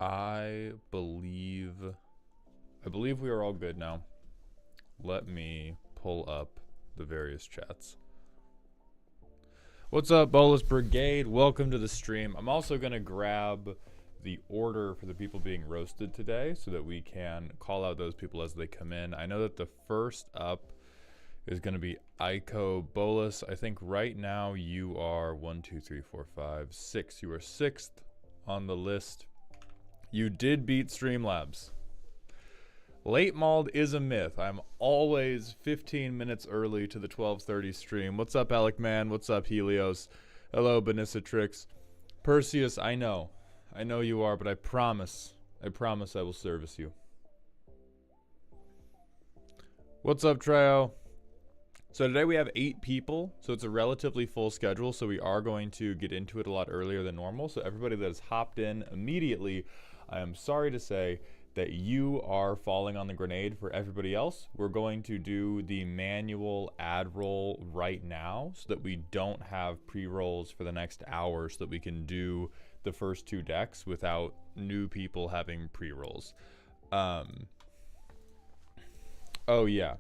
I believe we are all good now. Let me pull up the various chats. What's up, Bolus Brigade? Welcome to the stream. I'm also going to grab the order for the people being roasted today so that we can call out those people as they come in. I know that the first up is going to be Iiko. Bolus, I think right now you are 1, 2, 3, 4, 5, 6. You are 6th on the list. You did beat Streamlabs. Late Mauled is a myth. I'm always 15 minutes early to the 12:30 stream. What's up, Alec Man? What's up, Helios? Hello, Benissatrix. Perseus, I know you are, but I promise I will service you. What's up, Treo? So today we have 8 people, so it's a relatively full schedule, so we are going to get into it a lot earlier than normal. So everybody that has hopped in immediately, I am sorry to say that you are falling on the grenade for everybody else. We're going to do the manual ad roll right now so that we don't have pre-rolls for the next hour so that we can do the first 2 decks without new people having pre-rolls. Oh yeah.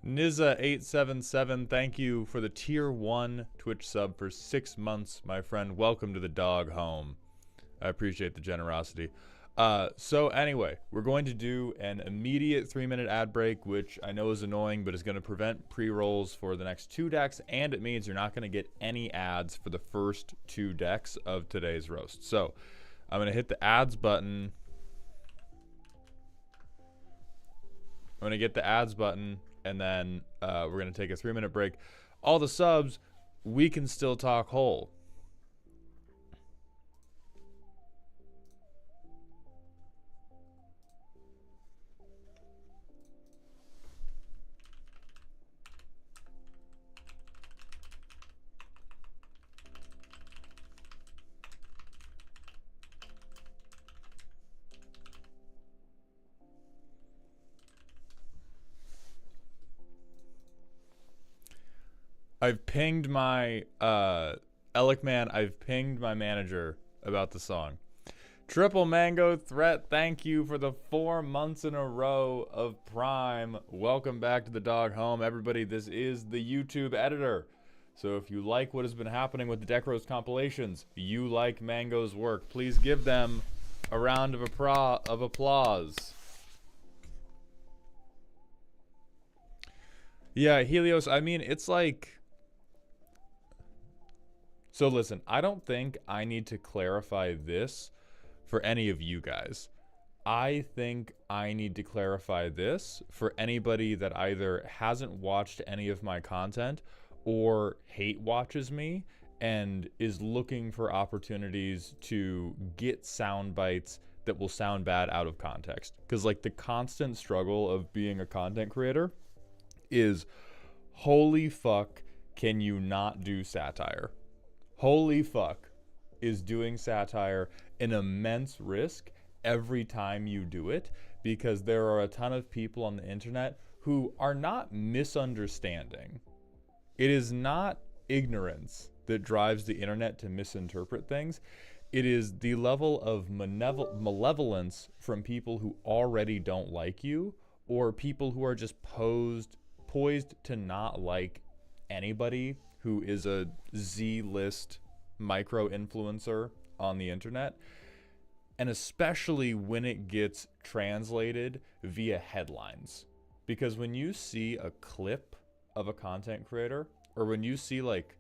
Niza877, thank you for the tier 1 Twitch sub for 6 months, my friend. Welcome to the dog home. I appreciate the generosity. So anyway, we're going to do an immediate 3-minute ad break, which I know is annoying, but is going to prevent pre-rolls for the next 2 decks, and it means you're not going to get any ads for the first 2 decks of today's roast. So I'm going to hit the ads button. I'm going to get the ads button. And then we're going to take a 3-minute break. All the subs, we can still talk whole. I've pinged my Elecman, I've pinged my manager about the song. Triple Mango Threat, thank you for the 4 months in a row of Prime. Welcome back to the dog home. Everybody, this is the YouTube editor. So if you like what has been happening with the Deck Roast compilations, you like Mango's work, please give them a round of applause. Yeah, Helios, I mean, it's like... So listen, I don't think I need to clarify this for any of you guys. I think I need to clarify this for anybody that either hasn't watched any of my content or hate watches me and is looking for opportunities to get sound bites that will sound bad out of context. Because like the constant struggle of being a content creator is, holy fuck, can you not do satire? Holy fuck, is doing satire an immense risk every time you do it, because there are a ton of people on the internet who are not misunderstanding. It is not ignorance that drives the internet to misinterpret things. It is the level of malevolence from people who already don't like you, or people who are just poised to not like anybody who is a Z-list micro-influencer on the internet, and especially when it gets translated via headlines. Because when you see a clip of a content creator, or when you see like,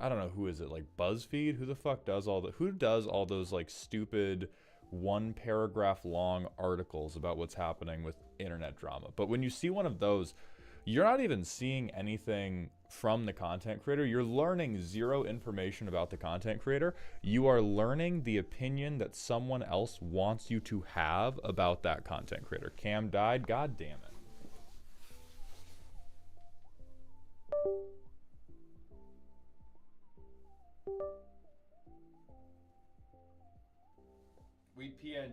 I don't know, who is it, like BuzzFeed? Who the fuck does who does all those like stupid 1-paragraph long articles about what's happening with internet drama? But when you see one of those, you're not even seeing anything from the content creator. You're learning zero information about the content creator. You are learning the opinion that someone else wants you to have about that content creator. Cam died, god damn it.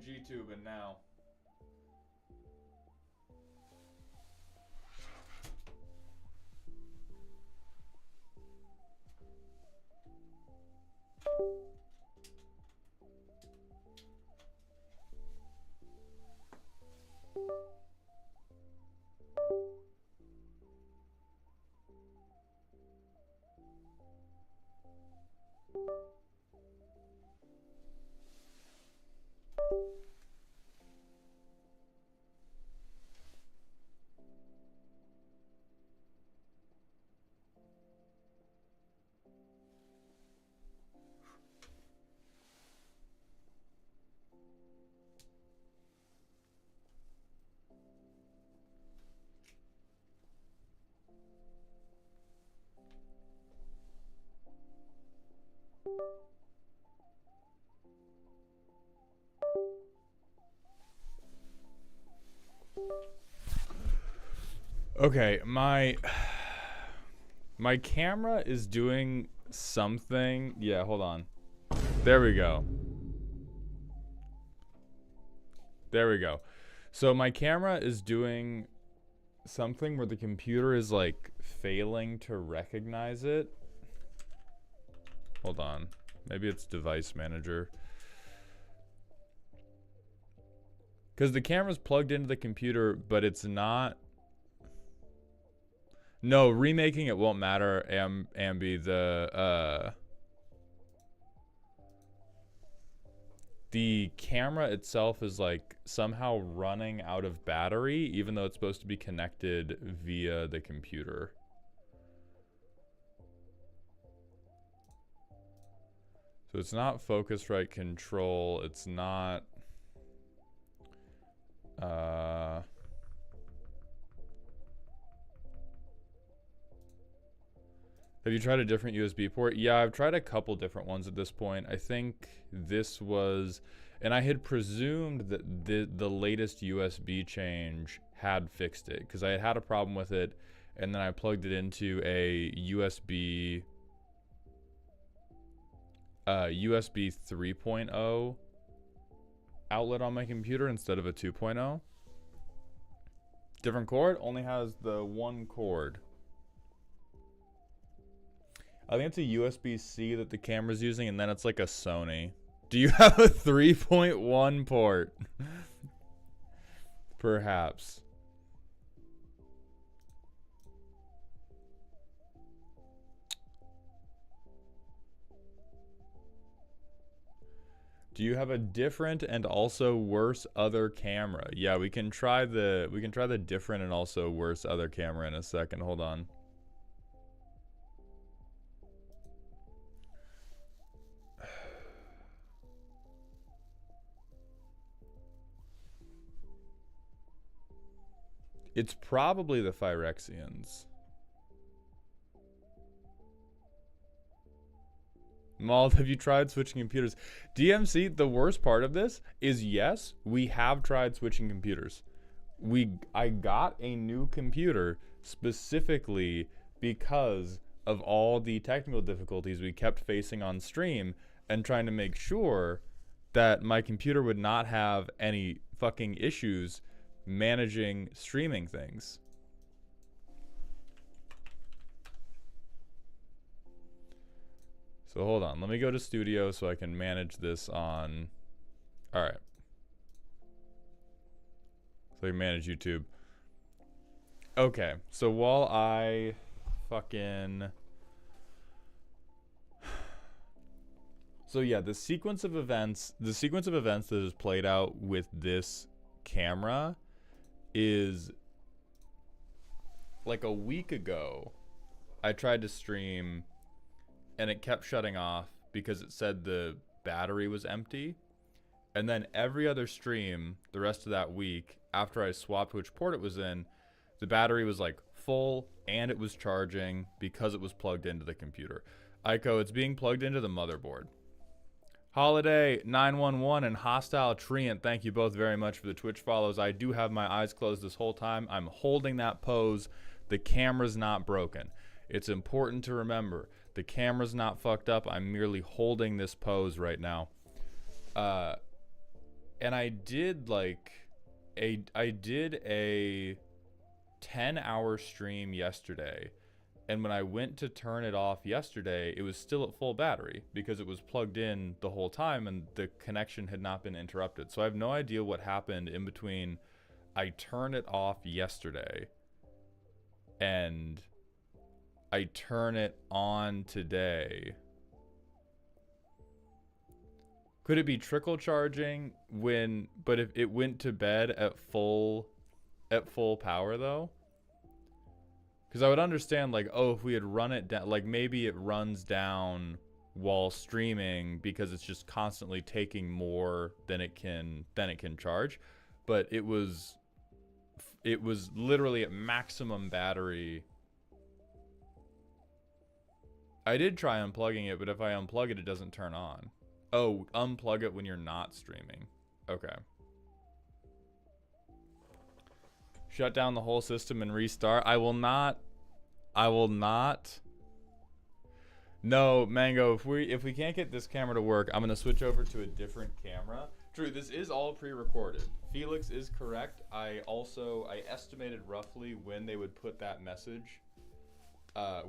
G-tubing now. Okay, my camera is doing something. Yeah, hold on. There we go. There we go. So my camera is doing something where the computer is like failing to recognize it. Hold on. Maybe it's device manager. Because the camera's plugged into the computer, but it's not. No, remaking it won't matter, Ambi. The camera itself is like somehow running out of battery, even though it's supposed to be connected via the computer. So it's not Focusrite control. It's not. Have you tried a different USB port? Yeah, I've tried a couple different ones at this point. I think this was, and I had presumed that the latest USB change had fixed it because I had had a problem with it, and then I plugged it into a USB 3.0 outlet on my computer instead of a 2.0. Different cord, only has the one cord. I think it's a USB-C that the camera's using, and then it's like a Sony. Do you have a 3.1 port? Perhaps. Do you have a different and also worse other camera? Yeah, we can try the different and also worse other camera in a second. Hold on. It's probably the Phyrexians. Maul, have you tried switching computers? DMC, the worst part of this is yes, we have tried switching computers. I got a new computer specifically because of all the technical difficulties we kept facing on stream and trying to make sure that my computer would not have any fucking issues managing streaming things. So hold on, let me go to studio so I can manage this on. All right. So I can manage YouTube. Okay, so while I fucking. So yeah, the sequence of events that is played out with this camera is like a week ago. I tried to stream and it kept shutting off because it said the battery was empty. And then every other stream the rest of that week, after I swapped which port it was in, the battery was like full and it was charging because it was plugged into the computer. Iiko, it's being plugged into the motherboard. Holiday 911 and Hostile Treant, thank you both very much for the Twitch follows. I do have my eyes closed this whole time. I'm holding that pose. The camera's not broken. It's important to remember, the camera's not fucked up. I'm merely holding this pose right now. And I did like I did a 10-hour stream yesterday. And when I went to turn it off yesterday, it was still at full battery because it was plugged in the whole time and the connection had not been interrupted. So I have no idea what happened in between I turned it off yesterday and I turn it on today. Could it be trickle charging but if it went to bed at full power though? Because I would understand, like, oh, if we had run it down, like maybe it runs down while streaming because it's just constantly taking more than it can charge. But it was literally at maximum battery. I did try unplugging it, but if I unplug it, it doesn't turn on. Oh, unplug it when you're not streaming. Okay. Shut down the whole system and restart. I will not. No, Mango, if we can't get this camera to work, I'm gonna switch over to a different camera. True, this is all pre-recorded. Felix is correct. I estimated roughly when they would put that message. In. I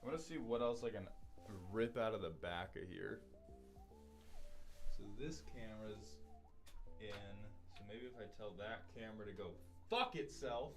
want to see what else I can rip out of the back of here. So this camera's in. So maybe if I tell that camera to go fuck itself.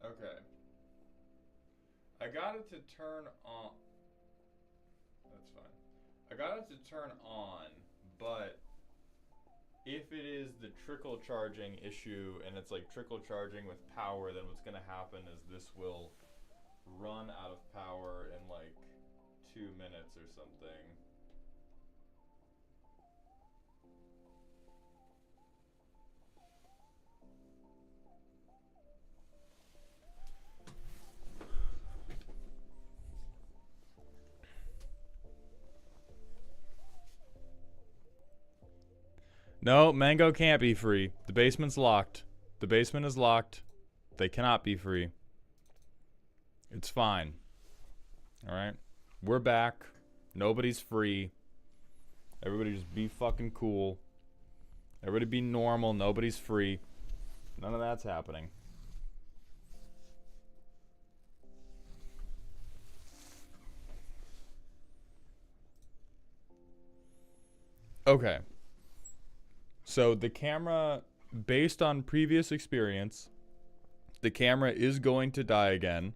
Okay. I got it to turn on. That's fine. I got it to turn on, but if it is the trickle charging issue and it's like trickle charging with power, then what's going to happen is this will run out of power in like 2 minutes or something. No, Mango can't be free. The basement's locked. The basement is locked. They cannot be free. It's fine. Alright? We're back. Nobody's free. Everybody just be fucking cool. Everybody be normal. Nobody's free. None of that's happening. Okay. So the camera, based on previous experience, the camera is going to die again.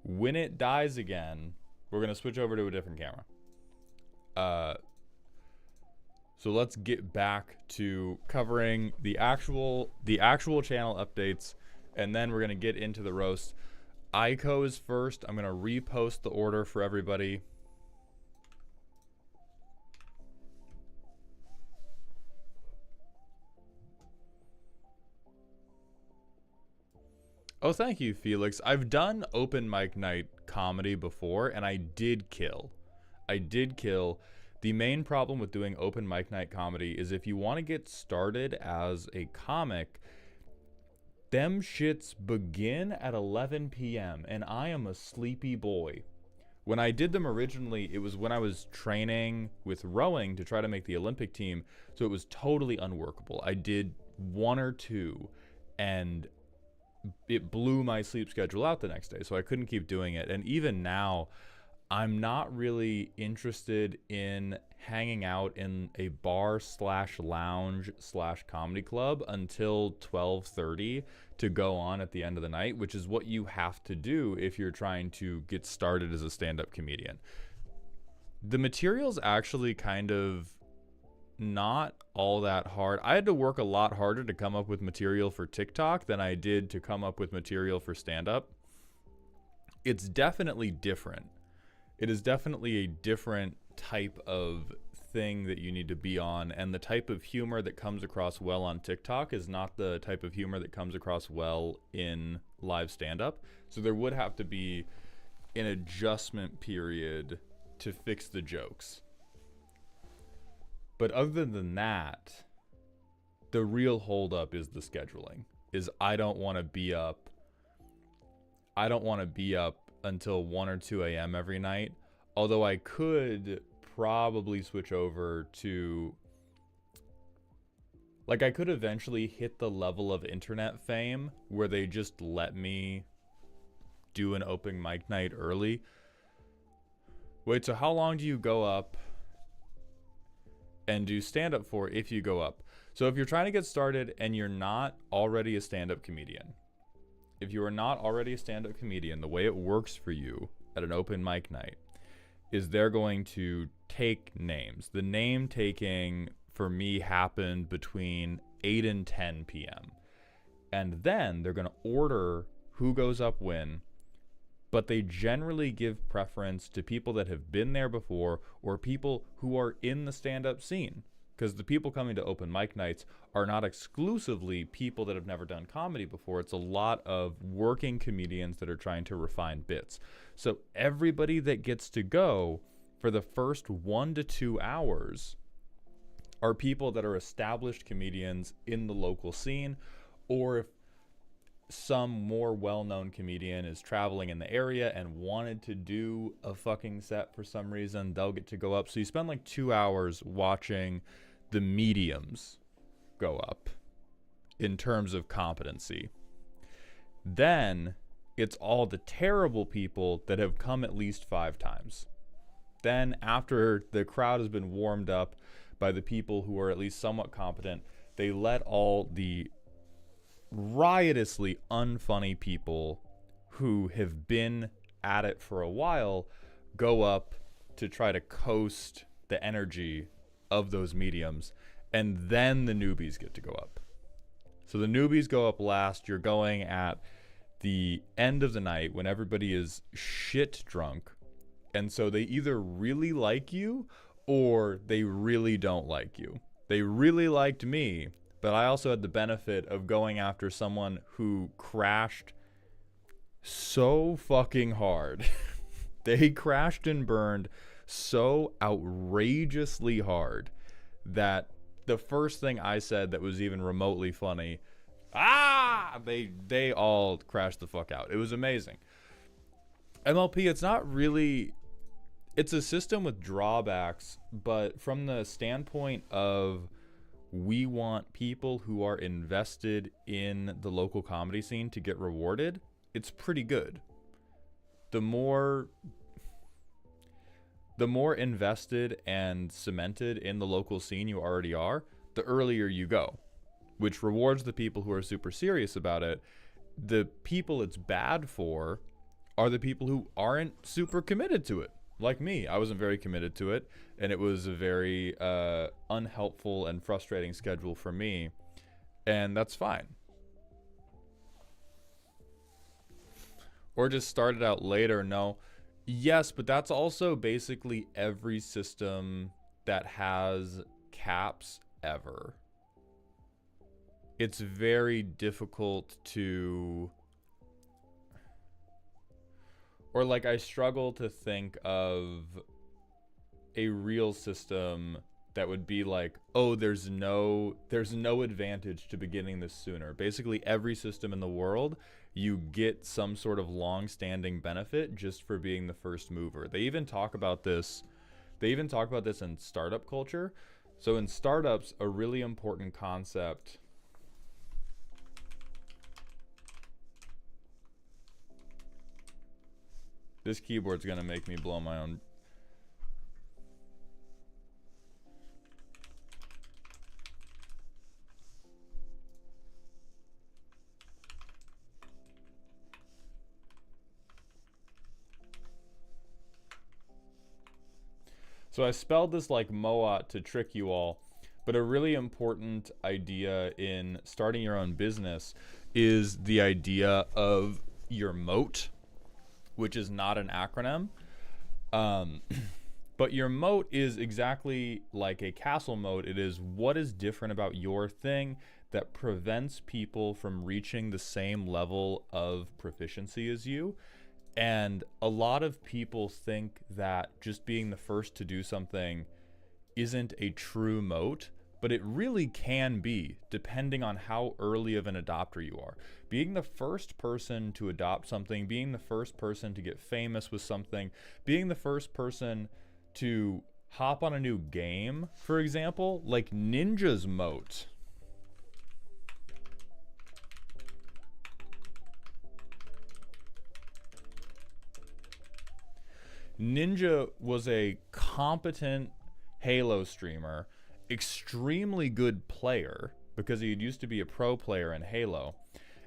When it dies again, we're going to switch over to a different camera. So let's get back to covering the actual channel updates, and then we're going to get into the roast. Iiko is first. I'm going to repost the order for everybody. Oh, thank you, Felix. I've done open mic night comedy before, and I did kill. The main problem with doing open mic night comedy is if you want to get started as a comic, them shits begin at 11 p.m., and I am a sleepy boy. When I did them originally, it was when I was training with rowing to try to make the Olympic team, so it was totally unworkable. I did 1 or 2, and it blew my sleep schedule out the next day, so I couldn't keep doing it. And even now, I'm not really interested in hanging out in a bar / lounge / comedy club until 12:30 to go on at the end of the night, which is what you have to do if you're trying to get started as a stand-up comedian. The material's actually kind of not all that hard. I had to work a lot harder to come up with material for TikTok than I did to come up with material for stand-up. It's definitely different. It is definitely a different type of thing that you need to be on, and the type of humor that comes across well on TikTok is not the type of humor that comes across well in live stand-up. So there would have to be an adjustment period to fix the jokes. But other than that, the real holdup is the scheduling. Is I don't want to be up until 1 or 2 a.m. every night. Although I could probably switch over to, like, I could eventually hit the level of internet fame where they just let me do an open mic night early. Wait, so how long do you go up and do stand-up for if you go up? So if you're trying to get started and you're not already a stand-up comedian, if you are not already a stand-up comedian, the way it works for you at an open mic night is they're going to take names. The name taking for me happened between 8 and 10 p.m. And then they're going to order who goes up when, but they generally give preference to people that have been there before or people who are in the stand-up scene. Because the people coming to open mic nights are not exclusively people that have never done comedy before. It's a lot of working comedians that are trying to refine bits. So everybody that gets to go for the first 1 to 2 hours are people that are established comedians in the local scene, or if some more well-known comedian is traveling in the area and wanted to do a fucking set for some reason, they'll get to go up. So you spend like 2 hours watching the mediums go up in terms of competency. Then it's all the terrible people that have come at least 5 times. Then after the crowd has been warmed up by the people who are at least somewhat competent, they let all the riotously unfunny people who have been at it for a while go up to try to coast the energy of those mediums, and then the newbies get to go up. So the newbies go up last. You're going at the end of the night when everybody is shit drunk, and so they either really like you or they really don't like you. They really liked me, but I also had the benefit of going after someone who crashed so fucking hard. They crashed and burned so outrageously hard that the first thing I said that was even remotely funny, they all crashed the fuck out. It was amazing. MLP, it's a system with drawbacks, but from the standpoint of we want people who are invested in the local comedy scene to get rewarded, it's pretty good. The more invested and cemented in the local scene you already are, the earlier you go, which rewards the people who are super serious about it. The people it's bad for are the people who aren't super committed to it. Like me, I wasn't very committed to it, and it was a very unhelpful and frustrating schedule for me, and that's fine. Or just started out later. No. Yes, but that's also basically every system that has caps ever. It's very difficult to... Or like I struggle to think of a real system that would be like, oh, there's no advantage to beginning this sooner. Basically every system in the world, you get some sort of long-standing benefit just for being the first mover. They even talk about this in startup culture. So in startups, a really important concept this keyboard's gonna make me blow my own. So I spelled this like Moat to trick you all, but a really important idea in starting your own business is the idea of your moat, which is not an acronym. But But your moat is exactly like a castle moat. It is what is different about your thing that prevents people from reaching the same level of proficiency as you. And a lot of people think that just being the first to do something isn't a true moat, but it really can be, depending on how early of an adopter you are. Being the first person to adopt something, being the first person to get famous with something, being the first person to hop on a new game, for example, like Ninja's moat. Ninja was a competent Halo streamer, extremely good player, because he used to be a pro player in Halo,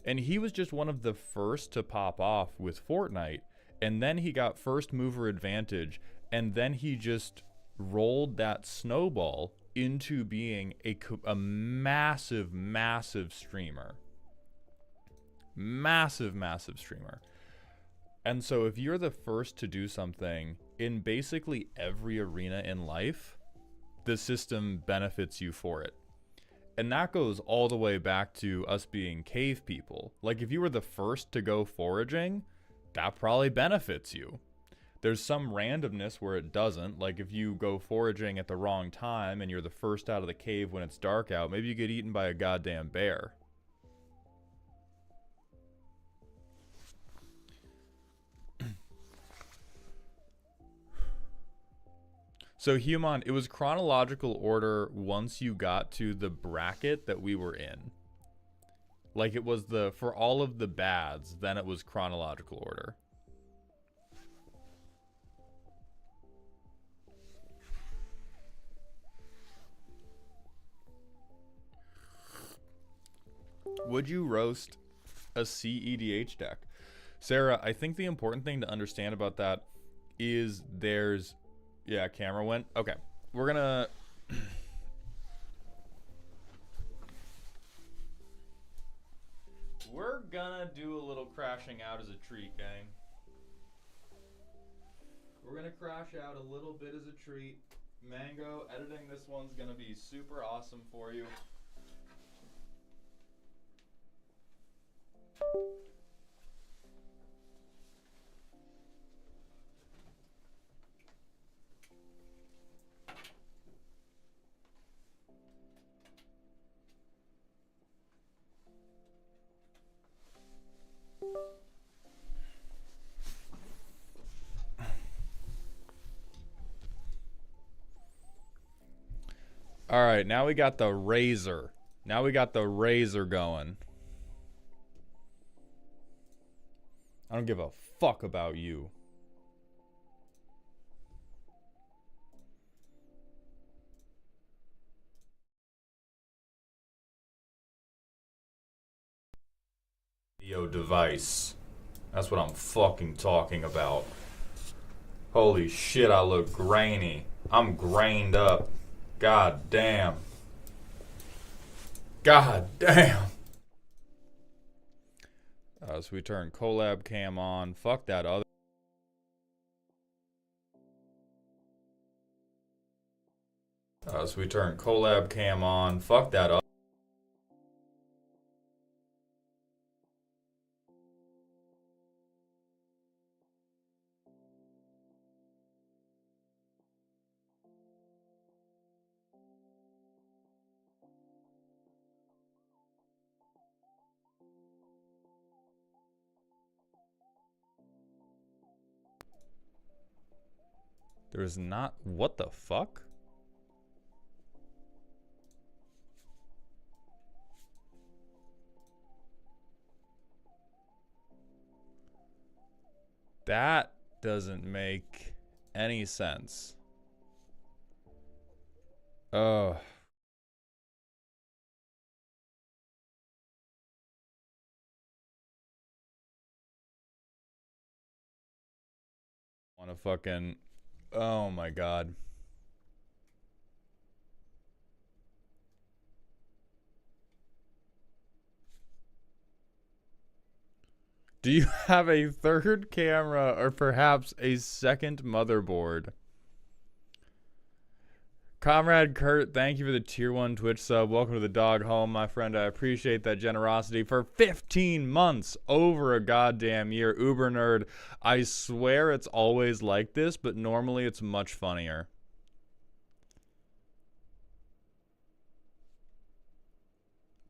and he was just one of the first to pop off with Fortnite, and then he got first mover advantage, and then he just rolled that snowball into being a massive streamer. Massive streamer. And so if you're the first to do something in basically every arena in life, the system benefits you for it. And that goes all the way back to us being cave people. Like if you were the first to go foraging, that probably benefits you. There's some randomness where it doesn't. Like if you go foraging at the wrong time and you're the first out of the cave when it's dark out, maybe you get eaten by a goddamn bear. So Human, it was chronological order once you got to the bracket that we were in. Like it was for all of the bads, then it was chronological order. Would you roast a CEDH deck? Sarah, I think the important thing to understand about that is there's... Yeah, camera went. Okay. We're gonna... We're gonna do a little crashing out as a treat, gang. We're gonna crash out a little bit as a treat. Mango, editing this one's gonna be super awesome for you. All right, now we got the razor. Now we got the razor going. I don't give a fuck about you. Video device. That's what I'm fucking talking about. Holy shit, I look grainy. I'm grained up. God damn. God damn. So we turn collab cam on. Fuck that other. So we turn collab cam on. Fuck that other. There is not... What the fuck? That doesn't make any sense. Oh. Want to fucking... Oh my god. Do you have a third camera or perhaps a second motherboard? Comrade Kurt, thank you for the tier 1 Twitch sub. Welcome to the dog home, my friend. I appreciate that generosity for 15 months, over a goddamn year. Uber nerd. I swear it's always like this, but normally it's much funnier.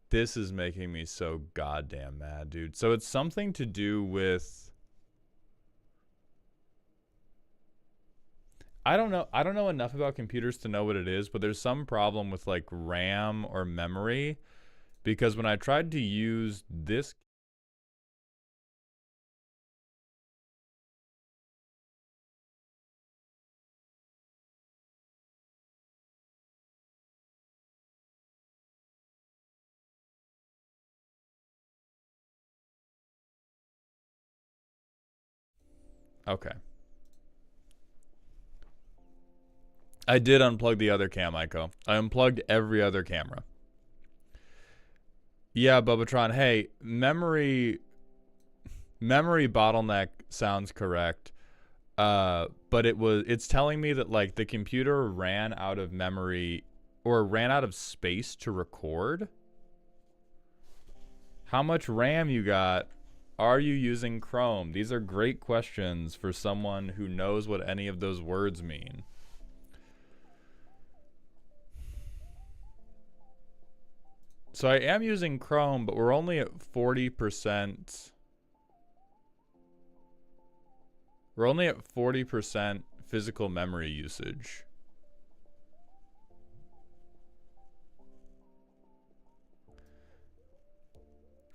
This is making me so goddamn mad, dude. So it's something to do with... I don't know enough about computers to know what it is, but there's some problem with like RAM or memory, because when I tried to use this... Okay. I did unplug the other cam, Iiko. I unplugged every other camera. Yeah, Bubbatron. Hey, memory bottleneck sounds correct. But it's telling me that like the computer ran out of memory or ran out of space to record. How much RAM you got? Are you using Chrome? These are great questions for someone who knows what any of those words mean. So I am using Chrome, but we're only at 40%. We're only at 40% physical memory usage.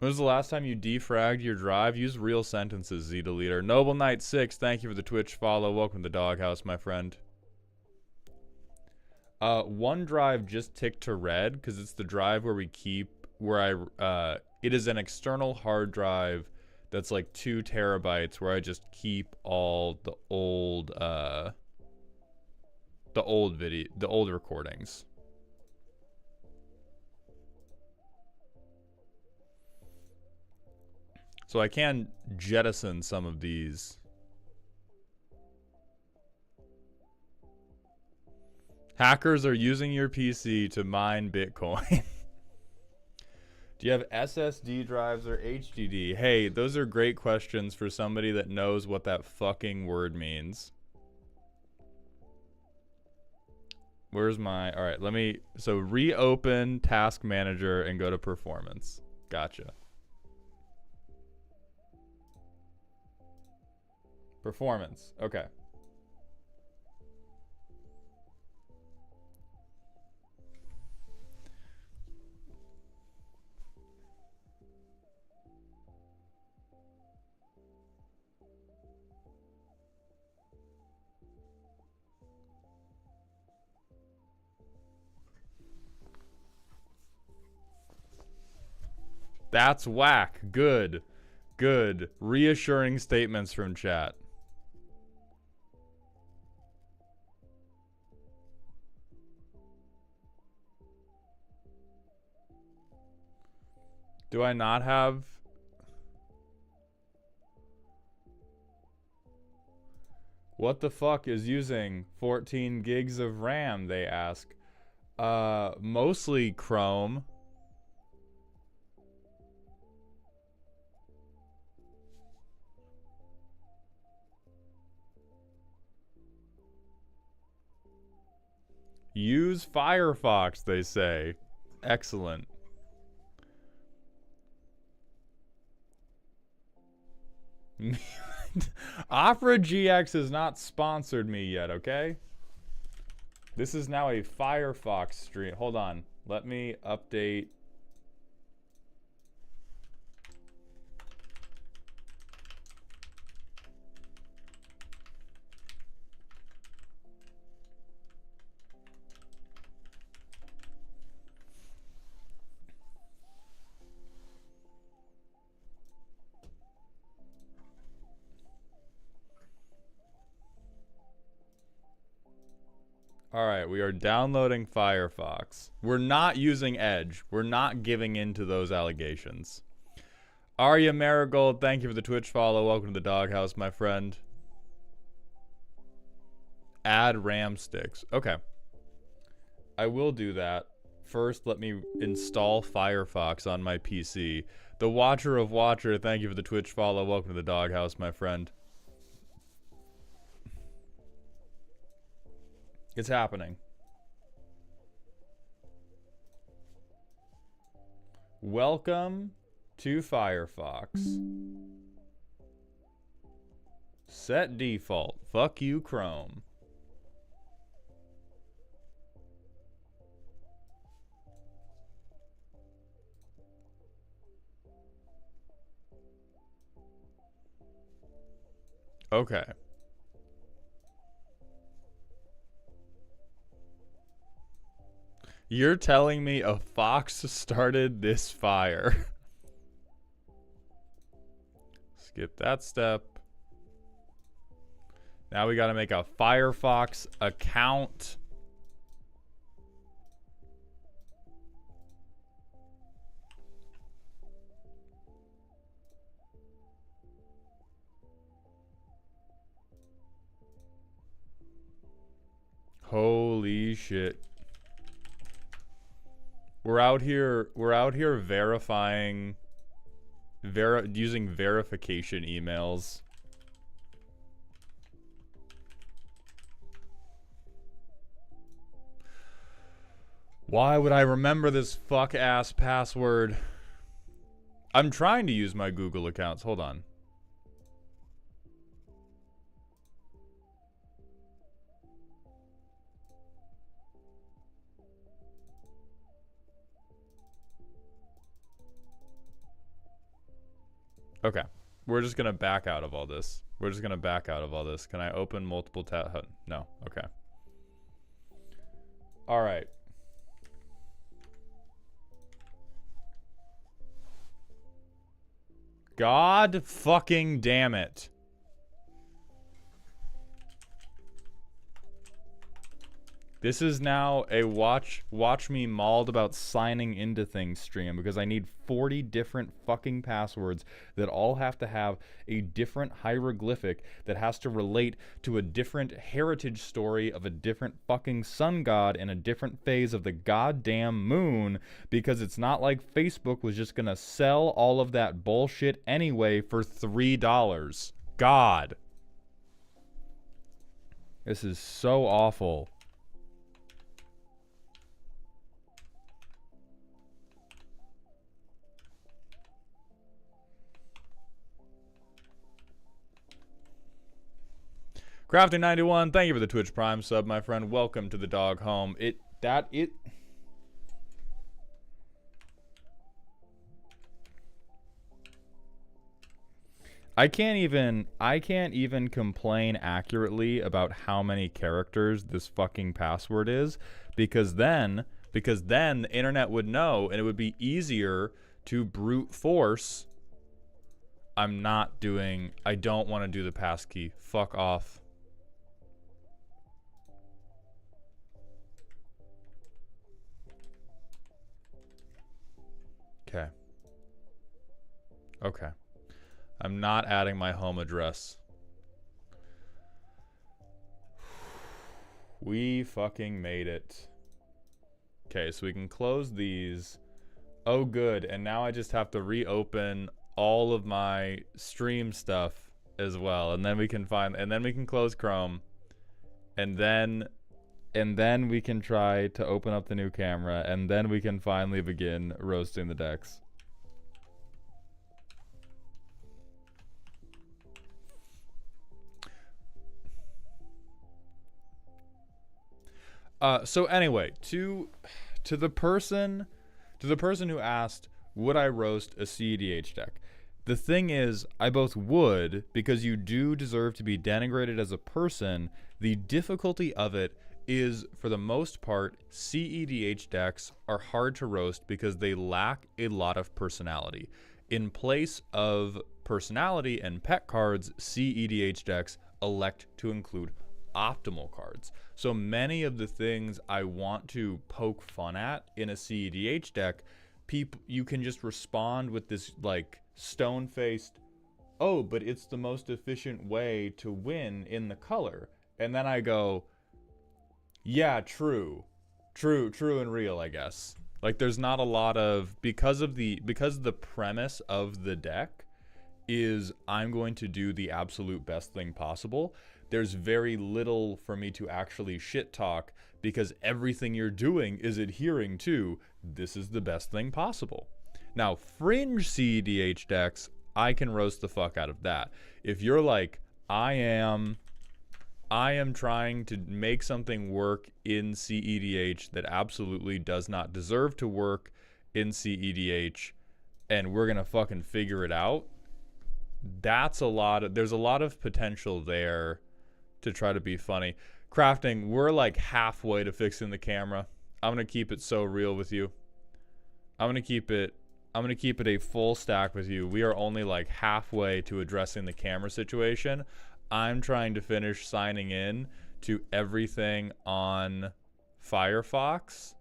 When was the last time you defragged your drive? Use real sentences, Z Deleter. Noble Knight 6, thank you for the Twitch follow. Welcome to the doghouse, my friend. OneDrive just ticked to red because it's the drive where we keep, it is an external hard drive that's like 2 terabytes where I just keep all the old recordings. So I can jettison some of these. Hackers are using your PC to mine Bitcoin. Do you have SSD drives or HDD? Hey, those are great questions for somebody that knows what that fucking word means. Where's my... All right, let me... So reopen Task Manager and go to Performance. Gotcha. Performance. Okay. That's whack. Good. Good. Reassuring statements from chat. Do I not have... What the fuck is using 14 gigs of RAM, they ask. Mostly Chrome. Use Firefox, they say. Excellent. Opera GX has not sponsored me yet, okay? This is now a Firefox stream. Hold on. Let me update. Alright, we are downloading Firefox. We're not using Edge. We're not giving in to those allegations. Arya Marigold, thank you for the Twitch follow. Welcome to the doghouse, my friend. Add RAM sticks. Okay. I will do that. First, let me install Firefox on my PC. The Watcher of Watcher, thank you for the Twitch follow. Welcome to the doghouse, my friend. It's happening. Welcome to Firefox. Set default. Fuck you, Chrome. Okay. You're telling me a fox started this fire. Skip that step. Now we gotta make a Firefox account. Holy shit. We're out here verifying using verification emails. Why would I remember this fuck-ass password? I'm trying to use my Google accounts. Hold on. Okay. We're just going to back out of all this. Can I open multiple tabs? No. Okay. All right. God fucking damn it. This is now a watch me mauled about signing into things stream because I need 40 different fucking passwords that all have to have a different hieroglyphic that has to relate to a different heritage story of a different fucking sun god in a different phase of the goddamn moon, because it's not like Facebook was just gonna sell all of that bullshit anyway for $3. God. This is so awful. Crafting91, thank you for the Twitch Prime sub, my friend. Welcome to the dog home. I can't even complain accurately about how many characters this fucking password is, because then the internet would know and it would be easier to brute force. I don't want to do the passkey. Fuck off. Okay. I'm not adding my home address. We fucking made it. Okay, so we can close these. Oh, good. And now I just have to reopen all of my stream stuff as well. And then we can close Chrome. And then we can try to open up the new camera. And then we can finally begin roasting the decks. So anyway, to the person who asked, would I roast a CEDH deck? The thing is, I both would, because you do deserve to be denigrated as a person. The difficulty of it is, for the most part, CEDH decks are hard to roast because they lack a lot of personality. In place of personality and pet cards, CEDH decks elect to include optimal cards. So many of the things I want to poke fun at in a CEDH deck, you can just respond with this like stone-faced, oh, but it's the most efficient way to win in the color. And then I go, yeah, true. True and real, I guess. Like there's not a lot of because the premise of the deck is I'm going to do the absolute best thing possible. There's very little for me to actually shit talk because everything you're doing is adhering to this is the best thing possible. Now, fringe CEDH decks, I can roast the fuck out of that. If you're like, I am trying to make something work in CEDH that absolutely does not deserve to work in CEDH, and we're gonna fucking figure it out, there's a lot of potential there to try to be funny. Crafting, we're like halfway to fixing the camera. I'm gonna keep it so real with you. I'm gonna keep it a full stack with you. We are only like halfway to addressing the camera situation. I'm trying to finish signing in to everything on Firefox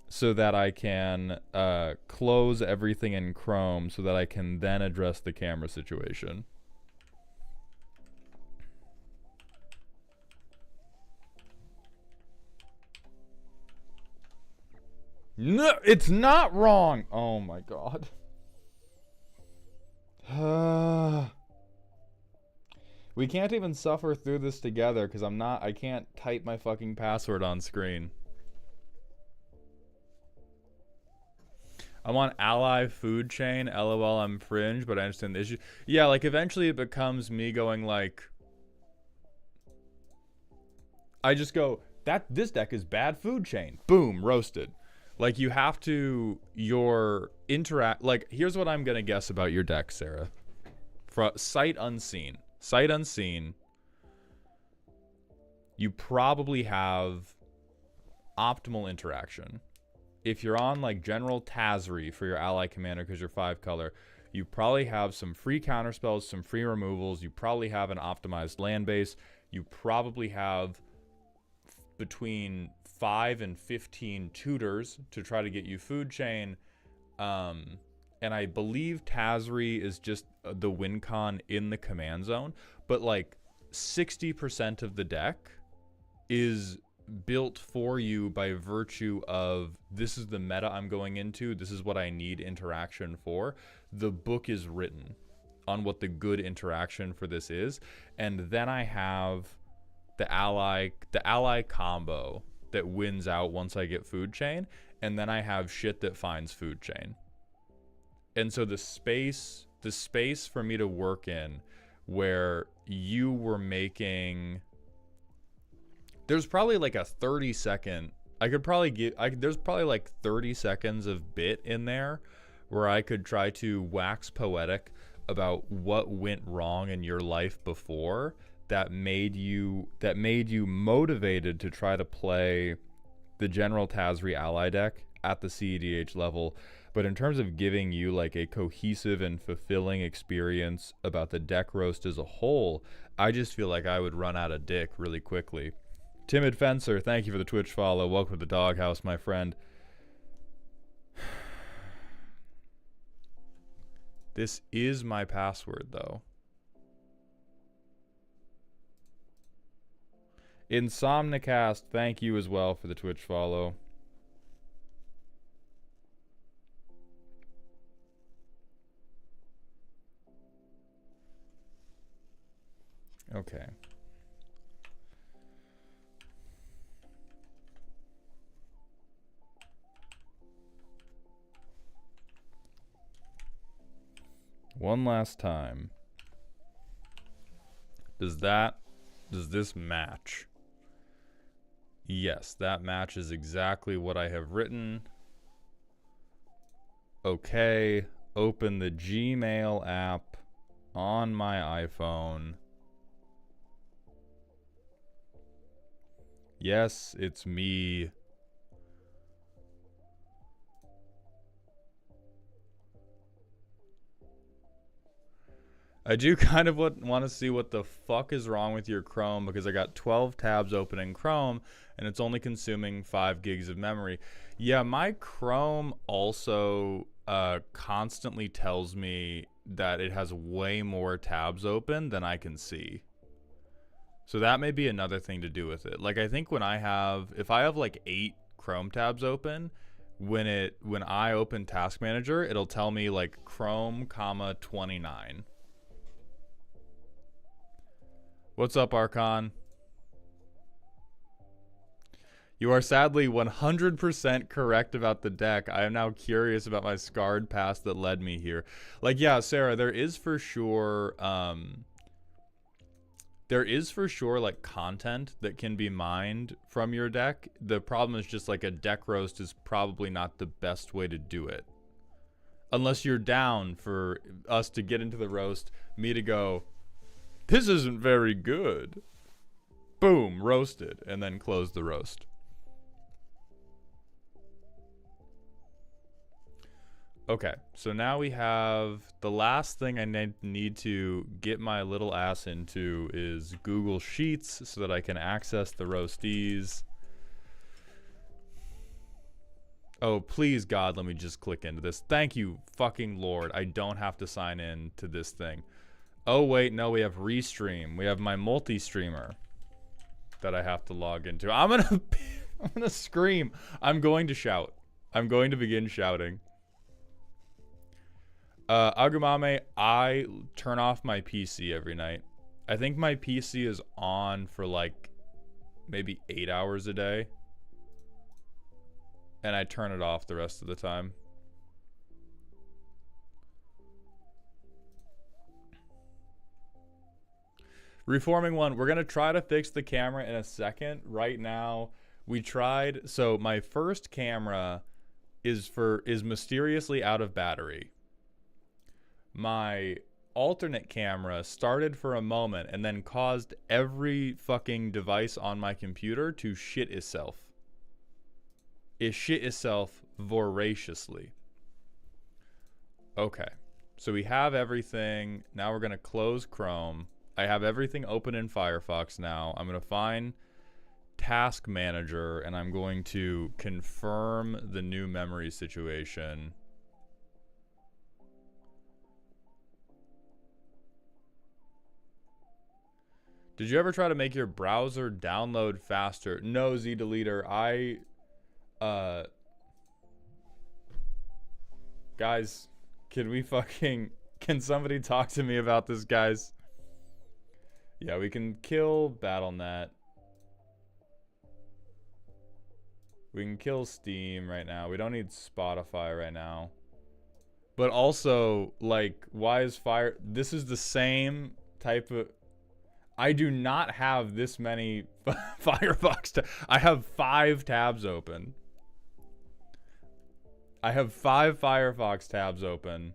so that I can close everything in Chrome so that I can then address the camera situation. No, it's not wrong. Oh my god. We can't even suffer through this together because I can't type my fucking password on screen. I'm on ally food chain, LOL, I'm fringe, but I understand the issue. Yeah, like eventually it becomes me going like, I just go, this deck is bad food chain. Boom, roasted. Like you have to, like here's what I'm gonna guess about your deck, Sarah. Sight unseen, you probably have optimal interaction. If you're on like General Tazri for your ally commander because you're 5 color, you probably have some free counterspells, some free removals, you probably have an optimized land base, you probably have between 5 and 15 tutors to try to get you food chain. And I believe Tazri is just the win con in the command zone, but like 60% of the deck is built for you by virtue of this is the meta I'm going into, this is what I need interaction for. The book is written on what the good interaction for this is, and then I have the ally combo that wins out once I get food chain, and then I have shit that finds food chain. And so the space for me to work in where you were making, there's probably like a 30-second, there's probably like 30 seconds of bit in there where I could try to wax poetic about what went wrong in your life before that made you motivated to try to play the General Tazri ally deck at the CEDH level. But in terms of giving you like a cohesive and fulfilling experience about the deck roast as a whole, I just feel like I would run out of dick really quickly. Timid Fencer, thank you for the Twitch follow. Welcome to the doghouse, my friend. This is my password, though. Insomnicast, thank you as well for the Twitch follow. Okay. One last time. Does this match? Yes, that matches exactly what I have written. Okay, open the Gmail app on my iPhone. Yes, it's me. I do kind of want to see what the fuck is wrong with your Chrome, because I got 12 tabs open in Chrome and it's only consuming 5 gigs of memory. Yeah, my Chrome also constantly tells me that it has way more tabs open than I can see. So that may be another thing to do with it. Like I think when if I have like 8 Chrome tabs open, when I open Task Manager, it'll tell me like Chrome, comma 29. What's up, Archon? You are sadly 100% correct about the deck. I am now curious about my scarred past that led me here. Like, yeah, Sarah, there is for sure like content that can be mined from your deck. The problem is just like a deck roast is probably not the best way to do it. Unless you're down for us to get into the roast, me to go, this isn't very good. Boom, roasted, and then close the roast. Okay, so now we have the last thing I need to get my little ass into is Google Sheets so that I can access the roasties. Oh, please, God, let me just click into this. Thank you, fucking Lord. I don't have to sign in to this thing. Oh, wait, no, we have Restream. We have my multi-streamer that I have to log into. I'm gonna scream. I'm going to shout. I'm going to begin shouting. Agumame, I turn off my PC every night. I think my PC is on for like maybe 8 hours a day. And I turn it off the rest of the time. Reforming one, we're going to try to fix the camera in a second. Right now, we tried. So my first camera is mysteriously out of battery. My alternate camera started for a moment and then caused every fucking device on my computer to shit itself. It shit itself voraciously. Okay, so we have everything. Now we're going to close Chrome. I have everything open in Firefox now. I'm going to find Task Manager and I'm going to confirm the new memory situation. Did you ever try to make your browser download faster? No, Z-Deleter. Guys, can somebody talk to me about this, guys? Yeah, we can kill BattleNet. We can kill Steam right now. We don't need Spotify right now. But also, like, why is this is the same type of... I do not have this many Firefox I have 5 tabs open. I have 5 Firefox tabs open.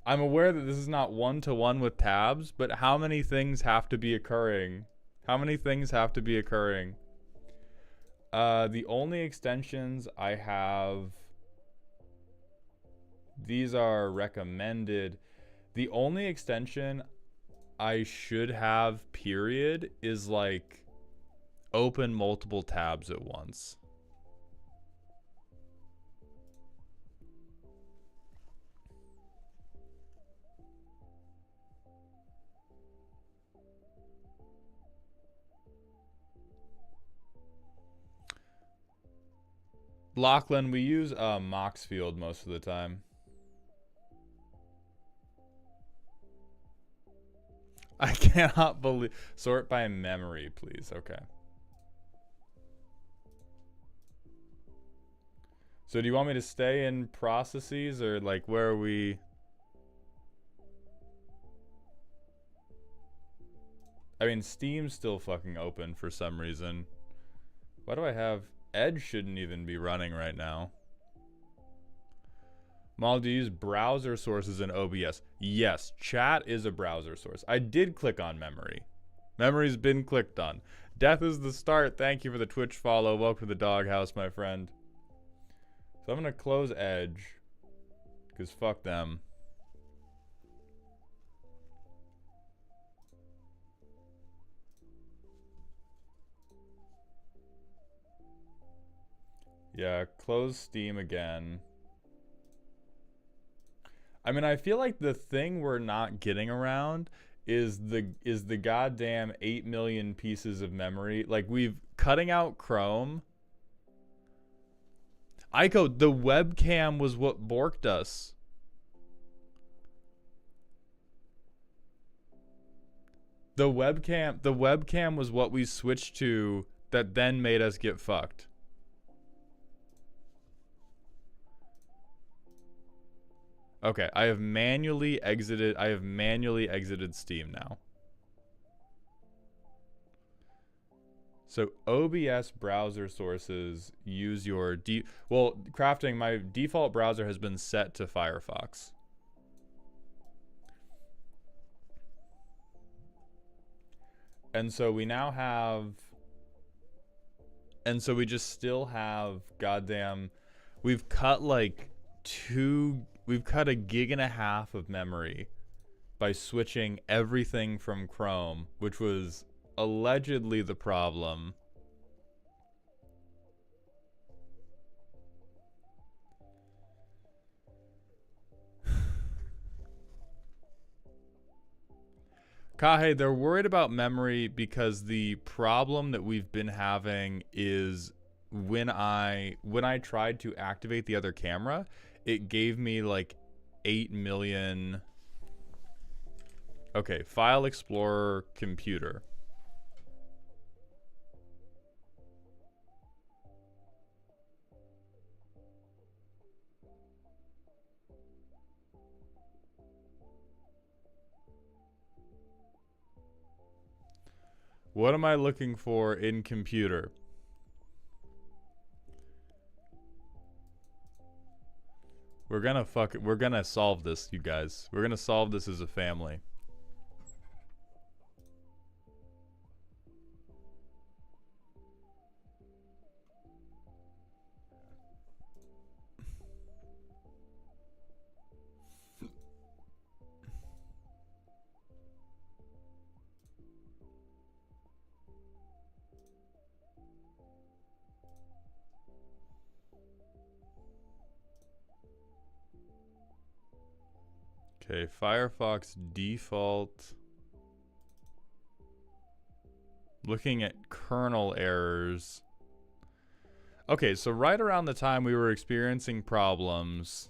I'm aware that this is not one-to-one with tabs, but how many things have to be occurring? How many things have to be occurring? The only extensions I have... These are recommended... The only extension I should have, period, is like open multiple tabs at once. Lachlan, we use Moxfield most of the time. I cannot believe... Sort by memory, please. Okay. So do you want me to stay in processes or like where are we... I mean, Steam's still fucking open for some reason. Why do I have... Edge shouldn't even be running right now. Mal, do you use browser sources in OBS? Yes, chat is a browser source. I did click on memory. Memory's been clicked on. Death is the start. Thank you for the Twitch follow. Welcome to the doghouse, my friend. So I'm going to close Edge. Because fuck them. Yeah, close Steam again. I mean, I feel like the thing we're not getting around is the goddamn 8 million pieces of memory. Like, we've cutting out Chrome. Iiko, the webcam was what borked us. The webcam was what we switched to that then made us get fucked. Okay, I have manually exited Steam now. So OBS browser sources use your crafting, my default browser has been set to Firefox. And so we now have, and so we just still have goddamn, we've cut like we've cut 1.5 gigs of memory by switching everything from Chrome, which was allegedly the problem. Kahe, they're worried about memory because the problem that we've been having is when I tried to activate the other camera, it gave me like 8 million. Okay, File Explorer computer. What am I looking for in computer? We're gonna solve this, you guys. We're gonna solve this as a family. Okay, Firefox default. Looking at kernel errors. Okay, so right around the time we were experiencing problems,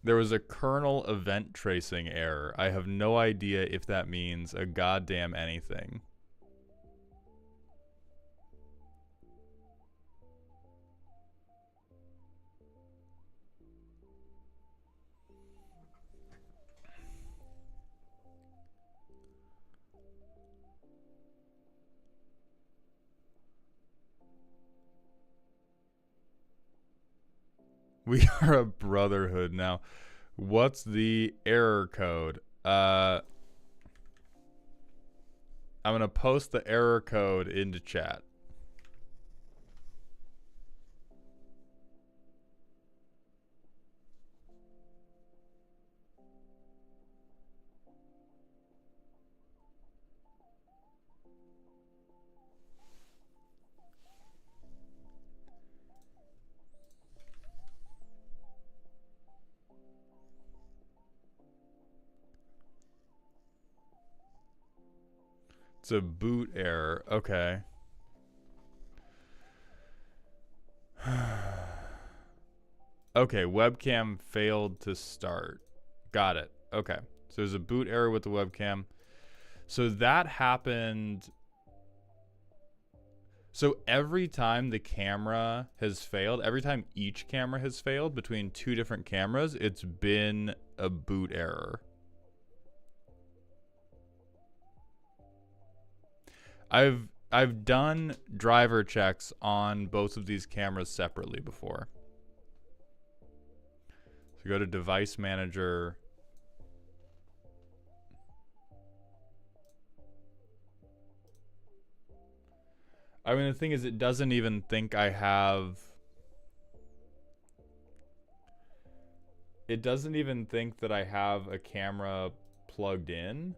there was a kernel event tracing error. I have no idea if that means a goddamn anything. We are a brotherhood now. What's the error code? I'm gonna post the error code into chat. It's a boot error. Okay. Okay, webcam failed to start. Got it. Okay. So there's a boot error with the webcam. So that happened. So every time the camera has failed, every time each camera has failed between two different cameras, it's been a boot error. I've done driver checks on both of these cameras separately before. So go to Device Manager. I mean, the thing is, it doesn't even think I have... It doesn't even think that I have a camera plugged in.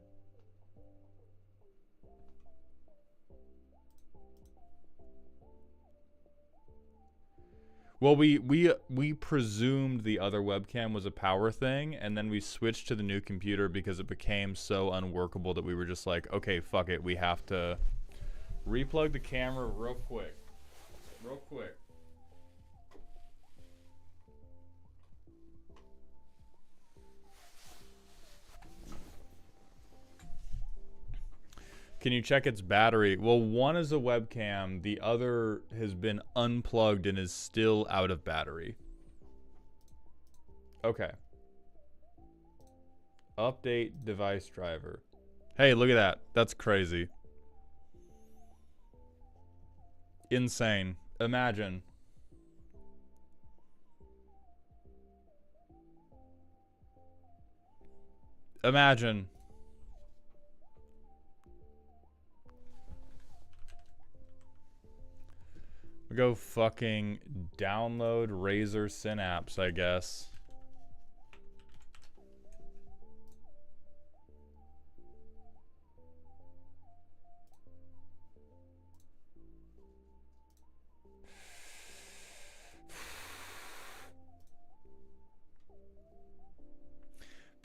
Well, we presumed the other webcam was a power thing, and then we switched to the new computer because it became so unworkable that we were just like, okay, fuck it, we have to replug the camera real quick. Real quick. Can you check its battery? Well, one is a webcam, the other has been unplugged and is still out of battery. Okay. Update device driver. Hey, look at that. That's crazy. Insane. Imagine. Imagine. Go fucking download Razer Synapse, I guess.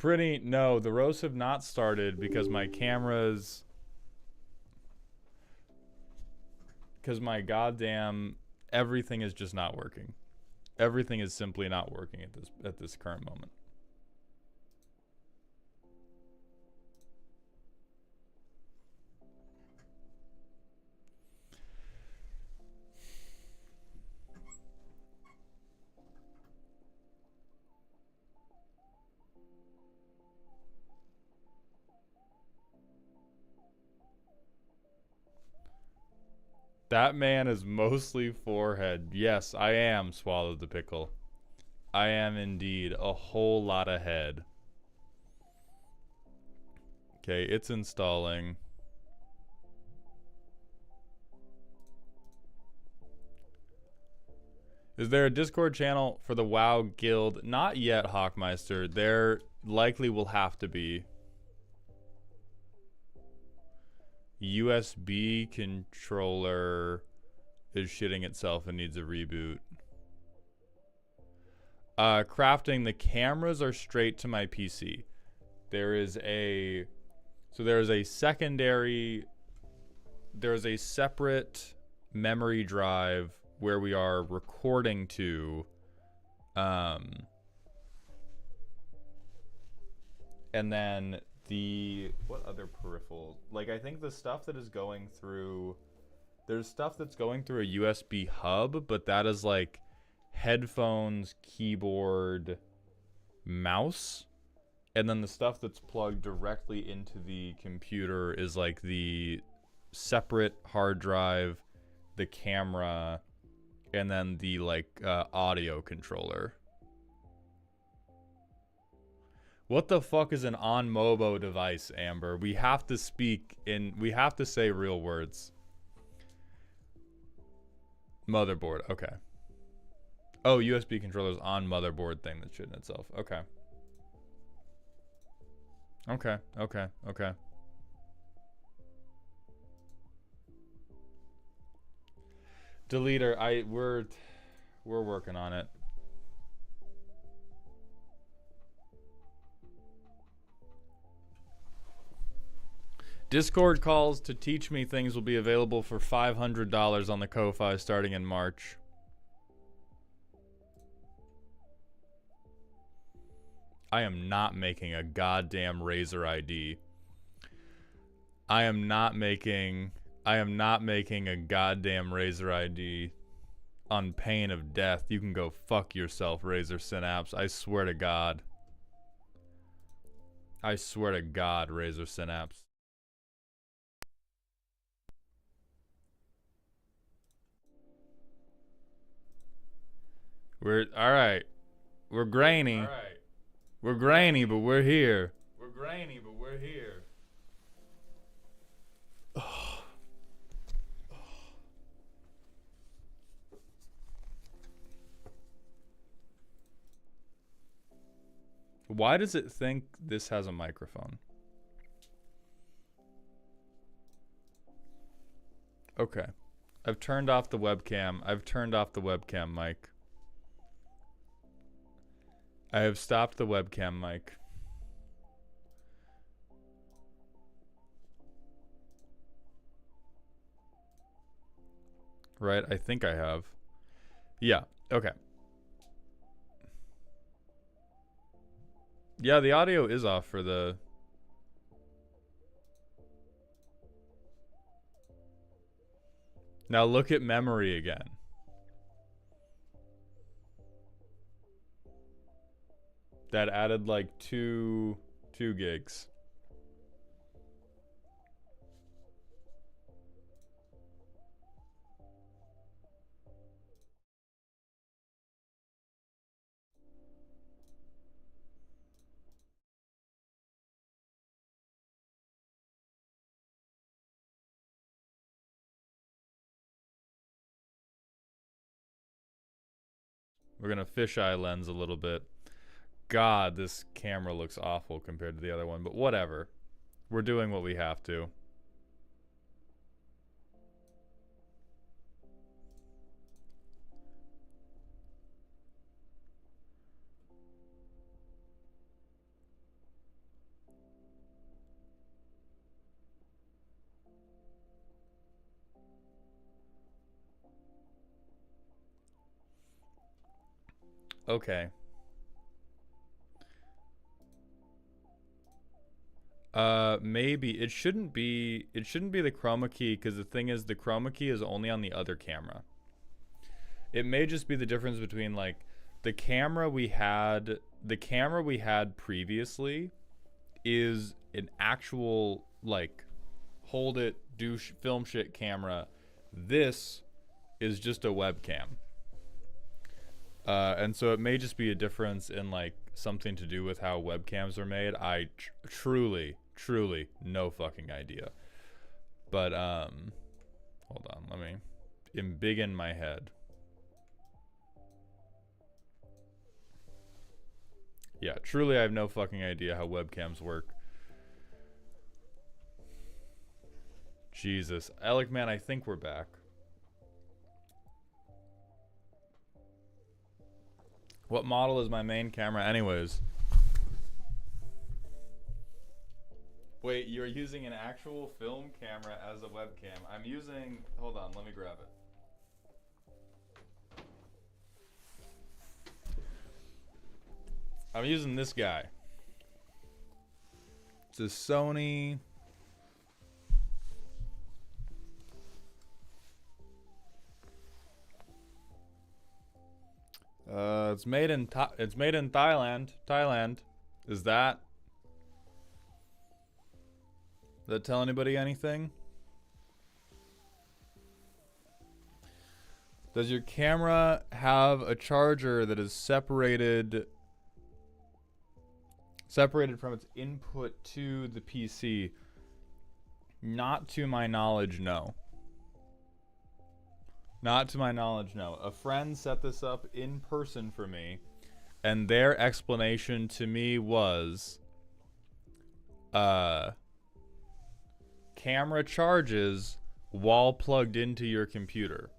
No, the roasts have not started because my cameras, because my goddamn everything is just not working. Everything is simply not working at this current moment. That man is mostly forehead. Yes, I am, Swallow the Pickle. I am indeed a whole lot of head. Okay, it's installing. Is there a Discord channel for the WoW Guild? Not yet, Hawkmeister. There likely will have to be. USB controller is shitting itself and needs a reboot. Crafting, the cameras are straight to my PC. There is a separate memory drive where we are recording to, and then what other peripherals? Like, I think the stuff that is going through, there's stuff that's going through a USB hub, but that is like headphones, keyboard, mouse. And then the stuff that's plugged directly into the computer is like the separate hard drive, the camera, and then the like audio controller. What the fuck is an on-mobo device, Amber? We have to we have to say real words. Motherboard, okay. Oh, USB controller's on motherboard thing that's shitting itself. Okay. Okay. Deleter, we're working on it. Discord calls to teach me things will be available for $500 on the Ko-Fi starting in March. I am not making a goddamn Razer ID. I am not making a goddamn Razer ID on pain of death. You can go fuck yourself, Razer Synapse. I swear to God. I swear to God, Razer Synapse. We're all right. We're grainy. All right. We're grainy, but we're here. We're grainy, but we're here. Why does it think this has a microphone? Okay. I've turned off the webcam. I've turned off the webcam mic. I have stopped the webcam mic. Right? I think I have. Yeah. Okay. Yeah, the audio is off for the... Now look at memory again. That added like two gigs. We're gonna fisheye lens a little bit. God, this camera looks awful compared to the other one, but whatever. We're doing what we have to. Okay. Maybe it shouldn't be the chroma key, because the thing is the chroma key is only on the other camera. It may just be the difference between like the camera we had previously is an actual like hold it, do film shit camera. This is just a webcam. And so it may just be a difference in like something to do with how webcams are made. I truly no fucking idea. But hold on, let me embiggen my head. Yeah, truly I have no fucking idea how webcams work. Jesus. Alec, man, I think we're back. What model is my main camera anyways? Wait, you're using an actual film camera as a webcam. I'm using... Hold on, let me grab it. I'm using this guy. It's a Sony... it's made in Thailand. Thailand. Does that tell anybody anything? Does your camera have a charger that is separated from its input to the PC? Not to my knowledge, no. Not to my knowledge, no. A friend set this up in person for me, and their explanation to me was, camera charges while plugged into your computer.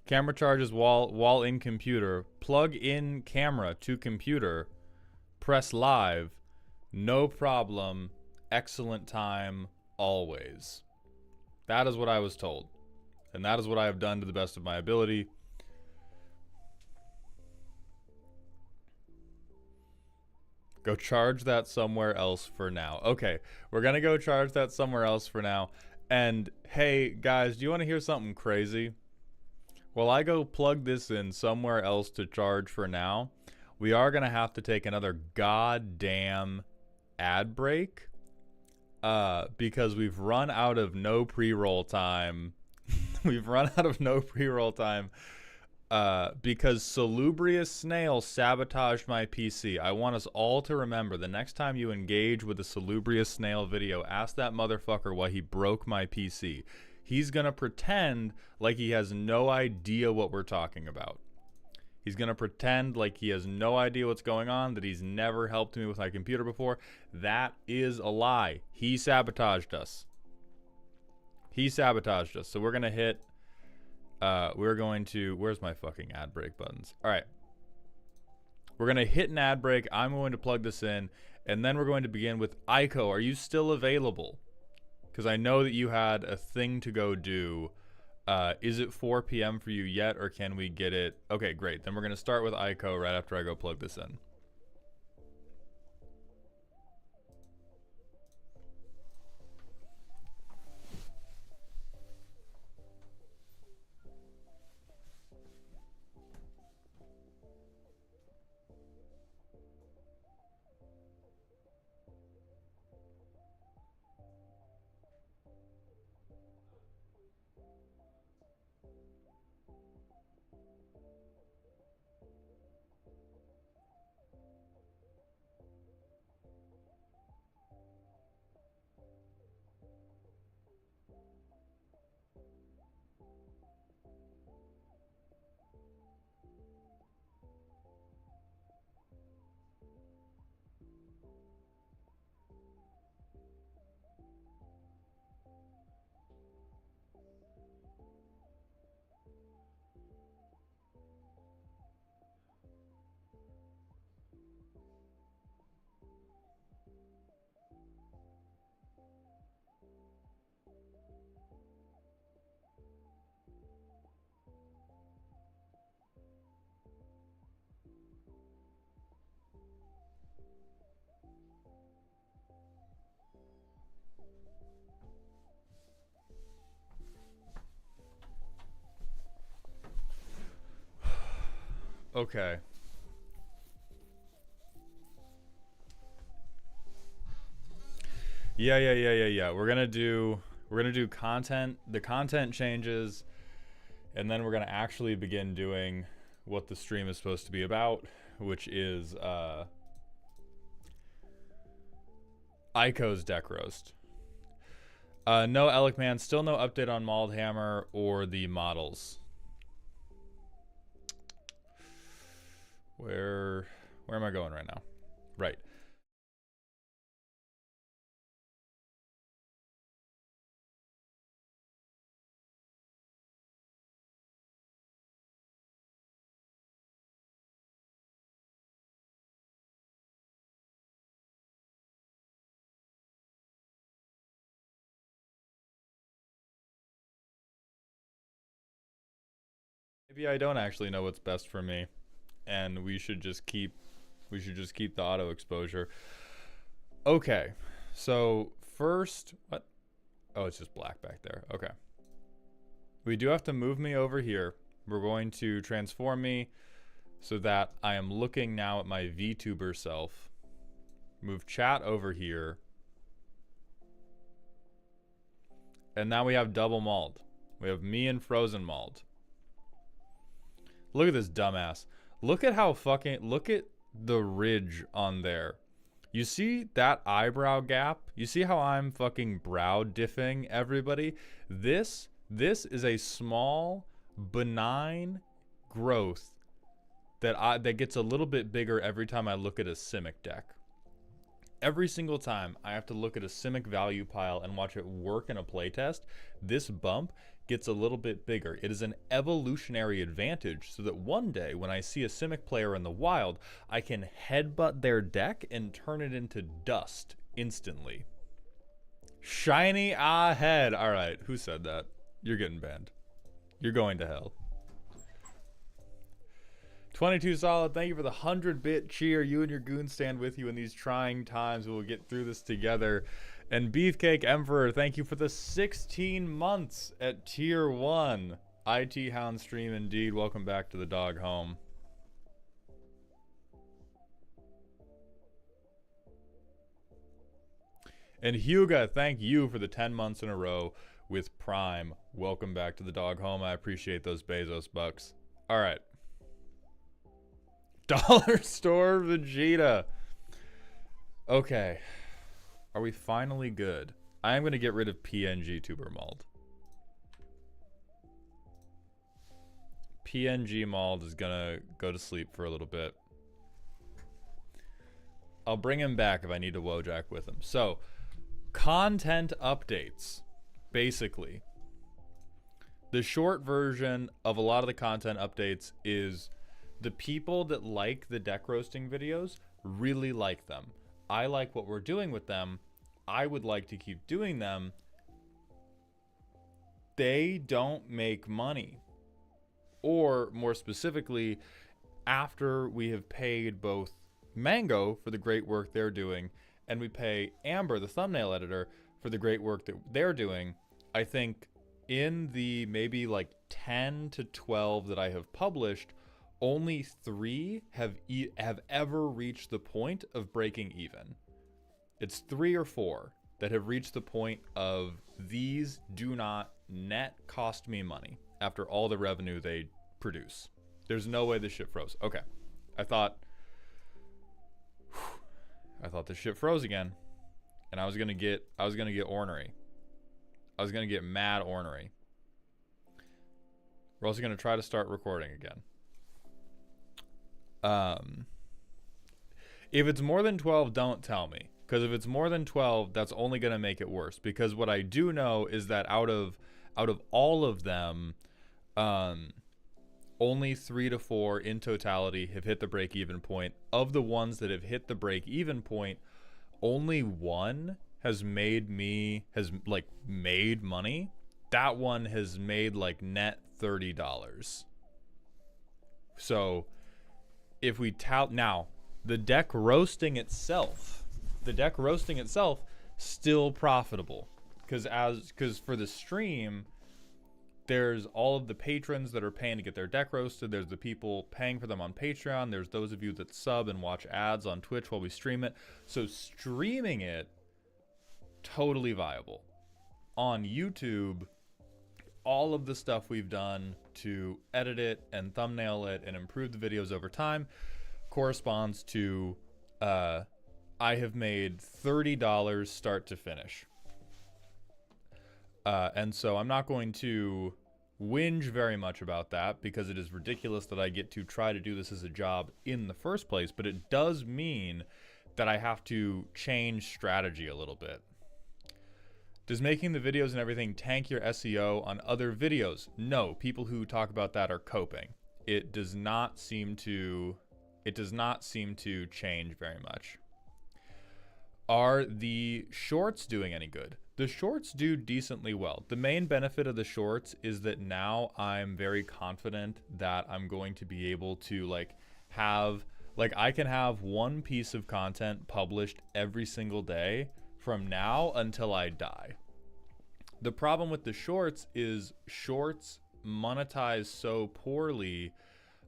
Camera charges while in computer. Plug in camera to computer. Press live. No problem. Excellent time. Always. That is what I was told. And that is what I have done to the best of my ability. Go charge that somewhere else for now. Okay, we're gonna go charge that somewhere else for now. And hey, guys, do you want to hear something crazy? While I go plug this in somewhere else to charge for now, we are gonna have to take another goddamn ad break. Because we've run out of no pre-roll time. We've run out of no pre-roll time because Salubrious Snail sabotaged my PC. I want us all to remember, the next time you engage with a Salubrious Snail video, ask that motherfucker why he broke my PC. He's gonna pretend like he has no idea what we're talking about. He's gonna pretend like he has no idea what's going on, that he's never helped me with my computer before. That is a lie. He sabotaged us. He sabotaged us. So we're gonna hit, we're going to, where's my fucking ad break buttons? All right. We're going to hit an ad break. I'm going to plug this in, and then we're going to begin with Iiko. Are you still available? Because I know that you had a thing to go do. Is it 4 p.m. for you yet, or can we get it? Okay, great. Then we're going to start with Iiko right after I go plug this in. Okay. Yeah. We're gonna do content. The content changes, and then we're gonna actually begin doing what the stream is supposed to be about, which is Iiko's deck roast. No, Alec man, still no update on Mauled Hammer or the models. Where am I going right now? Right. Maybe I don't actually know what's best for me, and we should just keep the auto exposure. Okay, so first, what? Oh, it's just black back there. Okay. We do have to move me over here. We're going to transform me so that I am looking now at my VTuber self. Move chat over here. And now we have double mauled. We have me and frozen mauled. Look at this dumbass. Look at the ridge on there. You see that eyebrow gap? You see how I'm fucking brow diffing everybody? This is a small, benign growth that gets a little bit bigger every time I look at a Simic deck. Every single time I have to look at a Simic value pile and watch it work in a playtest, this bump gets a little bit bigger. It is an evolutionary advantage so that one day when I see a Simic player in the wild, I can headbutt their deck and turn it into dust instantly. Shiny ahead. All right, who said that? You're getting banned. You're going to hell. 22 solid, thank you for the 100-bit cheer. You and your goons stand with you in these trying times. We will get through this together. And Beefcake Emperor, thank you for the 16 months at tier 1. IT Hound stream indeed. Welcome back to the dog home. And Huga, thank you for the 10 months in a row with Prime. Welcome back to the dog home. I appreciate those Bezos bucks. All right. Dollar Store Vegeta. Okay. Are we finally good? I am going to get rid of PNG Tuber Mauled. PNG Mauled is going to go to sleep for a little bit. I'll bring him back if I need to Wojak with him. So, content updates. Basically, the short version of a lot of the content updates is The people that like the deck roasting videos really like them. I like what we're doing with them. I would like to keep doing them. They don't make money. Or more specifically, after we have paid both Mango for the great work they're doing, and we pay Amber, the thumbnail editor, for the great work that they're doing, I think in the maybe like 10 to 12 that I have published, only 3 have ever reached the point of breaking even. It's 3 or 4 that have reached the point of these do not net cost me money after all the revenue they produce. There's no way this shit froze. Okay. I thought this shit froze again. And I was gonna get ornery. I was gonna get mad ornery. We're also gonna try to start recording again. If it's more than 12, don't tell me. Because if it's more than 12, that's only gonna make it worse. Because what I do know is that out of all of them, only 3 to 4 in totality have hit the break-even point. Of the ones that have hit the break-even point, only one has made money. That one has made like net $30. So if we now the deck roasting itself still profitable, because for the stream, there's all of the patrons that are paying to get their deck roasted. There's the people paying for them on Patreon. There's those of you that sub and watch ads on Twitch while we stream it. So streaming it, totally viable. On YouTube, all of the stuff we've done to edit it and thumbnail it and improve the videos over time corresponds to I have made $30 start to finish. And so I'm not going to whinge very much about that, because it is ridiculous that I get to try to do this as a job in the first place, but it does mean that I have to change strategy a little bit. Does making the videos and everything tank your SEO on other videos? No, people who talk about that are coping. It does not seem to change very much. Are the shorts doing any good? The shorts do decently well. The main benefit of the shorts is that now I'm very confident that I'm going to be able to I can have one piece of content published every single day from now until I die. The problem with the shorts is shorts monetize so poorly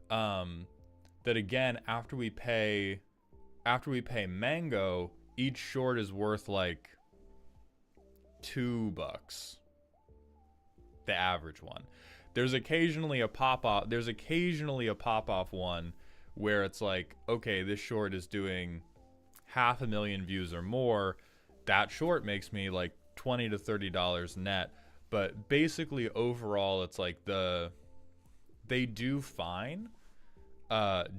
that, again, after we pay Mango, each short is worth like $2, the average one. There's occasionally a pop-off one where it's like, okay, this short is doing 500,000 views or more. That short makes me like $20 to $30 net, but basically overall it's like they do fine.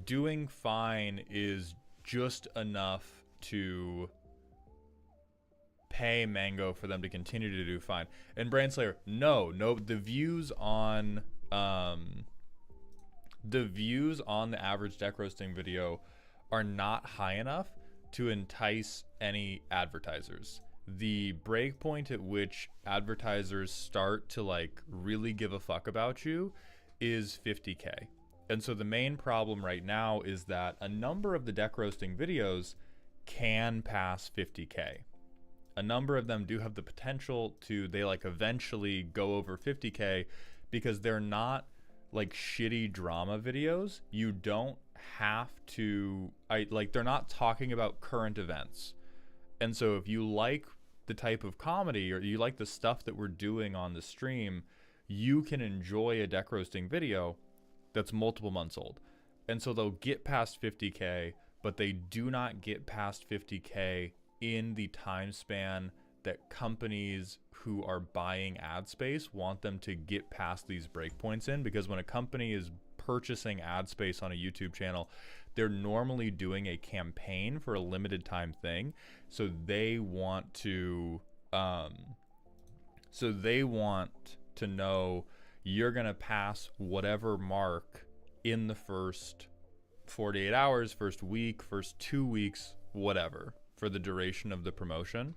Doing fine is just enough to pay Mango for them to continue to do fine. And Brainslayer, no, the views on the average deck roasting video are not high enough to entice any advertisers. The breakpoint at which advertisers start to like really give a fuck about you is 50K. And so the main problem right now is that a number of the deck roasting videos can pass 50K. A number of them do have the potential to, they like eventually go over 50K, because they're not like shitty drama videos. You don't have to, they're not talking about current events. And so if you like the type of comedy, or you like the stuff that we're doing on the stream, you can enjoy a deck roasting video that's multiple months old. And so they'll get past 50K, but they do not get past 50K in the time span that companies who are buying ad space want them to get past these breakpoints in. Because when a company is purchasing ad space on a YouTube channel, they're normally doing a campaign for a limited time thing. So they want to know you're gonna pass whatever mark in the first 48 hours, first week, first 2 weeks, whatever, for the duration of the promotion.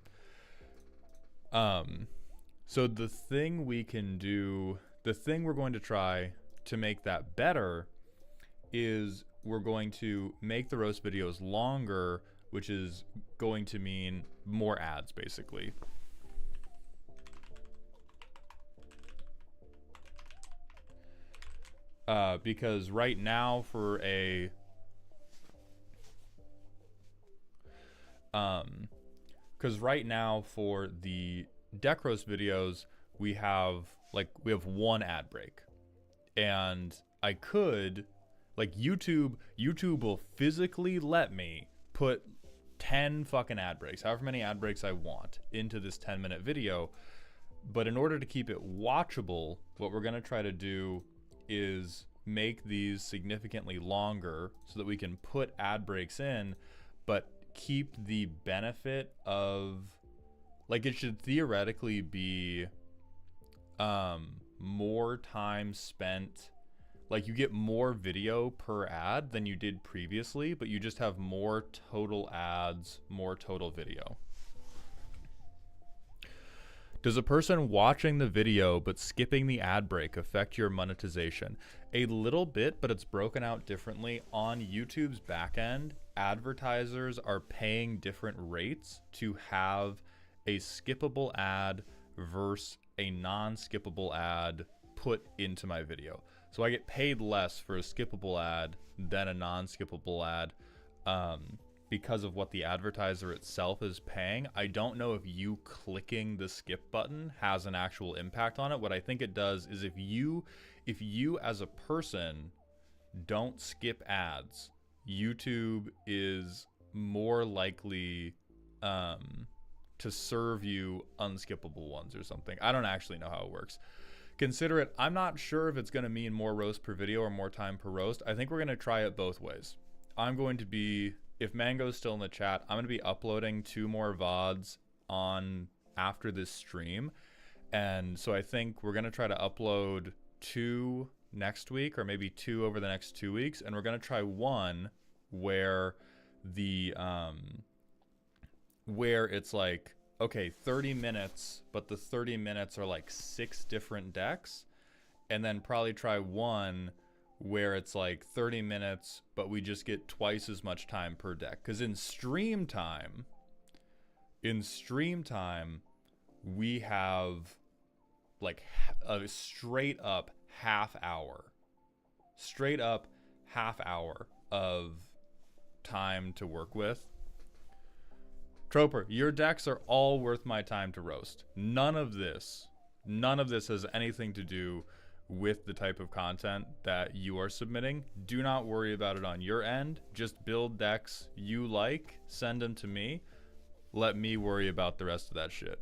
So the thing we can do, the thing we're going to try to make that better is we're going to make the roast videos longer, which is going to mean more ads, basically. Because right now for a the deck roast videos, we have one ad break, and I could, like, YouTube will physically let me put 10 fucking ad breaks, however many ad breaks I want, into this 10-minute video. But in order to keep it watchable, what we're going to try to do is make these significantly longer so that we can put ad breaks in, but keep the benefit of, like, it should theoretically be more time spent. Like, you get more video per ad than you did previously, but you just have more total ads, more total video. Does a person watching the video but skipping the ad break affect your monetization? A little bit, but it's broken out differently. On YouTube's backend, advertisers are paying different rates to have a skippable ad versus a non-skippable ad put into my video. So I get paid less for a skippable ad than a non-skippable ad because of what the advertiser itself is paying. I don't know if you clicking the skip button has an actual impact on it. What I think it does is if you as a person don't skip ads, YouTube is more likely to serve you unskippable ones or something. I don't actually know how it works. Consider it, I'm not sure if it's going to mean more roast per video or more time per roast. I think we're going to try it both ways. I'm going to be, if Mango's still in the chat, I'm going to be uploading 2 more VODs on after this stream. And so I think we're going to try to upload 2 next week, or maybe 2 over the next 2 weeks. And we're going to try one where the, where it's like, okay, 30 minutes, but the 30 minutes are like 6 different decks. And then probably try one where it's like 30 minutes, but we just get twice as much time per deck. Because in stream time, we have like a straight up half hour of time to work with. Troper, your decks are all worth my time to roast. None of this has anything to do with the type of content that you are submitting. Do not worry about it on your end. Just build decks you like, send them to me. Let me worry about the rest of that shit.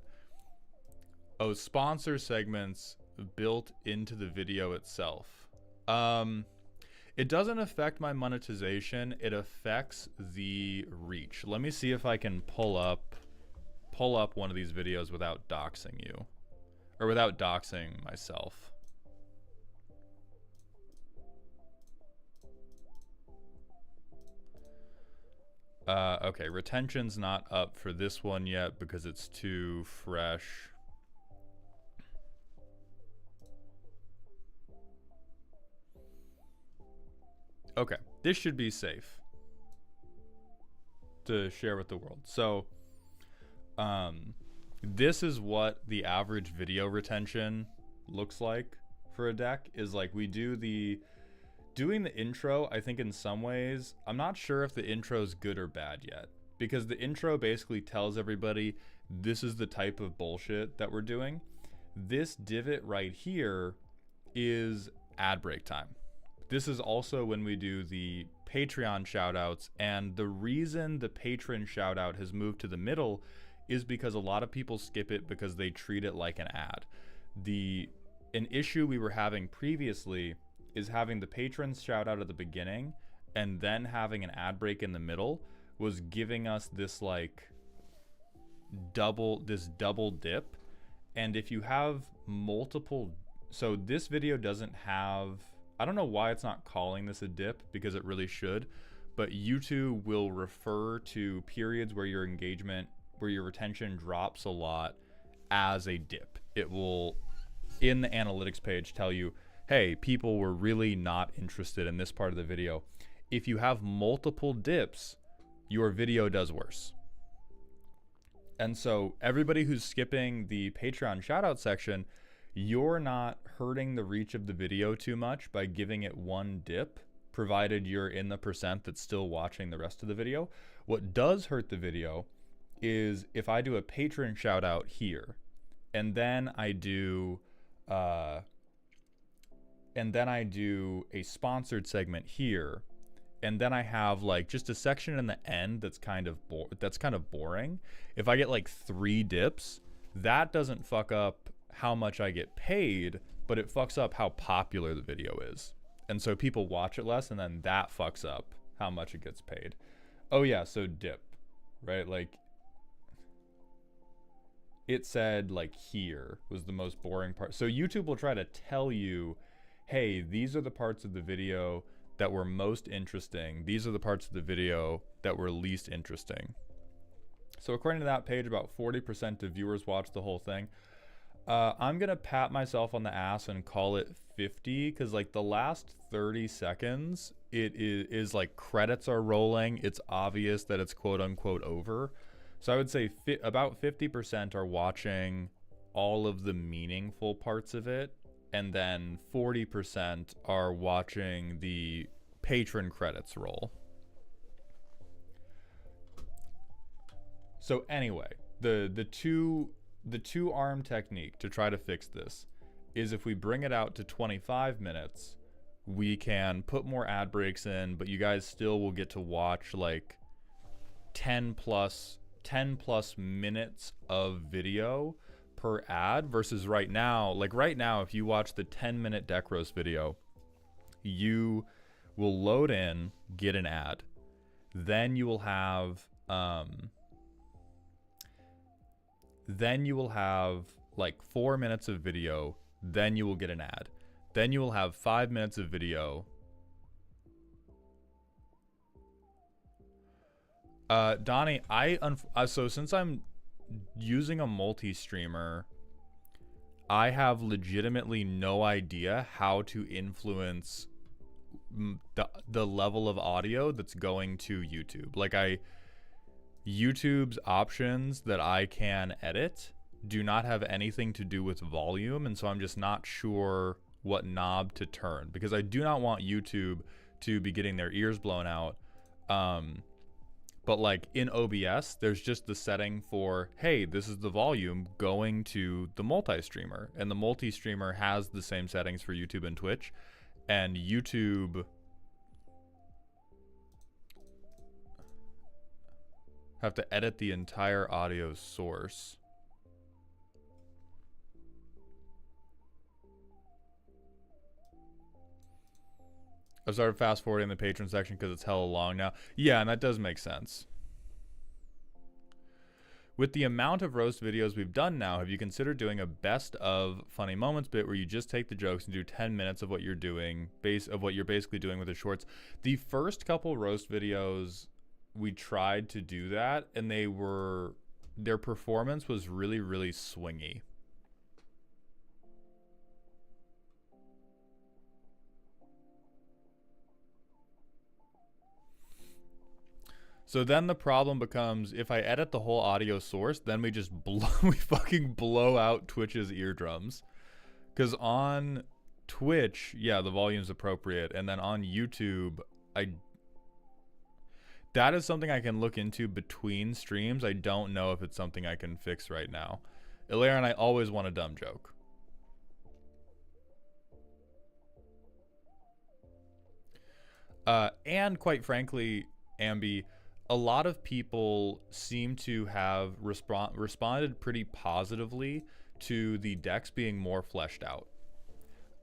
Oh, sponsor segments built into the video itself. It doesn't affect my monetization. It affects the reach. Let me see if I can pull up one of these videos without doxing you, or without doxing myself. Okay, retention's not up for this one yet because it's too fresh. Okay, this should be safe to share with the world. So, this is what the average video retention looks like for a deck. Is like we do doing the intro. I think in some ways, I'm not sure if the intro is good or bad yet, because the intro basically tells everybody this is the type of bullshit that we're doing. This divot right here is ad break time. This is also when we do the Patreon shoutouts, and the reason the patron shoutout has moved to the middle is because a lot of people skip it because they treat it like an ad. An issue we were having previously is having the patrons shoutout at the beginning and then having an ad break in the middle was giving us this like double dip. And if you have multiple, so this video doesn't have, I don't know why it's not calling this a dip, because it really should, but YouTube will refer to periods where your engagement, where your retention drops a lot as a dip. It will, in the analytics page, tell you, hey, people were really not interested in this part of the video. If you have multiple dips, your video does worse. And so everybody who's skipping the Patreon shoutout section, you're not hurting the reach of the video too much by giving it one dip, provided you're in the percent that's still watching the rest of the video. What does hurt the video is if I do a patron shout out here, and then I do a sponsored segment here, and then I have like just a section in the end that's kind of boring. If I get like 3 dips, that doesn't fuck up how much I get paid, but it fucks up how popular the video is. And so people watch it less, and then that fucks up how much it gets paid. Oh yeah, so dip, right? Like it said like here was the most boring part. So YouTube will try to tell you, hey, these are the parts of the video that were most interesting. These are the parts of the video that were least interesting. So according to that page, about 40% of viewers watch the whole thing. I'm gonna pat myself on the ass and call it 50, because like the last 30 seconds, it is like credits are rolling. It's obvious that it's quote unquote over. So I would say about 50% are watching all of the meaningful parts of it, and then 40% are watching the patron credits roll. So anyway, the two arm technique to try to fix this is if we bring it out to 25 minutes, we can put more ad breaks in, but you guys still will get to watch like 10 plus minutes of video per ad, versus right now, if you watch the 10-minute deck roast video, you will load in, get an ad, then you will have like 4 minutes of video, then you will get an ad, then you will have 5 minutes of video. Donnie, so since I'm using a multi-streamer, I have legitimately no idea how to influence the level of audio that's going to YouTube. Like YouTube's options that I can edit do not have anything to do with volume, and so I'm just not sure what knob to turn, because I do not want YouTube to be getting their ears blown out. But like in OBS, there's just the setting for, hey, this is the volume going to the multi-streamer, and the multi-streamer has the same settings for YouTube and Twitch, and YouTube have to edit the entire audio source. I started fast forwarding the patron section because it's hella long now. Yeah, and that does make sense. With the amount of roast videos we've done now, have you considered doing a best of funny moments bit where you just take the jokes and do 10 minutes of what you're doing, what you're basically doing with the shorts? The first couple roast videos, we tried to do that, and their performance was really, really swingy. So then the problem becomes, if I edit the whole audio source, then we fucking blow out Twitch's eardrums. Because on Twitch, yeah, the volume's appropriate, and then on YouTube, that is something I can look into between streams. I don't know if it's something I can fix right now. Ilaire and I always want a dumb joke. And quite frankly, Ambi, a lot of people seem to have responded pretty positively to the decks being more fleshed out.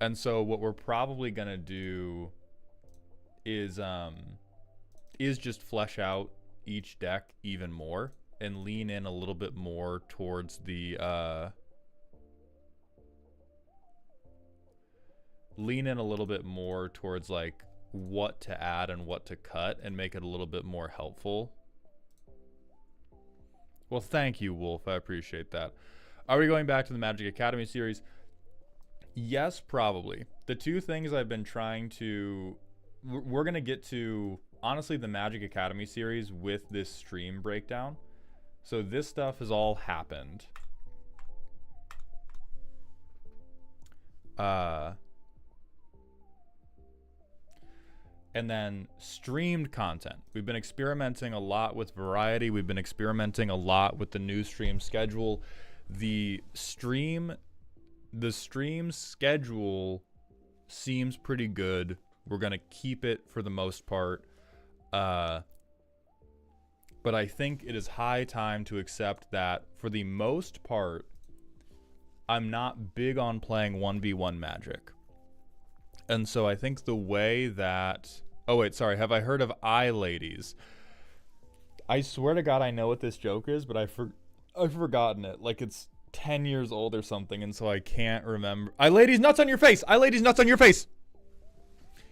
And so what we're probably going to do is just flesh out each deck even more and lean in a little bit more towards the lean in a little bit more towards like what to add and what to cut and make it a little bit more helpful. Well, thank you, Wolf. I appreciate that. Are we going back to the Magic Academy series? Yes, probably. The two things I've been trying to... We're going to get to, honestly, the Magic Academy series with this stream breakdown. So this stuff has all happened. And then streamed content. We've been experimenting a lot with variety. We've been experimenting a lot with the new stream schedule. The stream schedule seems pretty good. We're going to keep it for the most part. But I think it is high time to accept that for the most part, I'm not big on playing 1v1 Magic. And so I think the way that... Oh, wait, sorry. Have I heard of ladies? I swear to God I know what this joke is, but I've forgotten it. Like, it's 10 years old or something, and so I can't remember. Ladies, nuts on your face! Ladies, nuts on your face!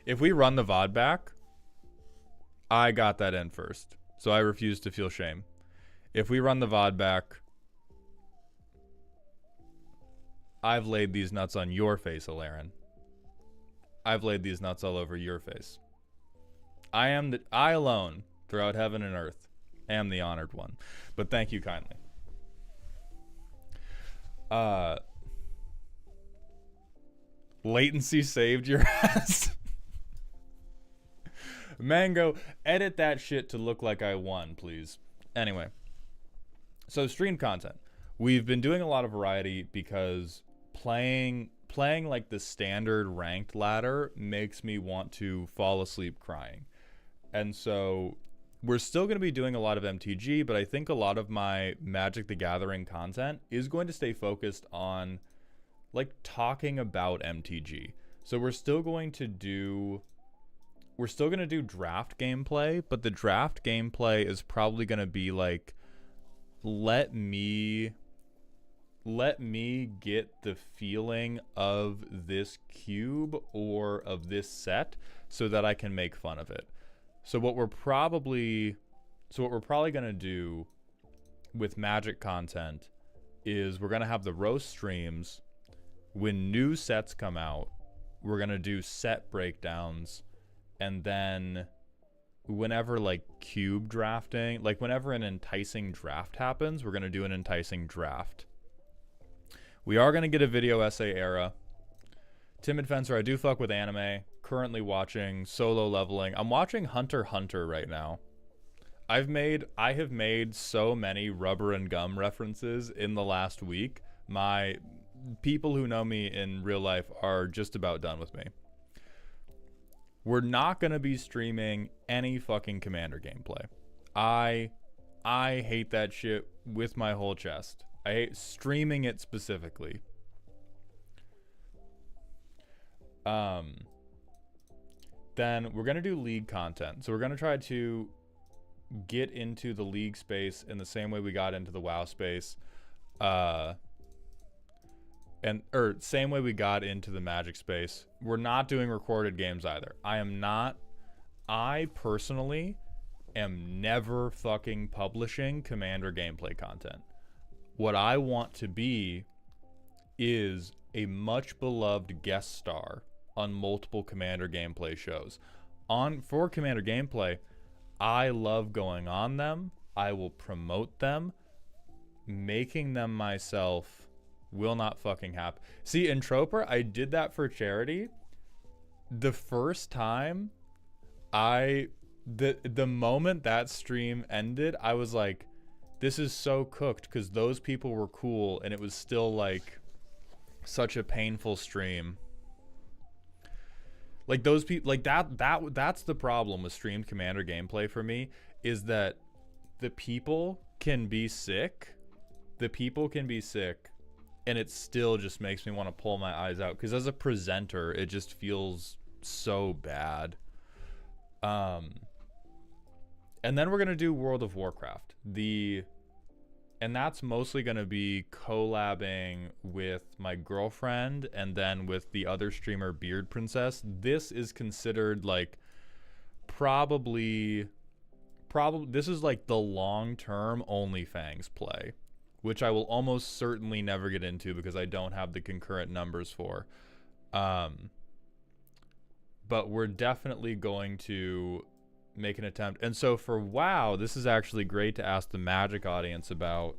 If we run the VOD back, I got that in first, so I refuse to feel shame. If we run the VOD back, I've laid these nuts on your face, Alarin. I've laid these nuts all over your face. I alone, throughout heaven and earth, am the honored one. But thank you kindly. Latency saved your ass. Mango, edit that shit to look like I won, please. Anyway, so stream content. We've been doing a lot of variety because playing like the standard ranked ladder makes me want to fall asleep crying. And so we're still going to be doing a lot of MTG, but I think a lot of my Magic the Gathering content is going to stay focused on like talking about MTG. So we're still going to do draft gameplay, but the draft gameplay is probably going to be like, let me get the feeling of this cube or of this set so that I can make fun of it. So what we're probably going to do with Magic content is we're going to have the roast streams. When new sets come out, we're going to do set breakdowns. And then whenever like cube drafting, like whenever an enticing draft happens, we're going to do an enticing draft. We are going to get a video essay era. Timid Fencer, I do fuck with anime. Currently watching Solo Leveling. I'm watching Hunter x Hunter right now. I have made so many rubber and gum references in the last week. My people who know me in real life are just about done with me. We're not going to be streaming any fucking Commander gameplay. I hate that shit with my whole chest. I hate streaming it specifically. Then we're going to do League content. So we're going to try to get into the League space in the same way we got into the WoW space. Same way we got into the Magic space. We're not doing recorded games either. I personally am never fucking publishing Commander gameplay content. What I want to be is a much beloved guest star on multiple Commander gameplay shows. For Commander gameplay, I love going on them. I will promote them. Making them myself will not fucking happen. See, in Troper, I did that for charity. The first time, the moment that stream ended, I was like, this is so cooked because those people were cool and it was still like such a painful stream. Like those people, like that's the problem with streamed Commander gameplay for me, is that the people can be sick. And it still just makes me want to pull my eyes out because as a presenter, it just feels so bad. And then we're going to do World of Warcraft. And that's mostly going to be collabing with my girlfriend and then with the other streamer Beard Princess. This is considered like probably this is like the long-term OnlyFans play, which I will almost certainly never get into because I don't have the concurrent numbers for. But we're definitely going to make an attempt. And so for WoW, this is actually great to ask the Magic audience about.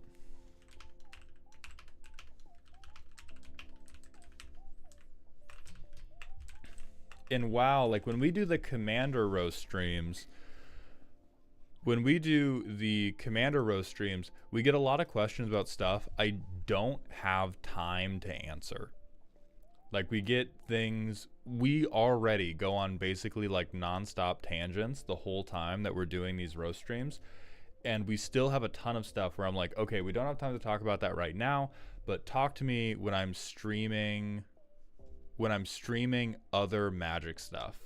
In WoW, like when we do the Commander Roast streams, we get a lot of questions about stuff I don't have time to answer. Like we get things, we already go on basically like nonstop tangents the whole time that we're doing these roast streams. And we still have a ton of stuff where I'm like, okay, we don't have time to talk about that right now, but talk to me when I'm streaming other Magic stuff.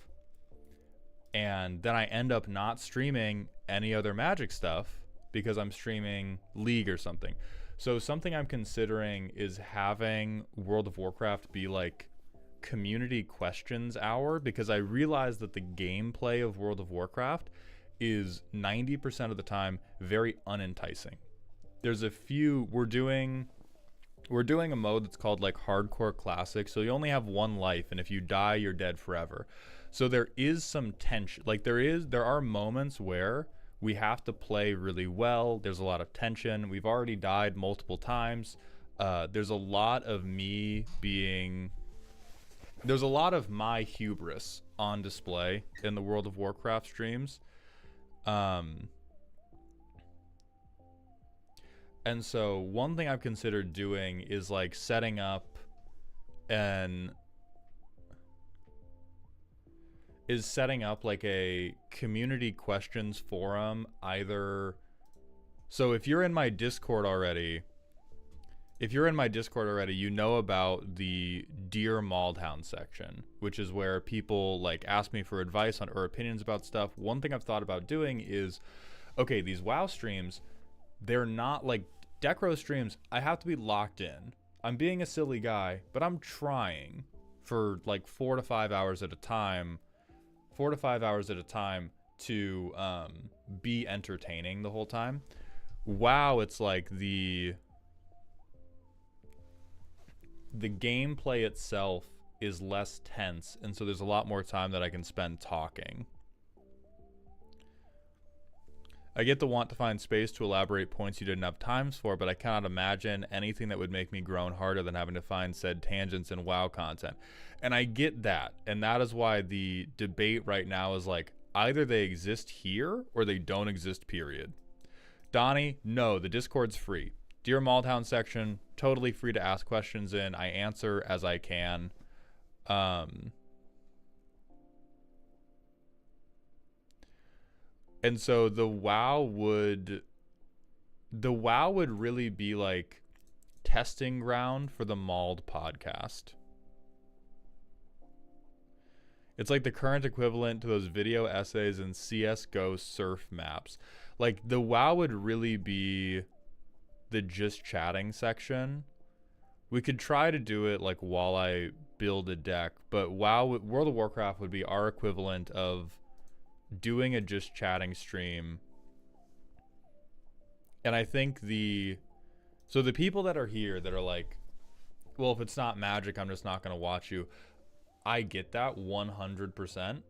And then I end up not streaming any other Magic stuff because I'm streaming League or something. So something I'm considering is having World of Warcraft be like community questions hour, because I realize that the gameplay of World of Warcraft is 90% of the time very unenticing. There's a few, we're doing a mode that's called like Hardcore Classic, so you only have one life, and if you die, you're dead forever. So there is some tension. Like there are moments where we have to play really well. There's a lot of tension. We've already died multiple times. There's a lot of my hubris on display in the World of Warcraft streams. And so one thing I've considered doing is like setting up like a community questions forum, either. So if you're in my Discord already, you know about the Dear Maldhound section, which is where people like ask me for advice on or opinions about stuff. One thing I've thought about doing is, okay, these WoW streams, they're not like Decro streams. I have to be locked in. I'm being a silly guy, but I'm trying for like 4 to 5 hours at a time to be entertaining the whole time. WoW, it's like the gameplay itself is less tense, and so there's a lot more time that I can spend talking. I get the want to find space to elaborate points you didn't have times for, but I cannot imagine anything that would make me groan harder than having to find said tangents in WoW content. And I get that, and that is why the debate right now is like, either they exist here or they don't exist, period. Donnie, no, the Discord's free. Dear Maldhound section, totally free to ask questions in. I answer as I can. And so the WoW would really be like testing ground for the Mauled podcast. It's like the current equivalent to those video essays in CSGO surf maps. Like the WoW would really be the just chatting section. We could try to do it like while I build a deck, but World of Warcraft would be our equivalent of doing a just chatting stream. And I think so the people that are here that are like, well, if it's not Magic, I'm just not going to watch you. I get that 100%.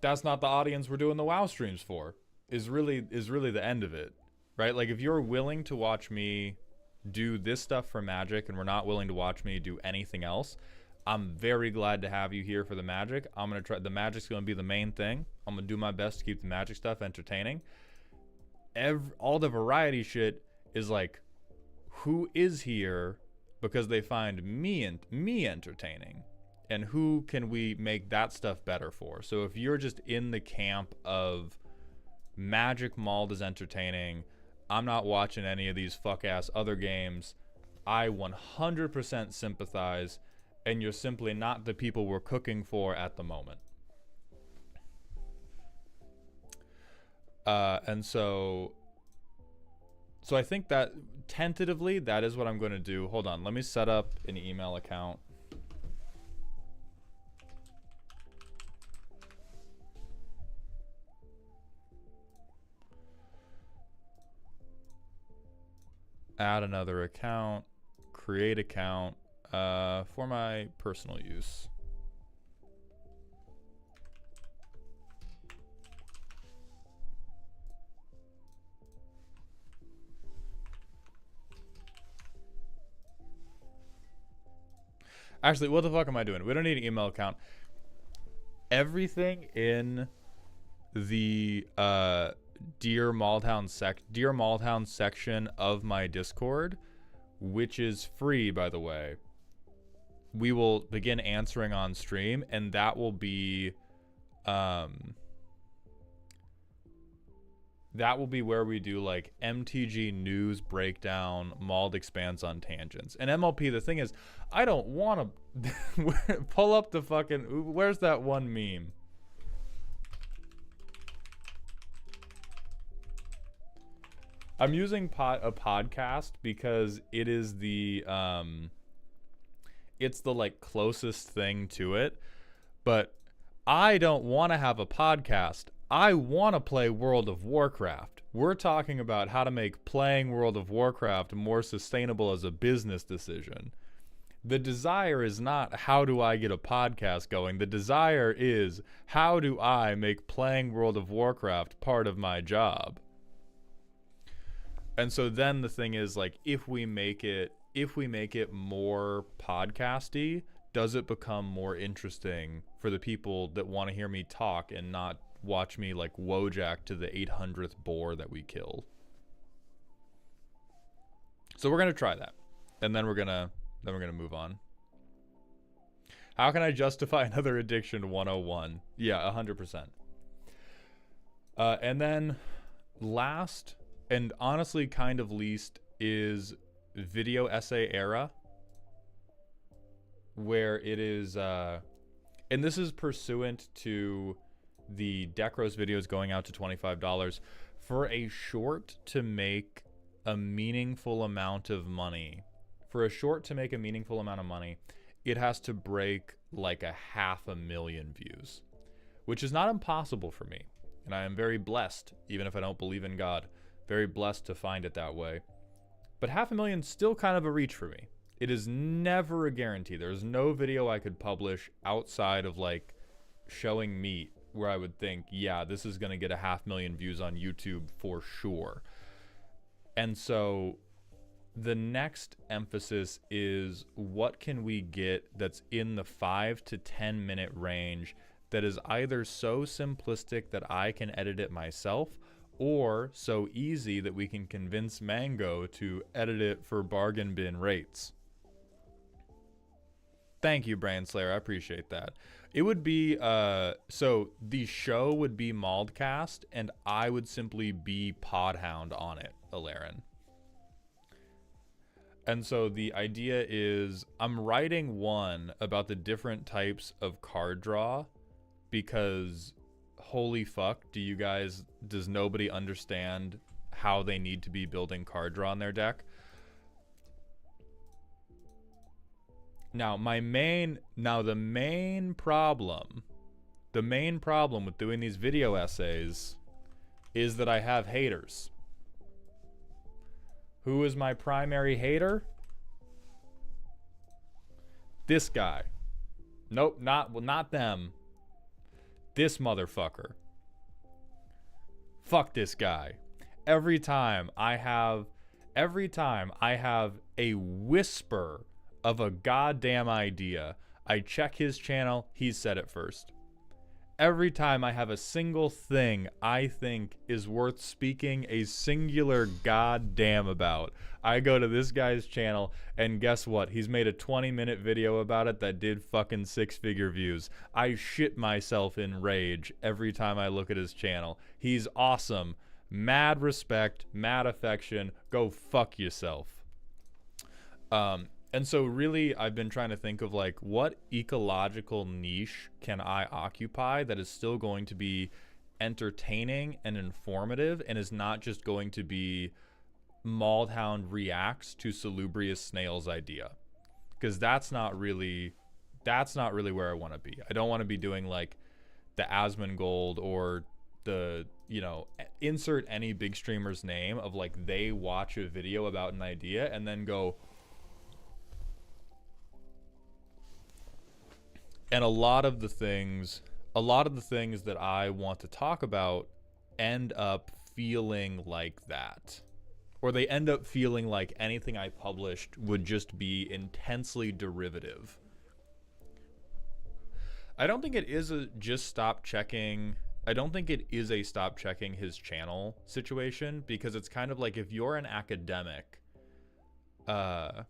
That's not the audience we're doing the WoW streams for. Is really the end of it, right? Like if you're willing to watch me do this stuff for Magic and we're not willing to watch me do anything else, I'm very glad to have you here for the Magic. I'm going to try. The Magic's going to be the main thing. I'm going to do my best to keep the Magic stuff entertaining. All the variety shit is like, who is here because they find me entertaining, and who can we make that stuff better for? So if you're just in the camp of Magic Mauled is entertaining, I'm not watching any of these fuck-ass other games, I 100% sympathize, and you're simply not the people we're cooking for at the moment. And so So I think that tentatively that is what I'm going to do. Hold on, let me set up an email account. Add another account, create account for my personal use. Actually, what the fuck am I doing? We don't need an email account. Everything in the Dear Maldhound section of my Discord, which is free, by the way, we will begin answering on stream, and that will be where we do like MTG news breakdown. Mald expands on tangents. And MLP, the thing is, I don't want to pull up the fucking, where's that one meme? I'm using a podcast because it is the it's the like closest thing to it, but I don't want to have a podcast. I want to play World of Warcraft. We're talking about how to make playing World of Warcraft more sustainable as a business decision. The desire is not how do I get a podcast going. The desire is how do I make playing World of Warcraft part of my job. And so then the thing is, like, if we make it more podcasty, does it become more interesting for the people that want to hear me talk and not watch me like Wojak to the 800th boar that we kill? So we're gonna try that, and then we're gonna move on. How can I justify another addiction 101? Yeah, 100%. And then last, and honestly kind of least, is video essay era, where it is and this is pursuant to the Decros videos going out to $25. For a short to make a meaningful amount of money, it has to break like 500,000 views, which is not impossible for me. And I am very blessed, even if I don't believe in God, very blessed to find it that way. But 500,000 is still kind of a reach for me. It is never a guarantee. There's no video I could publish outside of like showing meat where I would think, yeah, this is going to get 500,000 views on YouTube for sure. And so the next emphasis is what can we get that's in the 5 to 10 minute range that is either so simplistic that I can edit it myself, or so easy that we can convince Mango to edit it for bargain bin rates. Thank you, Brainslayer. I appreciate that. It would be, so the show would be Maldcast, and I would simply be Podhound on it, Alaren. And so the idea is I'm writing one about the different types of card draw, because holy fuck, does nobody understand how they need to be building card draw in their deck? Now, the main problem with doing these video essays is that I have haters. Who is my primary hater? This guy. Nope, not them. This motherfucker. Fuck this guy. Every time I have a whisper of a goddamn idea, I check his channel, he said it first. Every time I have a single thing I think is worth speaking a singular goddamn about, I go to this guy's channel, and guess what? He's made a 20-minute video about it that did fucking 6-figure views. I shit myself in rage every time I look at his channel. He's awesome. Mad respect, mad affection. Go fuck yourself. And so really, I've been trying to think of like, what ecological niche can I occupy that is still going to be entertaining and informative and is not just going to be Maulhound reacts to Salubrious Snail's idea, because that's not really where I want to be. I don't want to be doing like the Asmongold or the, you know, insert any big streamer's name of like they watch a video about an idea and then go. And a lot of the things that I want to talk about end up feeling like that. Or they end up feeling like anything I published would just be intensely derivative. I don't think it is a just stop checking. I don't think it is a stop checking his channel situation, because it's kind of like if you're an academic, and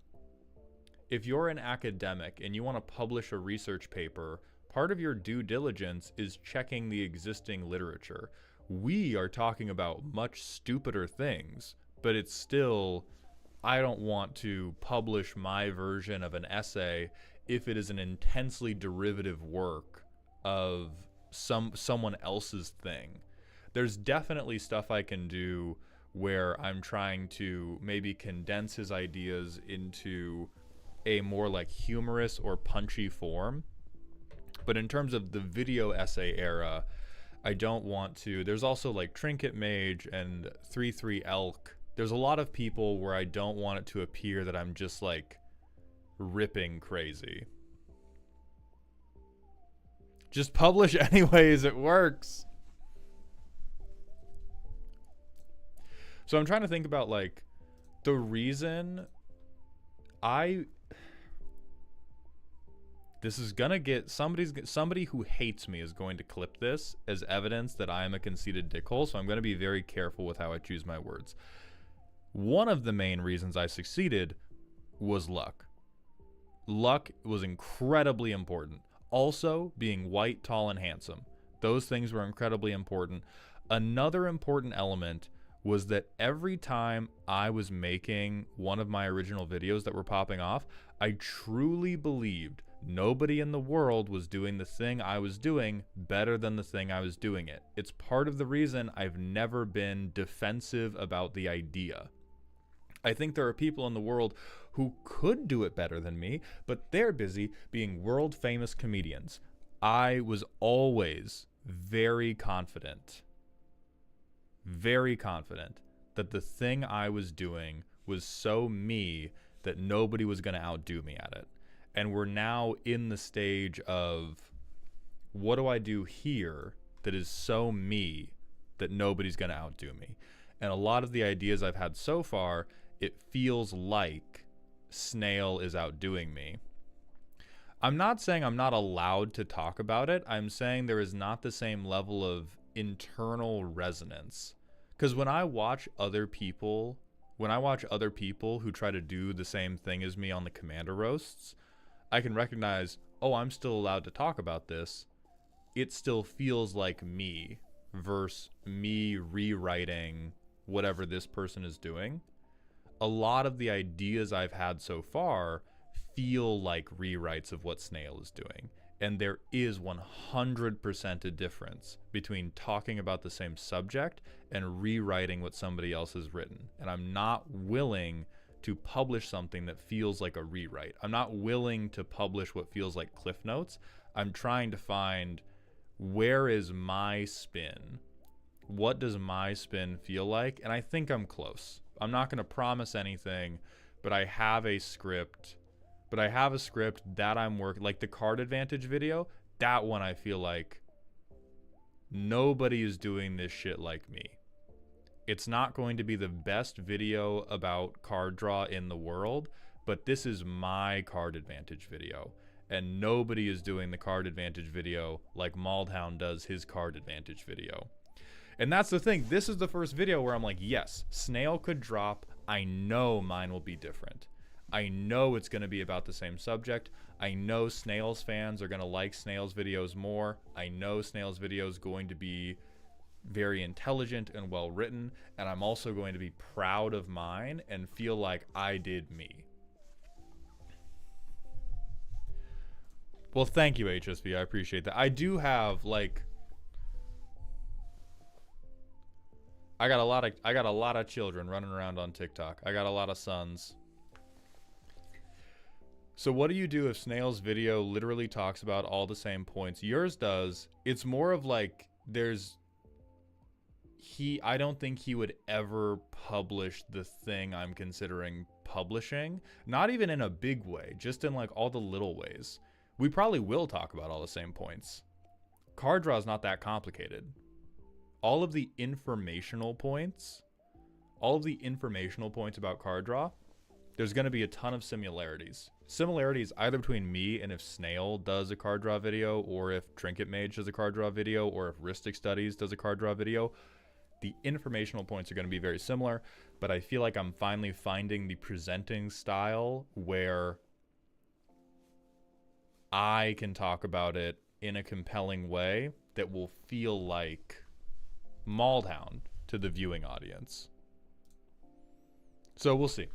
you want to publish a research paper, part of your due diligence is checking the existing literature. We are talking about much stupider things, but it's still, I don't want to publish my version of an essay if it is an intensely derivative work of someone else's thing. There's definitely stuff I can do where I'm trying to maybe condense his ideas into a more like humorous or punchy form. But in terms of the video essay era, I don't want to. There's also like Trinket Mage and 33 Elk. There's a lot of people where I don't want it to appear that I'm just like ripping crazy. Just publish anyways, it works. So I'm trying to think about like the reason this is gonna get somebody who hates me is going to clip this as evidence that I am a conceited dickhole, so I'm going to be very careful with how I choose my words. One of the main reasons I succeeded was luck. Luck was incredibly important. Also, being white, tall, and handsome. Those things were incredibly important. Another important element was that every time I was making one of my original videos that were popping off, I truly believed nobody in the world was doing the thing I was doing better than the thing I was doing it. It's part of the reason I've never been defensive about the idea. I think there are people in the world who could do it better than me, but they're busy being world famous comedians. I was always very confident that the thing I was doing was so me that nobody was going to outdo me at it. And we're now in the stage of, what do I do here that is so me that nobody's going to outdo me? And a lot of the ideas I've had so far, it feels like Snail is outdoing me. I'm not saying I'm not allowed to talk about it. I'm saying there is not the same level of internal resonance. Because when I watch other people who try to do the same thing as me on the Commander roasts, I can recognize, oh, I'm still allowed to talk about this. It still feels like me versus me rewriting whatever this person is doing. A lot of the ideas I've had so far feel like rewrites of what Snail is doing. And there is 100% a difference between talking about the same subject and rewriting what somebody else has written. And I'm not willing to publish something that feels like a rewrite. I'm not willing to publish what feels like Cliff Notes. I'm trying to find, where is my spin? What does my spin feel like? And I think I'm close. I'm not going to promise anything, but I have a script. That I'm working, like the card advantage video, that one I feel like nobody is doing this shit like me. It's not going to be the best video about card draw in the world, but this is my card advantage video. And nobody is doing the card advantage video like Maulhound does his card advantage video. And that's the thing. This is the first video where I'm like, yes, Snail could drop. I know mine will be different. I know it's going to be about the same subject. I know Snail's fans are going to like Snail's videos more. I know Snail's video is going to be very intelligent and well written. And I'm also going to be proud of mine and feel like I did me. Well, thank you, HSV. I appreciate that. I do have, like, I got a lot of children running around on TikTok. I got a lot of sons. So what do you do if Snail's video literally talks about all the same points? Yours does. It's more of like I don't think he would ever publish the thing I'm considering publishing. Not even in a big way, just in like all the little ways. We probably will talk about all the same points. Card draw is not that complicated. All of the informational points about card draw, there's going to be a ton of similarities. Similarities either between me and if Snail does a card draw video, or if Trinket Mage does a card draw video, or if Ristic Studies does a card draw video. The informational points are going to be very similar, but I feel like I'm finally finding the presenting style where I can talk about it in a compelling way that will feel like Maulhound to the viewing audience. So we'll see.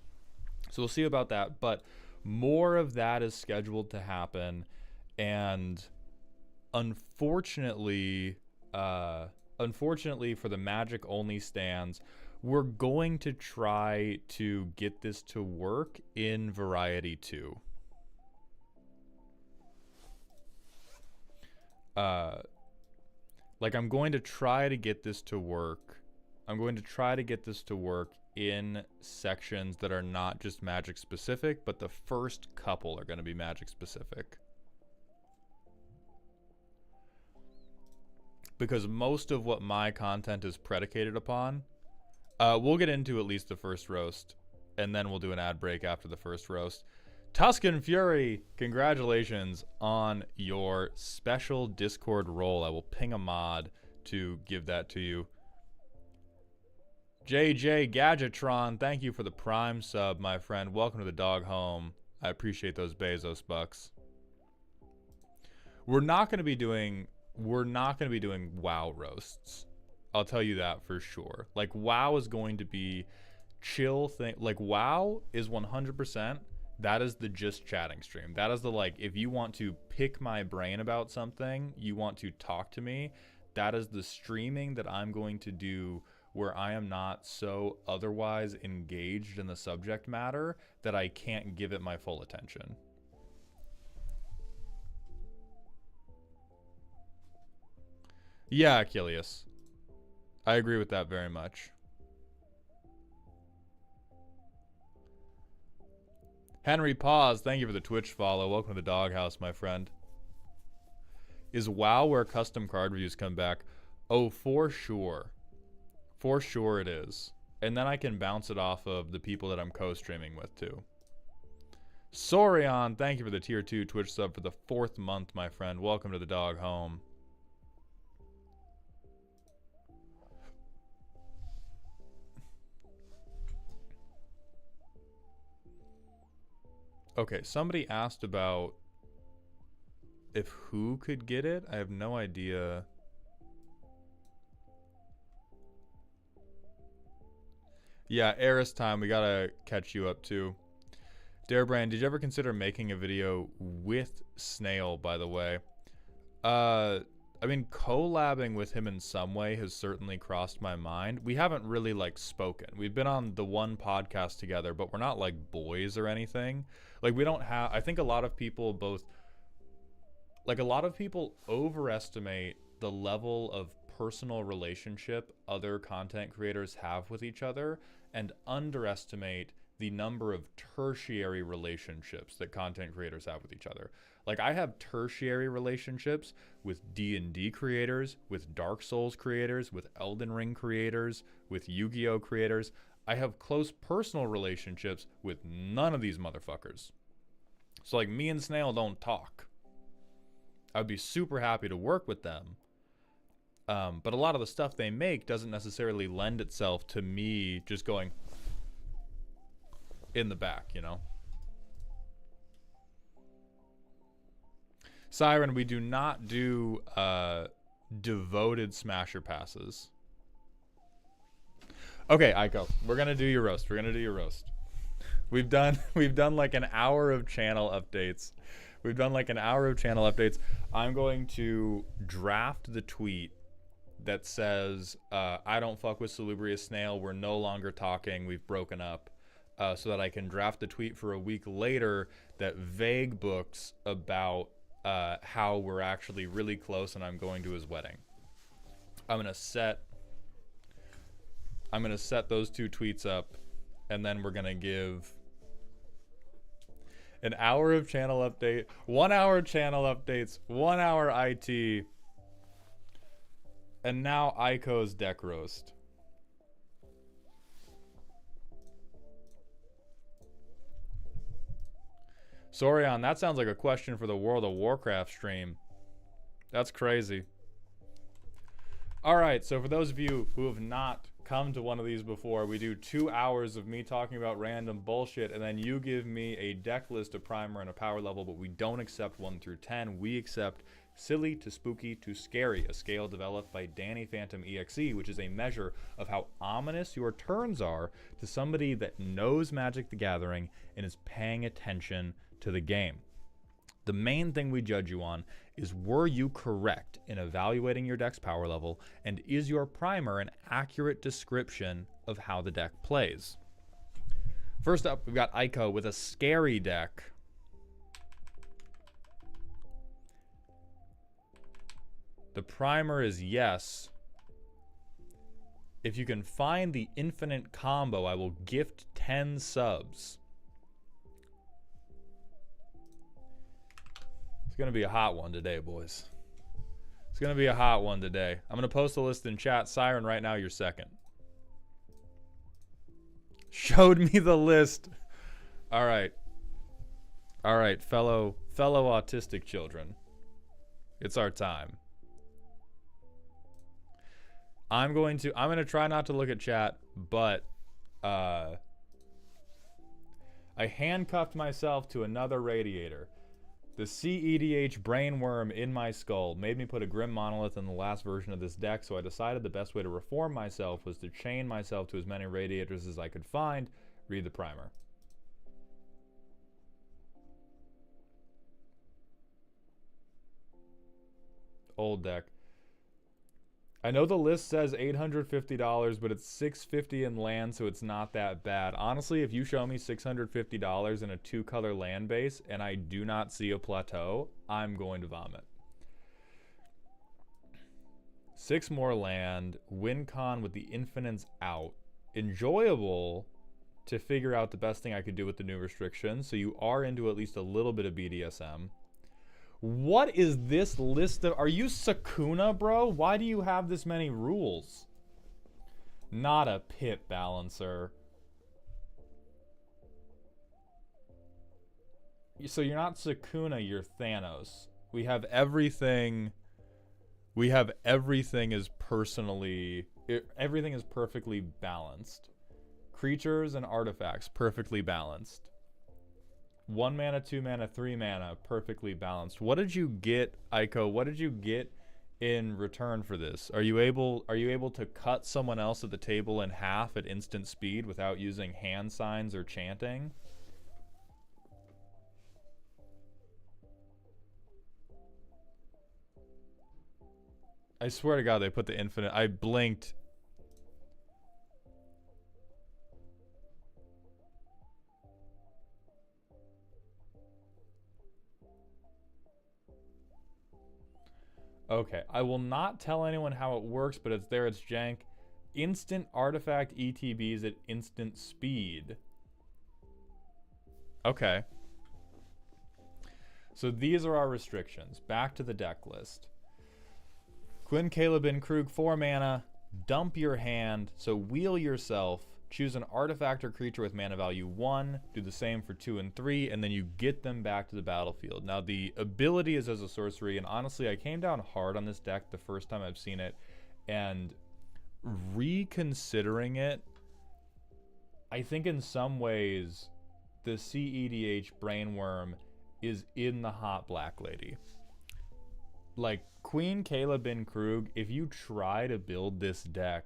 So we'll see about that, but more of that is scheduled to happen, and unfortunately for the Magic only stands, we're going to try to get this to work in Variety 2. Like, I'm going to try to get this to work. I'm going to try to get this to work in sections that are not just Magic specific, but the first couple are going to be Magic specific. Because most of what my content is predicated upon, we'll get into at least the first roast, and then we'll do an ad break after the first roast. Tuscan Fury, congratulations on your special Discord role. I will ping a mod to give that to you. JJ Gadgetron, thank you for the Prime sub, my friend. Welcome to the dog home. I appreciate those Bezos bucks. We're not going to be doing WoW roasts. I'll tell you that for sure. Like, WoW is going to be chill thing. Like, WoW is 100%. That is the just chatting stream. That is the, like, if you want to pick my brain about something, you want to talk to me, that is the streaming that I'm going to do, where I am not so otherwise engaged in the subject matter that I can't give it my full attention. Yeah, Achilles. I agree with that very much. Henry Paz, thank you for the Twitch follow. Welcome to the doghouse, my friend. Is WoW where custom card reviews come back? Oh, for sure. For sure it is. And then I can bounce it off of the people that I'm co-streaming with, too. Sorion, thank you for the tier 2 Twitch sub for the 4th month, my friend. Welcome to the dog home. Okay, somebody asked about if who could get it. I have no idea. Yeah, Eris time. We gotta catch you up too. Darebrand, did you ever consider making a video with Snail, by the way? I mean, collabing with him in some way has certainly crossed my mind. We haven't really, like, spoken. We've been on the one podcast together, but we're not, like, boys or anything. Like, we don't have... I think a lot of people overestimate the level of personal relationship other content creators have with each other and underestimate the number of tertiary relationships that content creators have with each other. Like, I have tertiary relationships with D&D creators, with Dark Souls creators, with Elden Ring creators, with Yu-Gi-Oh creators. I have close personal relationships with none of these motherfuckers. So, like, me and Snail don't talk. I'd be super happy to work with them. But a lot of the stuff they make doesn't necessarily lend itself to me just going in the back, you know? Siren, we do not do devoted smasher passes. Okay, Iiko, we're gonna do your roast. We're gonna do your roast. We've done like an hour of channel updates. I'm going to draft the tweet that says, I don't fuck with Salubrious Snail, we're no longer talking, we've broken up, so that I can draft a tweet for a week later that vague books about how we're actually really close and I'm going to his wedding. I'm gonna set those 2 tweets up, and then we're gonna give an hour of channel update, 1 hour channel updates, 1 hour IT, and now Iiko's deck roast. Sorion, that sounds like a question for the World of Warcraft stream. That's crazy. All right, so for those of you who have not come to one of these before, we do 2 hours of me talking about random bullshit, and then you give me a deck list, a primer, and a power level, but we don't accept 1 through 10. We accept silly to spooky to scary, a scale developed by Danny Phantom EXE, which is a measure of how ominous your turns are to somebody that knows Magic the Gathering and is paying attention to the game. The main thing we judge you on is, were you correct in evaluating your deck's power level, and is your primer an accurate description of how the deck plays? First up, we've got Iiko with a scary deck. The primer is yes. If you can find the infinite combo, I will gift 10 subs. It's going to be a hot one today, boys. It's going to be a hot one today. I'm going to post a list in chat. Siren, right now, you're second. Showed me the list. All right. All right, fellow autistic children. It's our time. I'm going to try not to look at chat, but I handcuffed myself to another radiator. The CEDH brainworm in my skull made me put a Grim Monolith in the last version of this deck, so I decided the best way to reform myself was to chain myself to as many radiators as I could find. Read the primer. Old deck. I know the list says $850, but it's $650 in land, so it's not that bad. Honestly, if you show me $650 in a 2-color land base and I do not see a plateau, I'm going to vomit. 6 more land, win con with the infinites out. Enjoyable to figure out the best thing I could do with the new restrictions, so you are into at least a little bit of BDSM. What is this list of... Are you Sakuna, bro? Why do you have this many rules? Not a pit balancer. So you're not Sakuna, you're Thanos. We have everything... everything is perfectly balanced. Creatures and artifacts, perfectly balanced. 1 mana, 2 mana, 3 mana, perfectly balanced. What did you get, Iiko? What did you get in return for this? Are you able to cut someone else at the table in half at instant speed without using hand signs or chanting? I swear to God, they put the infinite. I blinked. Okay, I will not tell anyone how it works, but it's there, it's jank. Instant artifact ETBs at instant speed. Okay. So these are our restrictions. Back to the deck list. Quinn Calebin Krug, 4 mana. Dump your hand, so wheel yourself. Choose an artifact or creature with mana value 1. Do the same for 2 and 3, and then you get them back to the battlefield. Now, the ability is as a sorcery, and honestly, I came down hard on this deck the first time I've seen it, and reconsidering it, I think in some ways, the CEDH Brainworm is in the hot black lady. Like, Queen Kayla Bin Krug, if you try to build this deck,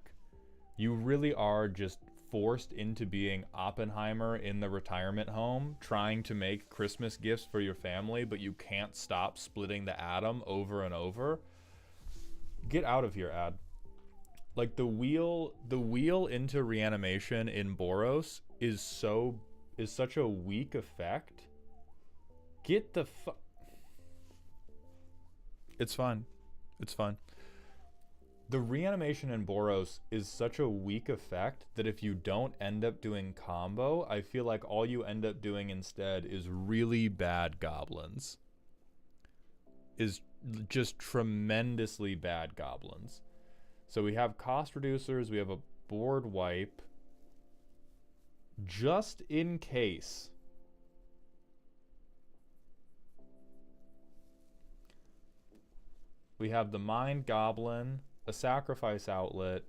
you really are just forced into being Oppenheimer in the retirement home, trying to make Christmas gifts for your family, but you can't stop splitting the atom over and over. Get out of here, Ad. Like the wheel into reanimation in Boros is such a weak effect. Get the fuck. It's fine. It's fine. The reanimation in Boros is such a weak effect that if you don't end up doing combo, I feel like all you end up doing instead is really bad goblins. Is just tremendously bad goblins. So we have cost reducers, we have a board wipe. Just in case. We have the Mind Goblin, a Sacrifice Outlet.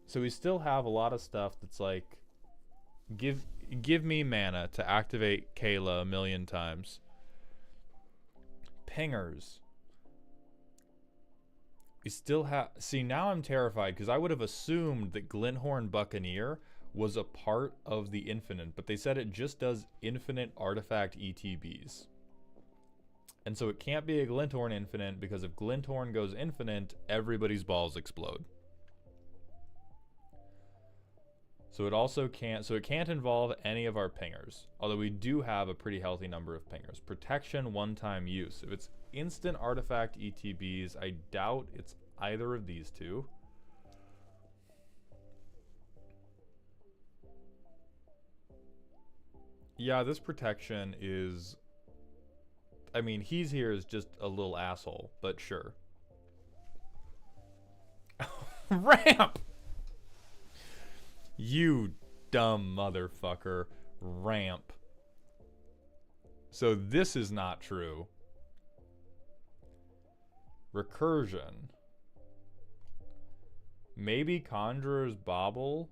So we still have a lot of stuff that's like, give me mana to activate Kayla a million times. Pingers. We still have... See, now I'm terrified because I would have assumed that Glinthorn Buccaneer was a part of the Infinite, but they said it just does infinite artifact ETBs. And so it can't be a Glinthorn Infinite because if Glinthorn goes infinite, everybody's balls explode. So it also can't... So it can't involve any of our pingers, although we do have a pretty healthy number of pingers. Protection, one-time use. If it's instant artifact ETBs, I doubt it's either of these two. Yeah, this protection is... I mean, he's here is just a little asshole, but sure. Ramp! You dumb motherfucker. Ramp. So this is not true. Recursion. Maybe Conjurer's Bauble.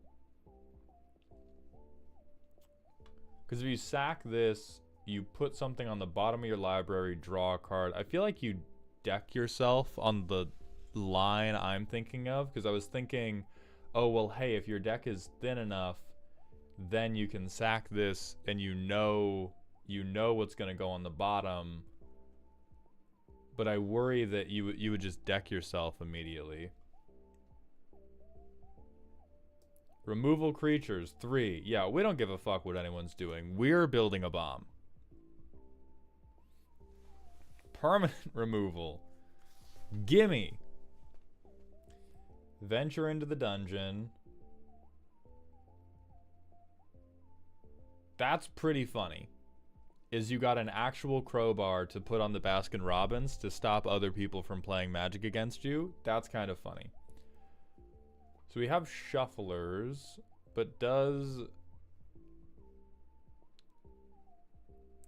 Because if you sack this, you put something on the bottom of your library, draw a card. I feel like you deck yourself on the line I'm thinking of. Because I was thinking, oh, well, hey, if your deck is thin enough, then you can sack this and you know what's going to go on the bottom. But I worry that you would just deck yourself immediately. Removal creatures, 3. Yeah, we don't give a fuck what anyone's doing. We're building a bomb. Permanent removal. Gimme. Venture into the dungeon. That's pretty funny. Is you got an actual crowbar to put on the Baskin Robbins to stop other people from playing Magic against you. That's kind of funny. So we have shufflers, but does...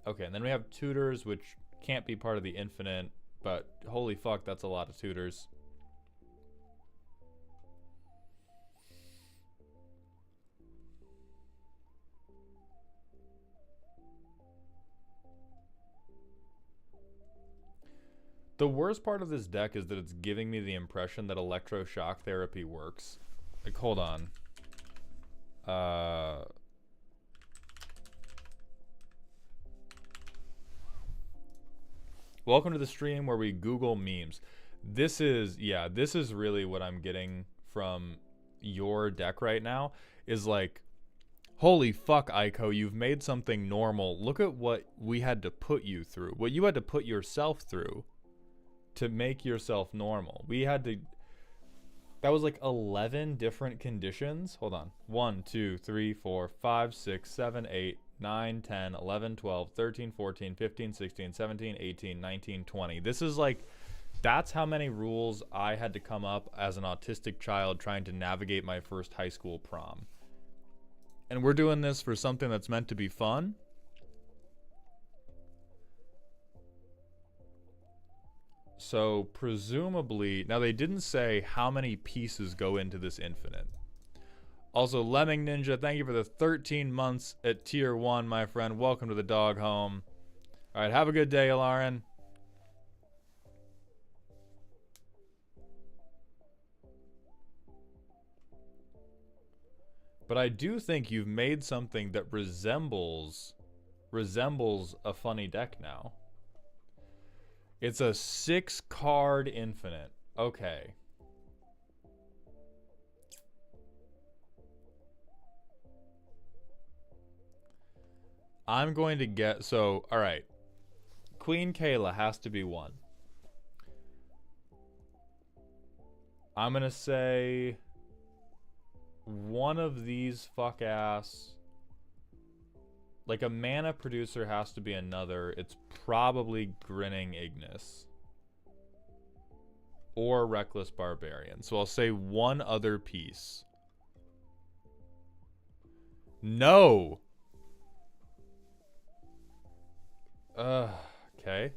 Okay, and then we have tutors, which can't be part of the infinite, but holy fuck, that's a lot of tutors. The worst part of this deck is that it's giving me the impression that electroshock therapy works. Like, hold on. Welcome to the stream where we Google memes. This is really what I'm getting from your deck right now. Is like, holy fuck, Iiko, you've made something normal. Look at what we had to put you through. What you had to put yourself through to make yourself normal. We had to... That was like 11 different conditions. Hold on. 1, 2, 3, 4, 5, 6, 7, 8, 9, 10, 11, 12, 13, 14, 15, 16, 17, 18, 19, 20. This is like... That's how many rules I had to come up as an autistic child trying to navigate my first high school prom. And we're doing this for something that's meant to be fun. So presumably, now they didn't say how many pieces go into this infinite. Also, Lemming Ninja, thank you for the 13 months at tier 1, my friend. Welcome to the dog home. All right, have a good day, Alarin. But I do think you've made something that resembles a funny deck now. It's a 6-card infinite. Okay. I'm going to get... So, alright. Queen Kayla has to be 1. I'm going to say... one of these fuck-ass... Like, a mana producer has to be another. It's probably Grinning Ignis. Or Reckless Barbarian. So I'll say one other piece. No! Okay.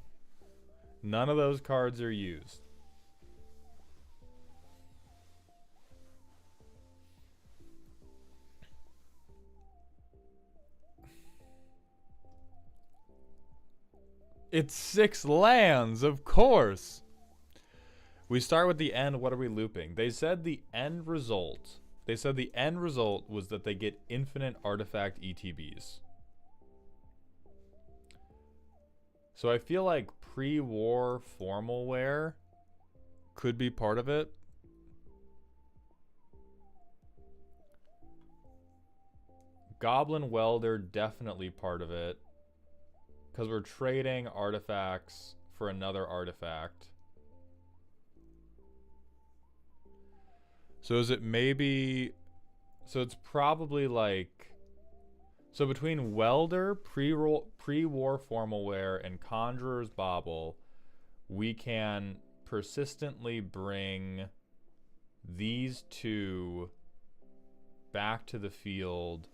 None of those cards are used. It's 6 lands, of course. We start with the end. What are we looping? They said the end result. They said the end result was that they get infinite artifact ETBs. So I feel like pre-war formal wear could be part of it. Goblin Welder, definitely part of it. Because we're trading artifacts for another artifact. So is it maybe... So it's probably like... So between Welder, pre-war formal wear, and Conjurer's Bauble, we can persistently bring these two back to the field.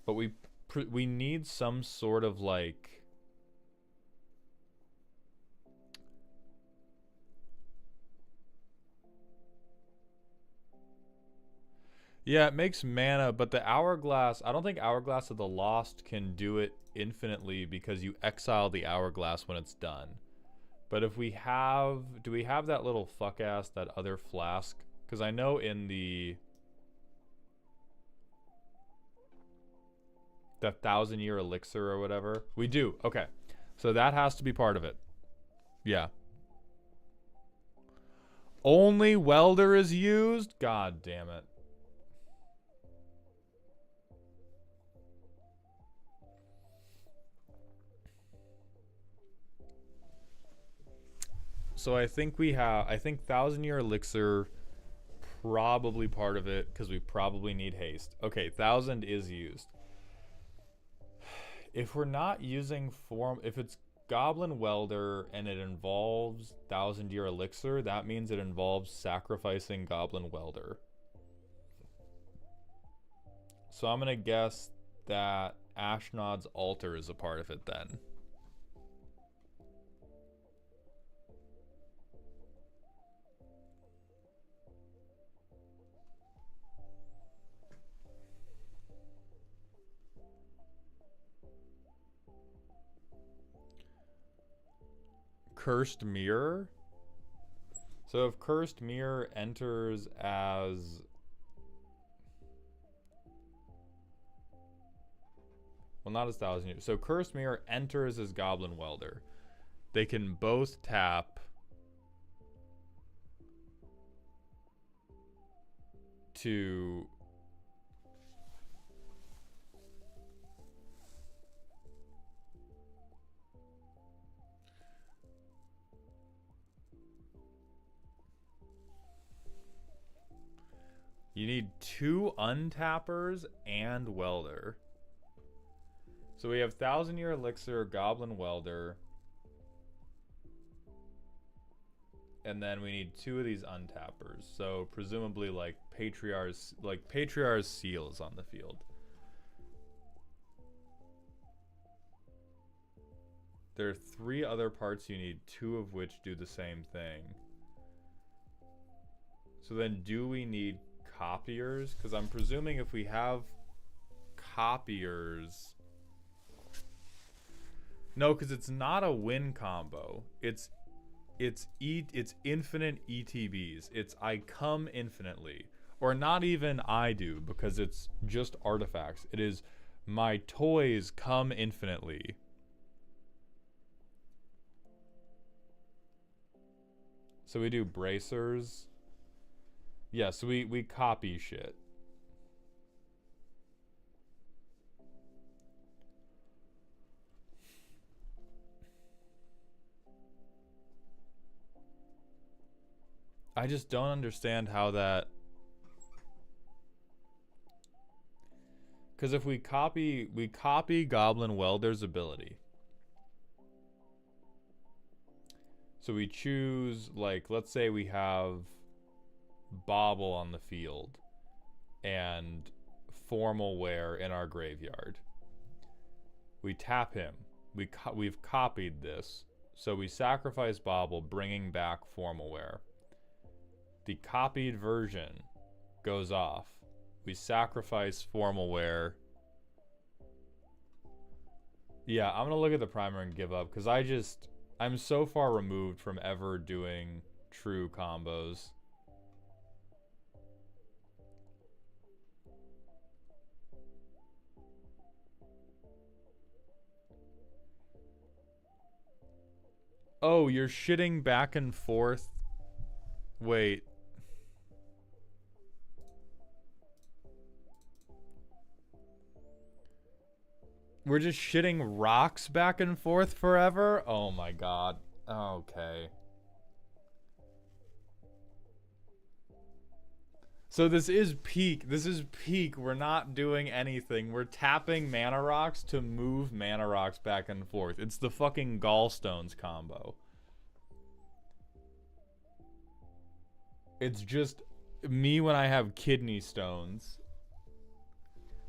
But we need some sort of like... Yeah, it makes mana, but the Hourglass... I don't think Hourglass of the Lost can do it infinitely because you exile the Hourglass when it's done. But if we have... Do we have that little fuck-ass, that other flask? Because I know in the... The 1,000-year elixir or whatever. We do. Okay. So that has to be part of it. Yeah. Only Welder is used? God damn it. So I think we have... I think 1,000-year elixir probably part of it because we probably need haste. Okay, 1,000 is used. If we're not using form... If it's Goblin Welder and it involves 1,000-year elixir, that means it involves sacrificing Goblin Welder. So I'm going to guess that Ashnod's Altar is a part of it then. Cursed Mirror. So if Cursed Mirror enters as... Well, not as 1,000 years. So Cursed Mirror enters as Goblin Welder. They can both tap to... You need 2 untappers and Welder. So we have 1,000-year elixir, Goblin Welder. And then we need 2 of these untappers. So presumably like Patriarch's Seal is on the field. There are 3 other parts you need, 2 of which do the same thing. So then do we need copiers? Because I'm presuming if we have copiers... No, because it's not a win combo. It's infinite ETBs. It's I come infinitely. Or not even I do, because it's just artifacts. It is my toys come infinitely. So we do bracers. Yeah, so we copy shit. I just don't understand how that... Because if we copy Goblin Welder's ability. So we choose, like, let's say we have Bauble on the field and Formal Wear in our graveyard. We tap him. We've copied this. So we sacrifice Bauble, bringing back Formal Wear. The copied version goes off. We sacrifice Formal Wear. Yeah, I'm gonna look at the primer and give up, because I'm so far removed from ever doing true combos. Oh, you're shitting back and forth? Wait. We're just shitting rocks back and forth forever? Oh my god. Okay. So this is peak. This is peak. We're not doing anything. We're tapping mana rocks to move mana rocks back and forth. It's the fucking gallstones combo. It's just me when I have kidney stones.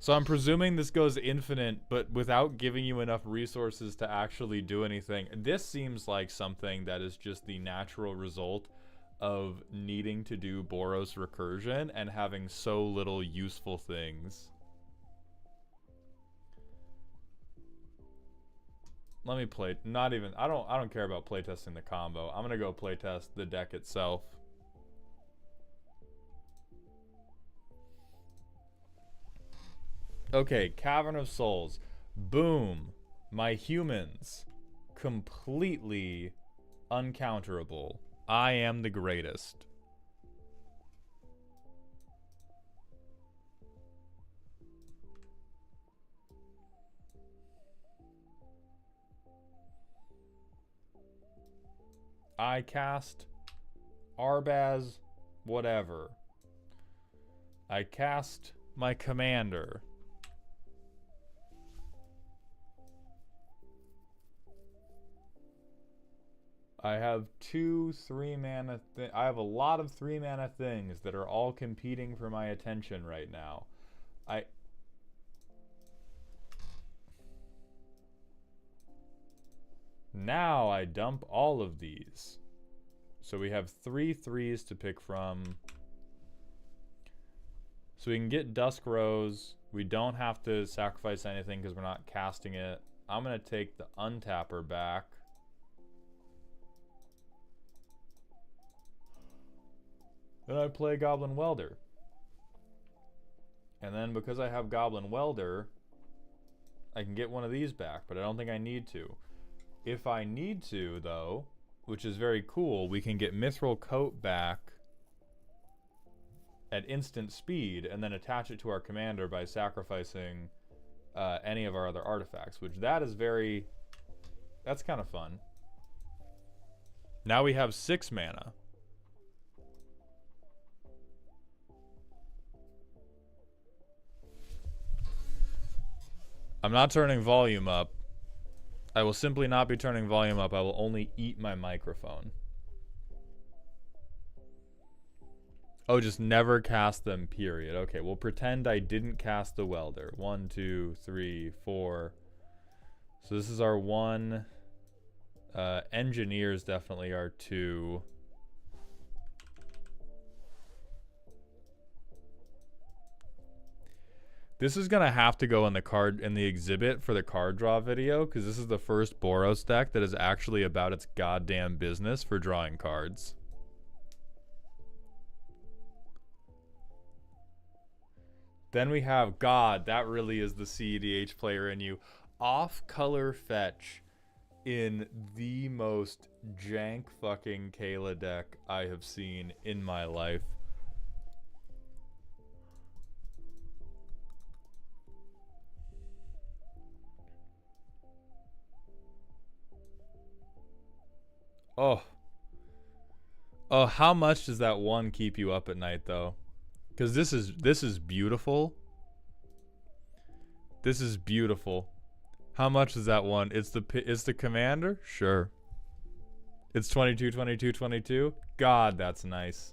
So I'm presuming this goes infinite, but without giving you enough resources to actually do anything. This seems like something that is just the natural result of needing to do Boros recursion and having so little useful things. Let me play. Not even. I don't care about playtesting the combo. I'm gonna go playtest the deck itself. Okay, Cavern of Souls. Boom. My humans. Completely uncounterable. I am the greatest. I cast Arbaz, whatever. I cast my commander. I have 2 3-mana I have a lot of 3-mana things that are all competing for my attention right now. Now I dump all of these. So we have 3 3s to pick from. So we can get Dusk Rose. We don't have to sacrifice anything because we're not casting it. I'm going to take the Untapper back. Then I play Goblin Welder. And then because I have Goblin Welder, I can get one of these back, but I don't think I need to. If I need to, though, which is very cool, we can get Mithril Coat back at instant speed and then attach it to our commander by sacrificing any of our other artifacts, which that's kind of fun. Now we have 6 mana. I'm not turning volume up. I will simply not be turning volume up. I will only eat my microphone. Oh, just never cast them, period. Okay, we'll pretend I didn't cast the Welder. 1, 2, 3, 4. So this is our 1. Engineers definitely are 2. This is gonna have to go in the exhibit for the card draw video, because this is the first Boros deck that is actually about its goddamn business for drawing cards. Then we have, God, that really is the CEDH player in you. Off-color fetch in the most jank fucking Kayla deck I have seen in my life. Oh. Oh, how much does that one keep you up at night though? Cuz this is beautiful. This is beautiful. How much is that one? It's the commander? Sure. It's 22 22 22. God, that's nice.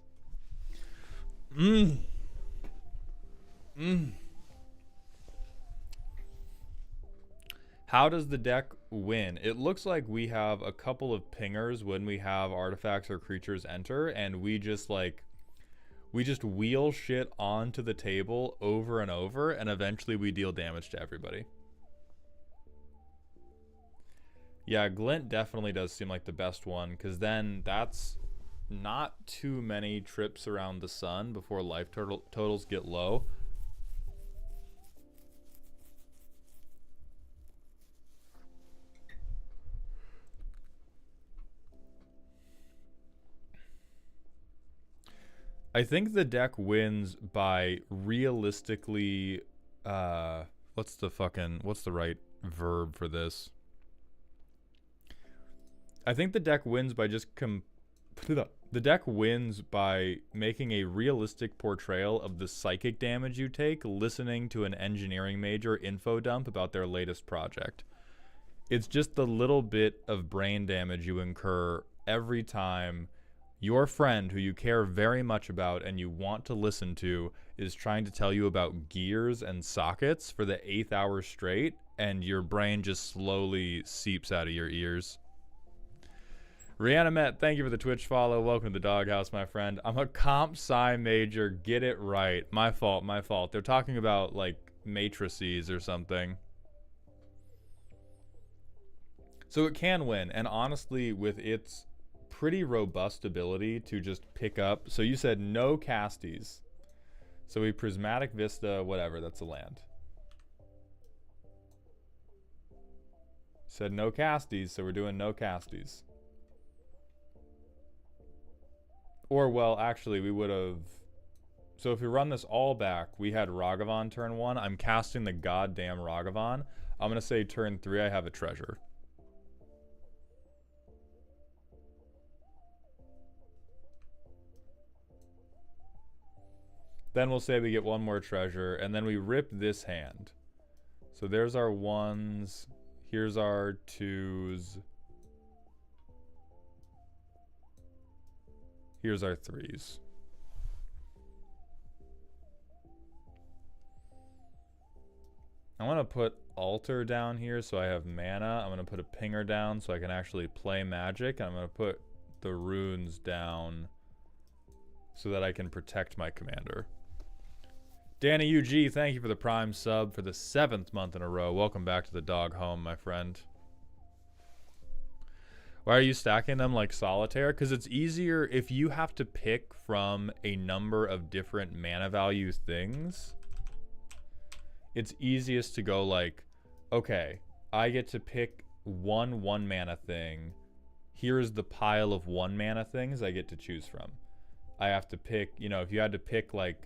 How does the deck win? It looks like we have a couple of pingers when we have artifacts or creatures enter, and we just wheel shit onto the table over and over, and eventually we deal damage to everybody. Yeah, Glint definitely does seem like the best one, because then that's not too many trips around the sun before life totals get low. I think the deck wins by realistically, what's the right verb for this? I think the deck wins by just the deck wins by making a realistic portrayal of the psychic damage you take listening to an engineering major info dump about their latest project. It's just the little bit of brain damage you incur every time your friend who you care very much about and you want to listen to is trying to tell you about gears and sockets for the 8th hour straight, and your brain just slowly seeps out of your ears. Rihanna, thank you for the Twitch follow. Welcome to the doghouse, my friend. I'm a comp sci major. Get it right. My fault. They're talking about, like, matrices or something. So it can win, and honestly, with its pretty robust ability to just pick up. So you said no casties. So we Prismatic Vista, whatever, that's a land. Said no casties, so we're doing no casties. Or, well, actually, we would have... So if we run this all back, we had Ragavan turn 1. I'm casting the goddamn Ragavan. I'm going to say turn 3, I have a treasure. Then we'll say we get one more treasure, and then we rip this hand. So there's our 1s. Here's our 2s. Here's our 3s. I'm going to put Altar down here so I have mana. I'm going to put a Pinger down so I can actually play Magic. I'm going to put the runes down so that I can protect my commander. Danny UG, thank you for the Prime sub for the 7th month in a row. Welcome back to the dog home, my friend. Why are you stacking them like Solitaire? Because it's easier if you have to pick from a number of different mana value things. It's easiest to go like, okay, I get to pick one mana thing. Here's the pile of 1 mana things I get to choose from. I have to pick, you know, if you had to pick like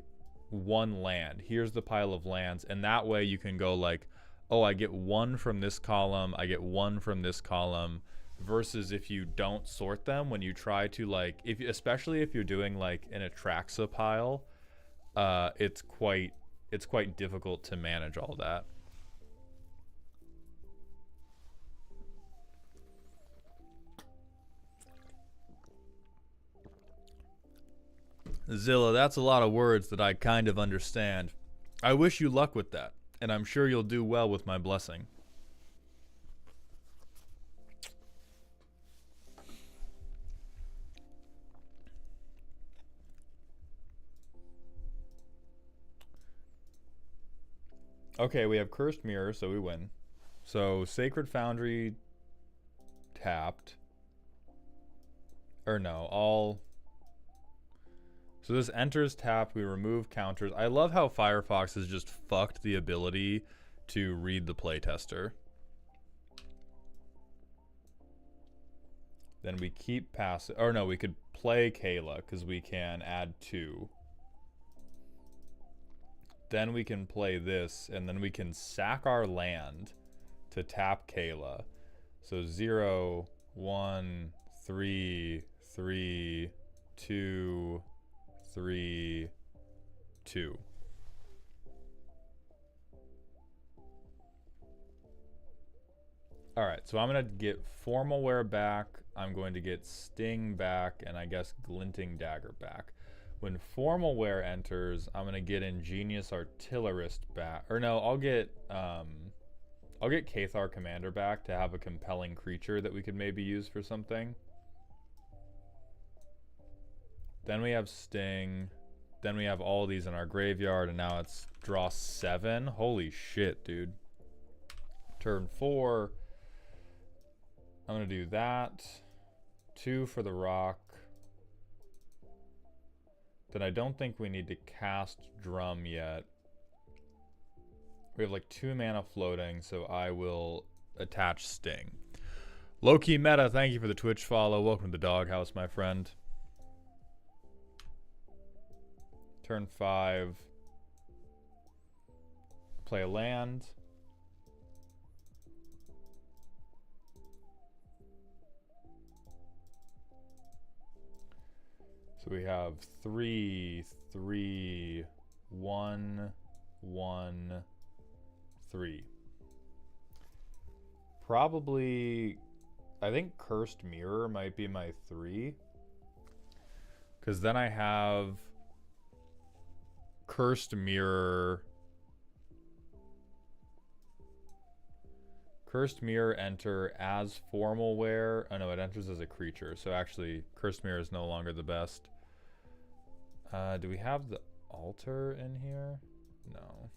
1 land, here's the pile of lands, and that way you can go like, oh, I get 1 from this column, I get 1 from this column, versus if you don't sort them, when you try to like, especially if you're doing like an Atraxa pile, it's quite difficult to manage all that. Zilla, that's a lot of words that I kind of understand. I wish you luck with that, and I'm sure you'll do well with my blessing. Okay, we have Cursed Mirror, so we win. So Sacred Foundry tapped. Or no, all... So this enters tapped, we remove counters. I love how Firefox has just fucked the ability to read the playtester. Then we keep passing. Or no, we could play Kayla because we can add 2. Then we can play this, and then we can sack our land to tap Kayla. So 0, 1, 3, 3, 2, 3, 2. All right, so I'm going to get Formal Wear back. I'm going to get Sting back, and I guess Glinting Dagger back. When Formal Wear enters, I'm going to get Ingenious Artillerist back. Or no, I'll get Cathar Commander back to have a compelling creature that we could maybe use for something. Then we have Sting. Then we have all these in our graveyard, and now it's draw 7. Holy shit, dude. Turn 4. I'm going to do that. 2 for the rock. Then I don't think we need to cast Drum yet. We have like 2 mana floating, so I will attach Sting. Low-key Meta, thank you for the Twitch follow. Welcome to the doghouse, my friend. Turn 5. Play a land. So we have 3, 3, 1, 1, 3. Probably, I think Cursed Mirror might be my 3. Because then I have Cursed Mirror. Cursed Mirror enter as Formal Wear. Oh no, it enters as a creature. So actually, Cursed Mirror is no longer the best. Do we have the altar in here? No.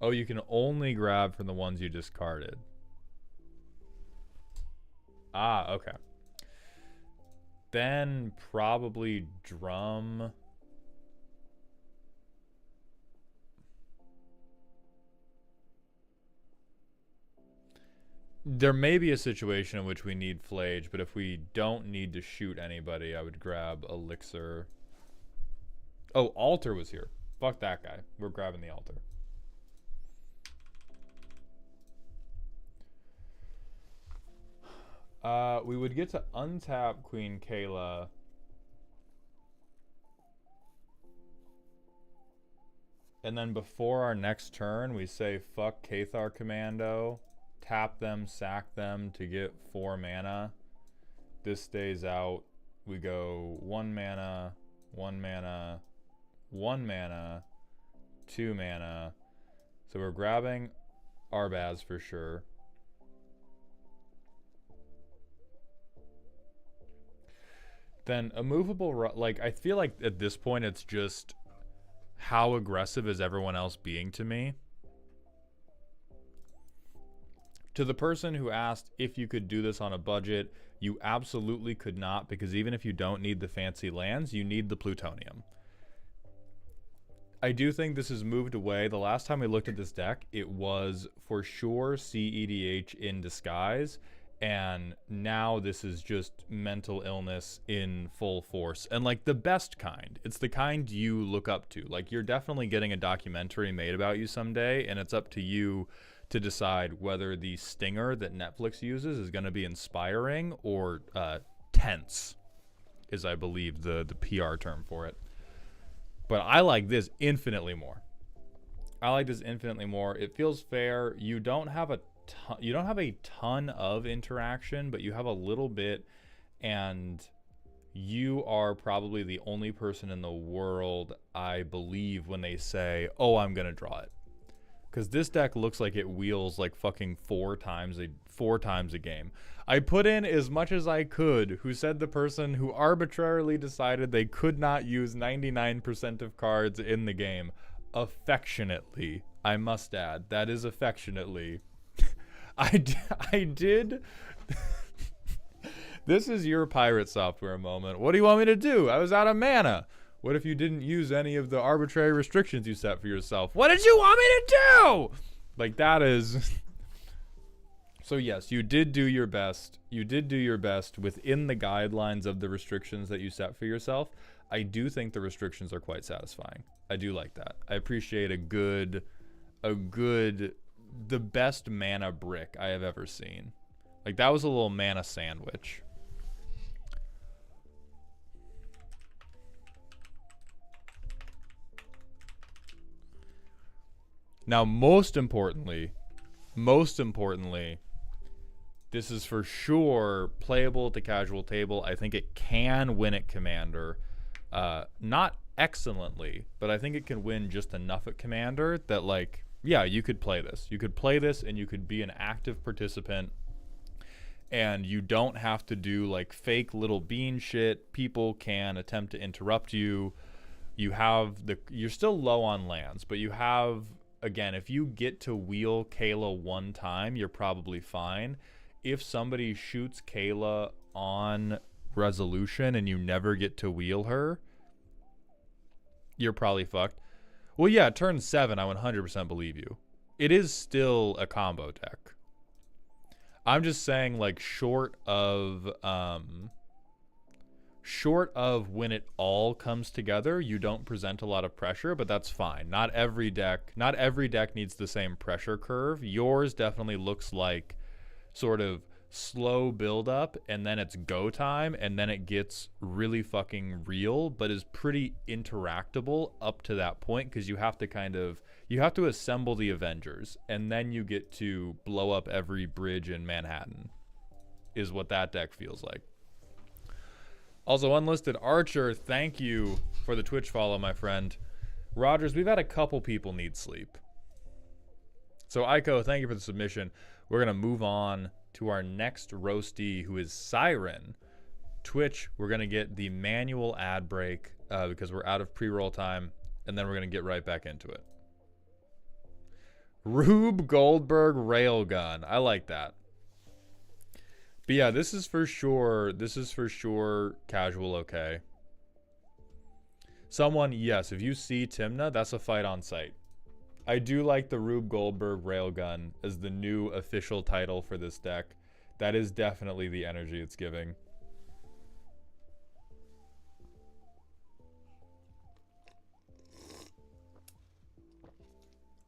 Oh, you can only grab from the ones you discarded. Ah, okay. Then probably Drum. There may be a situation in which we need Flage, but if we don't need to shoot anybody, I would grab Elixir. Oh, Altar was here. Fuck that guy. We're grabbing the Altar. We would get to untap Queen Kayla. And then before our next turn, we say fuck Cathar Commando. Tap them, sack them to get 4 mana. This stays out. We go 1 mana, 1 mana, 1 mana, 2 mana. So we're grabbing Arbaz for sure. Then a movable, like, I feel like at this point it's just how aggressive is everyone else being to me? To the person who asked if you could do this on a budget, you absolutely could not, because even if you don't need the fancy lands, you need the plutonium. I do think this has moved away. The last time we looked at this deck, it was for sure CEDH in disguise. And now this is just mental illness in full force. And like the best kind. It's the kind you look up to. Like you're definitely getting a documentary made about you someday. And it's up to you to decide whether the stinger that Netflix uses is going to be inspiring or tense. Is I believe the PR term for it. But I like this infinitely more. I like this infinitely more. It feels fair. You don't have a ton of interaction, but you have a little bit, and you are probably the only person in the world, I believe, when they say, oh, I'm gonna draw it. Because this deck looks like it wheels like fucking four times a game. I put in as much as I could, who said the person who arbitrarily decided they could not use 99% of cards in the game. Affectionately, I must add. That is affectionately. I did. This is your pirate software moment. What do you want me to do? I was out of mana. What if you didn't use any of the arbitrary restrictions you set for yourself? What did you want me to do? Like, that is... So yes, you did do your best. You did do your best within the guidelines of the restrictions that you set for yourself. I do think the restrictions are quite satisfying. I do like that. I appreciate the best mana brick I have ever seen. Like, that was a little mana sandwich. Now, most importantly, this is for sure playable at the casual table. I think it can win at Commander. Not excellently, but I think it can win just enough at Commander that, like, yeah, you could play this. You could play this and you could be an active participant. And you don't have to do, like, fake little bean shit. People can attempt to interrupt you. You're still low on lands, but you have... Again, if you get to wheel Kayla one time, you're probably fine. If somebody shoots Kayla on resolution and you never get to wheel her, you're probably fucked. Well, yeah, turn 7, I 100% believe you. It is still a combo deck. I'm just saying, like, short of when it all comes together, you don't present a lot of pressure, but that's fine. Not every deck needs the same pressure curve. Yours definitely looks like sort of slow build up, and then it's go time, and then it gets really fucking real, but is pretty interactable up to that point, because you have to assemble the Avengers, and then you get to blow up every bridge in Manhattan, is what that deck feels like. Also, Unlisted Archer, thank you for the Twitch follow, my friend. Rogers, we've had a couple people need sleep. So, Iiko, thank you for the submission. We're going to move on to our next roastie, who is Siren. Twitch, we're going to get the manual ad break because we're out of pre-roll time, and then we're going to get right back into it. Rube Goldberg Railgun. I like that. But yeah, this is for sure casual okay. Someone, yes, if you see Timna, that's a fight on site. I do like the Rube Goldberg Railgun as the new official title for this deck. That is definitely the energy it's giving.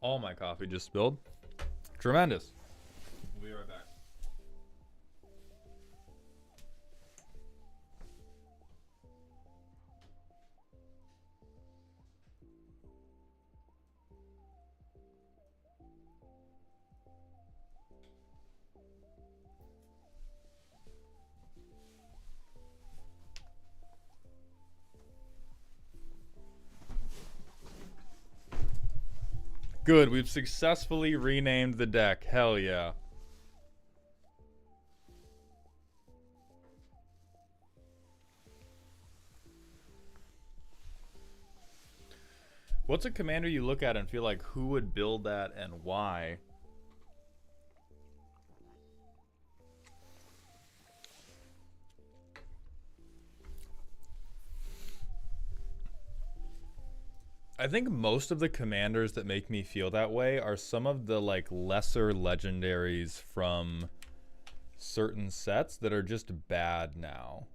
All my coffee just spilled. Tremendous. We'll be right back. Good, we've successfully renamed the deck. Hell yeah. What's a commander you look at and feel like who would build that and why? I think most of the commanders that make me feel that way are some of the, like, lesser legendaries from certain sets that are just bad now.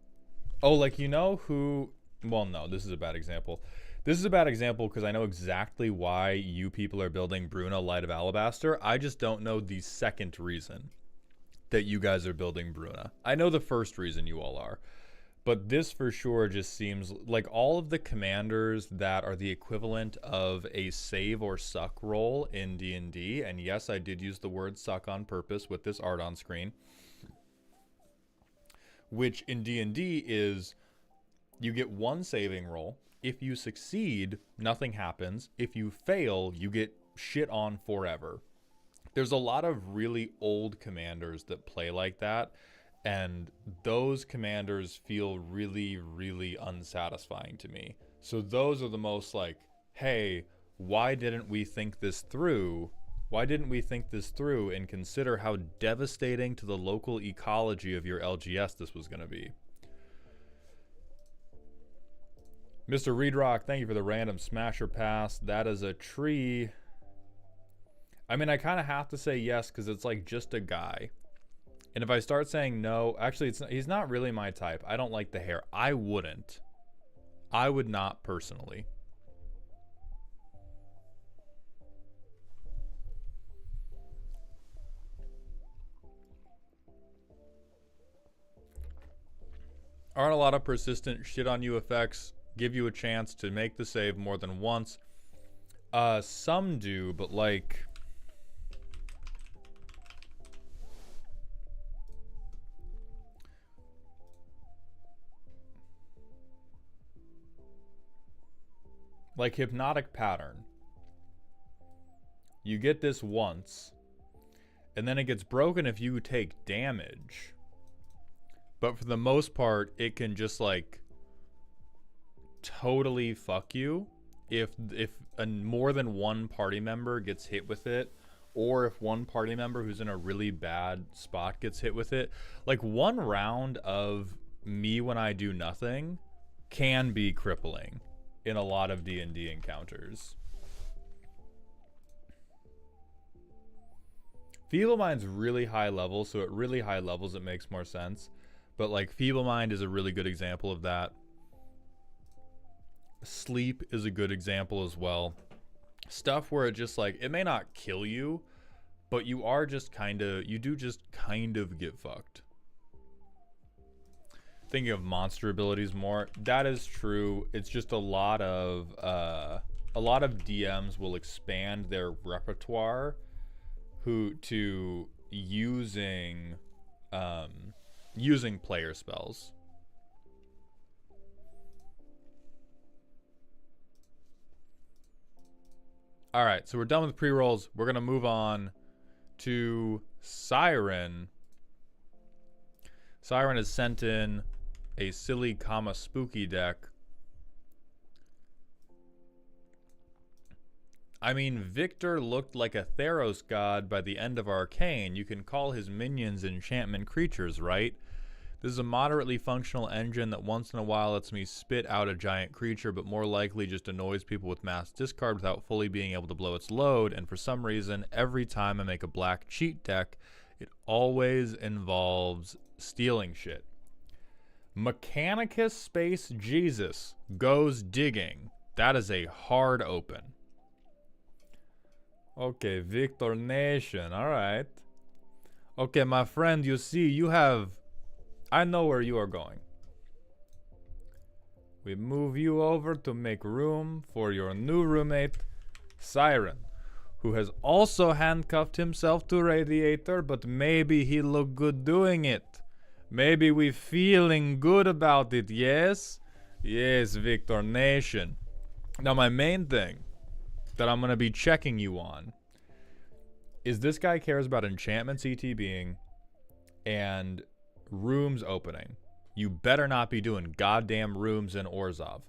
Oh, like, you know who... Well, no, this is a bad example. This is a bad example because I know exactly why you people are building Bruna Light of Alabaster. I just don't know the second reason that you guys are building Bruna. I know the first reason you all are. But this for sure just seems like all of the commanders that are the equivalent of a save or suck role in D&D, and yes, I did use the word suck on purpose with this art on screen, which in D&D is you get one saving roll. If you succeed, nothing happens. If you fail, you get shit on forever. There's a lot of really old commanders that play like that. And those commanders feel really, really unsatisfying to me. So those are the most like, hey, why didn't we think this through? Why didn't we think this through and consider how devastating to the local ecology of your LGS this was going to be? Mr. Reedrock, thank you for the random smasher pass. That is a tree. I mean, I kind of have to say yes because it's like just a guy. And if I start saying no, actually, he's not really my type. I don't like the hair. I wouldn't. I would not personally. Aren't a lot of persistent shit on you effects give you a chance to make the save more than once? Some do, but like... like hypnotic pattern. You get this once, and then it gets broken if you take damage. But for the most part, it can just like totally fuck you if more than one party member gets hit with it, or if one party member who's in a really bad spot gets hit with it. Like one round of me when I do nothing can be crippling in a lot of D&D encounters. Feeble Mind's really high level, so at really high levels it makes more sense. But like Feeble Mind is a really good example of that. Sleep is a good example as well. Stuff where it just like, it may not kill you, but you are just you do just kind of get fucked. Thinking of monster abilities more, that is true. It's just a lot of DMs will expand their repertoire to using player spells. All right, so we're done with pre-rolls. We're gonna move on to Siren. Siren has sent in a silly comma spooky deck. I mean, Victor looked like a Theros god by the end of Arcane. You can call his minions enchantment creatures, right? This is a moderately functional engine that once in a while lets me spit out a giant creature, but more likely just annoys people with mass discard without fully being able to blow its load, and for some reason, every time I make a black cheat deck, it always involves stealing shit. Mechanicus Space Jesus goes digging. That is a hard open. Okay, Victor Nation, alright. Okay, my friend, you see, you have... I know where you are going. We move you over to make room for your new roommate, Siren, who has also handcuffed himself to Radiator, but maybe he look good doing it. Maybe we feeling good about it, yes? Yes, Victor Nation. Now, my main thing that I'm going to be checking you on is this guy cares about enchantments ETBing and rooms opening. You better not be doing goddamn rooms in Orzhov.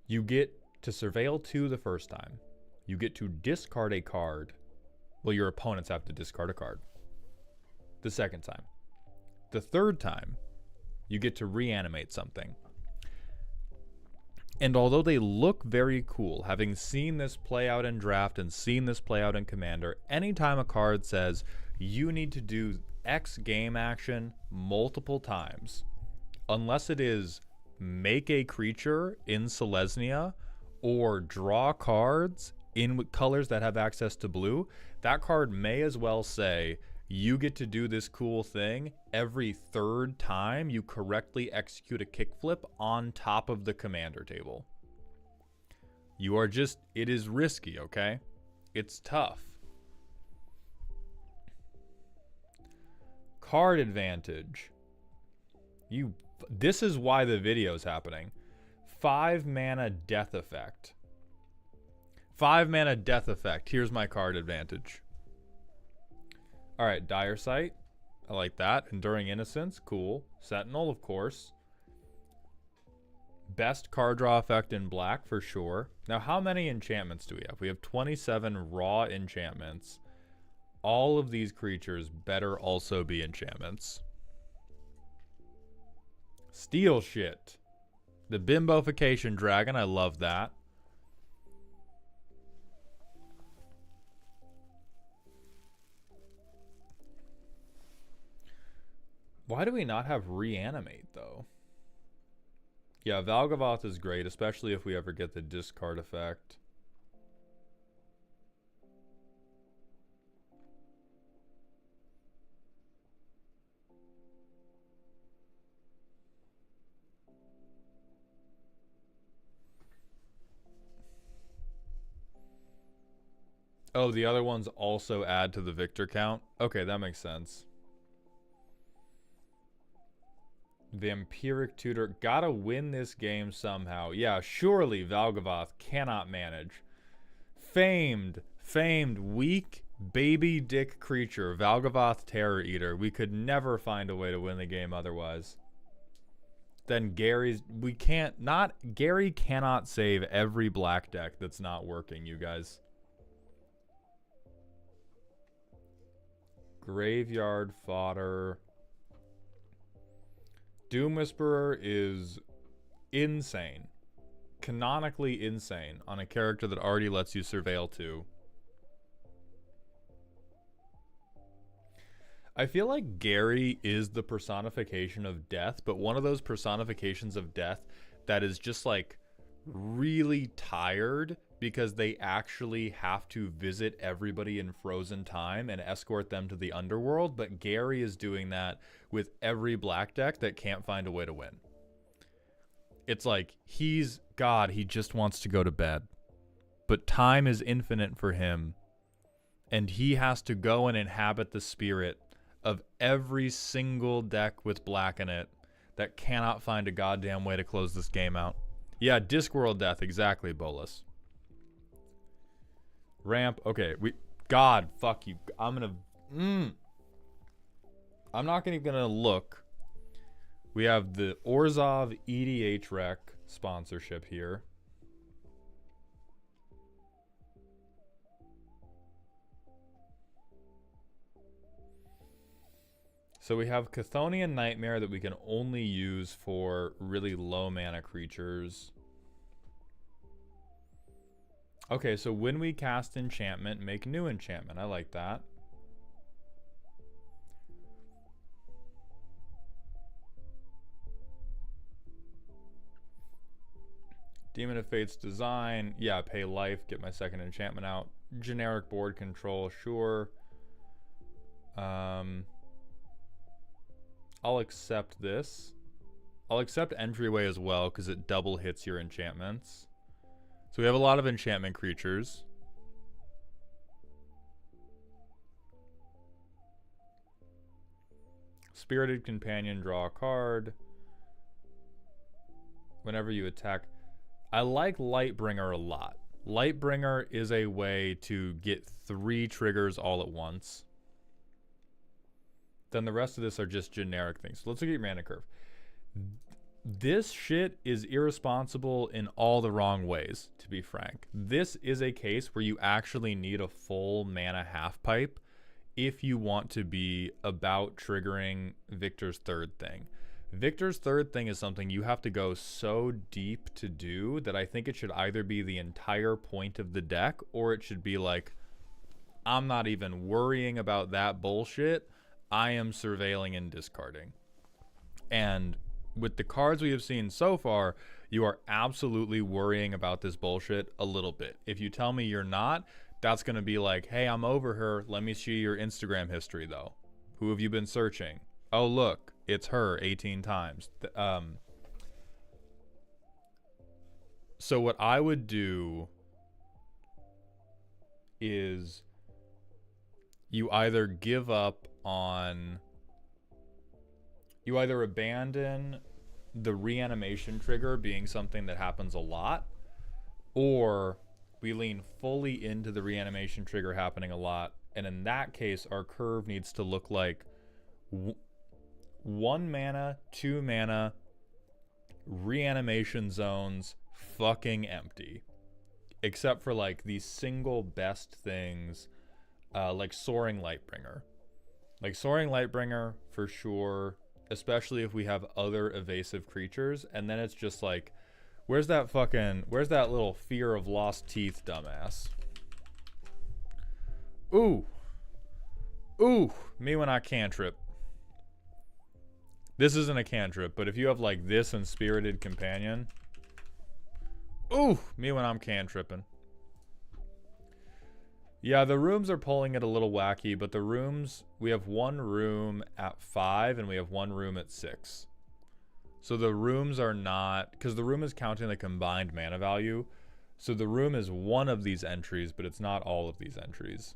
You get to Surveil 2 the first time. You get to discard a card. Well, your opponents have to discard a card. The second time. The third time, you get to reanimate something. And although they look very cool, having seen this play out in Draft and seen this play out in Commander, anytime a card says you need to do X game action multiple times, unless it is make a creature in Selesnya or draw cards in colors that have access to blue, that card may as well say you get to do this cool thing every third time you correctly execute a kickflip on top of the commander table. You are just, it is risky, okay? It's tough. Card advantage. This is why the video is happening. 5 mana death effect. 5 mana death effect. Here's my card advantage. Alright, Dire Sight. I like that. Enduring Innocence. Cool. Sentinel, of course. Best card draw effect in black, for sure. Now, how many enchantments do we have? We have 27 raw enchantments. All of these creatures better also be enchantments. Steal shit. The bimbofication dragon, I love that. Why do we not have reanimate, though? Yeah, Valgavoth is great, especially if we ever get the discard effect. Oh, the other ones also add to the victor count? Okay, that makes sense. Vampiric Tutor. Gotta win this game somehow. Yeah, surely Valgavoth cannot manage. Famed, weak, baby dick creature. Valgavoth Terror Eater. We could never find a way to win the game otherwise. Then Gary's... We can't... Not... Gary cannot save every black deck that's not working, you guys. Graveyard Fodder... Doom Whisperer is insane. Canonically insane on a character that already lets you surveil too. I feel like Gary is the personification of death, but one of those personifications of death that is just like really tired because they actually have to visit everybody in frozen time and escort them to the underworld, but Gary is doing that with every black deck that can't find a way to win. It's like, he's God, he just wants to go to bed. But time is infinite for him, and he has to go and inhabit the spirit of every single deck with black in it that cannot find a goddamn way to close this game out. Yeah, Discworld Death, exactly, Bolus. Ramp, okay, God, fuck you. I'm not even gonna look. We have the Orzhov EDH Rec sponsorship here. So we have Chthonian Nightmare that we can only use for really low mana creatures. Okay, so when we cast enchantment, make new enchantment. I like that. Demon of Fate's Design. Yeah, pay life, get my second enchantment out. Generic board control, sure. I'll accept this. I'll accept Entryway as well because it double hits your enchantments. So we have a lot of enchantment creatures. Spirited Companion, draw a card. Whenever you attack. I like Lightbringer a lot. Lightbringer is a way to get 3 triggers all at once. Then the rest of this are just generic things. So let's look at your mana curve. This shit is irresponsible in all the wrong ways, to be frank. This is a case where you actually need a full mana half pipe if you want to be about triggering Victor's third thing. Victor's third thing is something you have to go so deep to do that I think it should either be the entire point of the deck or it should be like, I'm not even worrying about that bullshit. I am surveilling and discarding. And with the cards we have seen so far, you are absolutely worrying about this bullshit a little bit. If you tell me you're not, that's going to be like, hey, I'm over her. Let me see your Instagram history, though. Who have you been searching? Oh, look, it's her 18 times. So what I would do is you either give up on... You either abandon the reanimation trigger being something that happens a lot, or we lean fully into the reanimation trigger happening a lot, and in that case, our curve needs to look like 1 mana, 2 mana, reanimation zones, fucking empty. Except for like the single best things, like Soaring Lightbringer. Like Soaring Lightbringer, for sure, especially if we have other evasive creatures, and then it's just like Where's that little fear of lost teeth, dumbass? Ooh. Ooh, me when I cantrip. This isn't a cantrip, but if you have like this and Spirited Companion. Ooh, me when I'm cantripping. Yeah, the rooms are pulling it a little wacky, but the rooms, we have one room at 5 and we have one room at 6. So the rooms are not, because the room is counting the combined mana value. So the room is one of these entries, but it's not all of these entries.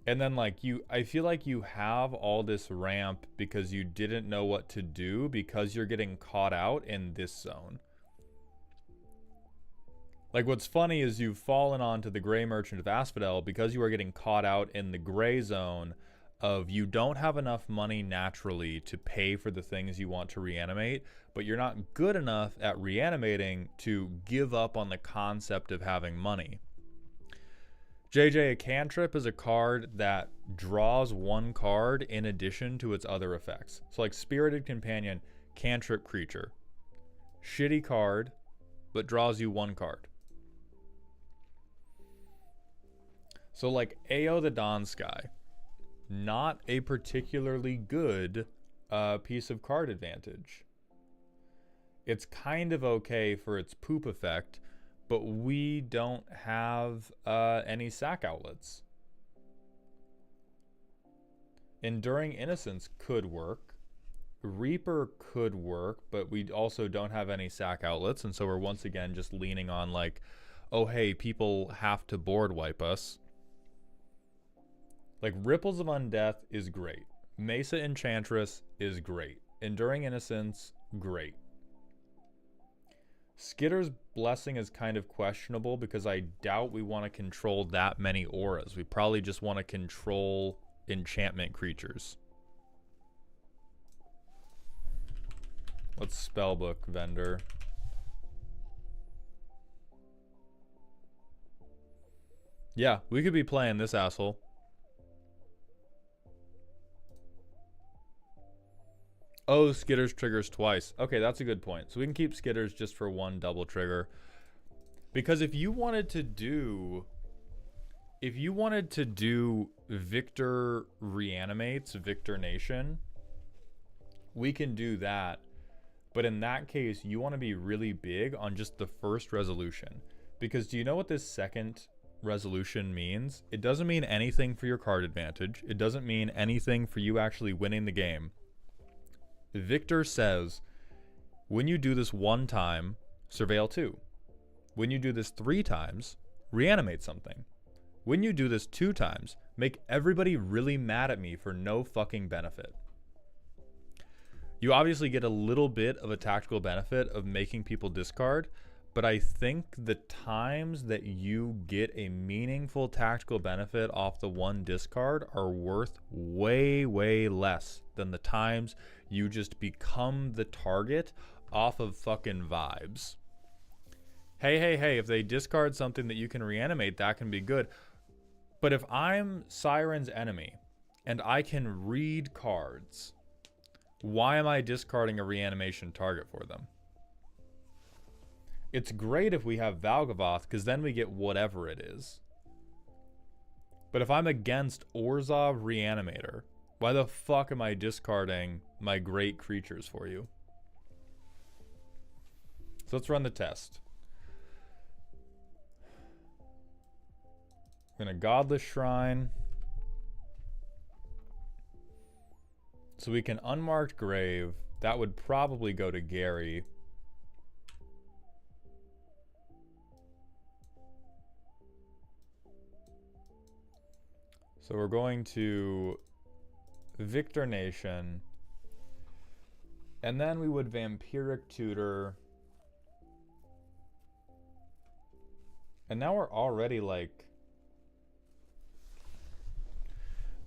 And then like I feel like you have all this ramp because you didn't know what to do because you're getting caught out in this zone. Like what's funny is you've fallen onto the Gray Merchant of Asphodel because you are getting caught out in the gray zone of you don't have enough money naturally to pay for the things you want to reanimate, but you're not good enough at reanimating to give up on the concept of having money. JJ, a cantrip is a card that draws one card in addition to its other effects. So like Spirited Companion, cantrip creature. Shitty card, but draws you one card. So like Ao the Dawn Sky, not a particularly good piece of card advantage. It's kind of okay for its poop effect, but we don't have any sack outlets. Enduring Innocence could work. Reaper could work, but we also don't have any sack outlets, and so we're once again just leaning on like, oh hey, people have to board wipe us. Like Ripples of Undeath is great. Mesa Enchantress is great. Enduring Innocence, great. Skitter's Blessing is kind of questionable because I doubt we want to control that many auras. We probably just want to control enchantment creatures. What's Spellbook Vendor? Yeah, we could be playing this asshole. Oh, Skitter's triggers twice. Okay, that's a good point. So we can keep Skitter's just for one double trigger. Because if you wanted to do Victor reanimates Victor Nation, we can do that. But in that case, you want to be really big on just the first resolution. Because do you know what this second resolution means? It doesn't mean anything for your card advantage. It doesn't mean anything for you actually winning the game. Victor says, when you do this one time, surveil 2. When you do this 3 times, reanimate something. When you do this 2 times, make everybody really mad at me for no fucking benefit. You obviously get a little bit of a tactical benefit of making people discard, but I think the times that you get a meaningful tactical benefit off the one discard are worth way, way less than the times you just become the target off of fucking vibes. Hey, if they discard something that you can reanimate, that can be good. But if I'm Siren's enemy and I can read cards, why am I discarding a reanimation target for them? It's great if we have Valgavoth, because then we get whatever it is. But if I'm against Orzhov Reanimator, why the fuck am I discarding my great creatures for you? So let's run the test. I'm going to Godless Shrine. So we can Unmarked Grave. That would probably go to Gary. So we're going to Victor Nation. And then we would Vampiric Tutor. And now we're already like...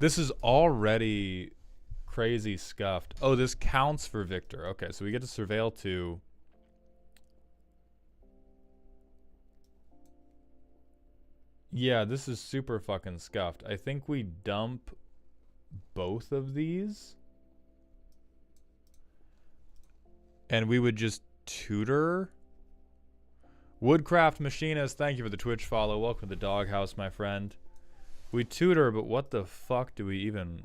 This is already crazy scuffed. Oh, this counts for Victor. Okay, so we get to Surveil 2. Yeah, this is super fucking scuffed. I think we dump both of these. And we would just tutor. Woodcraft Machinist, thank you for the Twitch follow. Welcome to the doghouse, my friend. We tutor, but what the fuck do we even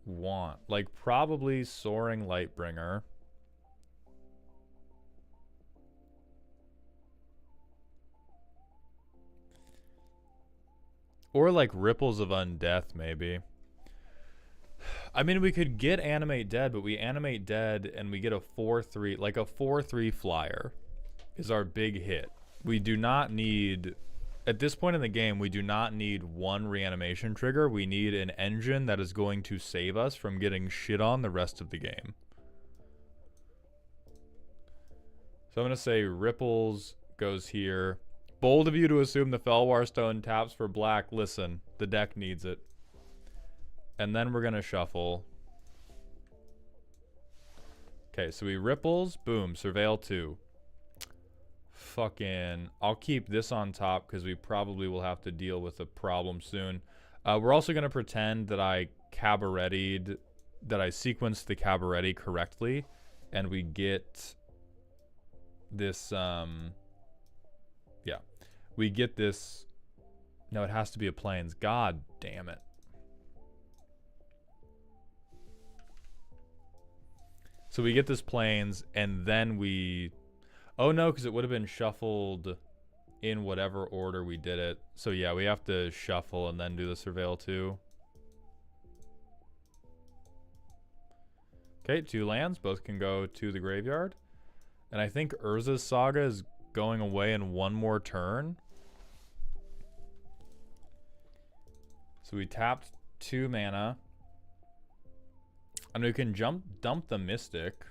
want? Like, probably Soaring Lightbringer. Or like Ripples of Undeath, maybe. I mean, we could get Animate Dead, but we Animate Dead and we get a 4-3, like a 4-3 flyer is our big hit. We do not need, at this point in the game, we do not need one reanimation trigger. We need an engine that is going to save us from getting shit on the rest of the game. So I'm going to say Ripples goes here. Bold of you to assume the Felwar Stone taps for black. Listen, the deck needs it. And then we're going to shuffle. Okay, so we Ripples. Boom. Surveil 2. Fucking, I'll keep this on top because we probably will have to deal with a problem soon. We're also going to pretend that I sequenced the cabaretti correctly, and we get this, yeah, we get this, no, it has to be a plains, god damn it. So we get this plains, and then we, oh no, because it would have been shuffled in whatever order we did it. So yeah, we have to shuffle and then do the Surveil 2. Okay, 2 lands. Both can go to the graveyard. And I think Urza's Saga is going away in one more turn. So we tapped 2 mana. And we can dump the Mystic.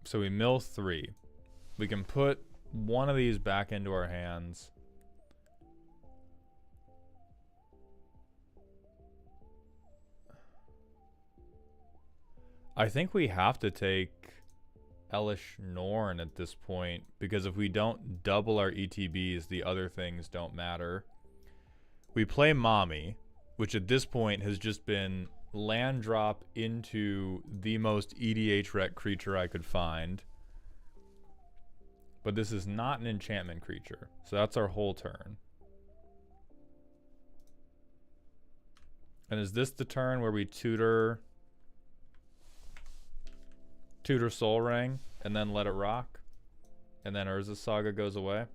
So we mill 3. We can put one of these back into our hands. I think we have to take Elish Norn at this point, because if we don't double our ETBs, the other things don't matter. We play Mommy, which at this point has just been land drop into the most EDH rec creature I could find. But this is not an enchantment creature, so that's our whole turn. And is this the turn where we tutor Soul Ring and then let it rock? And then Urza's Saga goes away?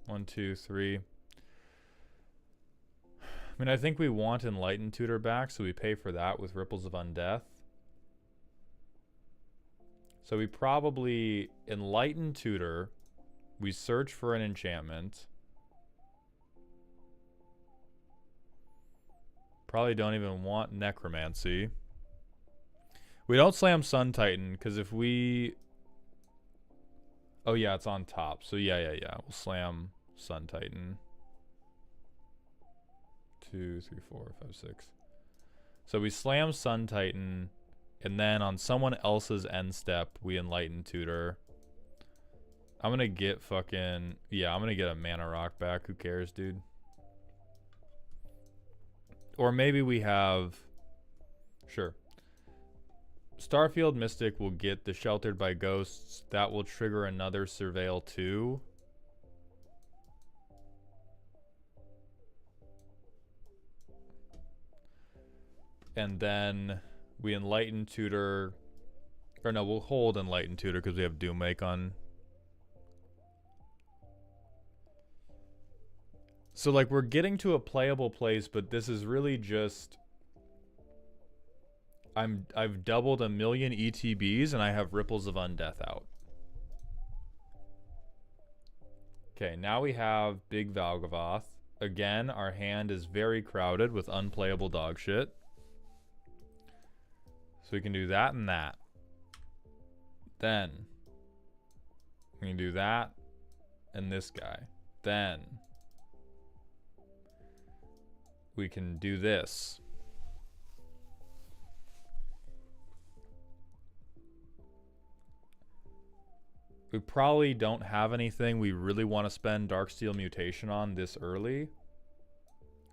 1, 2, 3. I mean, I think we want Enlightened Tutor back, so we pay for that with Ripples of Undeath. So we probably Enlightened Tutor. We search for an enchantment. Probably don't even want Necromancy. We don't slam Sun Titan, because if we... Oh yeah, it's on top. So yeah. We'll slam Sun Titan. 2, 3, 4, 5, 6. So we slam Sun Titan, and then on someone else's end step, we Enlighten Tutor. I'm gonna get fucking... Yeah, I'm gonna get a Mana Rock back. Who cares, dude? Or maybe we have... Sure. Starfield Mystic will get the Sheltered by Ghosts. That will trigger another Surveil 2. And then we Enlighten Tutor. Or no, we'll hold Enlighten Tutor because we have Doomwake on. So like we're getting to a playable place, but this is really just... I've doubled 1 million ETBs and I have Ripples of Undeath out. Okay, now we have Big Valgavoth. Again, our hand is very crowded with unplayable dog shit. So we can do that and that. Then we can do that and this guy. Then we can do this. We probably don't have anything we really want to spend Darksteel Mutation on this early.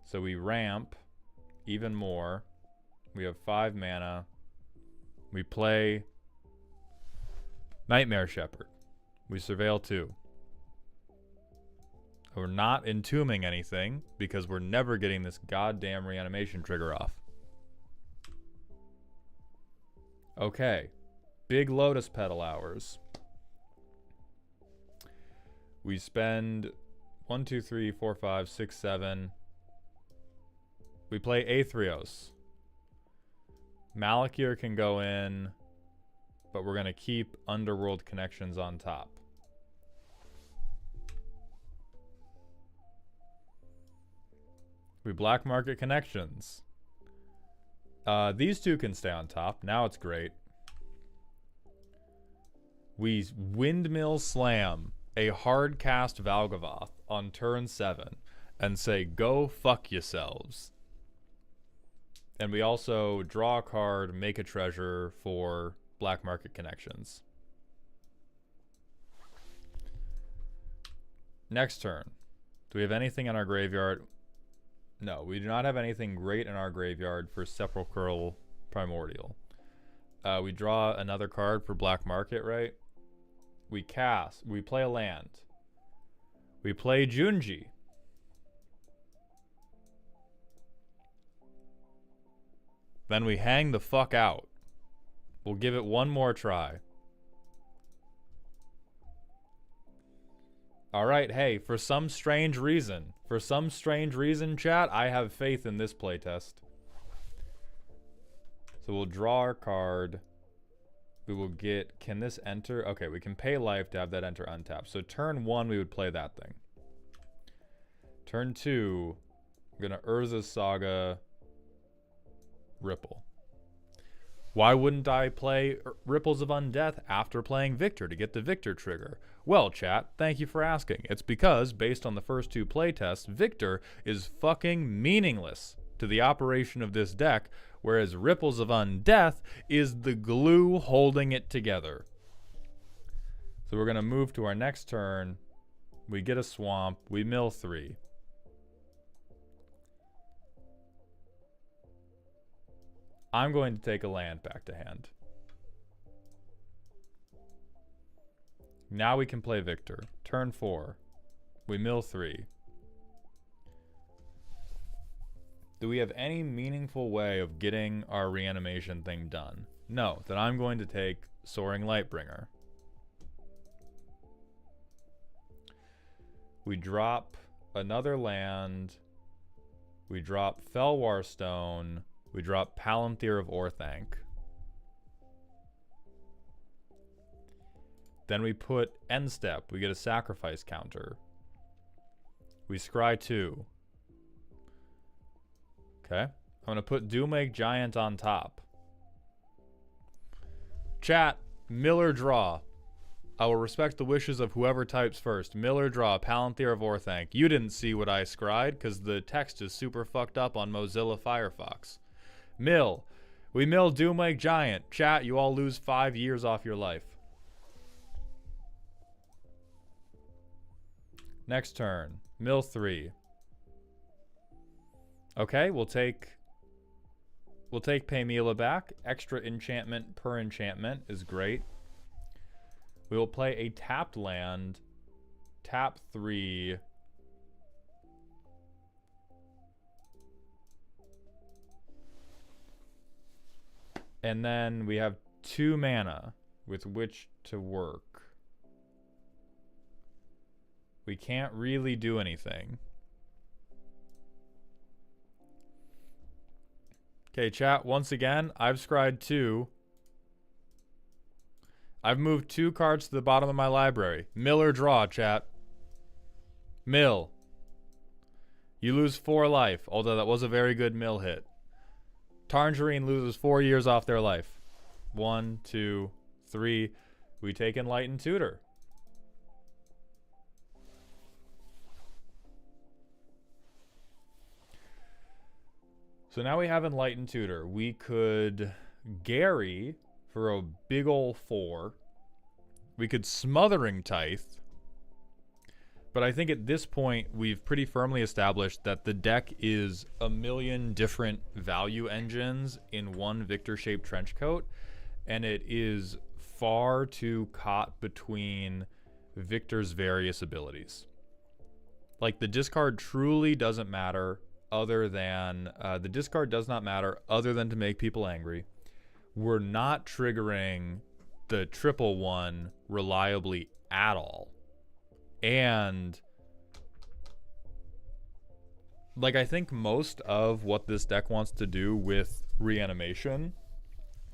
So we ramp even more. We have 5 mana. We play Nightmare Shepherd. We surveil 2. We're not entombing anything because we're never getting this goddamn reanimation trigger off. Okay. Big Lotus Petal hours. We spend 1, 2, 3, 4, 5, 6, 7. We play Aetherios. Malakir can go in, but we're going to keep Underworld Connections on top. We Black Market Connections. These two can stay on top. Now it's great. We Windmill Slam a hard cast Valgavoth on turn 7 and say, go fuck yourselves. And we also draw a card, make a treasure for Black Market Connections. Next turn. Do we have anything in our graveyard? No, we do not have anything great in our graveyard for Sepulchral Primordial. We draw another card for Black Market, right? We cast. We play a land. We play Junji. Then we hang the fuck out. We'll give it one more try. Alright, hey, for some strange reason, chat, I have faith in this playtest. So we'll draw our card. We will get, can this enter? Okay, we can pay life to have that enter untapped. So turn 1, we would play that thing. Turn 2, I'm gonna Urza's Saga, Ripple. Why wouldn't I play Ripples of Undeath after playing Victor to get the Victor trigger? Well, chat, thank you for asking. It's because, based on the first 2 playtests, Victor is fucking meaningless to the operation of this deck, whereas Ripples of Undeath is the glue holding it together. So we're going to move to our next turn. We get a swamp. We mill 3. I'm going to take a land back to hand. Now we can play Victor. Turn 4. We mill 3. Do we have any meaningful way of getting our reanimation thing done? No. Then I'm going to take Soaring Lightbringer. We drop another land. We drop Felwar Stone. We drop Palantir of Orthanc. Then we put End Step. We get a sacrifice counter. We scry 2. Okay. I'm going to put Doomake Giant on top. Chat, Miller draw. I will respect the wishes of whoever types first. Miller draw, Palantir of Orthanc. You didn't see what I scried because the text is super fucked up on Mozilla Firefox. Mill. We mill Doomake Giant. Chat, you all lose 5 years off your life. Next turn. Mill 3. Okay, we'll take Paymila back. Extra enchantment per enchantment is great. We will play a tapped land. Tap 3. And then we have 2 mana with which to work. We can't really do anything. Okay, chat, once again, I've scried 2. I've moved 2 cards to the bottom of my library. Mill or draw, chat. Mill. You lose 4 life, although that was a very good mill hit. Tangerine loses 4 years off their life. 1, 2, 3. We take Enlightened Tutor. So now we have Enlightened Tutor. We could Gary for a big ol' 4. We could Smothering Tithe. But I think at this point, we've pretty firmly established that the deck is a million different value engines in one Victor-shaped trenchcoat, and it is far too caught between Victor's various abilities. Like, the discard truly doesn't matter other than... the discard does not matter other than to make people angry. We're not triggering the 111 reliably at all. And like, I think most of what this deck wants to do with reanimation,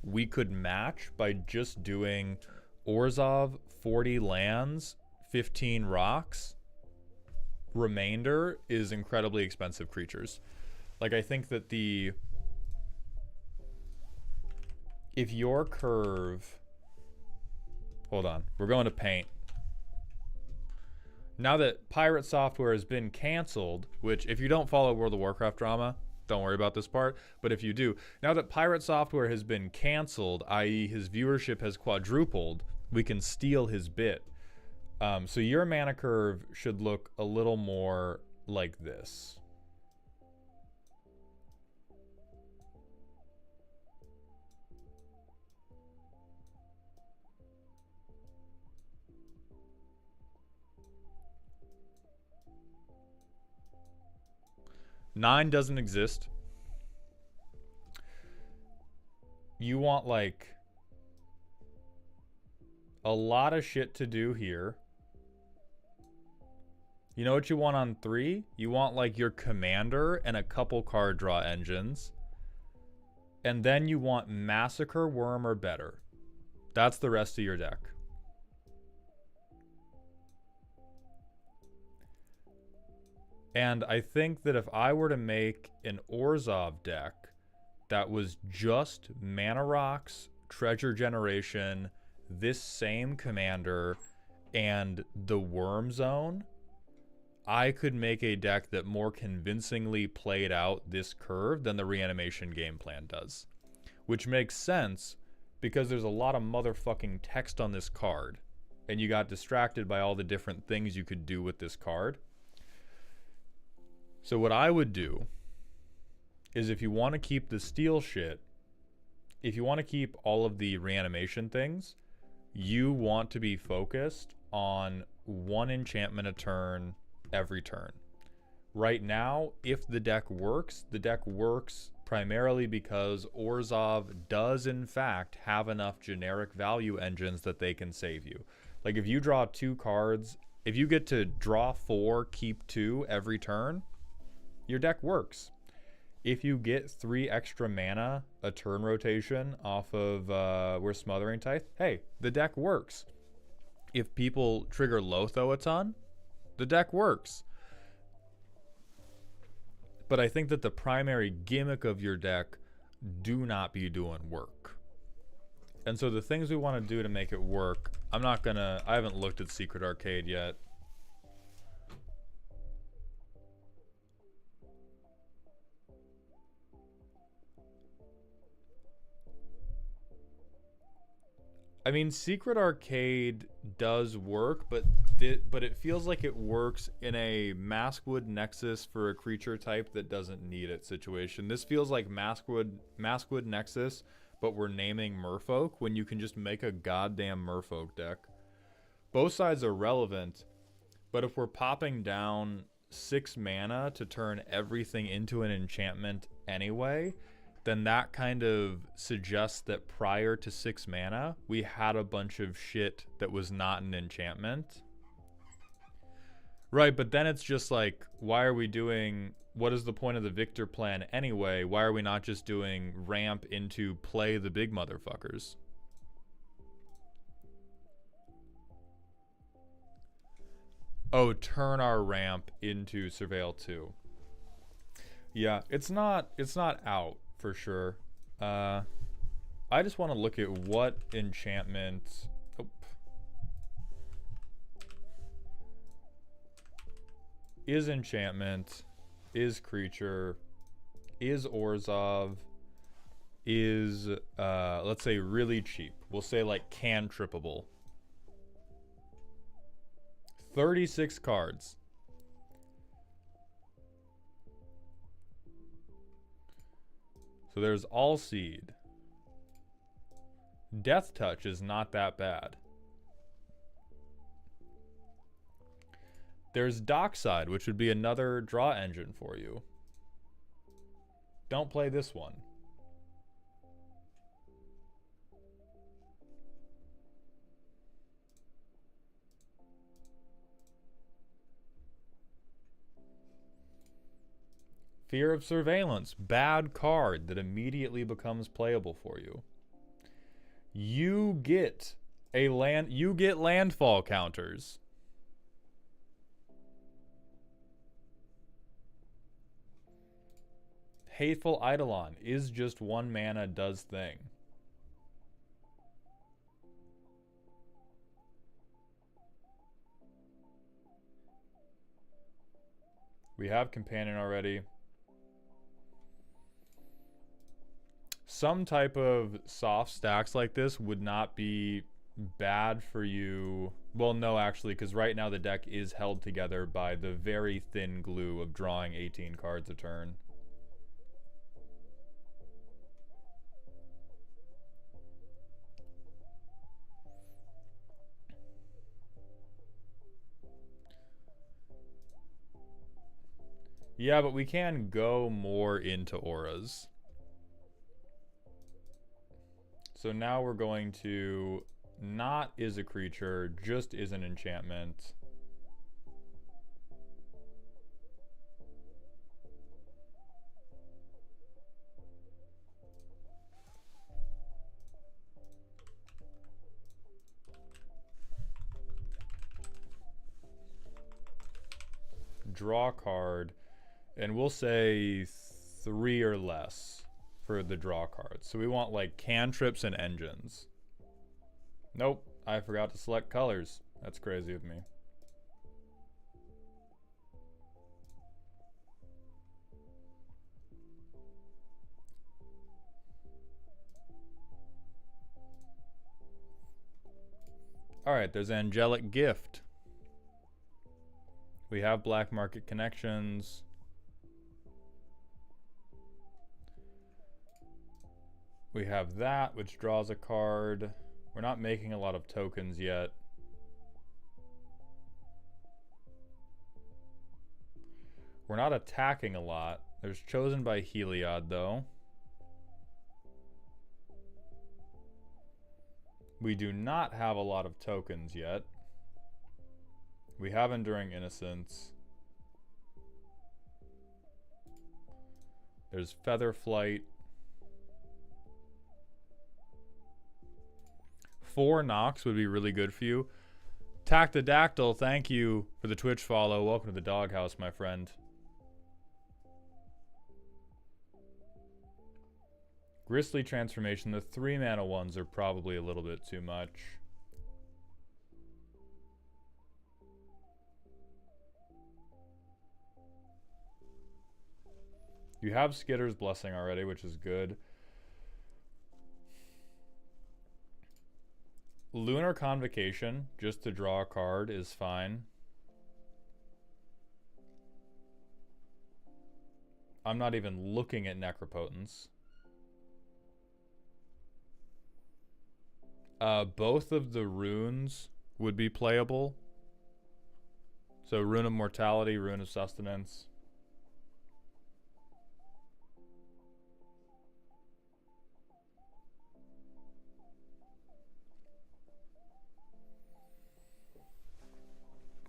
we could match by just doing Orzhov, 40 lands, 15 rocks. Remainder is incredibly expensive creatures. Like, I think that if your curve... Hold on. We're going to paint. Now that Pirate Software has been canceled, which if you don't follow World of Warcraft drama, don't worry about this part, but if you do, now that Pirate Software has been canceled, i.e. his viewership has quadrupled, we can steal his bit. So your mana curve should look a little more like this. Nine doesn't exist. You want, like, a lot of shit to do here. You know what you want on 3? You want, like, your commander and a couple card draw engines. And then you want Massacre Worm or better. That's the rest of your deck. And I think that if I were to make an Orzhov deck that was just mana rocks, treasure generation, this same commander, and the worm zone, I could make a deck that more convincingly played out this curve than the reanimation game plan does. Which makes sense because there's a lot of motherfucking text on this card, and you got distracted by all the different things you could do with this card. So what I would do is, if you want to keep the steal shit, if you want to keep all of the reanimation things, you want to be focused on one enchantment a turn every turn. Right now, if the deck works primarily because Orzhov does in fact have enough generic value engines that they can save you. Like, if you draw 2 cards, if you get to draw 4, keep 2 every turn, your deck works. If you get 3 extra mana a turn rotation off of we're Smothering Tithe, hey, the deck works. If people trigger Lotho a ton, the deck works. But I think that the primary gimmick of your deck do not be doing work. And so the things we want to do to make it work, I haven't looked at Secret Arcade yet. I mean, Secret Arcade does work, but it feels like it works in a Maskwood Nexus for a creature type that doesn't need it situation. This feels like Maskwood Nexus, but we're naming Merfolk when you can just make a goddamn Merfolk deck. Both sides are relevant, but if we're popping down 6 mana to turn everything into an enchantment anyway, then that kind of suggests that prior to 6 mana, we had a bunch of shit that was not an enchantment. Right, but then it's just like, why are we doing... What is the point of the Victor plan anyway? Why are we not just doing ramp into play the big motherfuckers? Oh, turn our ramp into Surveil 2. Yeah, it's not out. For sure. I just want to look at what enchantment... Oh. Is enchantment, is creature, is Orzhov, is, let's say really cheap. We'll say like cantrippable. 36 cards. So there's All Seed. Death Touch is not that bad. There's Dockside, which would be another draw engine for you. Don't play this one. Fear of Surveillance, bad card that immediately becomes playable for you. You get landfall counters. Hateful Eidolon is just 1 mana, does thing. We have Companion already. Some type of soft stacks like this would not be bad for you. Well, no, actually, because right now the deck is held together by the very thin glue of drawing 18 cards a turn. Yeah, but we can go more into auras. So now we're going to not is a creature, just is an enchantment. Draw card, and we'll say 3 or less for the draw cards. So we want like cantrips and engines. Nope, I forgot to select colors. That's crazy of me. Alright, there's Angelic Gift. We have black market connections. We have that, which draws a card. We're not making a lot of tokens yet. We're not attacking a lot. There's Chosen by Heliod, though. We do not have a lot of tokens yet. We have Enduring Innocence. There's Feather Flight. 4 Nox would be really good for you. Tactodactyl, thank you for the Twitch follow. Welcome to the doghouse, my friend. Gristly Transformation. The 3 mana ones are probably a little bit too much. You have Skitter's Blessing already, which is good. Lunar Convocation, just to draw a card, is fine. I'm not even looking at Necropotence. Both of the runes would be playable. So Rune of Mortality, Rune of Sustenance.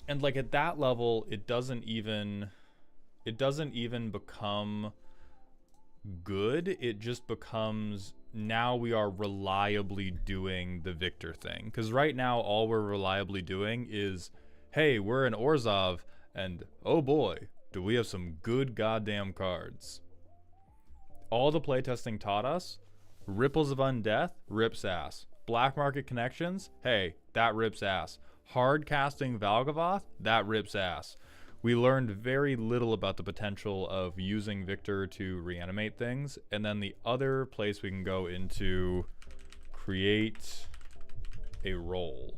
And like at that level, it doesn't even become good. It just becomes, now we are reliably doing the victor thing. Because right now, all we're reliably doing is, hey, we're in Orzhov, and oh boy, do we have some good goddamn cards. All the playtesting taught us, Ripples of Undeath rips ass. Black Market Connections, hey, that rips ass. Hard casting Valgavoth, that rips ass. We learned very little about the potential of using Victor to reanimate things. And then the other place we can go into, create a role.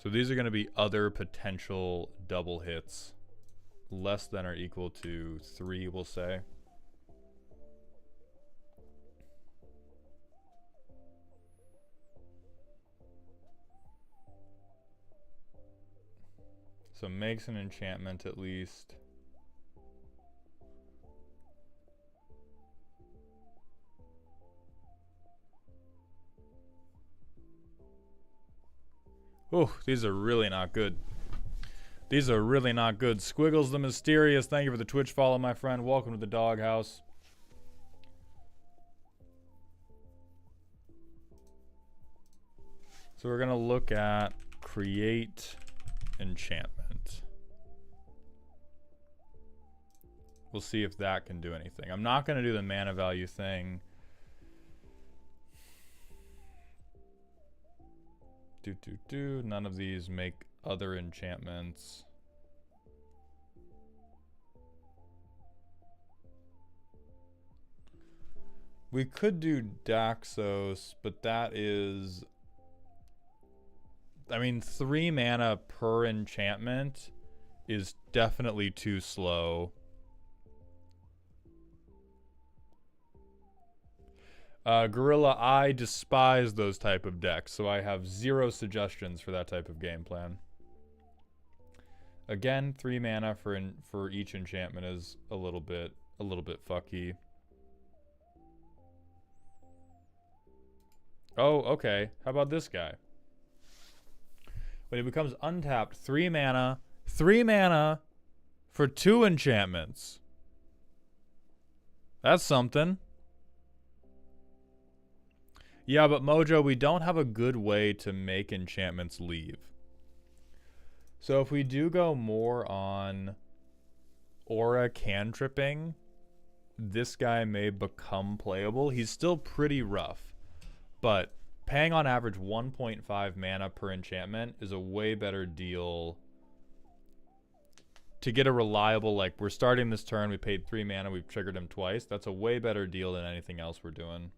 So these are going to be other potential double hits. Less than or equal to 3, we'll say. So makes an enchantment at least. Oh, these are really not good. These are really not good. Squiggles the Mysterious, thank you for the Twitch follow, my friend. Welcome to the doghouse. So we're going to look at create enchantment. We'll see if that can do anything. I'm not going to do the mana value thing. None of these make other enchantments. We could do Daxos, but that is... I mean, 3 mana per enchantment is definitely too slow. Gorilla, I despise those type of decks, so I have 0 suggestions for that type of game plan. Again, 3 mana for each enchantment is a little bit fucky. Oh, okay. How about this guy? When it becomes untapped, 3 mana for 2 enchantments. That's something. Yeah, but Mojo, we don't have a good way to make enchantments leave. So if we do go more on aura cantripping, this guy may become playable. He's still pretty rough, but paying on average 1.5 mana per enchantment is a way better deal to get a reliable, like, we're starting this turn, we paid 3 mana, we've triggered him twice. That's a way better deal than anything else we're doing.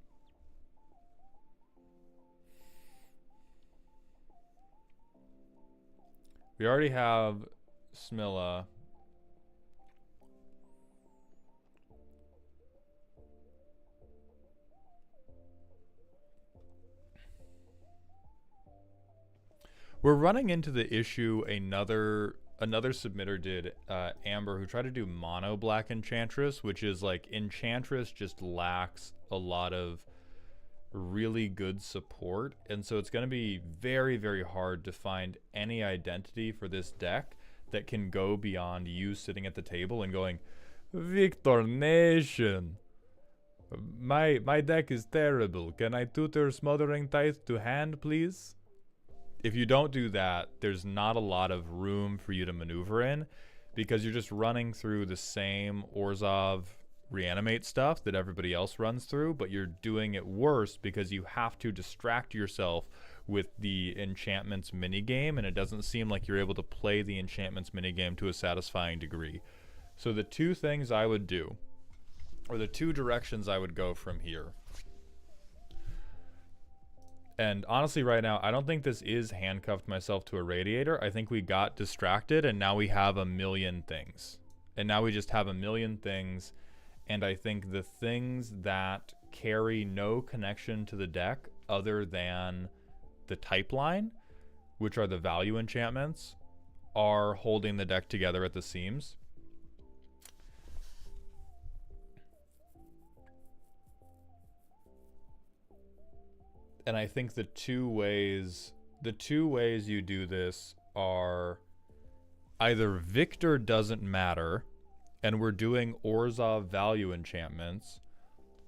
We already have Smilla. We're running into the issue another submitter did, Amber, who tried to do mono black Enchantress, which is like Enchantress just lacks a lot of really good support, and so it's going to be very, very hard to find any identity for this deck that can go beyond you sitting at the table and going, Victor Nation, my deck is terrible, can I tutor Smothering Tithe to hand, please? If you don't do that, there's not a lot of room for you to maneuver in, because you're just running through the same Orzhov reanimate stuff that everybody else runs through, but you're doing it worse because you have to distract yourself with the enchantments minigame, and it doesn't seem like you're able to play the enchantments minigame to a satisfying degree. So the 2 things I would do, or the 2 directions I would go from here, and honestly right now, I don't think this is handcuffed myself to a radiator. I think we got distracted, and now we have a million things. And now we just have a million things. And I think the things that carry no connection to the deck other than the type line, which are the value enchantments, are holding the deck together at the seams. And I think the two ways you do this are either Victor doesn't matter, and we're doing Orzhov value enchantments,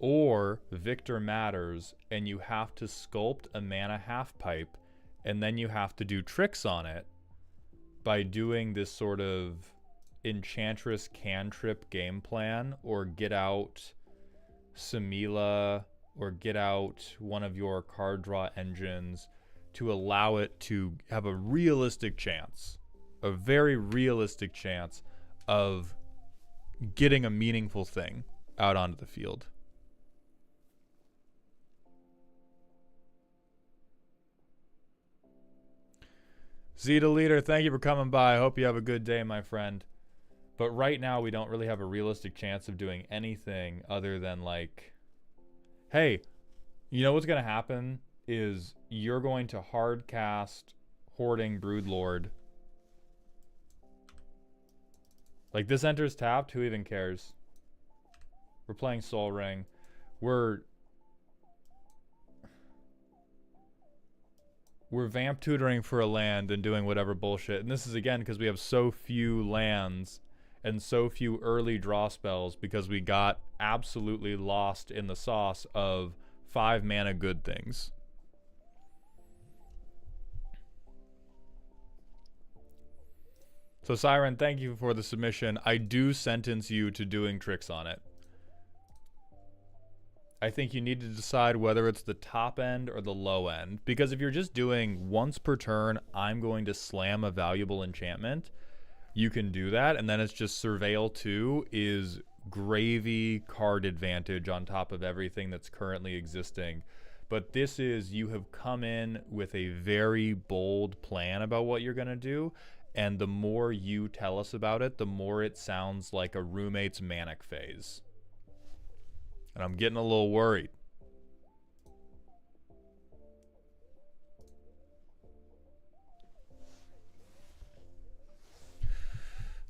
or Victor matters, and you have to sculpt a mana half-pipe, and then you have to do tricks on it by doing this sort of Enchantress cantrip game plan, or get out Samila, or get out one of your card draw engines to allow it to have a realistic chance, a very realistic chance of getting a meaningful thing out onto the field. Zeta Leader, thank you for coming by. I hope you have a good day, my friend. But right now, we don't really have a realistic chance of doing anything other than like, hey, you know what's going to happen is you're going to hard cast Hoarding Broodlord. Like, this enters tapped, who even cares? We're playing Soul Ring. We're vamp tutoring for a land and doing whatever bullshit. And this is, again, because we have so few lands and so few early draw spells because we got absolutely lost in the sauce of 5 mana good things. So Siren, thank you for the submission. I do sentence you to doing tricks on it. I think you need to decide whether it's the top end or the low end. Because if you're just doing once per turn, I'm going to slam a valuable enchantment, you can do that. And then it's just Surveil 2 is gravy card advantage on top of everything that's currently existing. But this is, you have come in with a very bold plan about what you're going to do. And the more you tell us about it, the more it sounds like a roommate's manic phase. And I'm getting a little worried.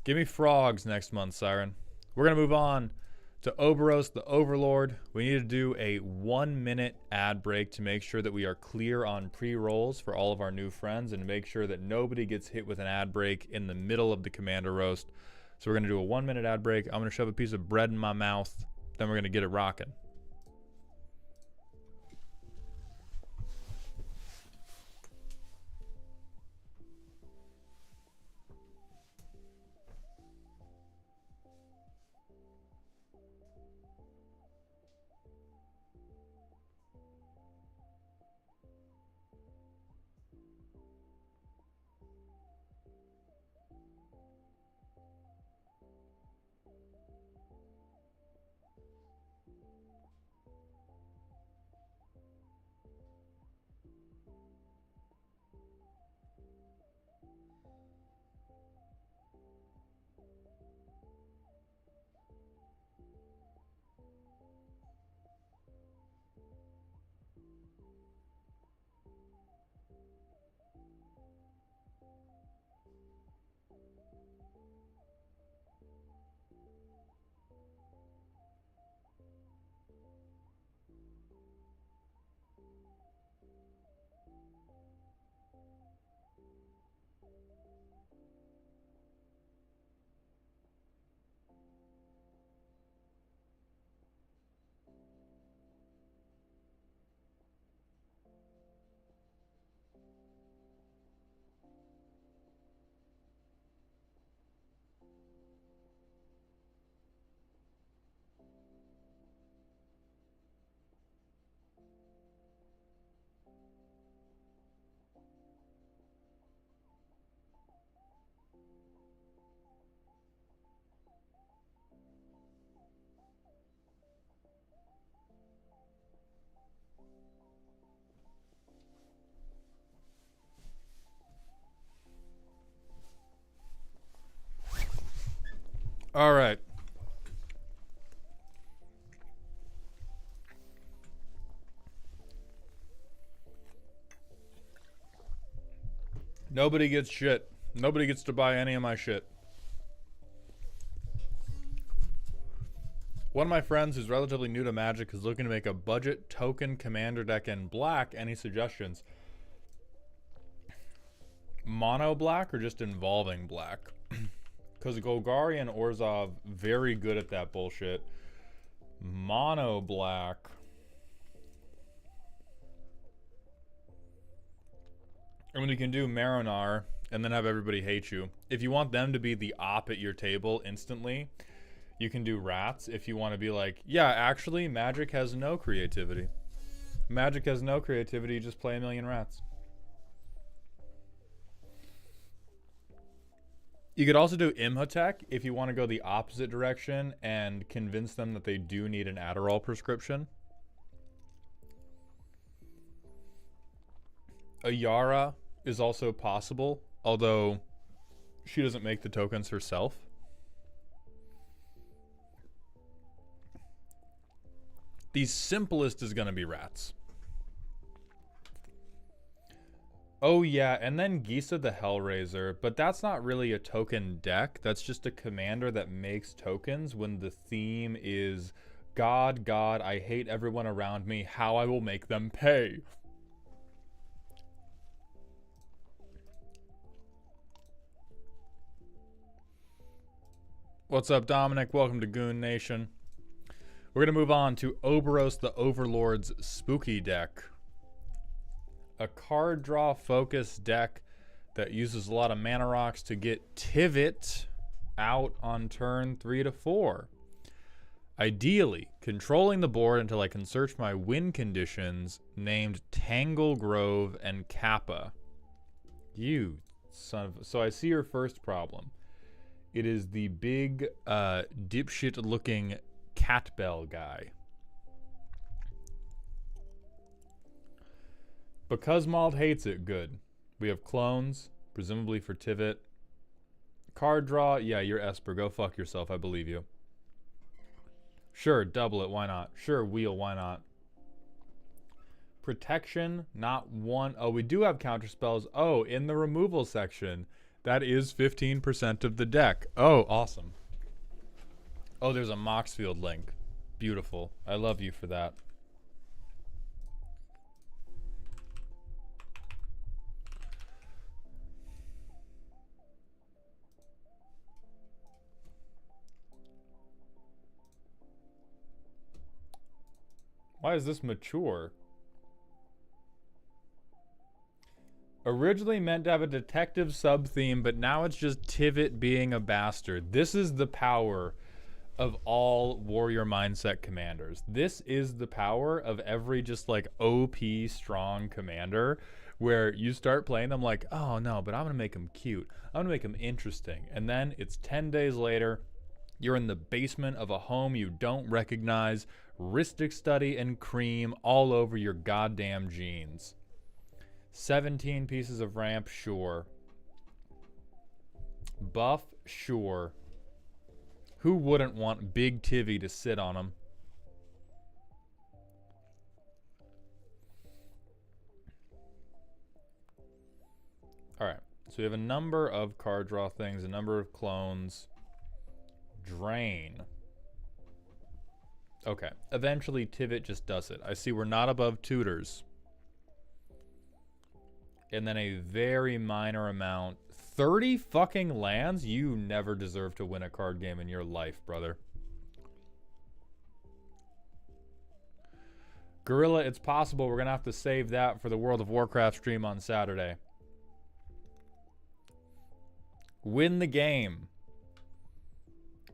Give me frogs next month, Siren. We're going to move on to Oberos, the Overlord. We need to do a 1-minute ad break to make sure that we are clear on pre-rolls for all of our new friends and make sure that nobody gets hit with an ad break in the middle of the Commander Roast. So we're going to do a 1-minute ad break. I'm going to shove a piece of bread in my mouth. Then we're going to get it rocking. All right. Nobody gets shit. Nobody gets to buy any of my shit. One of my friends who's relatively new to Magic is looking to make a budget token commander deck in black. Any suggestions? Mono black or just involving black? Because Golgari and Orzhov, very good at that bullshit. Mono black. I mean, you can do Marinar and then have everybody hate you. If you want them to be the op at your table instantly, you can do rats. If you want to be like, yeah, actually, Magic has no creativity. Magic has no creativity, just play a million rats. You could also do Imhotep if you want to go the opposite direction and convince them that they do need an Adderall prescription. Ayara is also possible. although she doesn't make the tokens herself. The simplest is going to be rats. Oh yeah, and then Gisa the Hellraiser, but that's not really a token deck. That's just a commander that makes tokens when the theme is God, God, I hate everyone around me, how I will make them pay. What's up, Dominic? Welcome to Goon Nation. We're going to move on to Oberos the Overlord's Spooky deck. A card draw focused deck that uses a lot of mana rocks to get Tivit out on turn 3 to 4. Ideally, controlling the board until I can search my win conditions named Tangle Grove and Kappa. You son of... So I see your first problem. It is the big dipshit looking cat bell guy. Because Mauled hates it, good. We have clones, presumably for Tivit. Card draw, yeah, you're Esper. Go fuck yourself, I believe you. Sure, double it, why not? Sure, wheel, why not? Protection, not one. Oh, we do have counter spells. Oh, in the removal section, that is 15% of the deck. Oh, awesome. Oh, there's a Moxfield link. Beautiful. I love you for that. Why is this mature? Originally meant to have a detective sub-theme, but now it's just Tivit being a bastard. This is the power of all warrior mindset commanders. This is the power of every just like OP strong commander, where you start playing them like, oh no, but I'm gonna make them cute. I'm gonna make them interesting. And then it's 10 days later, you're in the basement of a home you don't recognize, Ristic Study and cream all over your goddamn jeans. 17 pieces of ramp, sure. Buff, sure. Who wouldn't want Big Tivy to sit on him? Alright, so we have a number of card draw things, a number of clones. Drain. Okay, eventually Tivit just does it. I see we're not above tutors. And then a very minor amount. 30 fucking lands? You never deserve to win a card game in your life, brother. Gorilla, it's possible. We're going to have to save that for the World of Warcraft stream on Saturday. Win the game.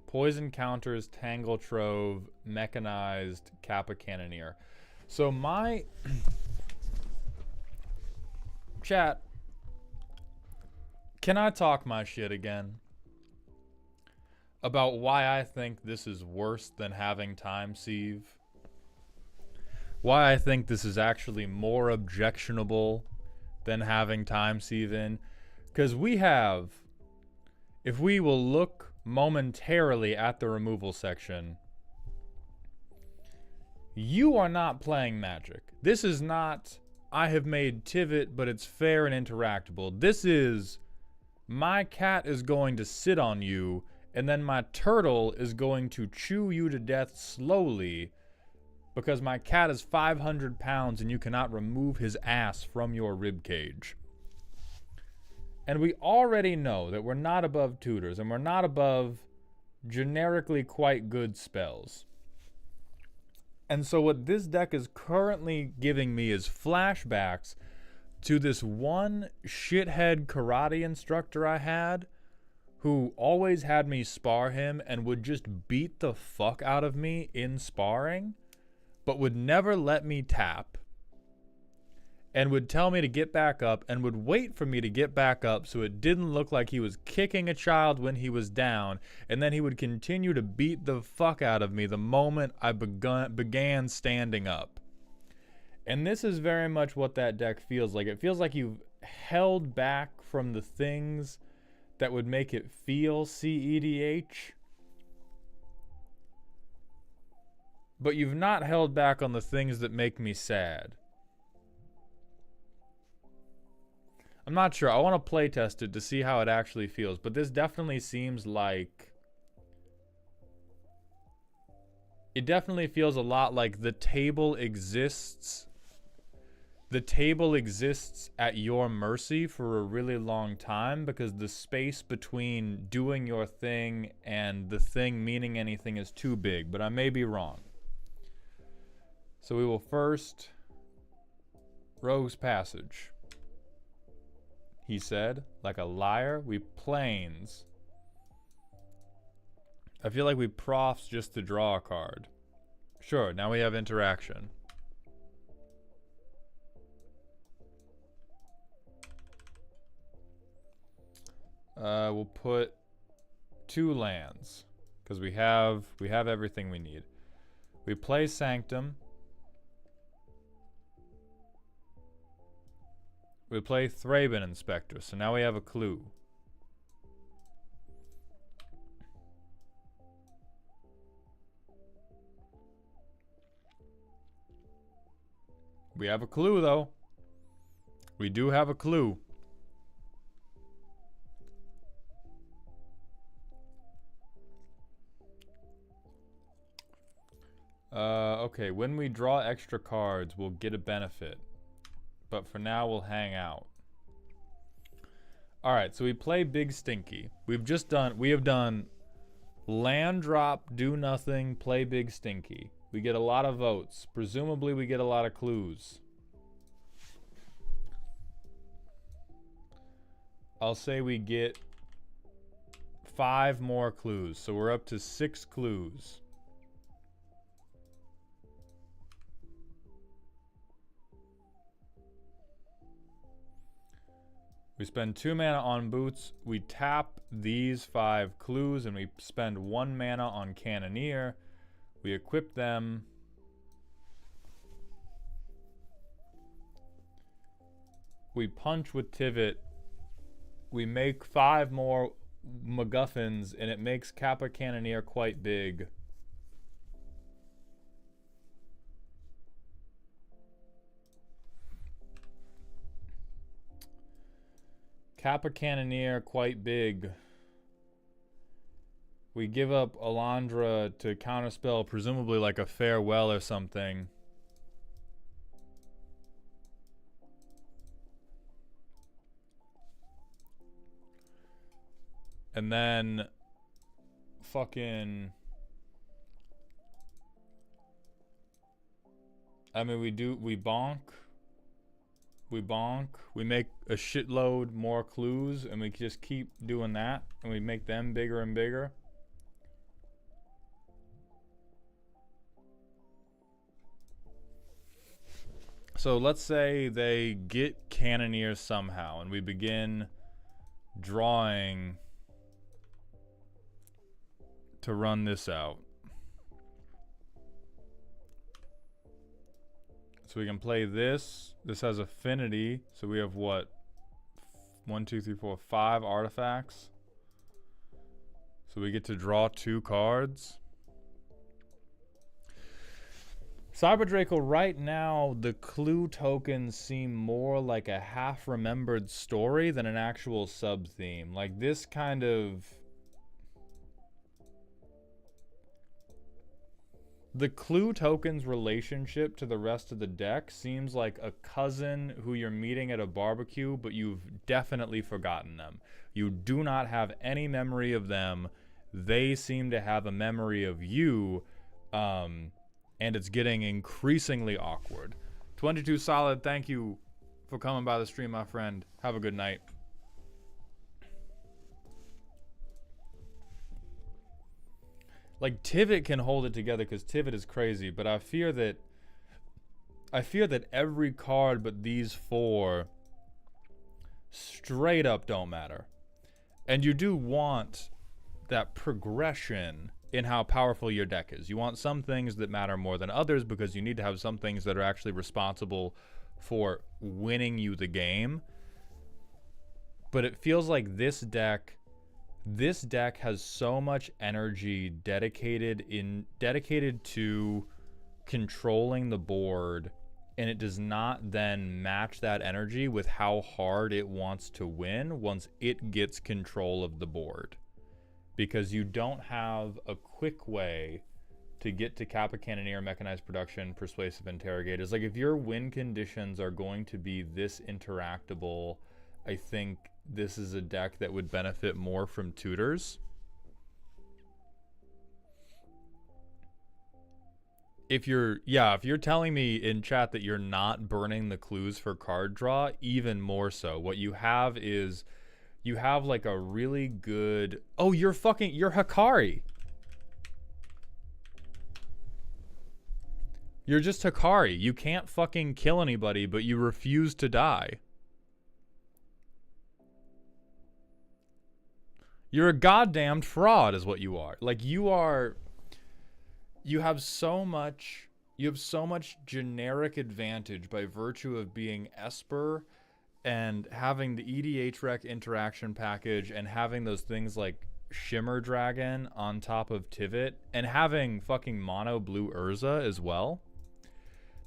Poison counters, Tangle Trove, Mechanized, Kappa Cannoneer. So my... Chat, can I talk my shit again? About why I think this is worse than having time sieve? Why I think this is actually more objectionable than having time sieve in? Because we have, if we will look momentarily at the removal section, you are not playing Magic. This is not, I have made Tivit, but it's fair and interactable. This is, my cat is going to sit on you, and then my turtle is going to chew you to death slowly, because my cat is 500 pounds and you cannot remove his ass from your ribcage. And we already know that we're not above tutors, and we're not above generically quite good spells. And so what this deck is currently giving me is flashbacks to this one shithead karate instructor I had, who always had me spar him and would just beat the fuck out of me in sparring, but would never let me tap. And would tell me to get back up and would wait for me to get back up so it didn't look like he was kicking a child when he was down, and then he would continue to beat the fuck out of me the moment I began standing up. And this is very much what that deck feels like. It feels like you've held back from the things that would make it feel CEDH, but you've not held back on the things that make me sad. I'm not sure. I want to play test it to see how it actually feels, but this definitely seems like... It definitely feels a lot like the table exists. The table exists at your mercy for a really long time because the space between doing your thing and the thing meaning anything is too big, but I may be wrong. So we will first... Rogue's Passage. He said, like a liar, we planes. I feel like we profs just to draw a card. Sure, now we have interaction. We'll put 2 lands because we have everything we need. We play Sanctum. We play Thraben Inspector, so now we have a clue. We have a clue, though. We do have a clue. Okay, when we draw extra cards, we'll get a benefit. But for now, we'll hang out. Alright, so we play Big Stinky. We have done land drop, do nothing, play Big Stinky. We get a lot of votes. Presumably, we get a lot of clues. I'll say we get 5 more clues, so we're up to 6 clues. We spend 2 mana on boots, we tap these 5 clues, and we spend 1 mana on Cannoneer. We equip them. We punch with Tivit. We make 5 more MacGuffins, and it makes Kappa Cannoneer quite big. Kappa Cannoneer quite big. We give up Alondra to counterspell, presumably like a farewell or something. And then fucking... I mean, we bonk. We bonk. We make a shitload more clues, and we just keep doing that, and we make them bigger and bigger. So let's say they get Cannoneer somehow, and we begin drawing to run this out. So we can play this. This has affinity, so we have what? 1, 2, 3, 4, 5 artifacts. So we get to draw 2 cards. Cyber Draco, right now, the clue tokens seem more like a half-remembered story than an actual sub-theme. Like, this kind of... The clue token's relationship to the rest of the deck seems like a cousin who you're meeting at a barbecue, but you've definitely forgotten them. You do not have any memory of them. They seem to have a memory of you, and it's getting increasingly awkward. 22 Solid, thank you for coming by the stream, my friend. Have a good night. Like, Tivit can hold it together because Tivit is crazy, but I fear that every card but these 4 straight up don't matter. And you do want that progression in how powerful your deck is. You want some things that matter more than others because you need to have some things that are actually responsible for winning you the game. But it feels like this deck has so much energy dedicated to controlling the board, and it does not then match that energy with how hard it wants to win once it gets control of the board. Because you don't have a quick way to get to Kappa Cannoneer, Mechanized Production, Persuasive Interrogators. Like, if your win conditions are going to be this interactable, I think this is a deck that would benefit more from tutors. If you're telling me in chat that you're not burning the clues for card draw, even more so. What you have is, you have like a really good, oh, you're Hikari. You're just Hikari. You can't fucking kill anybody, but you refuse to die. You're a goddamned fraud is what you are. Like, you have so much generic advantage by virtue of being Esper and having the EDH Rec interaction package and having those things like Shimmer Dragon on top of Tivit and having fucking mono blue Urza as well,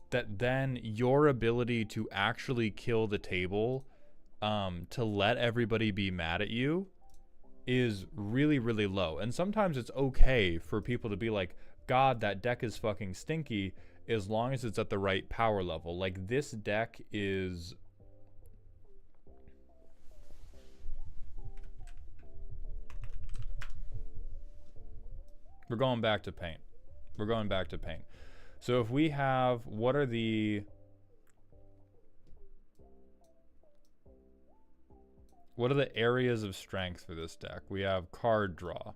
that then your ability to actually kill the table, to let everybody be mad at you, is really, really low. And sometimes it's okay for people to be like, God, that deck is fucking stinky, as long as it's at the right power level. Like, this deck is... We're going back to paint. So if we have, what are the areas of strength for this deck? We have card draw.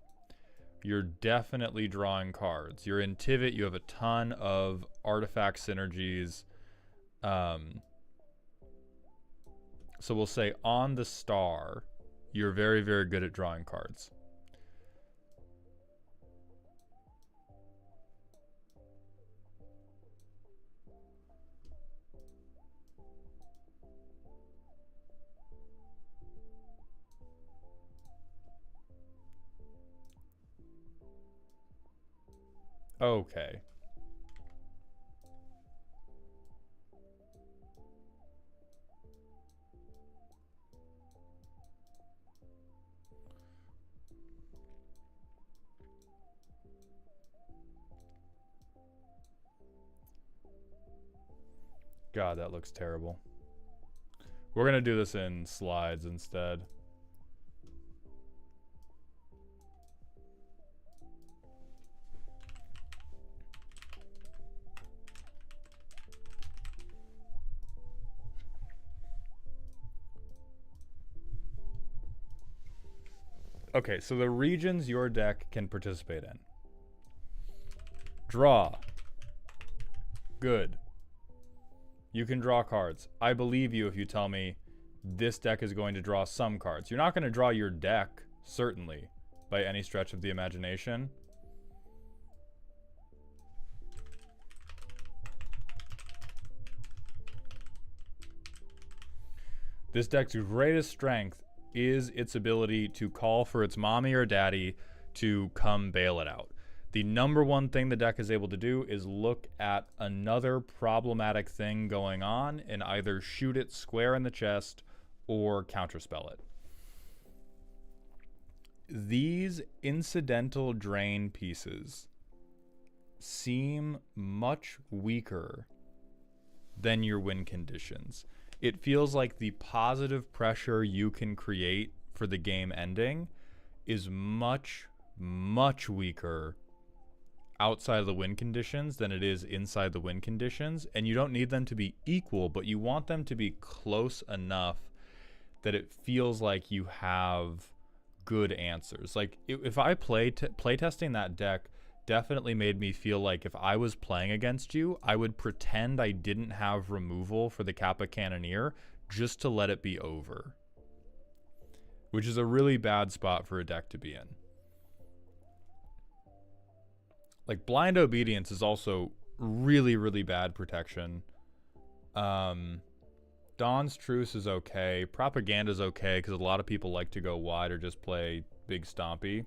You're definitely drawing cards. You're in Tivit, you have a ton of artifact synergies. So we'll say on the star, you're very, very good at drawing cards. Okay. God, that looks terrible. We're gonna do this in slides instead. Okay, so the regions your deck can participate in. Draw. Good. You can draw cards. I believe you if you tell me this deck is going to draw some cards. You're not going to draw your deck, certainly, by any stretch of the imagination. This deck's greatest strength is its ability to call for its mommy or daddy to come bail it out. The number one thing the deck is able to do is look at another problematic thing going on and either shoot it square in the chest or counterspell it. These incidental drain pieces seem much weaker than your win conditions. It feels like the positive pressure you can create for the game ending is much, much weaker outside of the win conditions than it is inside the win conditions. And you don't need them to be equal, but you want them to be close enough that it feels like you have good answers. Like, if I playtesting that deck definitely made me feel like if I was playing against you, I would pretend I didn't have removal for the Kappa Cannoneer just to let it be over. Which is a really bad spot for a deck to be in. Like, Blind Obedience is also really, really bad protection. The Dawn's Truce is okay. Propaganda's okay because a lot of people like to go wide or just play big stompy.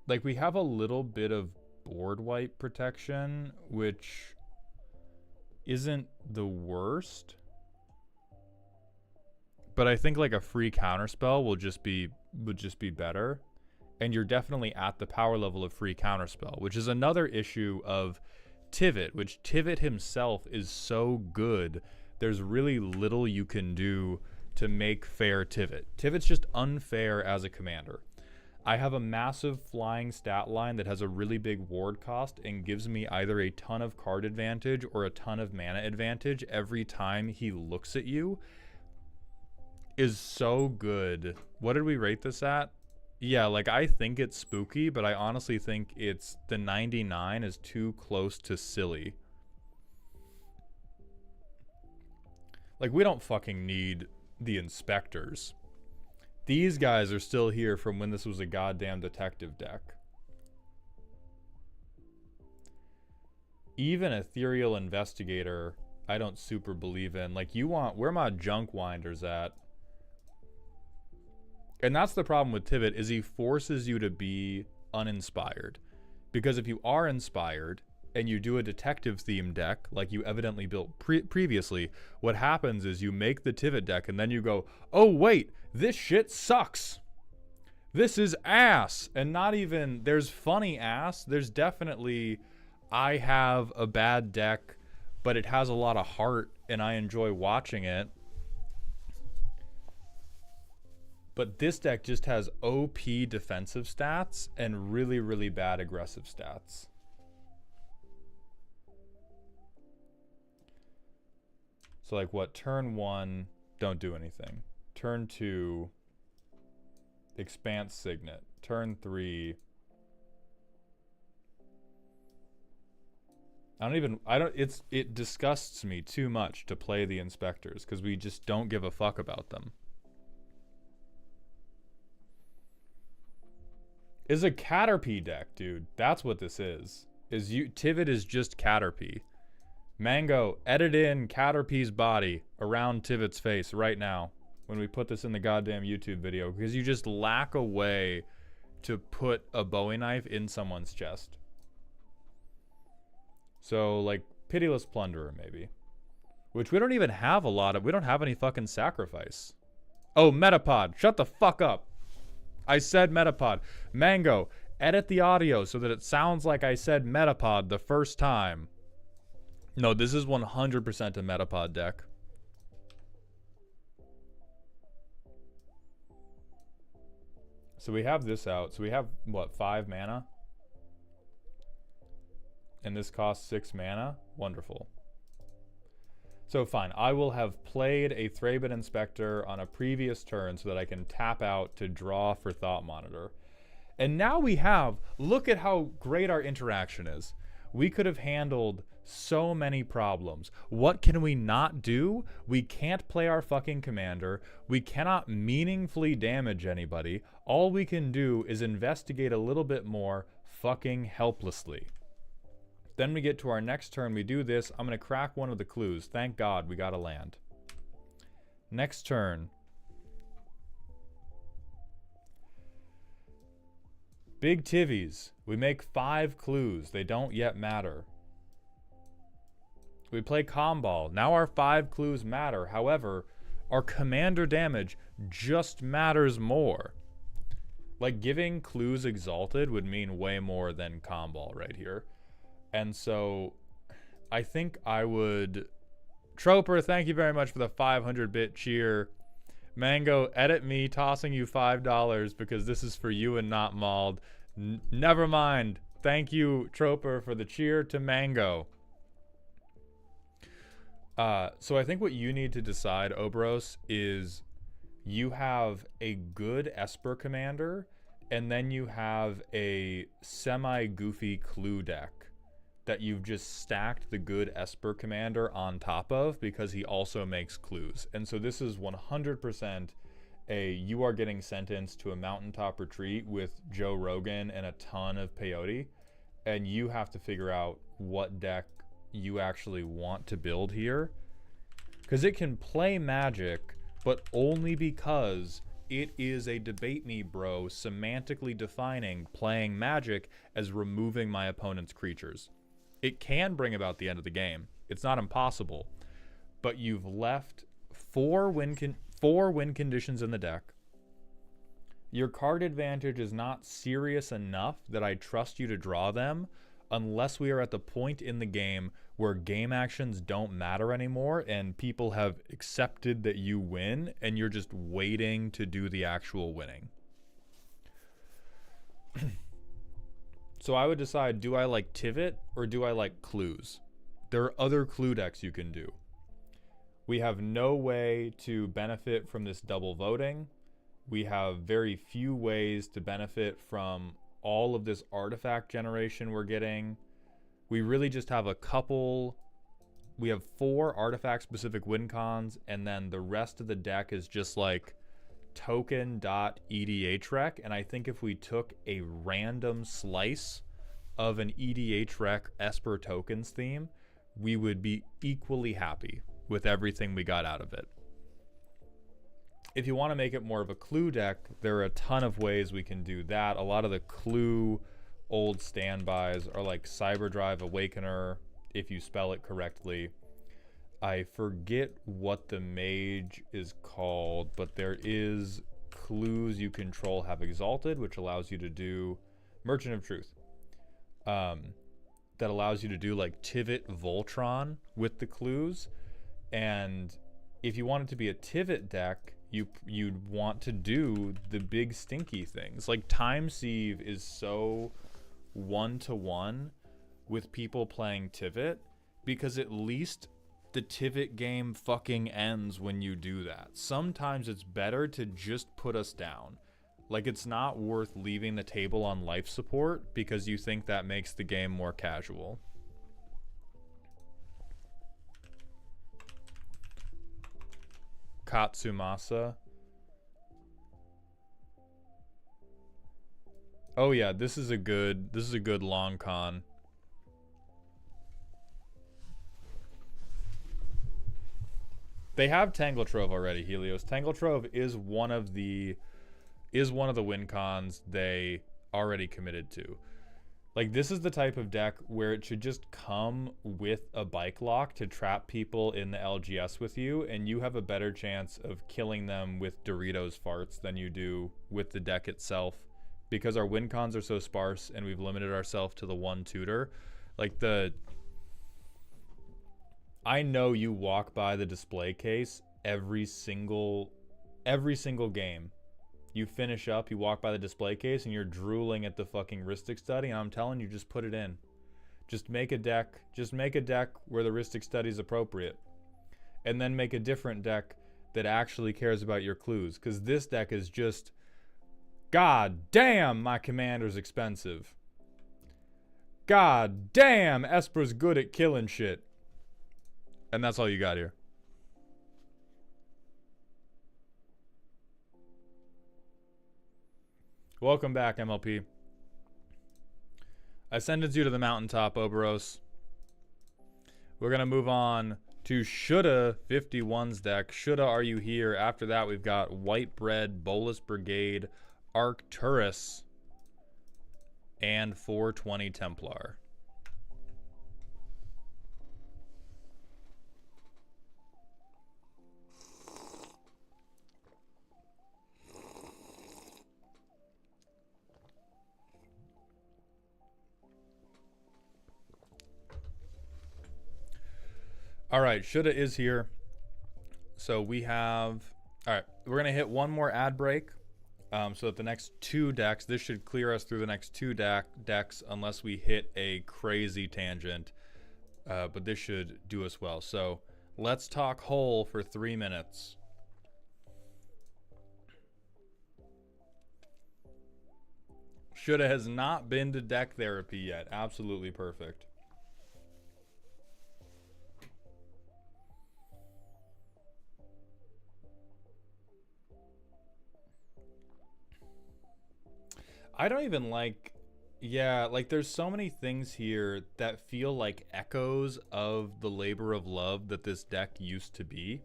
Like, we have a little bit of board wipe protection, which isn't the worst. But I think like a free counterspell would just be better. And you're definitely at the power level of free counterspell, which is another issue of Tivit, which Tivit himself is so good. There's really little you can do to make fair Tivit. Tivit's just unfair as a commander. I have a massive flying stat line that has a really big ward cost and gives me either a ton of card advantage or a ton of mana advantage every time he looks at you. Is so good. What did we rate this at? Yeah, like, I think it's spooky, but I honestly think it's the 99 is too close to silly. Like, we don't fucking need the inspectors. These guys are still here from when this was a goddamn detective deck. Even Ethereal Investigator, I don't super believe in. Like, you want, where my junk winders at? And that's the problem with Tivit, is he forces you to be uninspired. Because if you are inspired and you do a detective theme deck like you evidently built previously, what happens is you make the Tivit deck and then you go, oh wait, this shit sucks. This is ass. And not even, there's funny ass. There's definitely, I have a bad deck, but it has a lot of heart and I enjoy watching it. But this deck just has OP defensive stats and really, really bad aggressive stats. So like what, turn 1, don't do anything. Turn 2, Expanse Signet. Turn 3, it disgusts me too much to play the inspectors because we just don't give a fuck about them. Is a Caterpie deck, dude. That's what this is. Tivit is just Caterpie. Mango, edit in Caterpie's body around Tivit's face right now when we put this in the goddamn YouTube video, because you just lack a way to put a Bowie knife in someone's chest. So, like, Pitiless Plunderer, maybe. Which we don't even have a lot of. We don't have any fucking sacrifice. Oh, Metapod. Shut the fuck up. I said Metapod. Mango, edit the audio so that it sounds like I said Metapod the first time. No, this is 100% a Metapod deck. So we have this out. So we have, what, 5 mana? And this costs 6 mana? Wonderful. So fine, I will have played a Thraben Inspector on a previous turn so that I can tap out to draw for Thought Monitor. And now we have, look at how great our interaction is. We could have handled so many problems. What can we not do? We can't play our fucking commander. We cannot meaningfully damage anybody. All we can do is investigate a little bit more fucking helplessly. Then we get to our next turn, we do this. I'm going to crack one of the clues. Thank God we got a land. Next turn. Big Tivvies. We make 5 clues. They don't yet matter. We play Comball. Now our 5 clues matter. However, our commander damage just matters more. Like, giving clues exalted would mean way more than Comball right here. And so, I think I would... Troper, thank you very much for the 500-bit cheer. Mango, edit me tossing you $5 because this is for you and not Mauled. Never mind. Thank you, Troper, for the cheer to Mango. So I think what you need to decide, Oberos, is you have a good Esper commander, and then you have a semi-goofy clue deck that you've just stacked the good Esper commander on top of because he also makes clues. And so this is 100% you are getting sentenced to a mountaintop retreat with Joe Rogan and a ton of peyote. and you have to figure out what deck you actually want to build here. Because it can play Magic, but only because it is a debate me bro semantically defining playing Magic as removing my opponent's creatures. It can bring about the end of the game. It's not impossible. But you've left four win conditions in the deck. Your card advantage is not serious enough that I trust you to draw them unless we are at the point in the game where game actions don't matter anymore and people have accepted that you win and you're just waiting to do the actual winning. So I would decide, do I like Tivit or do I like Clues? There are other clue decks you can do. We have no way to benefit from this double voting. We have very few ways to benefit from all of this artifact generation we're getting. We really just have a couple. We have 4 artifact specific win cons, and then the rest of the deck is just like token.edhrec. And I think if we took a random slice of an EDHREC Esper tokens theme, we would be equally happy with everything we got out of it. If you want to make it more of a clue deck, there are a ton of ways we can do that. A lot of the clue old standbys are like Cyberdrive Awakener, if you spell it correctly. I forget what the mage is called, but there is clues you control have Exalted, which allows you to do Merchant of Truth. That allows you to do like Tivit Voltron with the clues. And if you want it to be a Tivit deck, you'd want to do the big stinky things. Like Time Sieve is so one-to-one with people playing Tivit, because at least the Tivit game fucking ends when you do that. Sometimes it's better to just put us down. Like, it's not worth leaving the table on life support because you think that makes the game more casual. Katsumasa. Oh yeah, this is a good long con. They have Tangletrove already, Helios. Tangletrove is one of the win cons they already committed to. Like, this is the type of deck where it should just come with a bike lock to trap people in the LGS with you, and you have a better chance of killing them with Doritos farts than you do with the deck itself, because our win cons are so sparse and we've limited ourselves to the one tutor. Like, I know you walk by the display case every single game. You finish up, you walk by the display case, and you're drooling at the fucking Rhystic Study, and I'm telling you, just put it in. Just make a deck where the Rhystic Study is appropriate. And then make a different deck that actually cares about your clues, because this deck is just, god damn, my commander's expensive. God damn, Esper's good at killing shit. And that's all you got here. Welcome back, MLP. I sentenced you to the mountaintop, Oberos. We're going to move on to Shoulda 51's deck. Shoulda, are you here? After that, we've got White Bread, Bolus Brigade, Arcturus, and 420 Templar. All right, Shoulda is here. So we have, all right, we're going to hit one more ad break. So that the next 2 decks, this should clear us through the next 2 decks unless we hit a crazy tangent. But this should do us well. So let's talk whole for 3 minutes. Shoulda has not been to deck therapy yet. Absolutely perfect. I don't even like Yeah, like there's so many things here that feel like echoes of the labor of love that this deck used to be.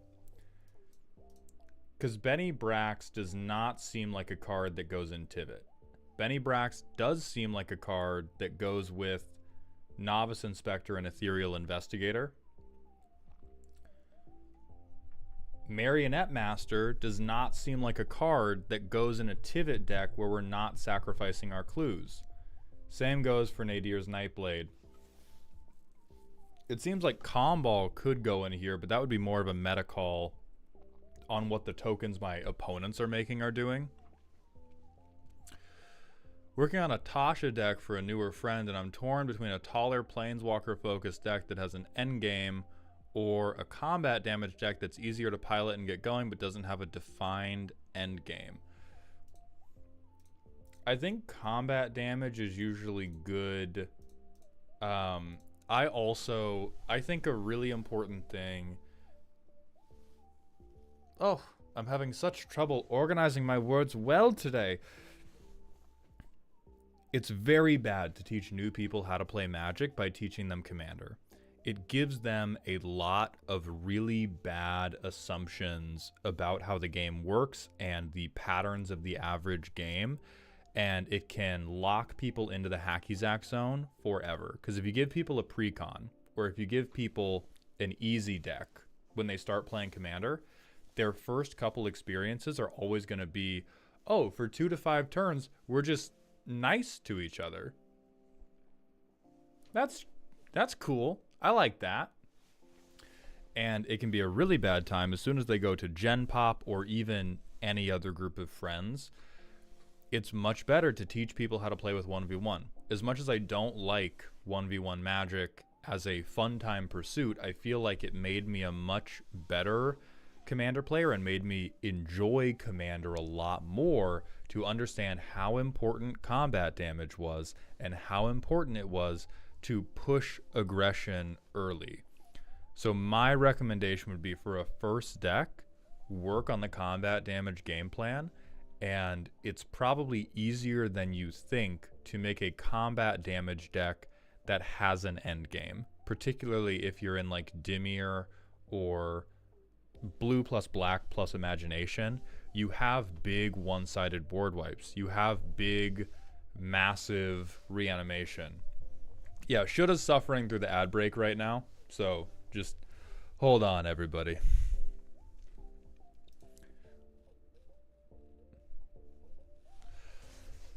Because Benny Brax does not seem like a card that goes in Tivit. Benny Brax does seem like a card that goes with Novice Inspector and Ethereal Investigator. Marionette Master does not seem like a card that goes in a Tivit deck where we're not sacrificing our clues. Same goes for Nadir's Nightblade. It seems like Comball could go in here, but that would be more of a meta call on what the tokens my opponents are making are doing. Working on a Tasha deck for a newer friend, and I'm torn between a taller Planeswalker-focused deck that has an endgame or a combat damage deck that's easier to pilot and get going but doesn't have a defined endgame. I think combat damage is usually good. I think a really important thing... Oh, I'm having such trouble organizing my words well today. It's very bad to teach new people how to play Magic by teaching them Commander. It gives them a lot of really bad assumptions about how the game works and the patterns of the average game, and it can lock people into the hacky-zack zone forever. Because if you give people a precon, or if you give people an easy deck when they start playing Commander, their first couple experiences are always going to be, oh, for 2 to 5 turns, we're just nice to each other. That's cool. I like that. And it can be a really bad time as soon as they go to Gen Pop or even any other group of friends. It's much better to teach people how to play with 1v1. As much as I don't like 1v1 Magic as a fun time pursuit, I feel like it made me a much better Commander player and made me enjoy Commander a lot more to understand how important combat damage was and how important it was to push aggression early. So my recommendation would be for a first deck, work on the combat damage game plan, and it's probably easier than you think to make a combat damage deck that has an end game, particularly if you're in like Dimir or blue plus black plus imagination. You have big one-sided board wipes. You have big, massive reanimation. Yeah, Shudda's suffering through the ad break right now, so just hold on, everybody.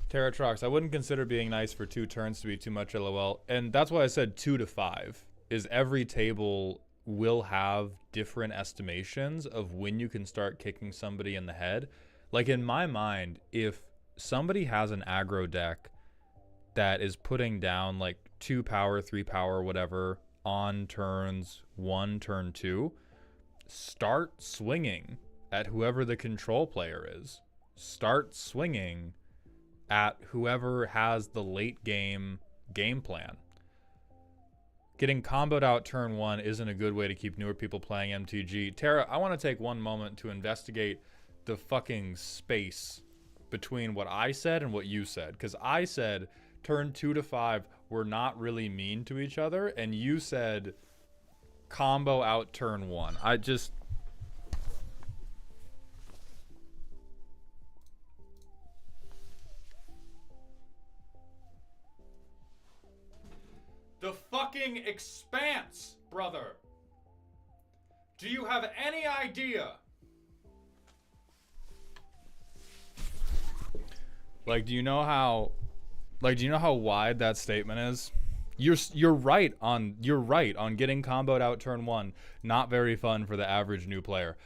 Terratrox, I wouldn't consider being nice for 2 turns to be too much LOL, and that's why I said 2 to 5, is every table will have different estimations of when you can start kicking somebody in the head. Like in my mind, if somebody has an aggro deck that is putting down like 2 power, 3 power, whatever, on turns 1, turn 2, start swinging at whoever the control player is. Start swinging at whoever has the late game plan. Getting comboed out turn 1 isn't a good way to keep newer people playing MTG. Tara, I want to take one moment to investigate the fucking space between what I said and what you said. Because I said turn 2 to 5 were not really mean to each other, and you said combo out turn 1. I just... The fucking expanse, brother. Do you have any idea? Like, do you know how wide that statement is? You're right on getting comboed out turn 1. Not very fun for the average new player.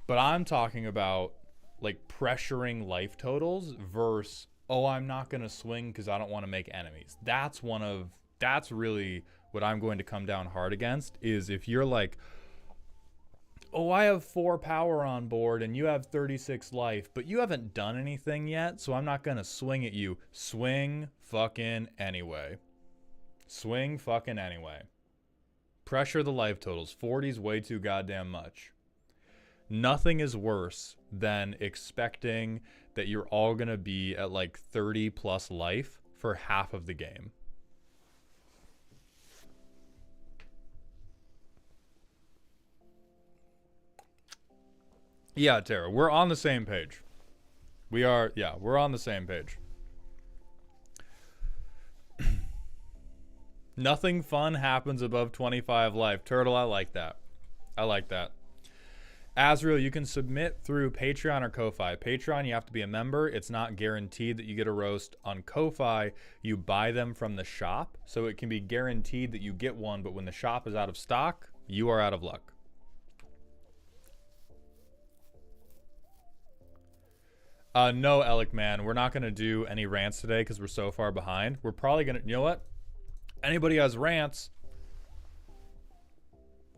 But I'm talking about like pressuring life totals versus, oh, I'm not gonna swing because I don't want to make enemies. That's really what I'm going to come down hard against, is if you're like, oh, I have 4 power on board and you have 36 life, but you haven't done anything yet, so I'm not going to swing at you. Swing fucking anyway. Swing fucking anyway. Pressure the life totals. 40's way too goddamn much. Nothing is worse than expecting that you're all going to be at like 30 plus life for half of the game. Yeah, Tara, we're on the same page. We are, yeah, we're on the same page. Nothing fun happens above 25 life. Turtle, I like that. I like that. Azrael, you can submit through Patreon or Ko-Fi. Patreon, you have to be a member. It's not guaranteed that you get a roast. On Ko-Fi, you buy them from the shop, so it can be guaranteed that you get one, but when the shop is out of stock, you are out of luck. No, Alec, man, we're not going to do any rants today because we're so far behind. We're probably going to, you know what? Anybody has rants,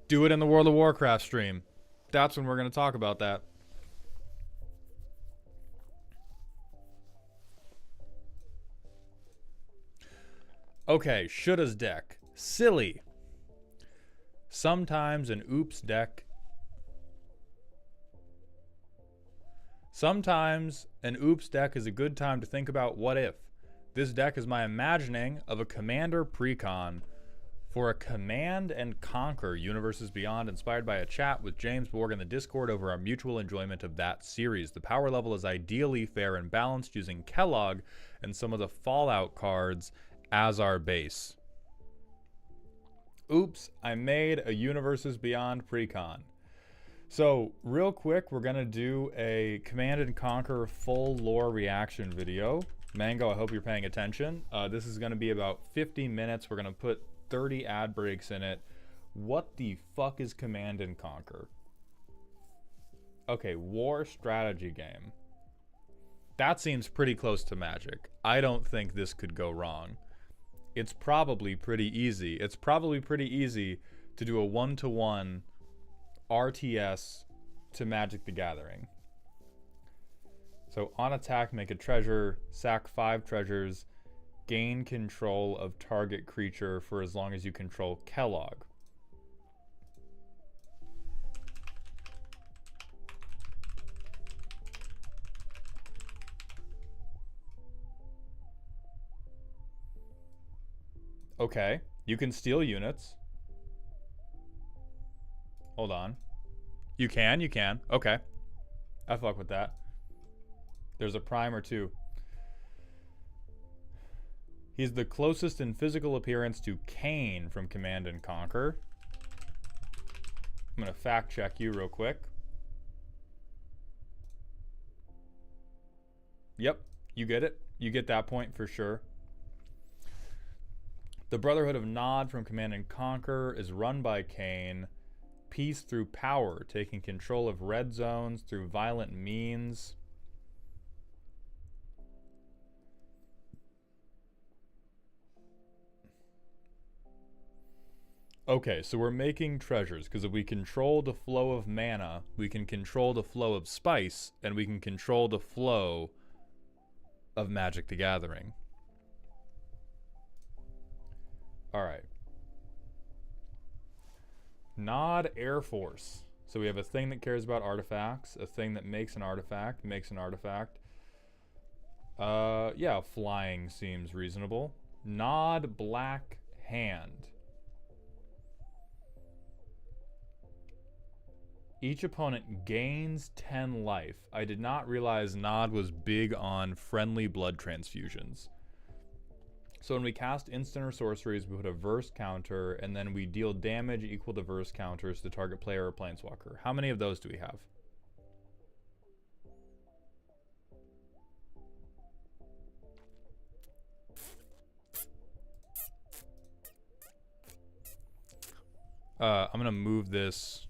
do it in the World of Warcraft stream. That's when we're going to talk about that. Okay, shoulda's deck. Silly. Sometimes an oops deck. Sometimes an oops deck is a good time to think about what if. This deck is my imagining of a commander precon for a Command and Conquer Universes Beyond, inspired by a chat with James Borg in the Discord over our mutual enjoyment of that series. The power level is ideally fair and balanced, using Kellogg and some of the Fallout cards as our base. Oops, I made a Universes Beyond precon. So, real quick, we're going to do a Command and Conquer full lore reaction video. Mango, I hope you're paying attention. This is going to be about 50 minutes. We're going to put 30 ad breaks in it. What the fuck is Command and Conquer? Okay, war strategy game. That seems pretty close to Magic. I don't think this could go wrong. It's probably pretty easy. It's probably pretty easy to do a one-to-one RTS to Magic the Gathering. So on attack, make a treasure, sack 5 treasures, gain control of target creature for as long as you control Kellogg. Okay, you can steal units. Hold on. You can. Okay. I fuck with that. There's a prime or two. He's the closest in physical appearance to Kane from Command and Conquer. I'm going to fact check you real quick. Yep, you get it. You get that point for sure. The Brotherhood of Nod from Command and Conquer is run by Kane. Peace through power, taking control of red zones through violent means. Okay, so we're making treasures, because if we control the flow of mana, we can control the flow of spice, and we can control the flow of Magic the Gathering. Alright. Nod Air Force. So we have a thing that cares about artifacts, a thing that makes an artifact. Yeah, flying seems reasonable. Nod Black Hand. Each opponent gains 10 life. I did not realize Nod was big on friendly blood transfusions. So when we cast instant or sorceries, we put a verse counter, and then we deal damage equal to verse counters to target player or planeswalker. How many of those do we have? I'm going to move this.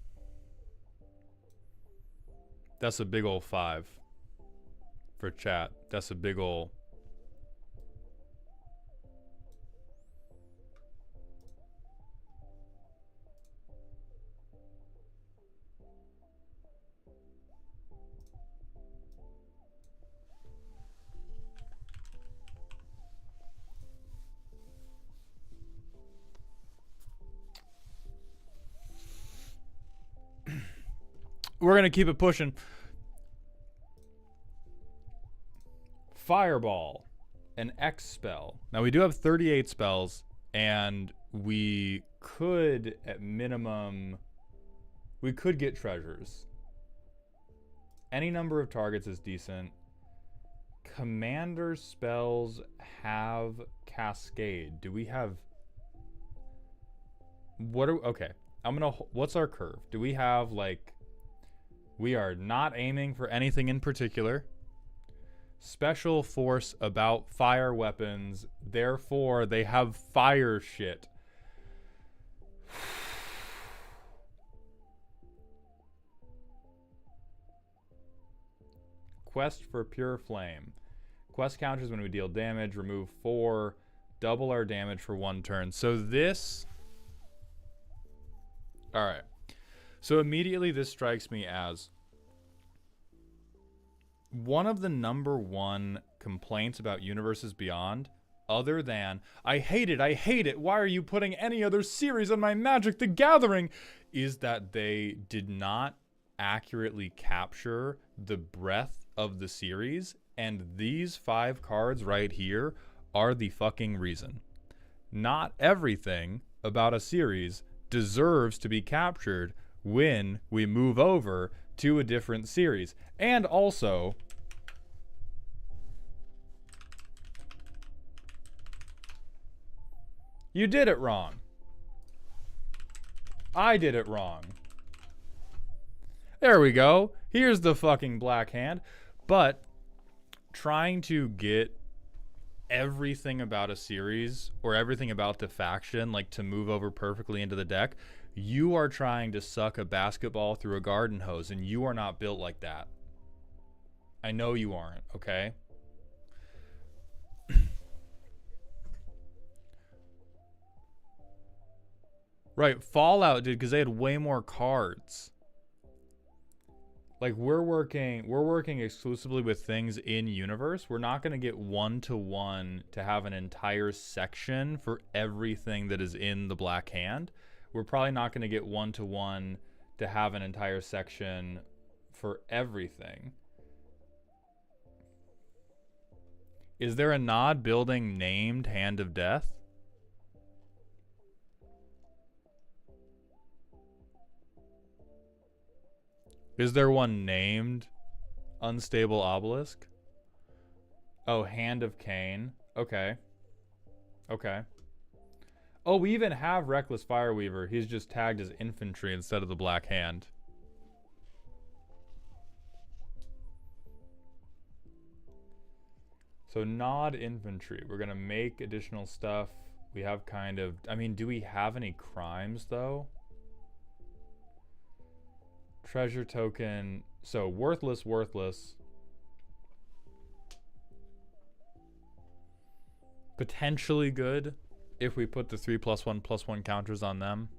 That's a big ol' 5 for chat. That's a big ol'. We're going to keep it pushing. Fireball. an X spell. Now we do have 38 spells, and we could, at minimum, we could get treasures. Any number of targets is decent. Commander spells have Cascade. Do we have... Okay. What's our curve? Do we have, like... We are not aiming for anything in particular. Special force about fire weapons. Therefore, they have fire shit. Quest for Pure Flame. Quest counters when we deal damage. Remove 4. Double our damage for 1 turn. So this... Alright. So immediately this strikes me as... one of the #1 complaints about Universes Beyond, other than, I hate it, why are you putting any other series on my Magic the Gathering, is that they did not accurately capture the breadth of the series, and these 5 cards right here are the fucking reason. Not everything about a series deserves to be captured when we move over to a different series. And also, you did it wrong. I did it wrong. There we go. Here's the fucking black hand. But trying to get everything about a series or everything about the faction, like, to move over perfectly into the deck, you are trying to suck a basketball through a garden hose, and you are not built like that. I know you aren't, okay? Right, Fallout did, because they had way more cards. Like, we're working exclusively with things in universe. We're not going to get 1-to-1 to have an entire section for everything that is in the black hand. We're probably not going to get 1-to-1 to have an entire section for everything. Is there a Nod building named Hand of Death? Is there one named Unstable Obelisk? Oh, Hand of Cain. Okay. Okay. Oh, we even have Reckless Fireweaver. He's just tagged as infantry instead of the black hand. So Nod infantry. We're going to make additional stuff. We have kind of... I mean, do we have any crimes, though? Treasure token. So worthless. Potentially good if we put the 3+1/+1 counters on them.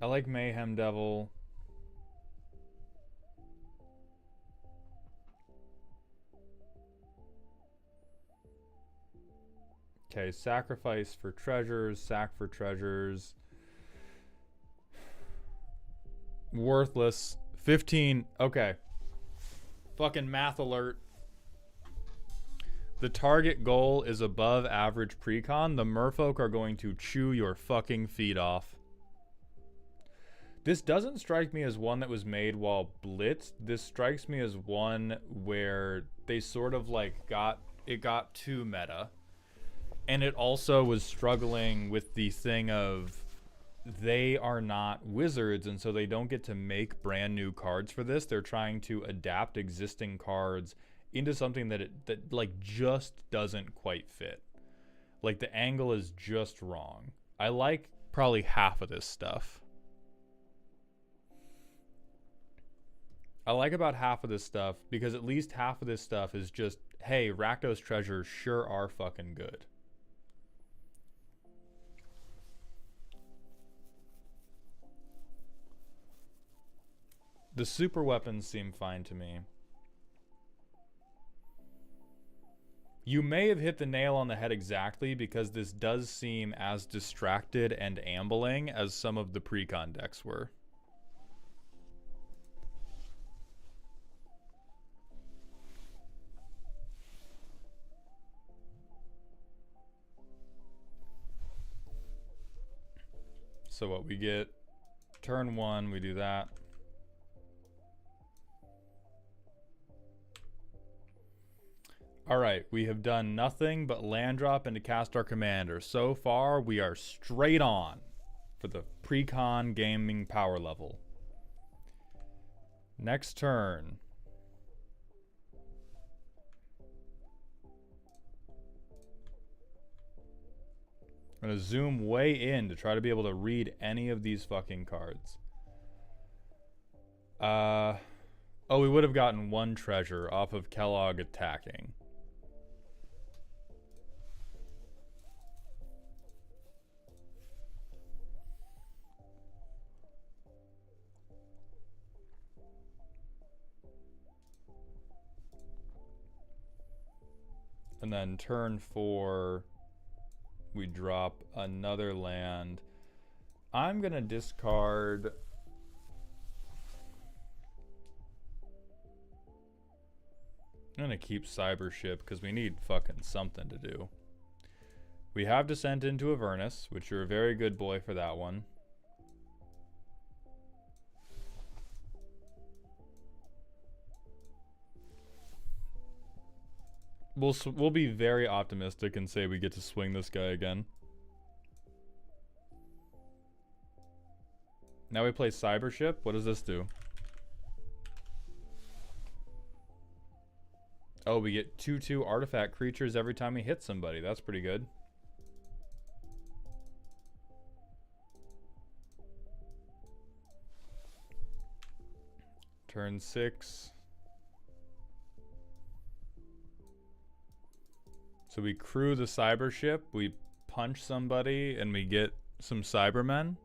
I like Mayhem Devil. Okay, sacrifice for treasures, sack for treasures. Worthless. 15. Okay. Fucking math alert. The target goal is above average precon. The merfolk are going to chew your fucking feet off. This doesn't strike me as one that was made while blitzed. This strikes me as one where they sort of like got too meta. And it also was struggling with the thing of they are not wizards, and so they don't get to make brand new cards for this. They're trying to adapt existing cards into something that like just doesn't quite fit. Like, the angle is just wrong. I like probably half of this stuff. I like about half of this stuff because at least half of this stuff is just, hey, Rakdos treasures sure are fucking good. The super weapons seem fine to me. You may have hit the nail on the head exactly, because this does seem as distracted and ambling as some of the precon decks were. So what we get, turn 1, we do that. Alright, we have done nothing but land drop and to cast our commander. So far, we are straight on for the pre-con gaming power level. Next turn. I'm going to zoom way in to try to be able to read any of these fucking cards. Oh, we would have gotten 1 treasure off of Kellogg attacking. And then turn 4, we drop another land. I'm gonna discard... I'm gonna keep Cybership because we need fucking something to do. We have Descent into Avernus, which you're a very good boy for that one. We'll be very optimistic and say we get to swing this guy again. Now we play Cybership. What does this do? Oh, we get 2/2 artifact creatures every time we hit somebody. That's pretty good. Turn 6. So we crew the Cybership, we punch somebody, and we get some Cybermen.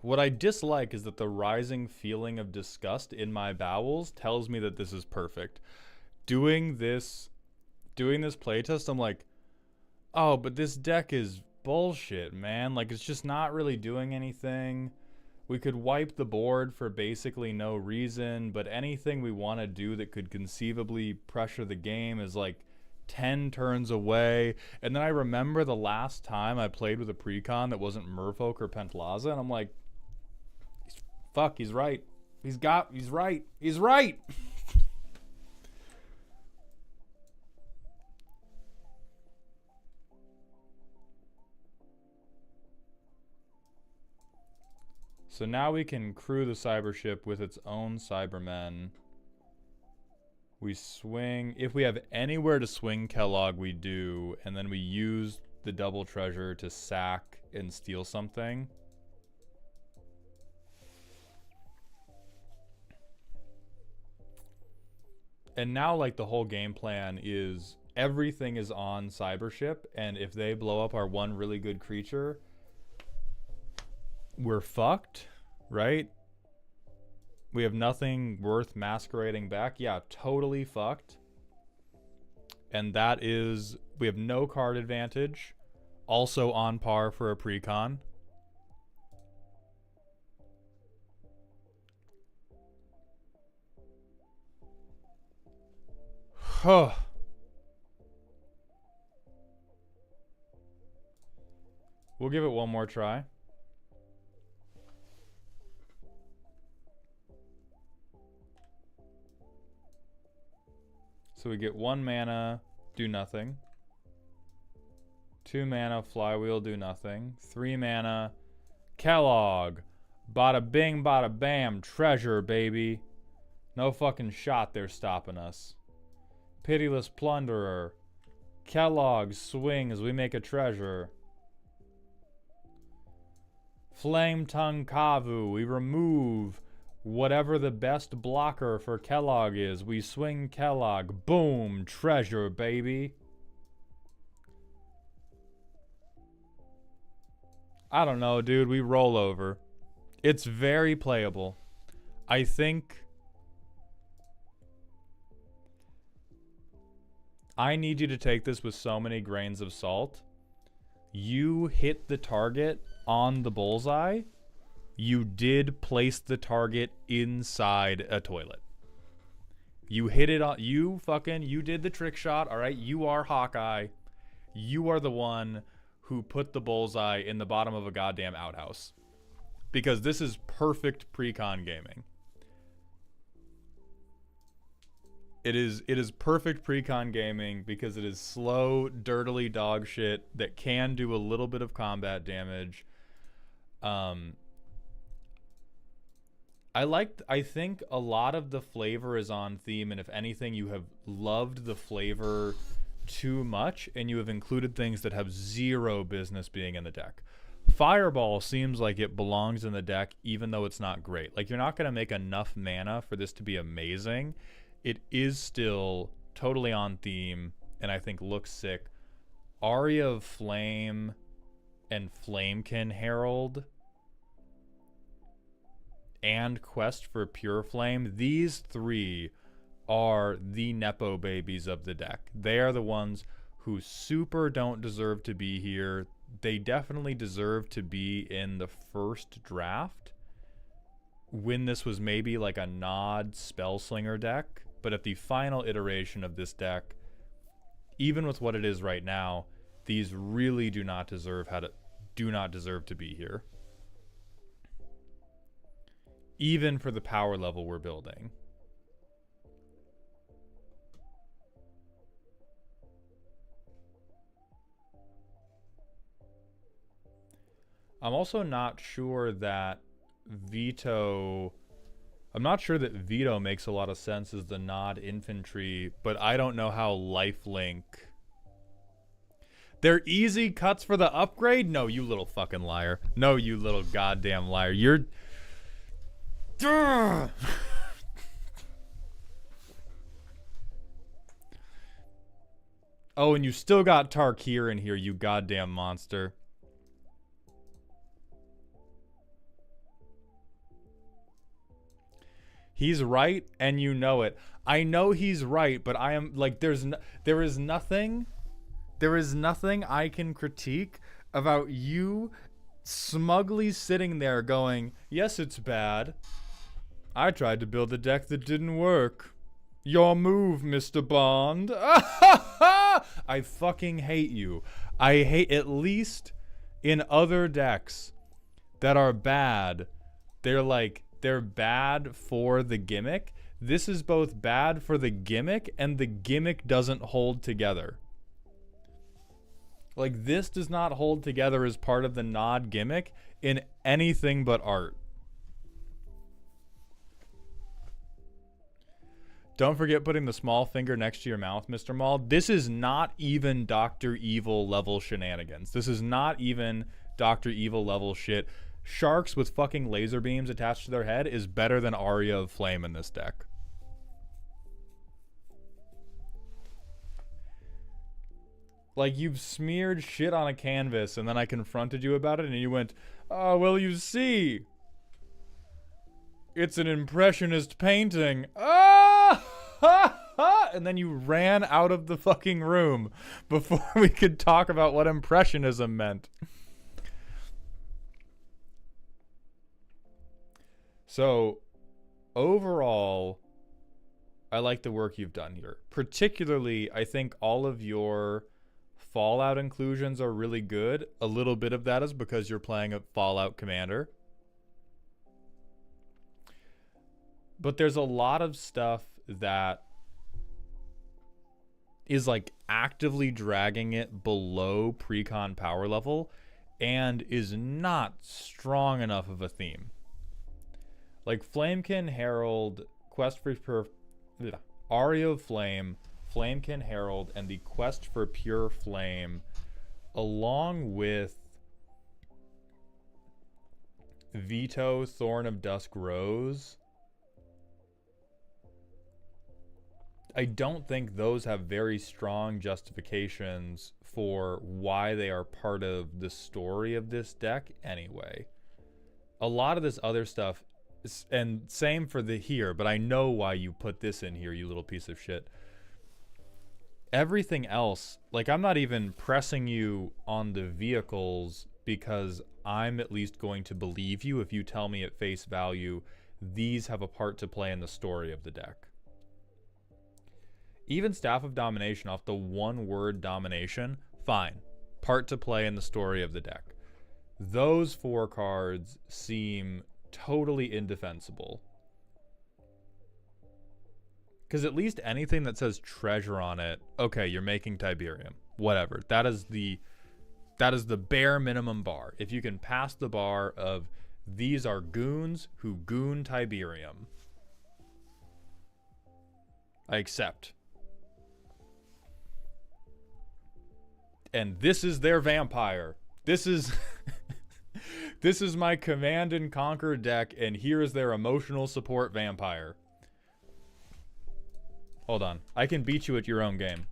What I dislike is that the rising feeling of disgust in my bowels tells me that this is perfect. Doing this playtest, I'm like, oh, but this deck is bullshit, man. Like, it's just not really doing anything. We could wipe the board for basically no reason, but anything we want to do that could conceivably pressure the game is like 10 turns away. And then I remember the last time I played with a precon that wasn't Merfolk or Pentlaza, and I'm like, fuck, he's right. He's right. He's right. So now we can crew the Cybership with its own Cybermen. We swing. If we have anywhere to swing Kellogg, we do. And then we use the double treasure to sack and steal something. And now, like, the whole game plan is everything is on Cybership. And if they blow up our one really good creature, we're fucked, right? We have nothing worth masquerading back. Yeah, totally fucked. And that is, we have no card advantage. Also on par for a precon. Huh. We'll give it one more try. So we get 1 mana, do nothing. 2 mana, flywheel, do nothing. 3 mana, Kellogg. Bada bing, bada bam, treasure, baby. No fucking shot they're stopping us. Pitiless Plunderer. Kellogg, swing as we make a treasure. Flame Tongue Kavu, we remove whatever the best blocker for Kellogg is. We swing Kellogg. Boom. Treasure, baby. I don't know, dude. We roll over. It's very playable. I think... I need you to take this with so many grains of salt. You hit the target on the bullseye, You did place the target inside a toilet. You hit it on, you did the trick shot, all right? You are Hawkeye. You are the one who put the bullseye in the bottom of a goddamn outhouse. Because this is perfect pre-con gaming. It is perfect pre-con gaming because it is slow, dirtily dog shit that can do a little bit of combat damage. I think a lot of the flavor is on theme, and if anything, you have loved the flavor too much, and you have included things that have zero business being in the deck. Fireball seems like it belongs in the deck, even though it's not great. Like, you're not going to make enough mana for this to be amazing. It is still totally on theme, and I think looks sick. Aria of Flame and Flamekin Herald and Quest for Pure Flame, these three are the Nepo babies of the deck. They are the ones who super don't deserve to be here. They definitely deserve to be in the first draft when this was maybe like a nod Spellslinger deck. But at the final iteration of this deck, even with what it is right now, these really do not deserve to be here. Even for the power level we're building. I'm also not sure that Veto makes a lot of sense as the nod infantry, but I don't know how lifelink. They're easy cuts for the upgrade? No, you little fucking liar. No, you little goddamn liar. You're... Oh, and you still got Tarkir in here, you goddamn monster. He's right, and you know it. I know he's right, but I am like, there is nothing I can critique about you smugly sitting there going, yes, it's bad. I tried to build a deck that didn't work. Your move, Mr. Bond. I fucking hate you. I hate, at least in other decks that are bad, they're bad for the gimmick. This is both bad for the gimmick, and the gimmick doesn't hold together. Like, this does not hold together as part of the nod gimmick in anything but art. Don't forget putting the small finger next to your mouth, Mr. Maul. This is not even Dr. Evil level shenanigans. This is not even Dr. Evil level shit. Sharks with fucking laser beams attached to their head is better than Aria of Flame in this deck. Like, you've smeared shit on a canvas, and then I confronted you about it, and you went, oh, well, you see. It's an impressionist painting. Ah! And then you ran out of the fucking room before we could talk about what impressionism meant. So, overall, I like the work you've done here. Particularly, I think all of your Fallout inclusions are really good. A little bit of that is because you're playing a Fallout commander. But there's a lot of stuff that is like actively dragging it below pre-con power level and is not strong enough of a theme. Like Flamekin Herald, Quest for Aria of Flame, Flamekin Herald, and the Quest for Pure Flame, along with Veto, Thorn of Dusk Rose. I don't think those have very strong justifications for why they are part of the story of this deck anyway. A lot of this other stuff, and same for the here, but I know why you put this in here, you little piece of shit. Everything else, like, I'm not even pressing you on the vehicles because I'm at least going to believe you if you tell me at face value these have a part to play in the story of the deck. Even Staff of Domination off the one word domination, fine. Part to play in the story of the deck. Those 4 cards seem totally indefensible. Because at least anything that says treasure on it, okay, you're making Tiberium. Whatever. That is the bare minimum bar. If you can pass the bar of these are goons who goon Tiberium, I accept. And this is their vampire. This is this is my Command and Conquer deck, and here is their emotional support vampire. Hold on. I can beat you at your own game.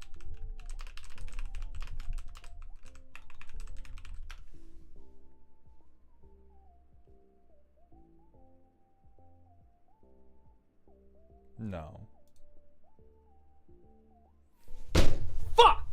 No. Fuck!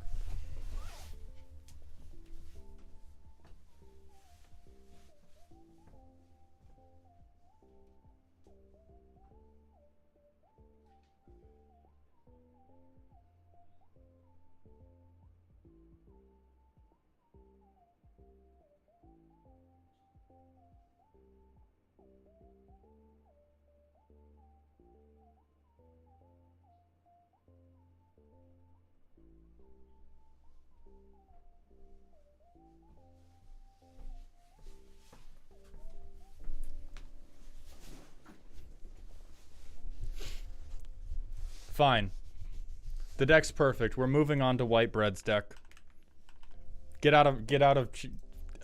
Fine. The deck's perfect. We're moving on to Whitebread's deck. Get out of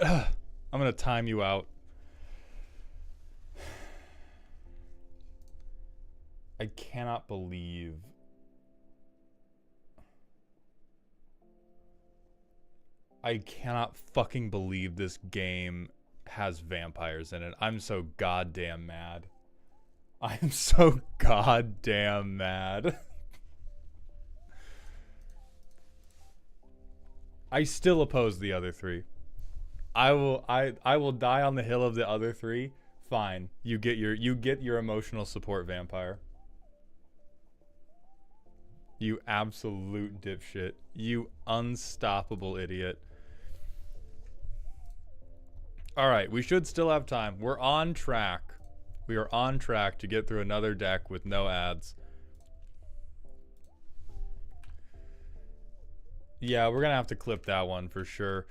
I'm gonna time you out. I cannot believe fucking believe this game has vampires in it. I'm so goddamn mad. I'm so goddamn mad. I still oppose the other 3. I will die on the hill of the other 3. Fine. You get your emotional support vampire. You absolute dipshit. You unstoppable idiot. All right, we should still have time. We're on track. We are on track to get through another deck with no ads. Yeah, we're going to have to clip that one for sure.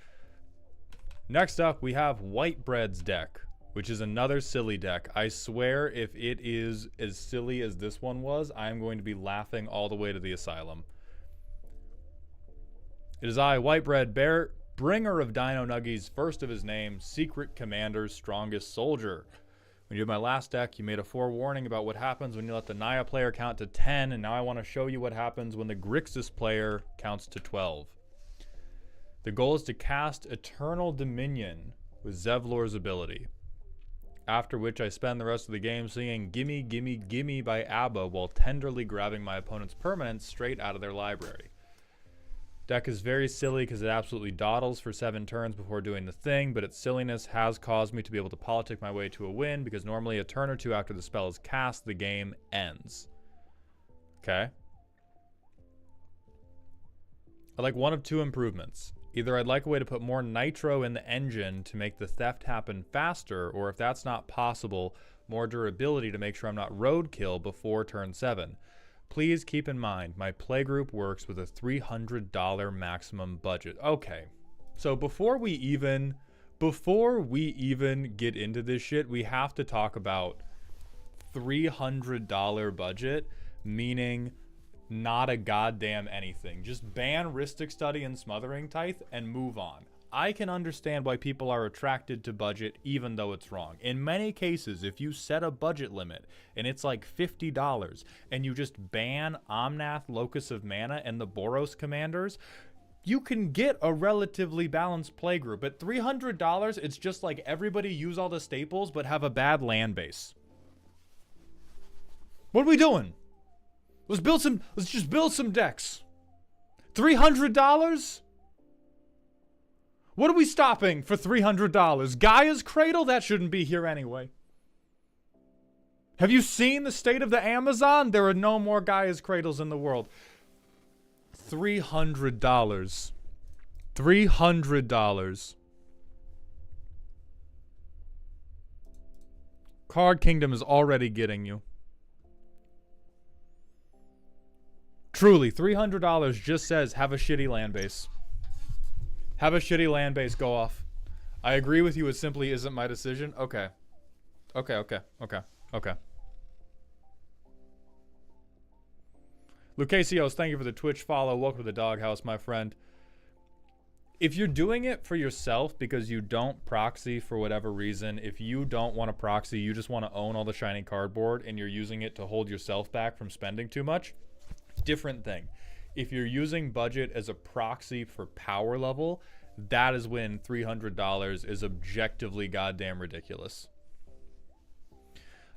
Next up, we have Whitebread's deck, which is another silly deck. I swear if it is as silly as this one was, I'm going to be laughing all the way to the asylum. It is I, Whitebread, bringer of Dino Nuggies, first of his name, Secret Commander's strongest soldier. When you did my last deck, you made a forewarning about what happens when you let the Naya player count to 10, and now I want to show you what happens when the Grixis player counts to 12. The goal is to cast Eternal Dominion with Zevlor's ability, after which I spend the rest of the game singing Gimme Gimme Gimme by ABBA while tenderly grabbing my opponent's permanents straight out of their library. Deck is very silly because it absolutely dawdles for 7 turns before doing the thing, but its silliness has caused me to be able to politic my way to a win, because normally a turn or 2 after the spell is cast, the game ends. Okay. I'd like one of 2 improvements. Either I'd like a way to put more nitro in the engine to make the theft happen faster, or if that's not possible, more durability to make sure I'm not roadkill before turn 7. Please keep in mind, my playgroup works with a $300 maximum budget. Okay, so before we even get into this shit, we have to talk about $300 budget, meaning not a goddamn anything. Just ban Rhystic Study and Smothering Tithe and move on. I can understand why people are attracted to budget even though it's wrong. In many cases, if you set a budget limit and it's like $50 and you just ban Omnath, Locus of Mana, and the Boros commanders, you can get a relatively balanced playgroup. At $300, it's just like everybody use all the staples but have a bad land base. What are we doing? Let's just build some decks. $300? What are we stopping for $300? Gaia's Cradle? That shouldn't be here anyway. Have you seen the state of the Amazon? There are no more Gaia's Cradles in the world. $300. $300. Card Kingdom is already getting you. Truly, $300 just says have a shitty land base. Have a shitty land base, go off. I agree with you, it simply isn't my decision. Okay. Okay. Lucasios, thank you for the Twitch follow. Welcome to the doghouse, my friend. If you're doing it for yourself because you don't proxy for whatever reason, if you don't want to proxy, you just want to own all the shiny cardboard and you're using it to hold yourself back from spending too much, different thing. If you're using budget as a proxy for power level, that is when $300 is objectively goddamn ridiculous.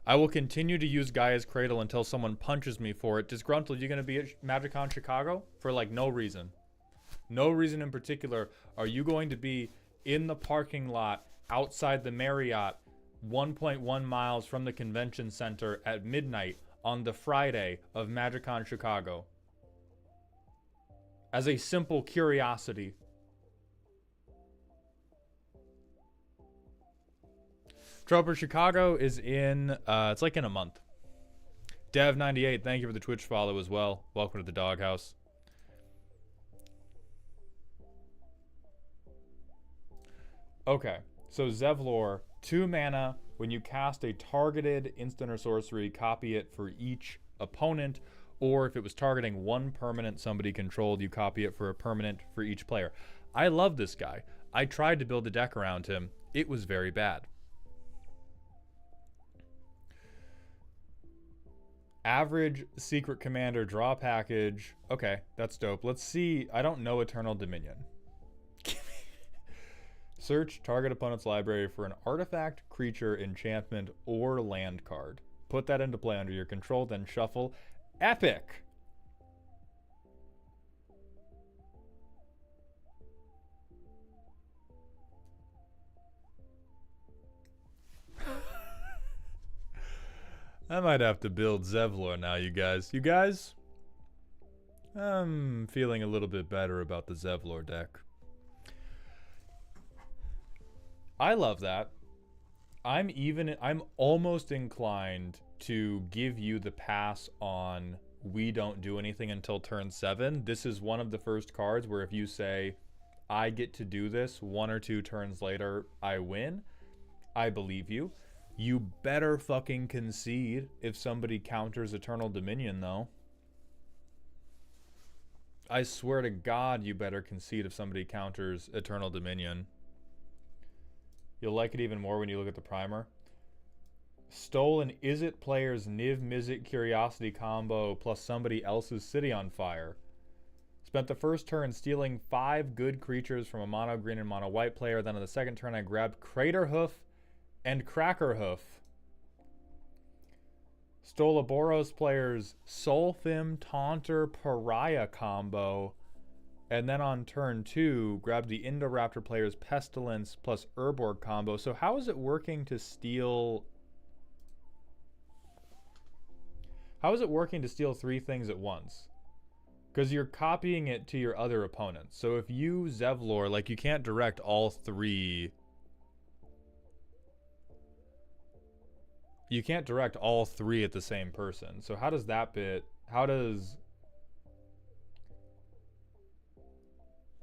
I will continue to use Gaia's Cradle until someone punches me for it. Disgruntled, you going to be at MagicCon Chicago? For like no reason. No reason in particular. Are you going to be in the parking lot outside the Marriott 1.1 miles from the convention center at midnight on the Friday of MagicCon Chicago? As a simple curiosity. Troper Chicago is in, it's like in a month. Dev98, thank you for the Twitch follow as well. Welcome to the doghouse. Okay, so Zevlor, 2 mana. When you cast a targeted instant or sorcery, copy it for each opponent. Or if it was targeting one permanent somebody controlled, you copy it for a permanent for each player. I love this guy. I tried to build a deck around him. It was very bad. Average Secret Commander draw package. Okay, that's dope. Let's see. I don't know Eternal Dominion. Search target opponent's library for an artifact, creature, enchantment, or land card. Put that into play under your control, then shuffle. Epic! I might have to build Zevlor now, you guys. You guys? I'm feeling a little bit better about the Zevlor deck. I love that. I'm almost inclined to give you the pass on we don't do anything until turn 7. This is one of the first cards where if you say, I get to do this 1 or 2 turns later, I win. I believe you. You better fucking concede if somebody counters Eternal Dominion, though. I swear to God, you better concede if somebody counters Eternal Dominion. You'll like it even more when you look at the primer. Stole an Izzet player's Niv Mizzet Curiosity combo plus somebody else's city on fire. Spent the first turn stealing 5 good creatures from a mono green and mono white player. Then on the second turn I grabbed Craterhoof and Crackerhoof. Stole Oberos player's Soulfim Taunter Pariah combo. And then on turn 2, grabbed the Indoraptor player's Pestilence plus Urborg combo. So how is it working to steal... How is it working to steal 3 things at once? Because you're copying it to your other opponents. So if you, Zevlor, like you can't direct all 3... You can't direct all 3 at the same person. So how does that bit... How does...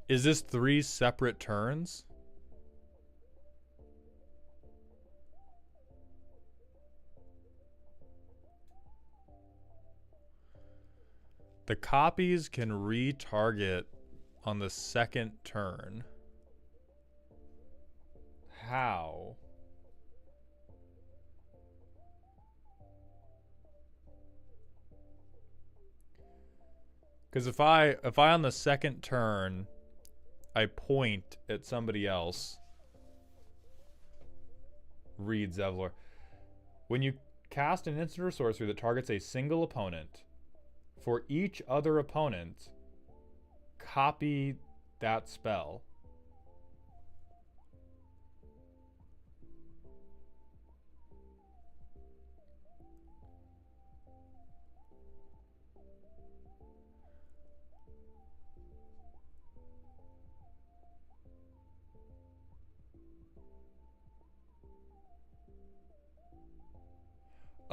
Is this 3 separate turns? The copies can retarget on the second turn. How? Because if I on the second turn I point at somebody else, read Zevlor. When you cast an instant or sorcery that targets a single opponent, for each other opponent, copy that spell.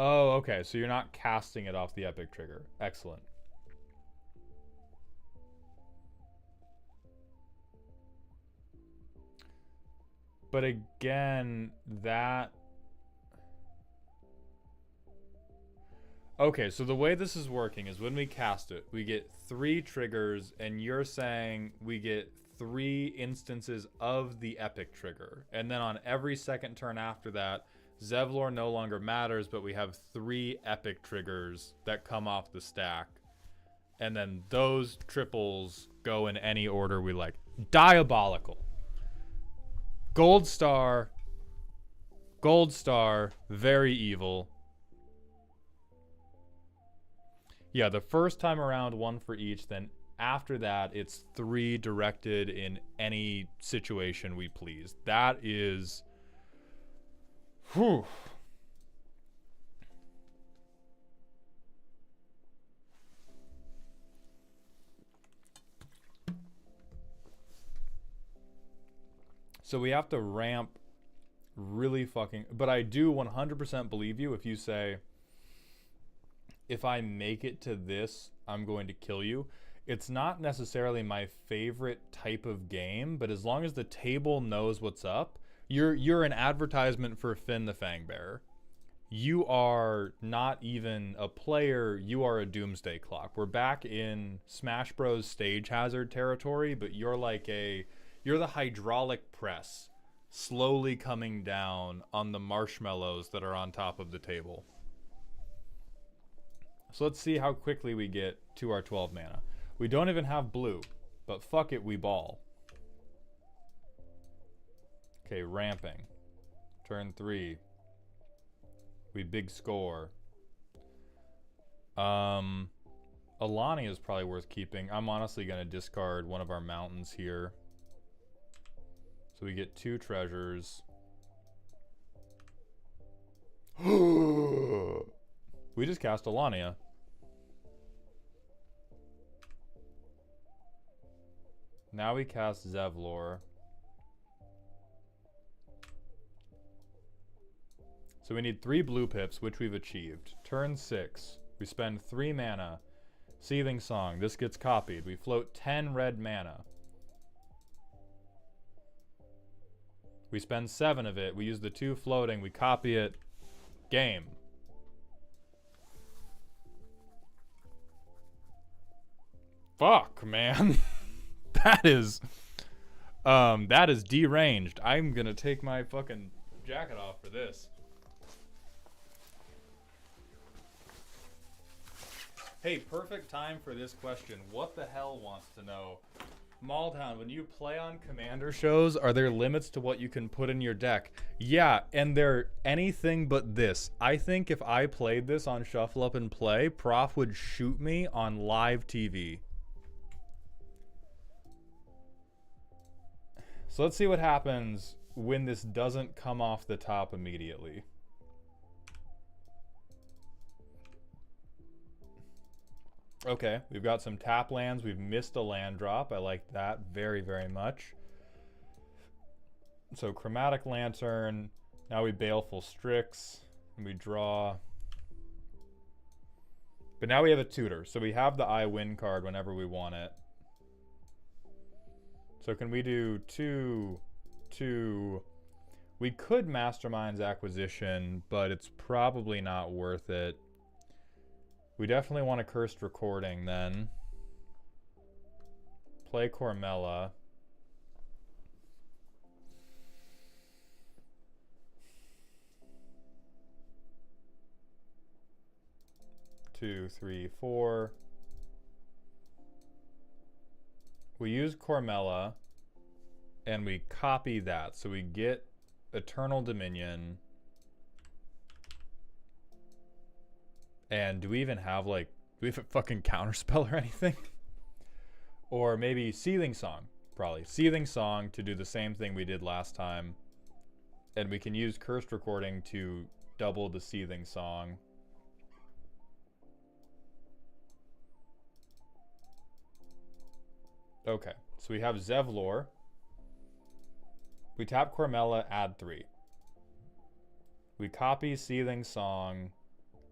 Oh, okay. So you're not casting it off the epic trigger. Excellent. But again, that... Okay, so the way this is working is when we cast it, we get 3 triggers, and you're saying we get 3 instances of the epic trigger. And then on every second turn after that, Zevlor no longer matters, but we have 3 epic triggers that come off the stack. And then those triples go in any order we like. Diabolical. Gold star, very evil. Yeah, the first time around, 1 for each. Then after that, it's 3 directed in any situation we please. That is... Whew. So we have to ramp really fucking... But I do 100% believe you if you say, if I make it to this, I'm going to kill you. It's not necessarily my favorite type of game, but as long as the table knows what's up, you're an advertisement for Finn the Fangbearer. You are not even a player, you are a doomsday clock. We're back in Smash Bros. Stage hazard territory, but you're like you're the hydraulic press slowly coming down on the marshmallows that are on top of the table. So let's see how quickly we get to our 12 mana. We don't even have blue, but fuck it, we ball. Okay, ramping. Turn 3. We big score. Alani is probably worth keeping. I'm honestly going to discard one of our mountains here. So we get 2 treasures. We just cast Alania. Now we cast Zevlor. So we need 3 blue pips, which we've achieved. Turn 6. We spend 3 mana. Seething Song. This gets copied. We float 10 red mana. We spend 7 of it. We use the 2 floating. We copy it. Game. Fuck, man. That is deranged. I'm gonna take my fucking jacket off for this. Hey, perfect time for this question. What the hell wants to know? Maultown, when you play on commander shows, are there limits to what you can put in your deck? Yeah, and they're anything but this. I think if I played this on Shuffle Up and Play, Prof would shoot me on live TV. So let's see what happens when this doesn't come off the top immediately. Okay, we've got some tap lands. We've missed a land drop. I like that very, very much. So Chromatic Lantern. Now we Baleful Strix. And we draw. But now we have a tutor. So we have the I Win card whenever we want it. So can we do 2, 2... We could Mastermind's Acquisition, but it's probably not worth it. We definitely want a Cursed Recording then. Play Cormella. Two, three, 4. We use Cormella, and we copy that. So we get Eternal Dominion. And do we even have, like, do we have a fucking counterspell or anything? Or maybe Seething Song, probably. Seething Song to do the same thing we did last time. And we can use Cursed Recording to double the Seething Song. Okay, so we have Zevlor. We tap Cormella, add 3. We copy Seething Song,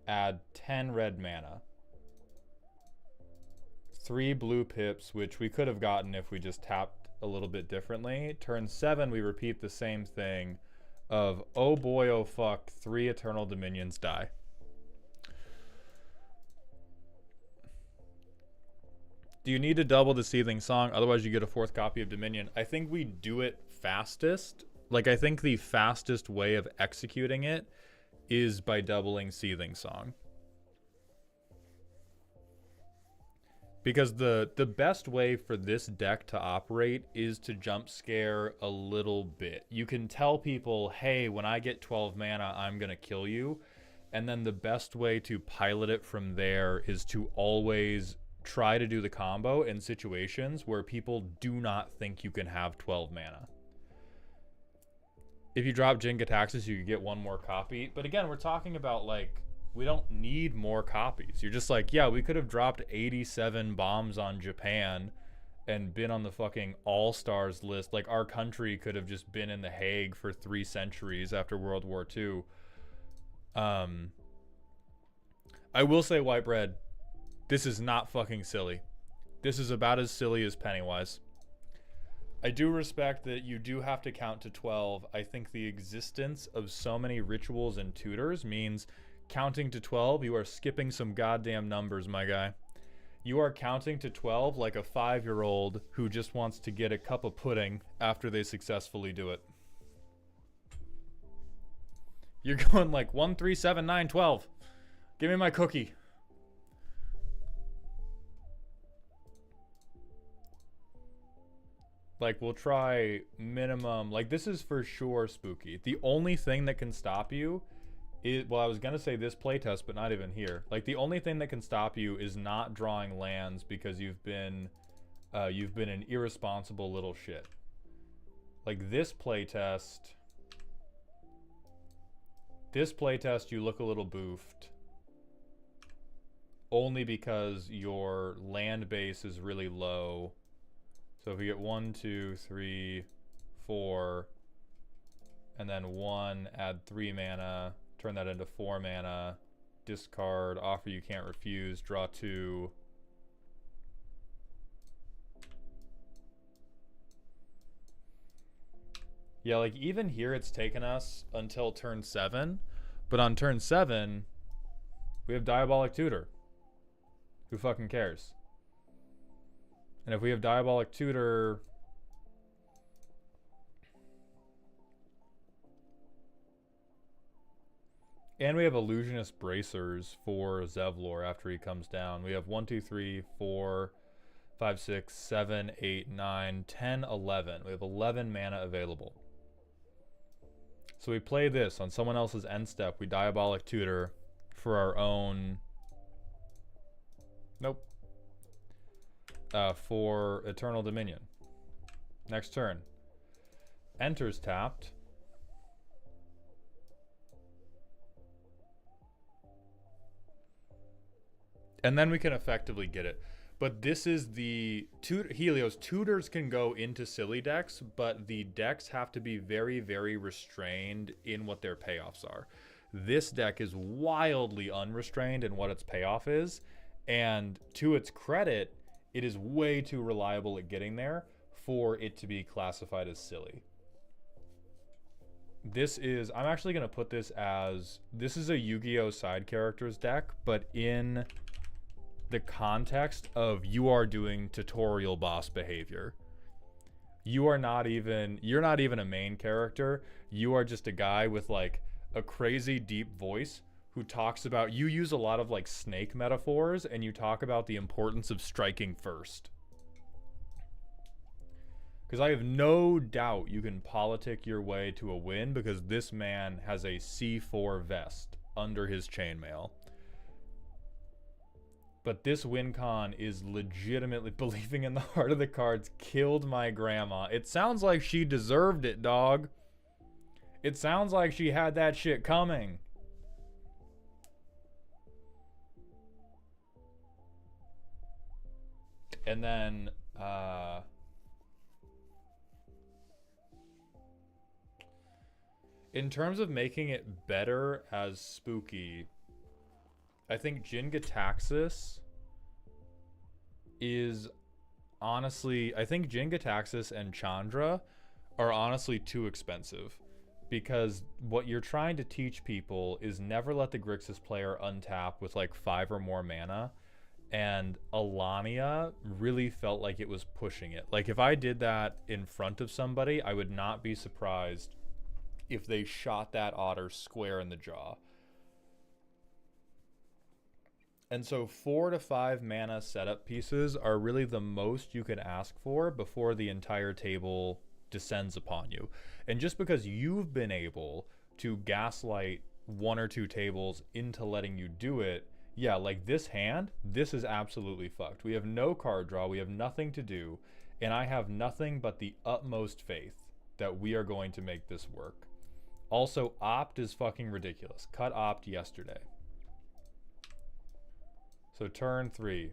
add 10 red mana. 3 blue pips, which we could have gotten if we just tapped a little bit differently. Turn 7, we repeat the same thing of, oh boy, oh fuck, 3 Eternal Dominions die. Do you need to double the Seething Song? Otherwise you get a 4th copy of Dominion. I think we do it fastest. Like, I think the fastest way of executing it is by doubling Seething Song. Because the best way for this deck to operate is to jump scare a little bit. You can tell people, hey, when I get 12 mana, I'm going to kill you. And then the best way to pilot it from there is to always try to do the combo in situations where people do not think you can have 12 mana. If you drop Jin-Gitaxias, you could get 1 more copy. But again, we're talking about, like, we don't need more copies. You're just like, yeah, we could have dropped 87 bombs on Japan and been on the fucking all-stars list. Like, our country could have just been in The Hague for 3 centuries after World War II. I will say, White Bread, this is not fucking silly. This is about as silly as Pennywise. I do respect that you do have to count to 12. I think the existence of so many rituals and tutors means counting to 12, you are skipping some goddamn numbers, my guy. You are counting to 12 like a 5-year-old who just wants to get a cup of pudding after they successfully do it. You're going like 1, 3, 7, 9, 12. Give me my cookie. Like, we'll try minimum. Like, this is for sure spooky. The only thing that can stop you is, well, I was gonna say this playtest, but not even here. Like, the only thing that can stop you is not drawing lands because you've been an irresponsible little shit. Like, this playtest, you look a little boofed. Only because your land base is really low. So if we get 1, 2, 3, 4, and then 1, add 3 mana, turn that into 4 mana, discard, offer you can't refuse, draw 2. Yeah, like even here it's taken us until turn 7, but on turn 7, we have Diabolic Tutor. Who fucking cares? And if we have Diabolic Tutor, and we have Illusionist Bracers for Zevlor after he comes down. We have 1, 2, 3, 4, 5, 6, 7, 8, 9, 10, 11. We have 11 mana available. So we play this on someone else's end step. We Diabolic Tutor for our own. Nope. For Eternal Dominion. Next turn. Enters tapped. And then we can effectively get it. But this is the Helios. Tutors can go into silly decks, but the decks have to be very, very restrained in what their payoffs are. This deck is wildly unrestrained in what its payoff is. And to its credit, it is way too reliable at getting there for it to be classified as silly. This is, I'm actually going to put this as, this is a Yu-Gi-Oh! Side characters deck, but in the context of you are doing tutorial boss behavior. You're not even a main character. You are just a guy with like a crazy deep voice who talks about, you use a lot of like snake metaphors and you talk about the importance of striking first. Because I have no doubt you can politic your way to a win because this man has a C4 vest under his chainmail. But this win con is legitimately believing in the heart of the cards killed my grandma. It sounds like she deserved it, dog. It sounds like she had that shit coming. And then, In terms of making it better as spooky, I think Jin-Gitaxias is honestly... I think Jin-Gitaxias and Chandra are honestly too expensive. Because what you're trying to teach people is never let the Grixis player untap with like 5 or more mana. And Alania really felt like it was pushing it. Like if I did that in front of somebody, I would not be surprised if they shot that otter square in the jaw. And so 4 to 5 mana setup pieces are really the most you can ask for before the entire table descends upon you. And just because you've been able to gaslight 1 or 2 tables into letting you do it, yeah, like this hand, this is absolutely fucked. We have no card draw, we have nothing to do, and I have nothing but the utmost faith that we are going to make this work. Also, opt is fucking ridiculous. Cut opt yesterday. So turn 3.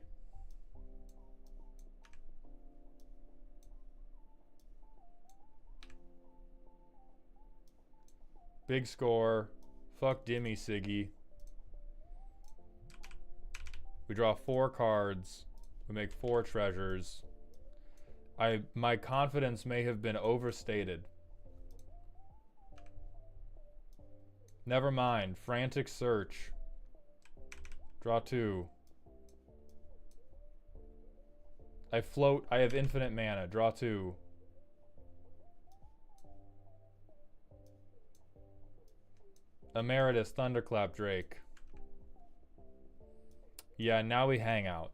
Big score. Fuck Dimmy Siggy. We draw 4 cards. We make 4 treasures. My confidence may have been overstated. Never mind. Frantic search. Draw 2. I float. I have infinite mana. Draw 2. Emeritus Thunderclap Drake. Yeah, now we hang out.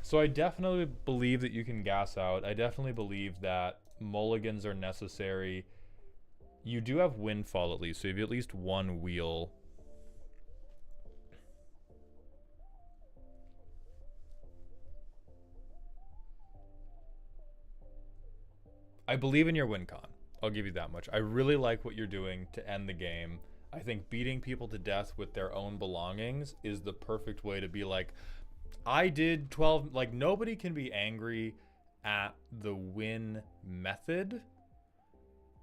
So I definitely believe that you can gas out. I definitely believe that mulligans are necessary. You do have Windfall at least, so you have at least 1 wheel. I believe in your win con. I'll give you that much. I really like what you're doing to end the game. I think beating people to death with their own belongings is the perfect way to be like, I did 12. Like, nobody can be angry at the win method,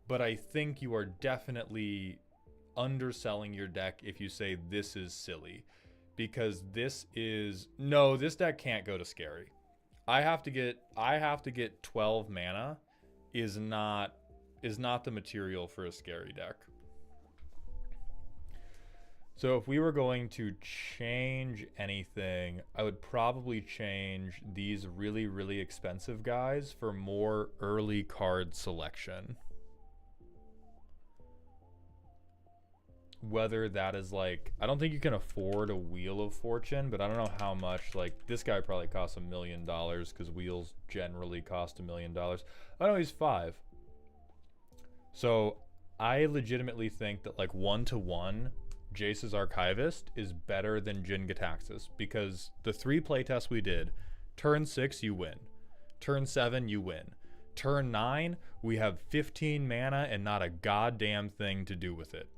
but I think you are definitely underselling your deck if you say this is silly, because this is... No, this deck can't go to scary. I have to get 12 mana is not the material for a scary deck. So if we were going to change anything, I would probably change these really, really expensive guys for more early card selection. Whether that is like, I don't think you can afford a Wheel of Fortune, but I don't know how much. Like, this guy probably costs $1 million because wheels generally cost $1 million. I know he's 5. So I legitimately think that like 1-to-1 Jace's Archivist is better than Jin-Gitaxias, because the 3 playtests we did, turn 6 you win, turn 7 you win, turn 9 we have 15 mana and not a goddamn thing to do with it.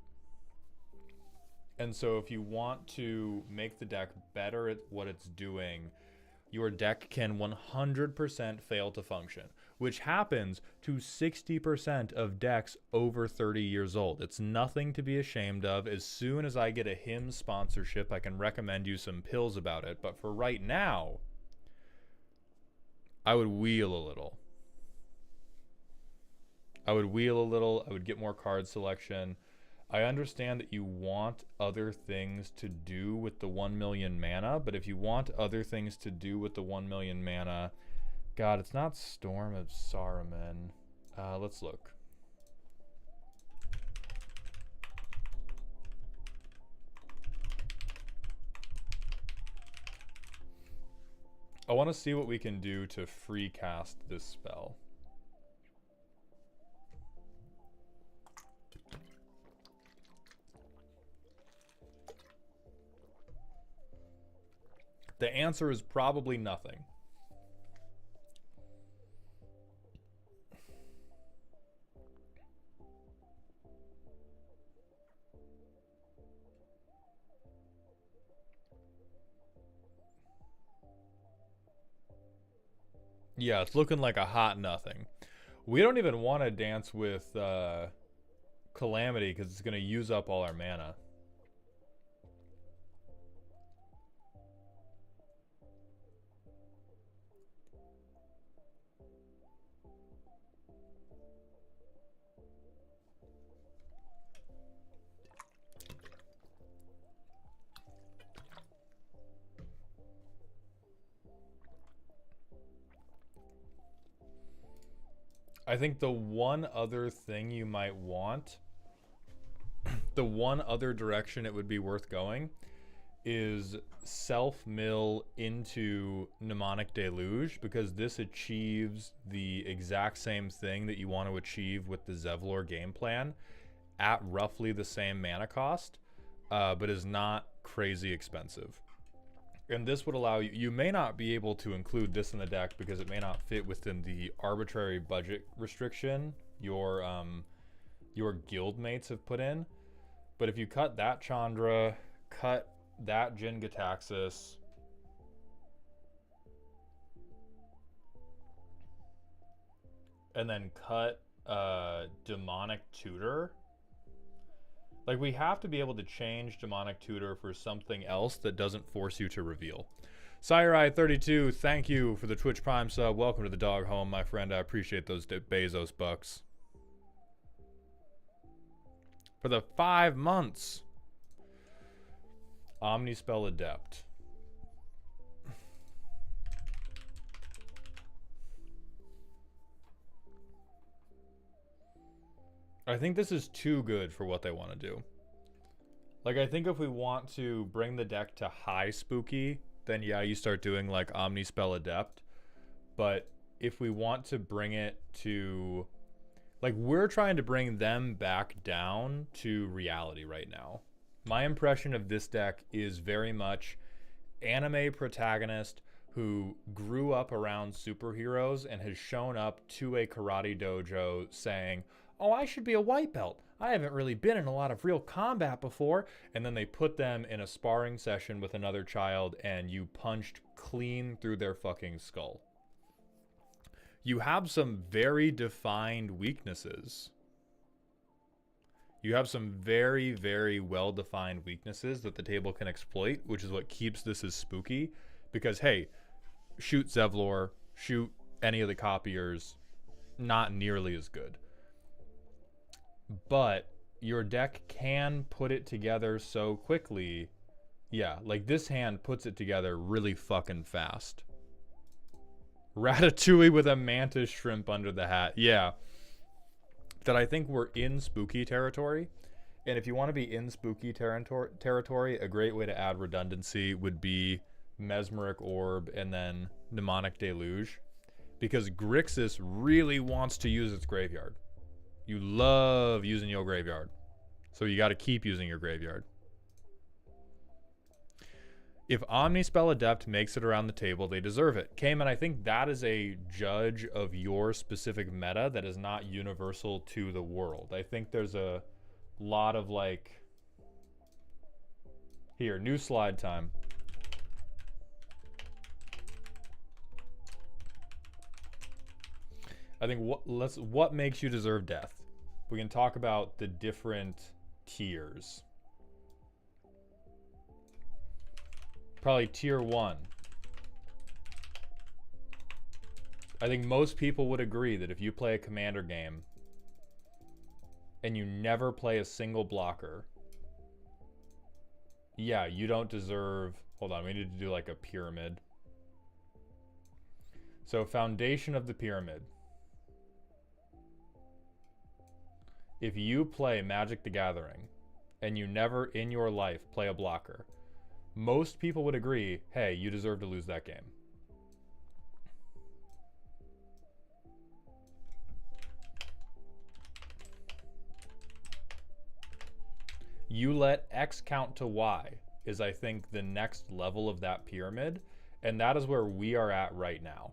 And so if you want to make the deck better at what it's doing, your deck can 100% fail to function, which happens to 60% of decks over 30 years old. It's nothing to be ashamed of. As soon as I get a hymn sponsorship, I can recommend you some pills about it. But for right now, I would wheel a little. I would get more card selection. I understand that you want other things to do with the 1 million mana, but if you want other things to do with the 1 million mana, God, it's not Storm of Saruman. Let's look. I want to see what we can do to free cast this spell. The answer is probably nothing. Yeah, it's looking like a hot nothing. We don't even want to dance with Calamity because it's going to use up all our mana. I think the one other thing you might want, the one other direction it would be worth going, is self-mill into Mnemonic Deluge, because this achieves the exact same thing that you want to achieve with the Zevlor game plan at roughly the same mana cost, but is not crazy expensive. And this would allow you, you may not be able to include this in the deck because it may not fit within the arbitrary budget restriction your guild mates have put in. But if you cut that Chandra, cut that Jin Gitaxias, and then cut Demonic Tutor, like, we have to be able to change Demonic Tutor for something else that doesn't force you to reveal. Siren32, thank you for the Twitch Prime sub. Welcome to the dog home, my friend. I appreciate those Bezos bucks. For the 5 months. Omnispell Adept. I think this is too good for what they want to do. Like, I think if we want to bring the deck to high spooky, then yeah, you start doing like Omnispell Adept. But if we want to bring it to, like, we're trying to bring them back down to reality right now. My impression of this deck is very much anime protagonist who grew up around superheroes and has shown up to a karate dojo saying, oh, I should be a white belt. I haven't really been in a lot of real combat before. And then they put them in a sparring session with another child and you punched clean through their fucking skull. You have some very defined weaknesses. You have some very, very well-defined weaknesses that the table can exploit, which is what keeps this as spooky. Because, hey, shoot Zevlor, shoot any of the copiers, not nearly as good. But your deck can put it together so quickly. Yeah, like this hand puts it together really fucking fast. Ratatouille with a mantis shrimp under the hat. Yeah. That I think we're in spooky territory. And if you want to be in spooky territory, a great way to add redundancy would be Mesmeric Orb and then Mnemonic Deluge. Because Grixis really wants to use its graveyard. You love using your graveyard. So you got to keep using your graveyard. If Omnispell Adept makes it around the table, they deserve it. Cayman, I think that is a judge of your specific meta that is not universal to the world. I think there's a lot of like... Here, new slide time. I think what makes you deserve death? We can talk about the different tiers. Probably tier 1. I think most people would agree that if you play a commander game and you never play a single blocker, yeah, you don't deserve... Hold on, we need to do like a pyramid. So foundation of the pyramid. If you play Magic the Gathering and you never in your life play a blocker, most people would agree, hey, you deserve to lose that game. You let X count to Y is, I think, the next level of that pyramid, and that is where we are at right now.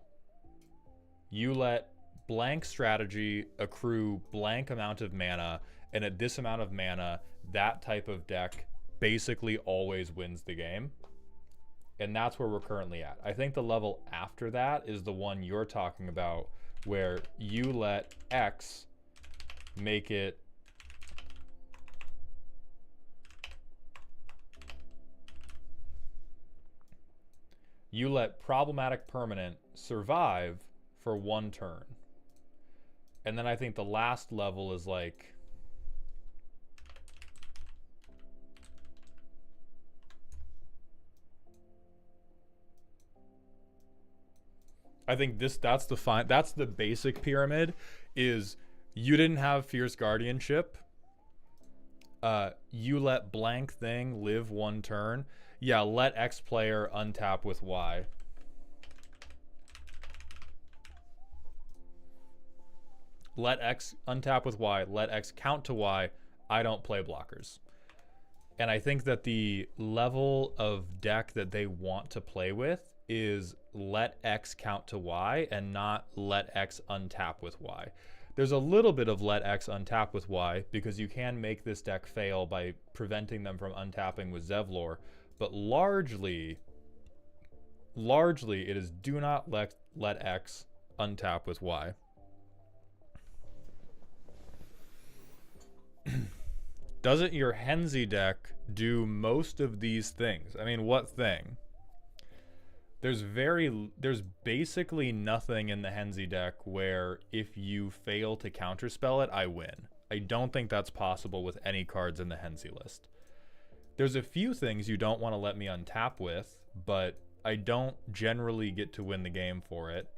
You let blank strategy accrue blank amount of mana, and at this amount of mana, that type of deck basically always wins the game. And that's where we're currently at. I think the level after that is the one you're talking about, where you let X make it You let problematic permanent survive for 1 turn. And then I think the last level is like... I think that's the basic pyramid, is you didn't have Fierce Guardianship. You let blank thing live 1 turn. Yeah, let X player untap with Y. Let X untap with Y. Let X count to Y. I don't play blockers. And I think that the level of deck that they want to play with is let X count to Y and not let X untap with Y. There's a little bit of let X untap with Y because you can make this deck fail by preventing them from untapping with Zevlor, but largely it is do not let X untap with Y. Doesn't your Henzi deck do most of these things? I mean, what thing? There's basically nothing in the Henzi deck where if you fail to counterspell it, I win. I don't think that's possible with any cards in the Henzi list. There's a few things you don't want to let me untap with, but I don't generally get to win the game for it.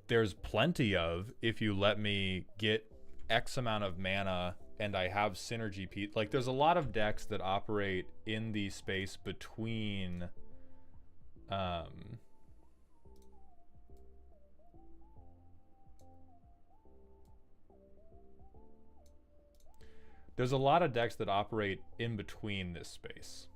There's plenty of, if you let me get X amount of mana and I have synergy piece. Like, there's a lot of decks that operate in the space between... there's a lot of decks that operate in between this space.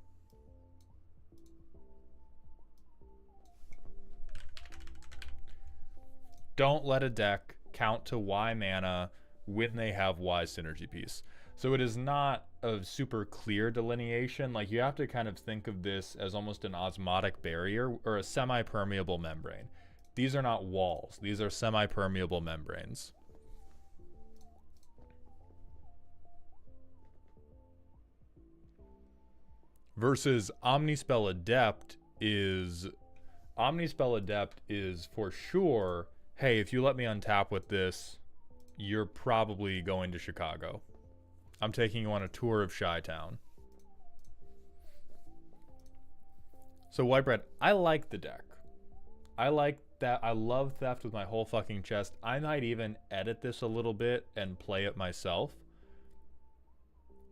Don't let a deck count to Y mana when they have Y synergy piece. So it is not a super clear delineation. Like, you have to kind of think of this as almost an osmotic barrier or a semi-permeable membrane. These are not walls. These are semi-permeable membranes. Versus Omnispell Adept is for sure, hey, if you let me untap with this, you're probably going to Chicago. I'm taking you on a tour of Chi-Town. So Whitebread, I like the deck. I like that. I love Theft with my whole fucking chest. I might even edit this a little bit and play it myself.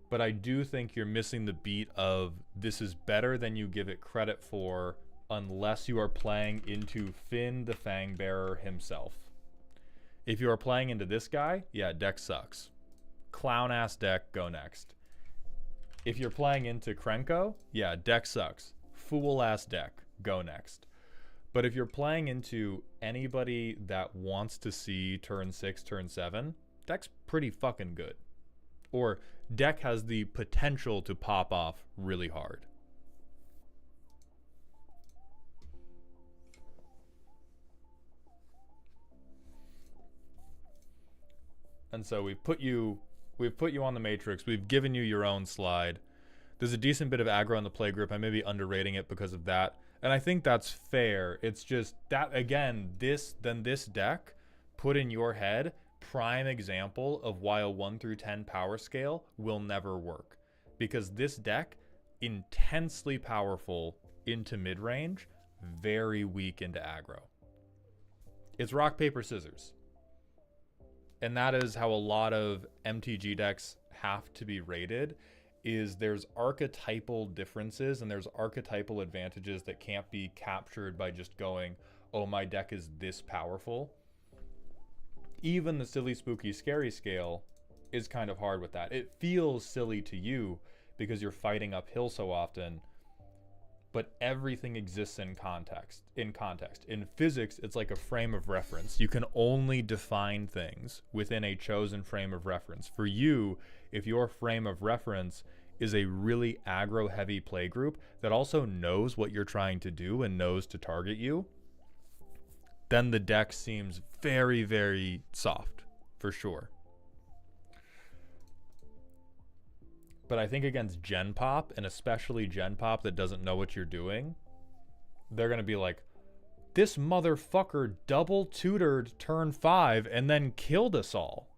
But I do think you're missing the beat of this is better than you give it credit for unless you are playing into Finn the Fangbearer himself. If you are playing into this guy, yeah, deck sucks. Clown ass deck, go next. If you're playing into Krenko, yeah, deck sucks. Fool ass deck, go next. But if you're playing into anybody that wants to see turn 6, turn 7, deck's pretty fucking good. Or deck has the potential to pop off really hard. And so we've put you on the matrix. We've given you your own slide. There's a decent bit of aggro in the play group. I may be underrating it because of that. And I think that's fair. It's just that, again, this deck put in your head, prime example of why a 1 through 10 power scale will never work. Because this deck, intensely powerful into mid-range, very weak into aggro. It's rock, paper, scissors. And that is how a lot of MTG decks have to be rated, is there's archetypal differences and there's archetypal advantages that can't be captured by just going, oh, my deck is this powerful. Even the silly, spooky, scary scale is kind of hard with that. It feels silly to you because you're fighting uphill so often, but everything exists in context. In physics, it's like a frame of reference. You can only define things within a chosen frame of reference. For you, if your frame of reference is a really aggro-heavy play group that also knows what you're trying to do and knows to target you, then the deck seems very, very soft, for sure. But I think against Gen Pop, and especially Gen Pop that doesn't know what you're doing, they're going to be like, this motherfucker double tutored turn 5 and then killed us all.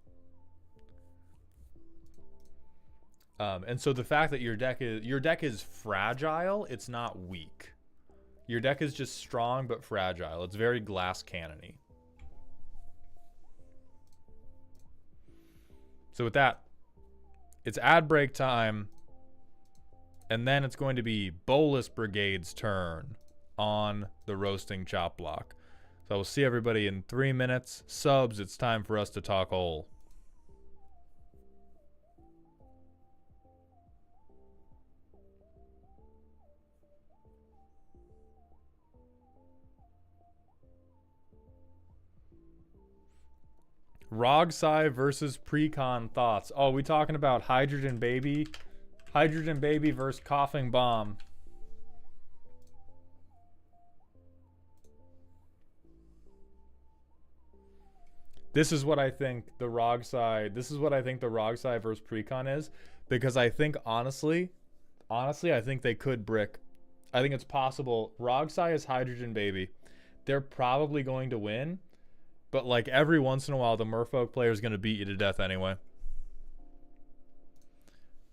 And so the fact that your deck is fragile, it's not weak. Your deck is just strong but fragile. It's very glass cannon-y. So with that, it's ad break time, and then it's going to be Bolus Brigade's turn on the roasting chop block. So we'll see everybody in 3 minutes. Subs, it's time for us to talk hole. Rogsai versus Precon thoughts. Oh, we talking about Hydrogen Baby? Hydrogen Baby versus Coughing Bomb. This is what I think the Rogsai versus Precon is, because I think honestly, I think they could brick. I think it's possible. Rogsai is Hydrogen Baby. They're probably going to win. But, like, every once in a while, the Merfolk player is going to beat you to death anyway.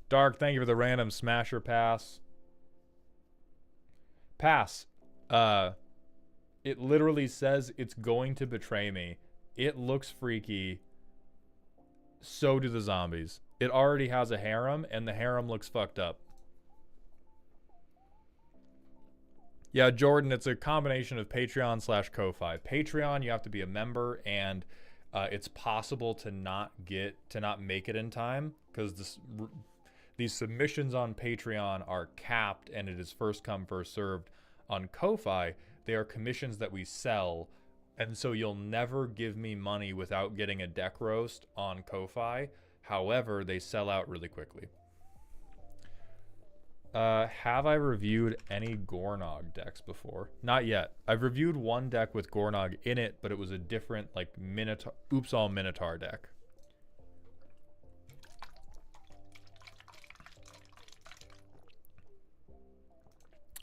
Dark, thank you for the random smasher pass. Pass. It literally says it's going to betray me. It looks freaky. So do the zombies. It already has a harem, and the harem looks fucked up. Yeah, Jordan, it's a combination of Patreon/Ko-Fi. Patreon, you have to be a member, and it's possible to not make it in time, because these submissions on Patreon are capped, and it is first come, first served. On Ko-Fi, they are commissions that we sell, and so you'll never give me money without getting a deck roast on Ko-Fi. However, they sell out really quickly. Have I reviewed any Gornog decks before? Not yet. I've reviewed one deck with Gornog in it, but it was a different, like, Minotaur, Oops-All Minotaur deck.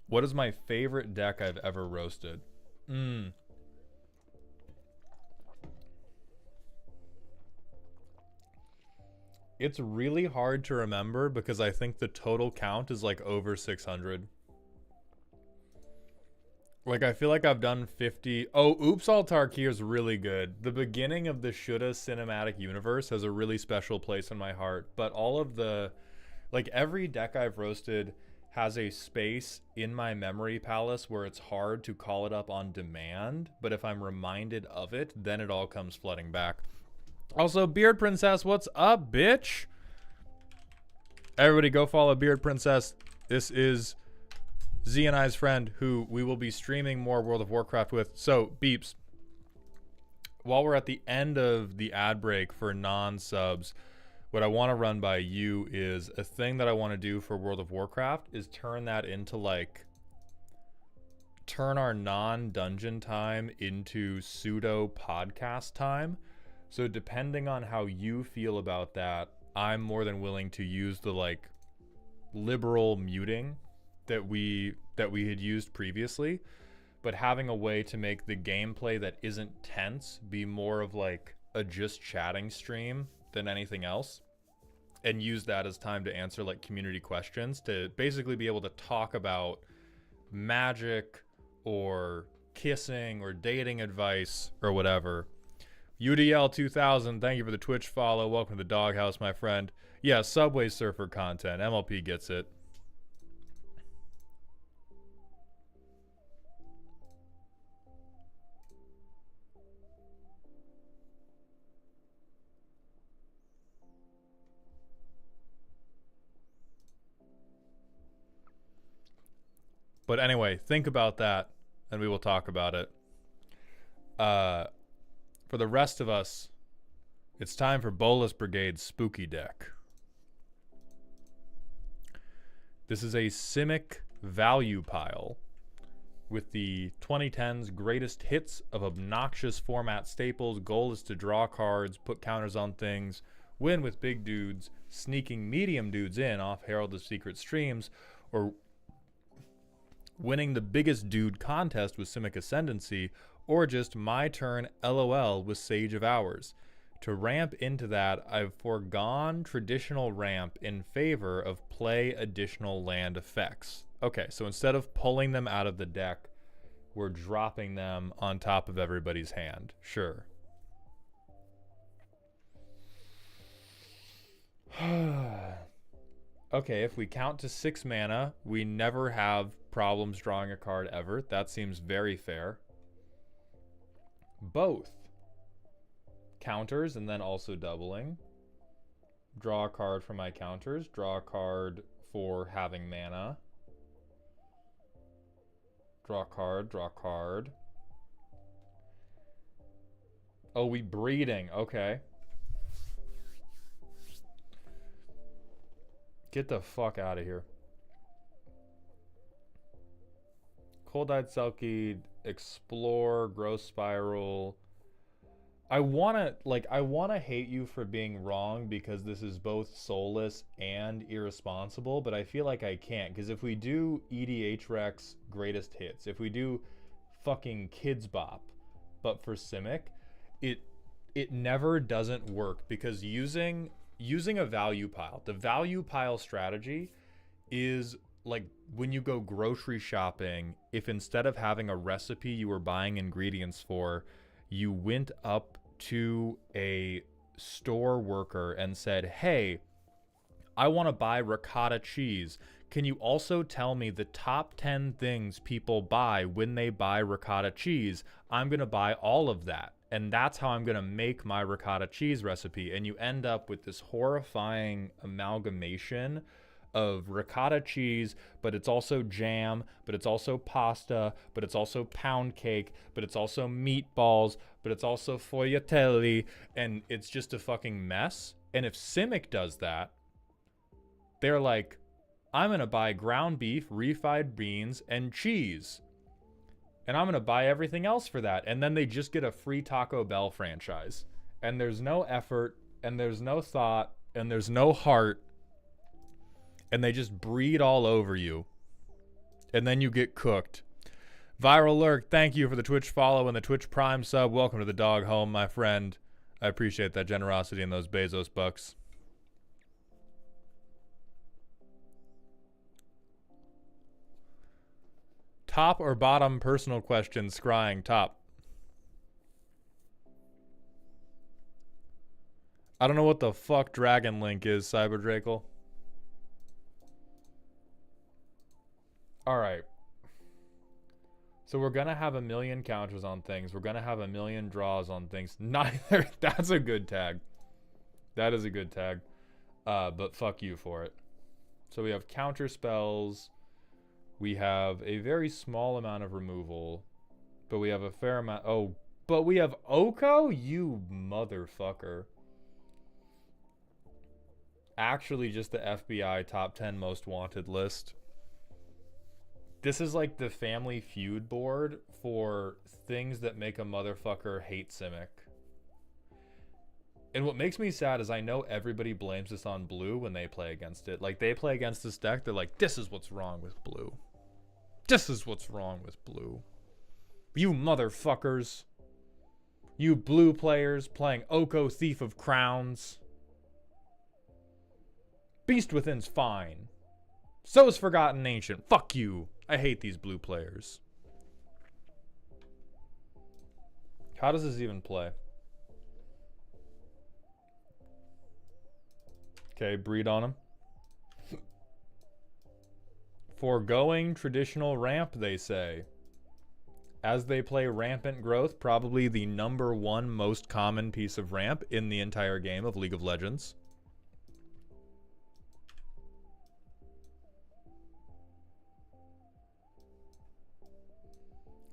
What is my favorite deck I've ever roasted? It's really hard to remember because I think the total count is like over 600. Like, I feel like I've done 50. Oh, Oops All Tarkir is really good. The beginning of the Shoulda cinematic universe has a really special place in my heart. But all of the, like, every deck I've roasted has a space in my memory palace where it's hard to call it up on demand. But if I'm reminded of it, then it all comes flooding back. Also, Beard Princess, what's up, bitch? Everybody go follow Beard Princess. This is Z and I's friend, who we will be streaming more World of Warcraft with. So, Beeps, while we're at the end of the ad break for non-subs, what I want to run by you is a thing that I want to do for World of Warcraft is turn that into, like, turn our non-dungeon time into pseudo-podcast time. So depending on how you feel about that, I'm more than willing to use the, like, liberal muting that we had used previously, but having a way to make the gameplay that isn't tense be more of, like, a just chatting stream than anything else, and use that as time to answer, like, community questions, to basically be able to talk about magic or kissing or dating advice or whatever. UDL 2000, thank you for the Twitch follow. Welcome to the doghouse, my friend. Yeah, Subway Surfer content. MLP gets it. But anyway, think about that, and we will talk about it. For the rest of us, it's time for Bolus Brigade's Spooky Deck. This is a Simic value pile with the 2010's greatest hits of obnoxious format staples. Goal is to draw cards, put counters on things, win with big dudes, sneaking medium dudes in off Herald of Secret Streams, or winning the biggest dude contest with Simic Ascendancy, or just my turn LOL with Sage of Hours. To ramp into that, I've foregone traditional ramp in favor of play additional land effects. Okay, so instead of pulling them out of the deck, we're dropping them on top of everybody's hand. Sure. Okay, if we count to 6 mana, we never have problems drawing a card ever. That seems very fair. Both counters and then also doubling. Draw a card for my counters. Draw a card for having mana. Draw a card, draw a card. Oh, we breeding. Okay. Get the fuck out of here. Cold-Eyed Selkie, Explore, Growth Spiral. I wanna hate you for being wrong because this is both soulless and irresponsible, but I feel like I can't, because if we do EDH Rex Greatest Hits, if we do fucking Kids Bop, but for Simic, it never doesn't work, because using a value pile, the value pile strategy is like when you go grocery shopping, if instead of having a recipe you were buying ingredients for, you went up to a store worker and said, hey, I want to buy ricotta cheese. Can you also tell me the top 10 things people buy when they buy ricotta cheese? I'm going to buy all of that. And that's how I'm going to make my ricotta cheese recipe. And you end up with this horrifying amalgamation of ricotta cheese, but it's also jam, but it's also pasta, but it's also pound cake, but it's also meatballs, but it's also fogliatelle, and it's just a fucking mess. And if Simic does that, they're like, I'm going to buy ground beef, refried beans, and cheese. And I'm going to buy everything else for that. And then they just get a free Taco Bell franchise. And there's no effort, and there's no thought, and there's no heart. And they just breed all over you. And then you get cooked. Viral Lurk, thank you for the Twitch follow and the Twitch Prime sub. Welcome to the dog home, my friend. I appreciate that generosity and those Bezos bucks. Top or bottom personal question, scrying top. I don't know what the fuck Dragon Link is, Cyber Drakel. Alright. So we're gonna have a million counters on things. We're gonna have a million draws on things. Neither. That's a good tag. That is a good tag. But fuck you for it. So we have counter spells. We have a very small amount of removal. But we have a fair amount. Oh, but we have Oko? You motherfucker. Actually, just the FBI top 10 most wanted list. This is like the Family Feud board for things that make a motherfucker hate Simic. And what makes me sad is I know everybody blames this on blue when they play against it. Like, they play against this deck, they're like, this is what's wrong with blue. This is what's wrong with blue. You motherfuckers. You blue players playing Oko Thief of Crowns. Beast Within's fine. So is Forgotten Ancient. Fuck you. I hate these blue players. How does this even play? Okay, breed on him. Foregoing traditional ramp, they say. As they play Rampant Growth, probably the #1 most common piece of ramp in the entire game of League of Legends.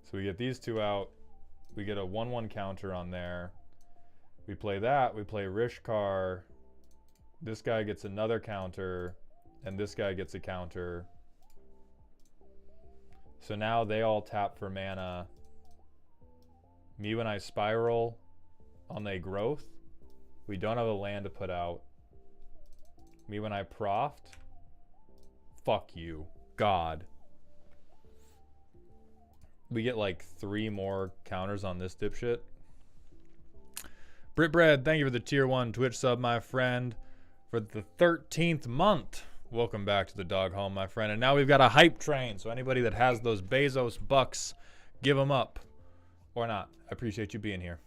So we get these two out. We get a 1/1 counter on there. We play that. We play Rishkar. This guy gets another counter. And this guy gets a counter. So now they all tap for mana. Me when I spiral on a growth. We don't have a land to put out. Me when I proft. Fuck you. God. We get like 3 more counters on this dipshit. Britbread, thank you for the tier 1 Twitch sub, my friend, for the 13th month. Welcome back to the dog home, my friend. And now we've got a hype train. So anybody that has those Bezos bucks, give them up. Or not. I appreciate you being here.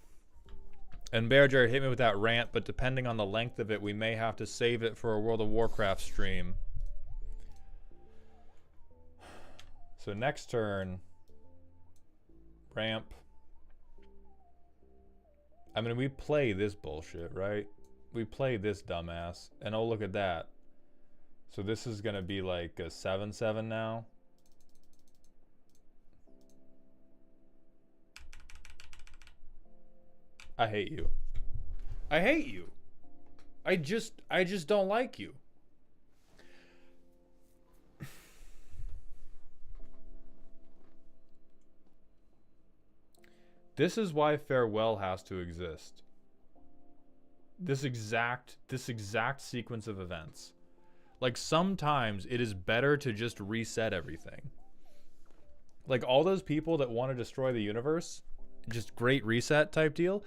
And Bear Jared hit me with that rant, but depending on the length of it, we may have to save it for a World of Warcraft stream. So next turn, ramp. I mean, we play this bullshit, right? We play this dumbass. And oh, look at that. So this is going to be like a 7/7 now. I hate you. I hate you. I just don't like you. This is why farewell has to exist. This exact sequence of events. Like, sometimes it is better to just reset everything. Like, all those people that want to destroy the universe, just great reset type deal,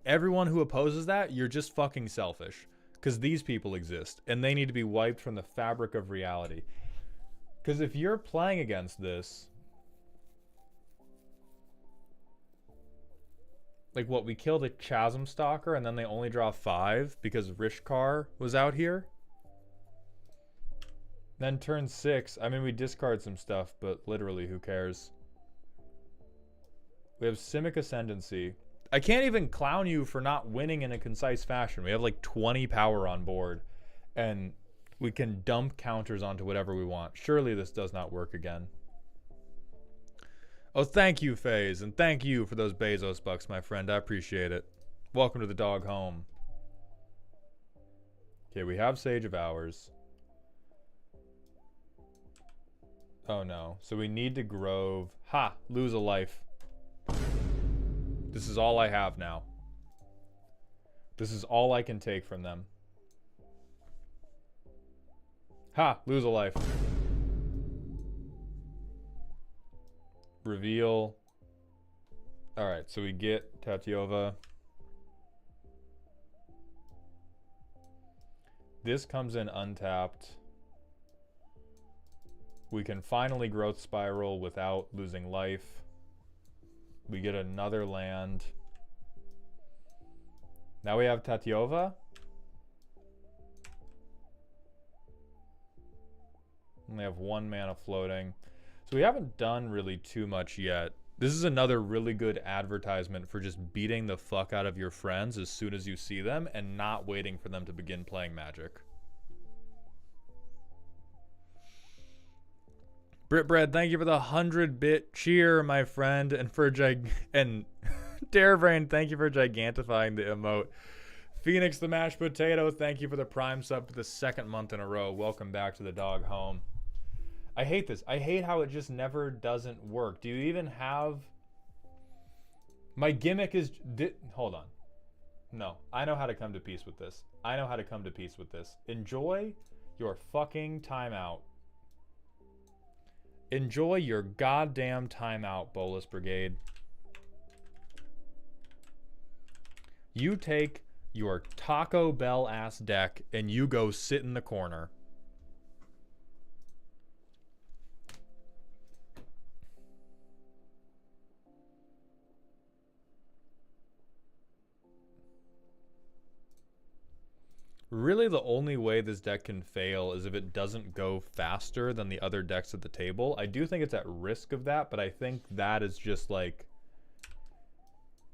everyone who opposes that, you're just fucking selfish. Because these people exist, and they need to be wiped from the fabric of reality. Because if you're playing against this, like what, we killed a Chasm Stalker and then they only draw 5 because Rishkar was out here? Then turn 6, I mean, we discard some stuff, but literally, who cares? We have Simic Ascendancy. I can't even clown you for not winning in a concise fashion. We have like 20 power on board, and we can dump counters onto whatever we want. Surely this does not work again. Oh, thank you, FaZe, and thank you for those Bezos bucks, my friend. I appreciate it. Welcome to the dog home. Okay, we have Sage of Hours. Oh no. So we need to Grove. Ha! Lose a life. This is all I have now. This is all I can take from them. Ha! Lose a life. Reveal. Alright, so we get Tatyova. This comes in untapped. We can finally Growth Spiral without losing life. We get another land. Now we have Tatyova. Only have 1 mana floating. So we haven't done really too much yet. This is another really good advertisement for just beating the fuck out of your friends as soon as you see them and not waiting for them to begin playing Magic. Britbread, thank you for the 100-bit cheer, my friend, and for and Darebrain, thank you for gigantifying the emote. Phoenix the mashed potato, thank you for the prime sub for the 2nd month in a row. Welcome back to the dog home. I hate this. I hate how it just never doesn't work. Do you even have... My gimmick is... Hold on. No, I know how to come to peace with this. I know how to come to peace with this. Enjoy your fucking timeout. Enjoy your goddamn timeout, Bolus Brigade. You take your Taco Bell ass deck and you go sit in the corner. Really, the only way this deck can fail is if it doesn't go faster than the other decks at the table. I do think it's at risk of that, but I think that is just like...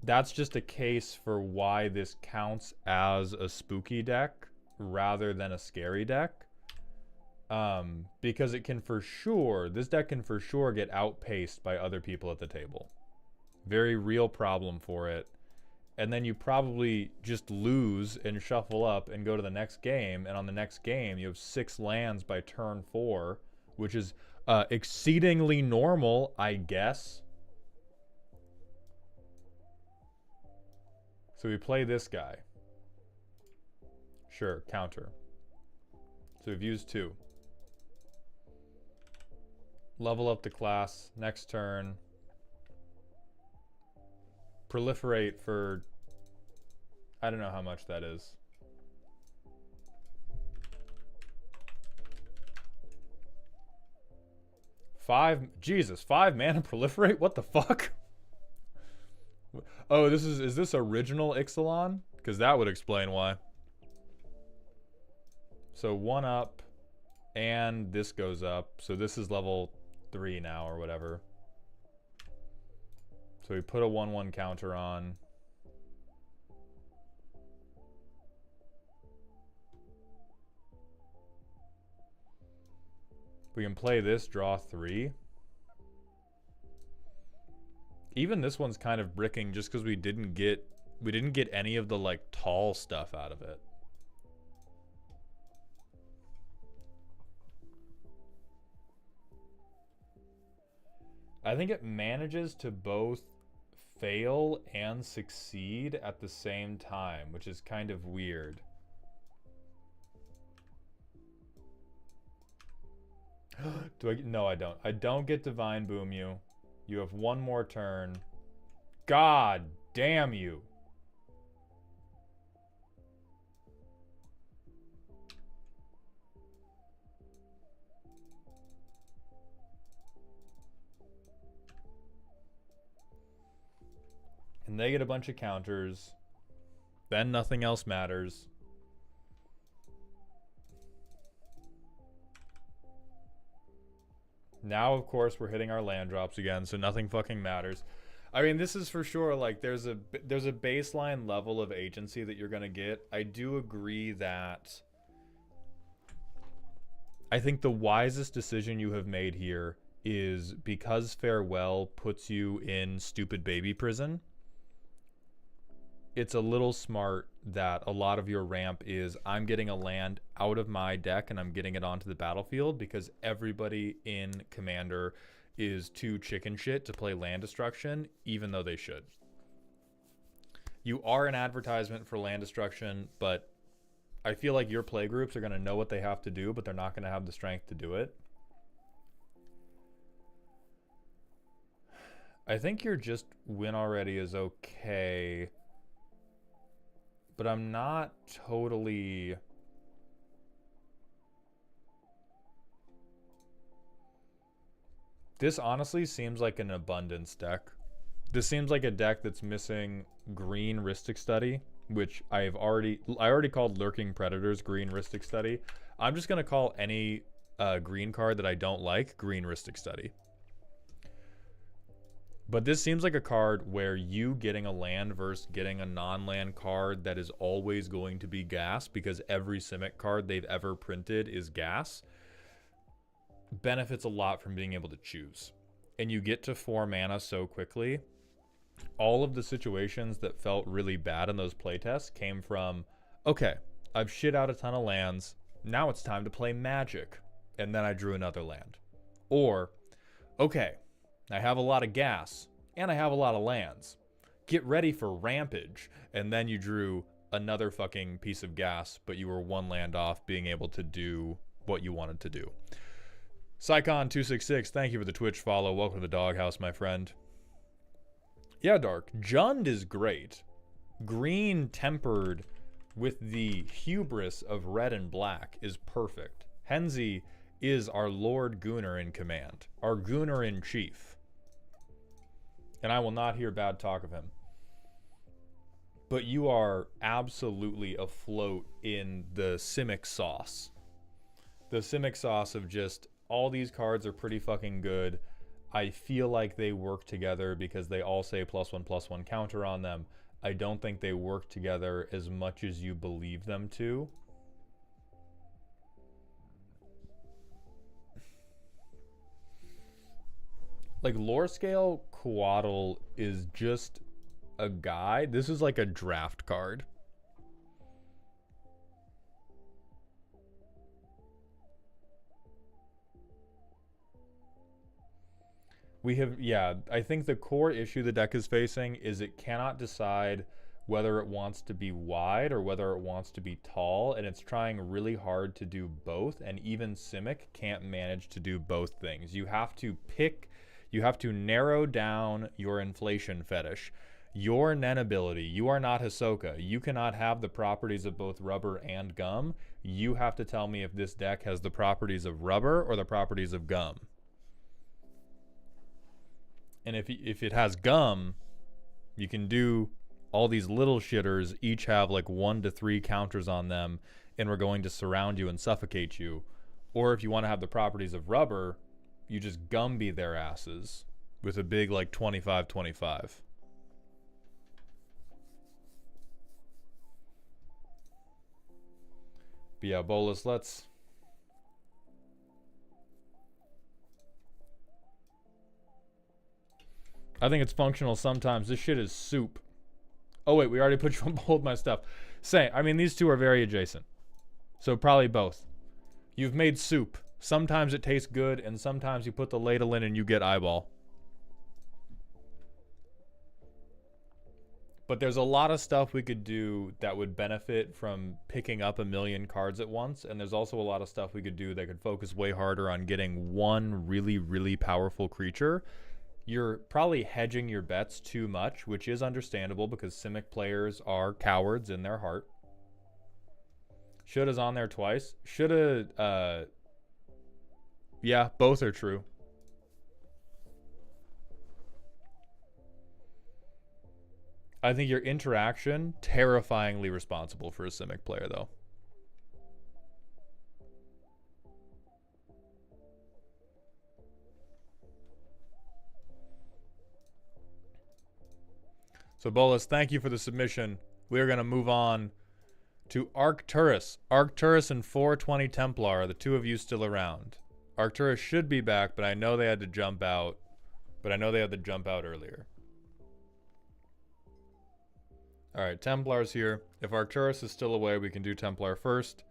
That's just a case for why this counts as a spooky deck rather than a scary deck. Because it can for sure... This deck can for sure get outpaced by other people at the table. Very real problem for it. And then you probably just lose and shuffle up and go to the next game. And on the next game, you have 6 lands by turn 4, which is exceedingly normal, I guess. So we play this guy. Sure, counter. So we've used 2. Level up the class. Next turn. proliferate for... I don't know how much that is. Jesus, 5 mana proliferate? What the fuck? Oh, is this original Ixalan? Because that would explain why. So 1 up, and this goes up. So this is level 3 now, or whatever. So we put a 1/1 counter on. We can play this, draw 3. Even this one's kind of bricking just because we didn't get any of the like tall stuff out of it. I think it manages to both fail and succeed at the same time, which is kind of weird. No, I don't. I don't get Divine Boom you. You have 1 more turn. God damn you. And they get a bunch of counters. Then nothing else matters. Now, of course, we're hitting our land drops again, so nothing fucking matters. I mean, this is for sure, like, there's a baseline level of agency that you're going to get. I do agree that I think the wisest decision you have made here is because Farewell puts you in stupid baby prison. It's a little smart that a lot of your ramp is I'm getting a land out of my deck and I'm getting it onto the battlefield because everybody in Commander is too chicken shit to play land destruction, even though they should. You are an advertisement for land destruction, but I feel like your play groups are going to know what they have to do, but they're not going to have the strength to do it. I think your just win already is okay. But I'm not totally... This honestly seems like an abundance deck. This seems like a deck that's missing green Rhystic Study, which I already called Lurking Predators green Rhystic Study. I'm just going to call any green card that I don't like green Rhystic Study. But this seems like a card where you getting a land versus getting a non-land card that is always going to be gas because every Simic card they've ever printed is gas benefits a lot from being able to choose. And you get to 4 mana so quickly. All of the situations that felt really bad in those playtests came from, okay, I've shit out a ton of lands. Now it's time to play Magic. And then I drew another land. Or, okay, I have a lot of gas, and I have a lot of lands. Get ready for Rampage. And then you drew another fucking piece of gas, but you were 1 land off being able to do what you wanted to do. Psycon266, thank you for the Twitch follow. Welcome to the doghouse, my friend. Yeah, Dark. Jund is great. Green tempered with the hubris of red and black is perfect. Henzi is our Lord Gunnar in command. Our Gunnar in chief. And I will not hear bad talk of him. But you are absolutely afloat in the Simic sauce. The Simic sauce of just, all these cards are pretty fucking good. I feel like they work together because they all say +1/+1 counter on them. I don't think they work together as much as you believe them to. Like, lore scale Coatl is just a guy. This is like a draft card. We have, yeah, I think the core issue the deck is facing is it cannot decide whether it wants to be wide or whether it wants to be tall, and it's trying really hard to do both, and even Simic can't manage to do both things. You have to pick, you have to narrow down your inflation fetish. Your Nen ability, you are not Hisoka. You cannot have the properties of both rubber and gum. You have to tell me if this deck has the properties of rubber or the properties of gum. And if it has gum, you can do all these little shitters, each have like 1 to 3 counters on them, and we're going to surround you and suffocate you. Or if you want to have the properties of rubber, you just Gumby their asses with a big like 25-25. But yeah, Bolus, let's... I think it's functional sometimes. This shit is soup. Oh wait, we already put you on both my stuff. Same. I mean, these two are very adjacent. So probably both. You've made soup. Sometimes it tastes good, and sometimes you put the ladle in and you get eyeball. But there's a lot of stuff we could do that would benefit from picking up a million cards at once, and there's also a lot of stuff we could do that could focus way harder on getting one really, really powerful creature. You're probably hedging your bets too much, which is understandable because Simic players are cowards in their heart. Shoulda's on there twice. Shoulda, yeah, both are true. I think your interaction, terrifyingly responsible for a Simic player, though. So, Bolus, thank you for the submission. We're going to move on to Arcturus. Arcturus and 420 Templar. Are the two of you still around? Arcturus should be back, but I know they had to jump out. Earlier. Alright, Templar's here. If Arcturus is still away, we can do Templar first.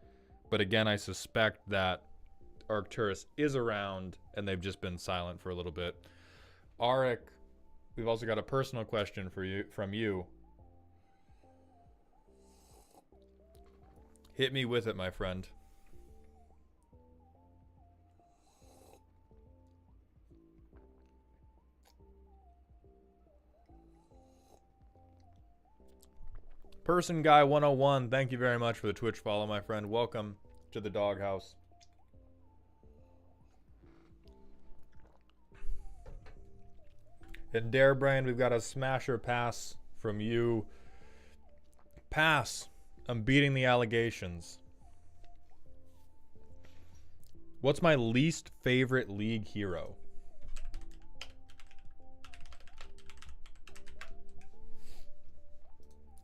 But again, I suspect that Arcturus is around, and they've just been silent for a little bit. Arik, we've also got a personal question from you. Hit me with it, my friend. Person Guy 101, thank you very much for the Twitch follow, my friend. Welcome to the doghouse. In Darebrain, we've got a smasher pass from you. Pass. I'm beating the allegations. What's my least favorite League hero?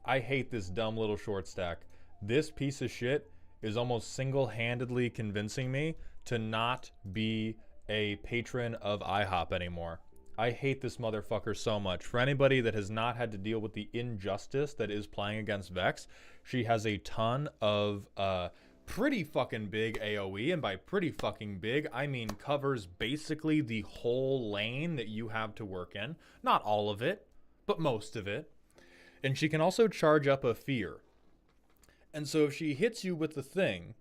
I hate this dumb little short stack. This piece of shit is almost single-handedly convincing me to not be a patron of IHOP anymore. I hate this motherfucker so much. For anybody that has not had to deal with the injustice that is playing against Vex, she has a ton of pretty fucking big AoE, and by pretty fucking big, I mean covers basically the whole lane that you have to work in. Not all of it, but most of it. And she can also charge up a fear. And so if she hits you with the thing,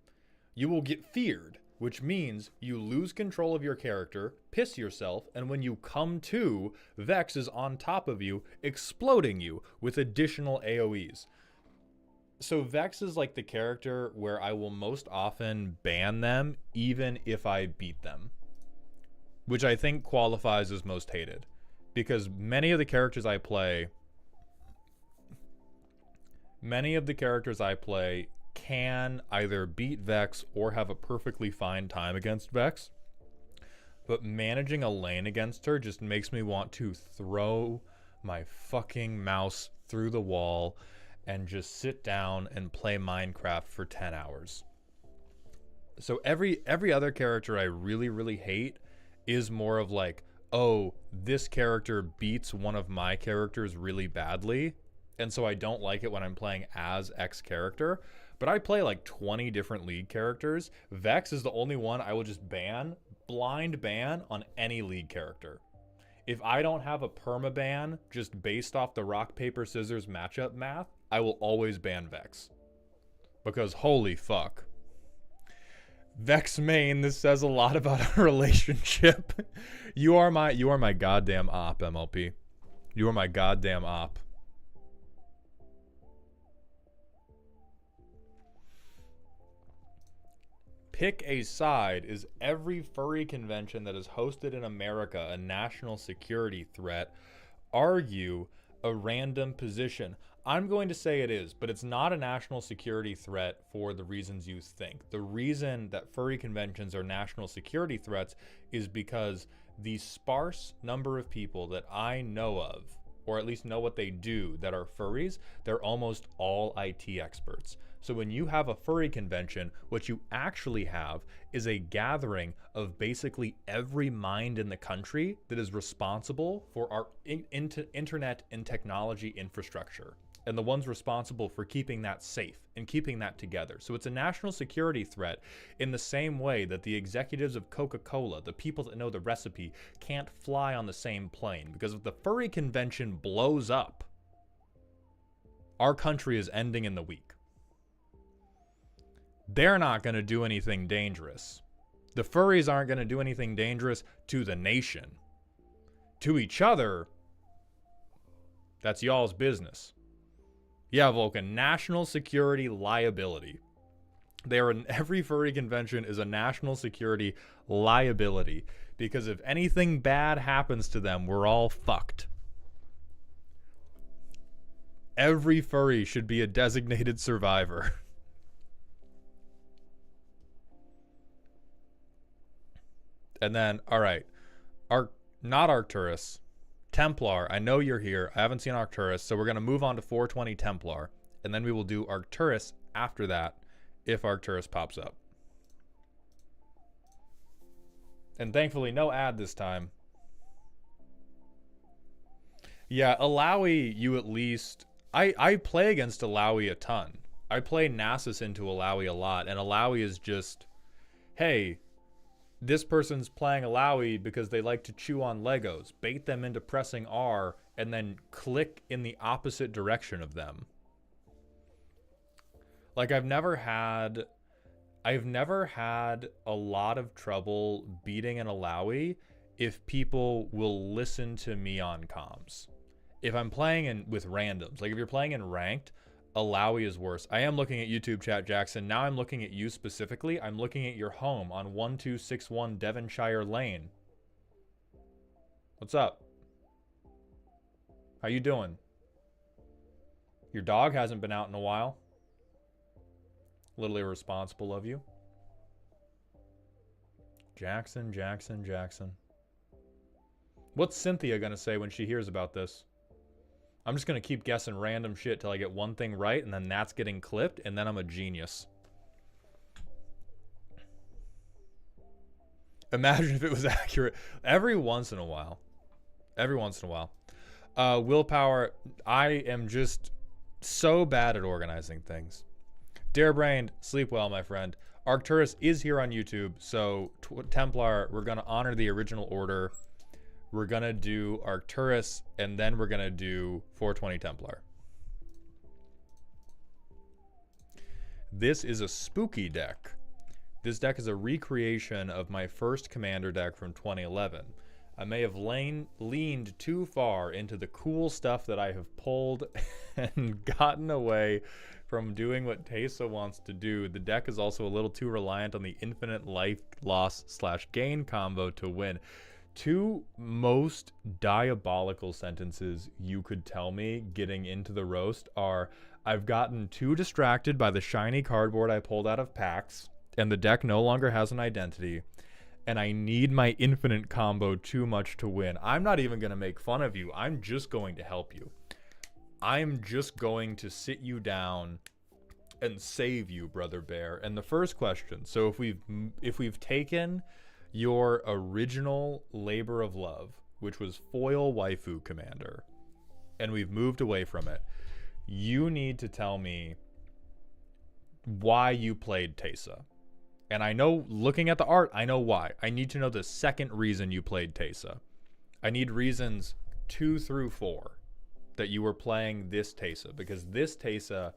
you will get feared, which means you lose control of your character, piss yourself, and when you come to, Vex is on top of you, exploding you with additional AoEs. So Vex is like the character where I will most often ban them even if I beat them, which I think qualifies as most hated, because many of the characters I play can either beat Vex or have a perfectly fine time against Vex. But managing a lane against her just makes me want to throw my fucking mouse through the wall and just sit down and play Minecraft for 10 hours. So every other character I really, really hate is more of like, oh, this character beats one of my characters really badly, and so I don't like it when I'm playing as X character. But I play like 20 different League characters. Vex is the only one I will just blind ban on any League character. If I don't have a permaban just based off the rock, paper, scissors matchup math, I will always ban Vex. Because holy fuck. Vex main, this says a lot about our relationship. You are my goddamn op, MLP. You are my goddamn op. pick a side. Is every furry convention that is hosted in America a national security threat? Are you a random position? I'm going to say it is, but it's not a national security threat for the reasons you think. The reason that furry conventions are national security threats is because the sparse number of people that I know of, or at least know what they do, that are furries, they're almost all IT experts. So when you have a furry convention, what you actually have is a gathering of basically every mind in the country that is responsible for our internet and technology infrastructure, and the ones responsible for keeping that safe and keeping that together. So it's a national security threat in the same way that the executives of Coca-Cola, the people that know the recipe, can't fly on the same plane, because if the furry convention blows up, our country is ending in the week. They're not going to do anything dangerous. The furries aren't going to do anything dangerous to the nation. To each other, that's y'all's business. Yeah, Vulcan, national security liability. Every furry convention is a national security liability, because if anything bad happens to them, we're all fucked. Every furry should be a designated survivor. And then, all right, not Arcturus, Templar. I know you're here. I haven't seen Arcturus, so we're going to move on to 420 Templar, and then we will do Arcturus after that, if Arcturus pops up. And thankfully, no ad this time. Yeah, Alawi, you at least... I play against Alawi a ton. I play Nasus into Alawi a lot, and Alawi is just... Hey, this person's playing Alawi because they like to chew on Legos. Bait them into pressing R, and then click in the opposite direction of them. Like, I've never had a lot of trouble beating an Alawi if people will listen to me on comms. If I'm playing with randoms, like if you're playing in ranked, Alawi is worse. I am looking at YouTube chat, Jackson. Now I'm looking at you specifically. I'm looking at your home on 1261 Devonshire Lane. What's up? How you doing? Your dog hasn't been out in a while. A little irresponsible of you. Jackson. What's Cynthia gonna say when she hears about this? I'm just gonna keep guessing random shit till I get one thing right, and then that's getting clipped, and then I'm a genius. Imagine if it was accurate. Every once in a while. Willpower, I am just so bad at organizing things. Darebrained, sleep well, my friend. Arcturus is here on YouTube, so Templar, we're gonna honor the original order. We're gonna do Arcturus, and then we're gonna do 420 Templar. This is a spooky deck. This deck is a recreation of my first commander deck from 2011. I may have leaned too far into the cool stuff that I have pulled and gotten away from doing what Teysa wants to do. The deck is also a little too reliant on the infinite life loss / gain combo to win. Two most diabolical sentences you could tell me getting into the roast are, I've gotten too distracted by the shiny cardboard I pulled out of packs, and the deck no longer has an identity, and I need my infinite combo too much to win. I'm not even going to make fun of you. I'm just going to help you. I'm just going to sit you down and save you, Brother Bear. And the first question, so if we've taken your original labor of love, which was foil waifu commander, and we've moved away from it, you need to tell me why you played Teysa. And I know, looking at the art, I know why. I need to know the second reason you played Teysa. I need reasons 2 through 4 that you were playing this Teysa, because this Teysa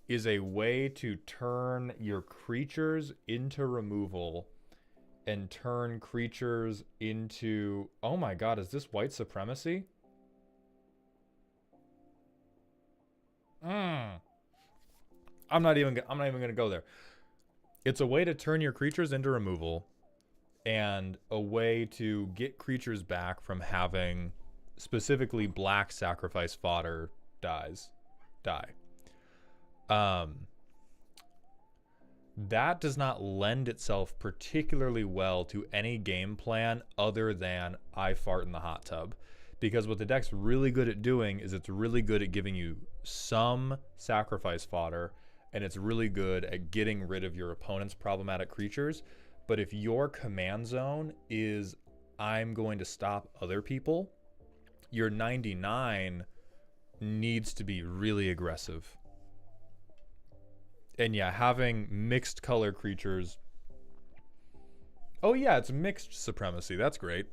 is a way to turn your creatures into removal and turn creatures into... Oh my god, is this white supremacy? I'm not even gonna go there. It's a way to turn your creatures into removal and a way to get creatures back from having specifically black sacrifice fodder die. That does not lend itself particularly well to any game plan other than I fart in the hot tub. Because what the deck's really good at doing is it's really good at giving you some sacrifice fodder, and it's really good at getting rid of your opponent's problematic creatures. But if your command zone is I'm going to stop other people, your 99 needs to be really aggressive. And yeah, having mixed color creatures. Oh yeah, it's mixed supremacy. That's great.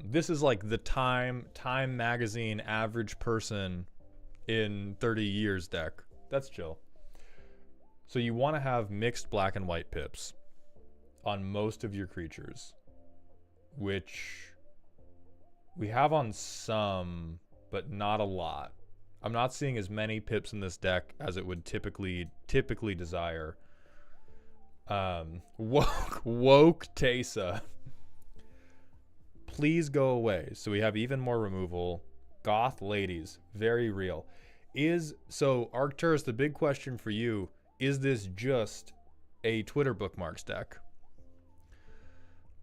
This is like the Time magazine average person in 30 years deck. That's chill. So you want to have mixed black and white pips on most of your creatures, which we have on some, but not a lot. I'm not seeing as many pips in this deck as it would typically desire. Woke Tesa. Please go away. So we have even more removal. Goth ladies, very real. So Arcturus, the big question for you, is this just a Twitter bookmarks deck?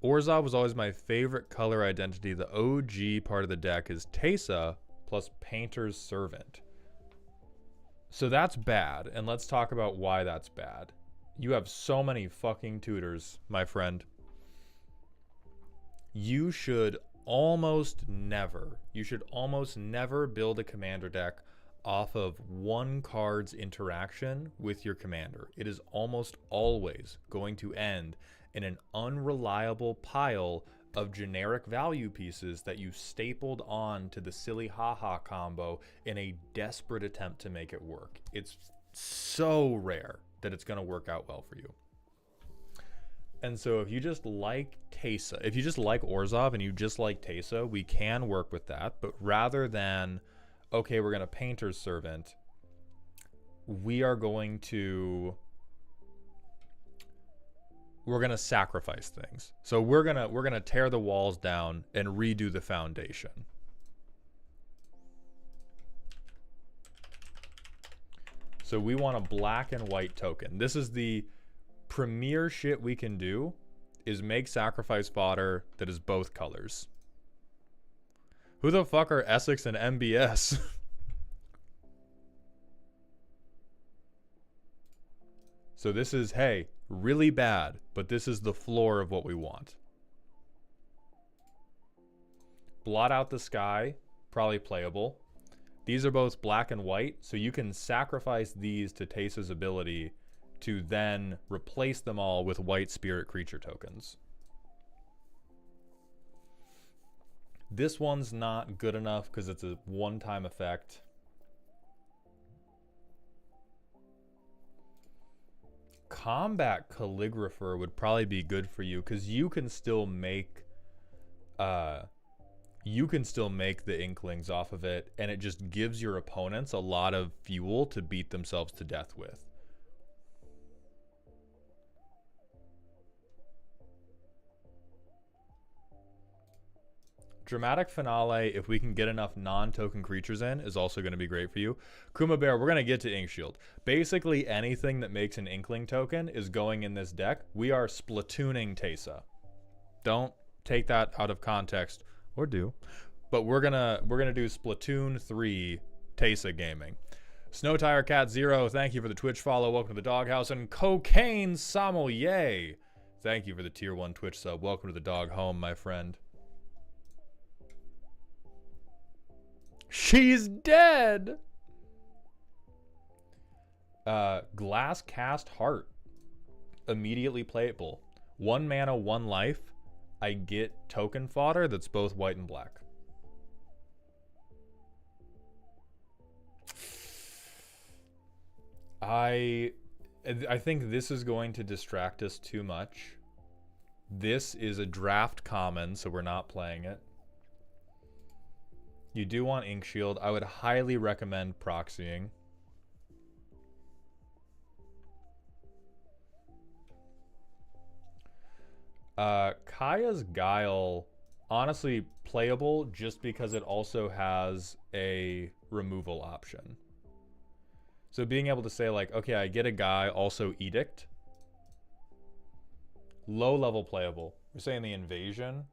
Orzhov was always my favorite color identity. The OG part of the deck is Tesa plus Painter's Servant. So that's bad, and let's talk about why that's bad. You have so many fucking tutors, my friend. You should almost never build a commander deck off of one card's interaction with your commander. It is almost always going to end in an unreliable pile of generic value pieces that you stapled on to the silly haha combo in a desperate attempt to make it work. It's so rare that it's going to work out well for you. And so if you just like Tesa, if you just like Orzhov and you just like Tesa, we can work with that. But rather than, okay, we're going to Painter's Servant, we're going to sacrifice things. So we're gonna tear the walls down and redo the foundation. So we want a black and white token. This is the premier shit we can do, is make sacrifice fodder that is both colors. Who the fuck are Essex and MBS? So this is, hey, really bad, but this is the floor of what we want. Blot Out the Sky, probably playable. These are both black and white, so you can sacrifice these to Tesa's ability to then replace them all with white spirit creature tokens. This one's not good enough because it's a one-time effect. Combat Calligrapher would probably be good for you because you can still make the Inklings off of it, and it just gives your opponents a lot of fuel to beat themselves to death with. Dramatic Finale, if we can get enough non-token creatures in, is also going to be great for you. Kuma Bear, we're going to get to Inkshield. Basically, anything that makes an Inkling token is going in this deck. We are splatooning Tesa. Don't take that out of context, or do. But we're gonna do Splatoon 3 Tesa gaming. Snow Tire Cat Zero, thank you for the Twitch follow. Welcome to the Doghouse. And Cocaine Sommelier, thank you for the tier 1 Twitch sub. Welcome to the dog home, my friend. She's dead. Glass Cast Heart, immediately playable. 1 mana, 1 life. I get token fodder that's both white and black. I think this is going to distract us too much. This is a draft common, so we're not playing it. You do want Inkshield. I would highly recommend proxying. Kaya's Guile, honestly playable just because it also has a removal option. So being able to say like, okay, I get a guy, also Edict. Low level playable. We're saying the Invasion.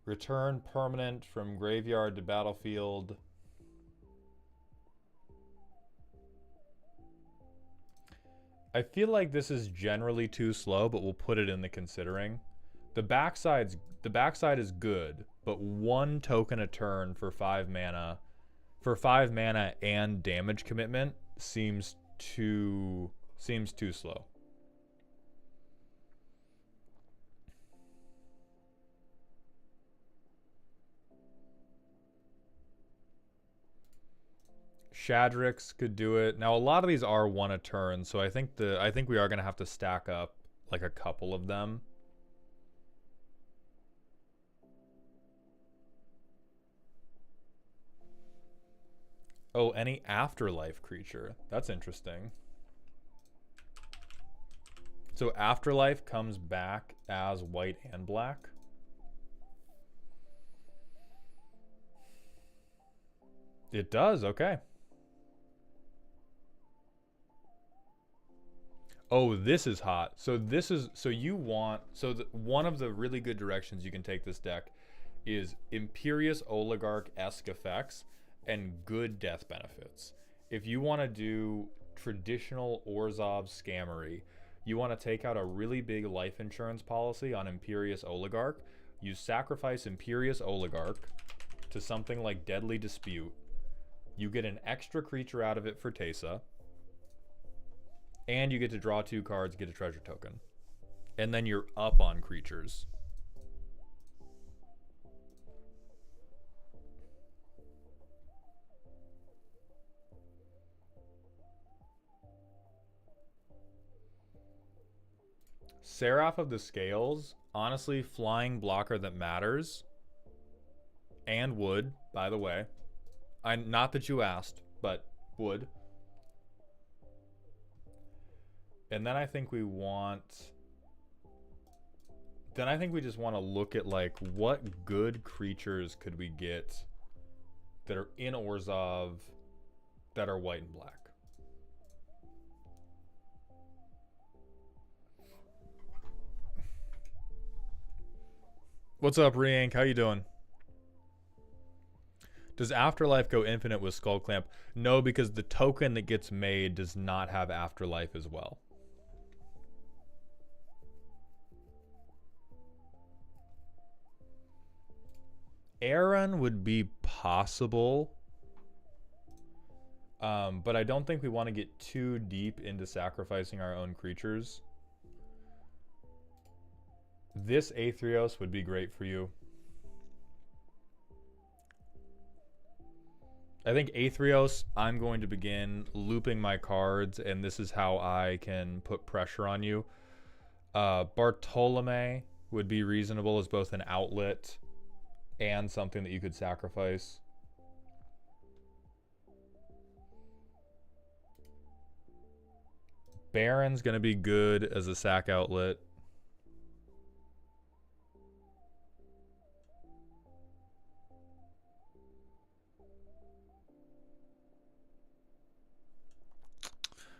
Return permanent from graveyard to battlefield. I feel like this is generally too slow, but we'll put it in the considering. The backside is good, but 1 token a turn for 5 mana. For 5 mana and damage commitment seems too slow. Shadrix could do it. Now a lot of these are 1 a turn, so I think we are gonna have to stack up like a couple of them. Oh, any afterlife creature. That's interesting. So afterlife comes back as white and black. It does, okay. Oh, this is hot. So one of the really good directions you can take this deck is Imperious Oligarch-esque effects and good death benefits. If you want to do traditional Orzhov scammery, you want to take out a really big life insurance policy on Imperious Oligarch, you sacrifice Imperious Oligarch to something like Deadly Dispute, you get an extra creature out of it for Teysa, and you get to draw 2 cards, get a treasure token. And then you're up on creatures. Seraph of the Scales, honestly, flying blocker that matters. And would, by the way. Not that you asked, but would. And then I think we just want to look at like what good creatures could we get that are in Orzhov that are white and black. What's up, Riank? How you doing? Does Afterlife go infinite with Skull Clamp? No, because the token that gets made does not have Afterlife as well. Aaron would be possible, but I don't think we want to get too deep into sacrificing our own creatures. This Aetherios would be great for you. I think Aetherios, I'm going to begin looping my cards, and this is how I can put pressure on you. Bartolome would be reasonable as both an outlet and something that you could sacrifice. Baron's going to be good as a sack outlet.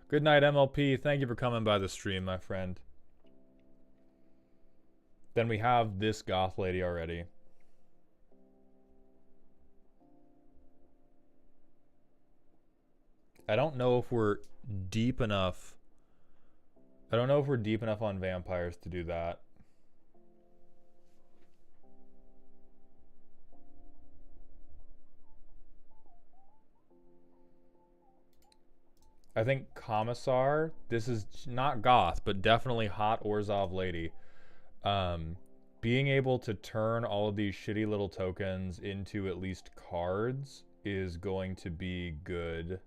Good night, MLP. Thank you for coming by the stream, my friend. Then we have this goth lady already. I don't know if we're deep enough. I don't know if we're deep enough on vampires to do that. I think Commissar, this is not goth, but definitely hot Orzhov lady. Being able to turn all of these shitty little tokens into at least cards is going to be good.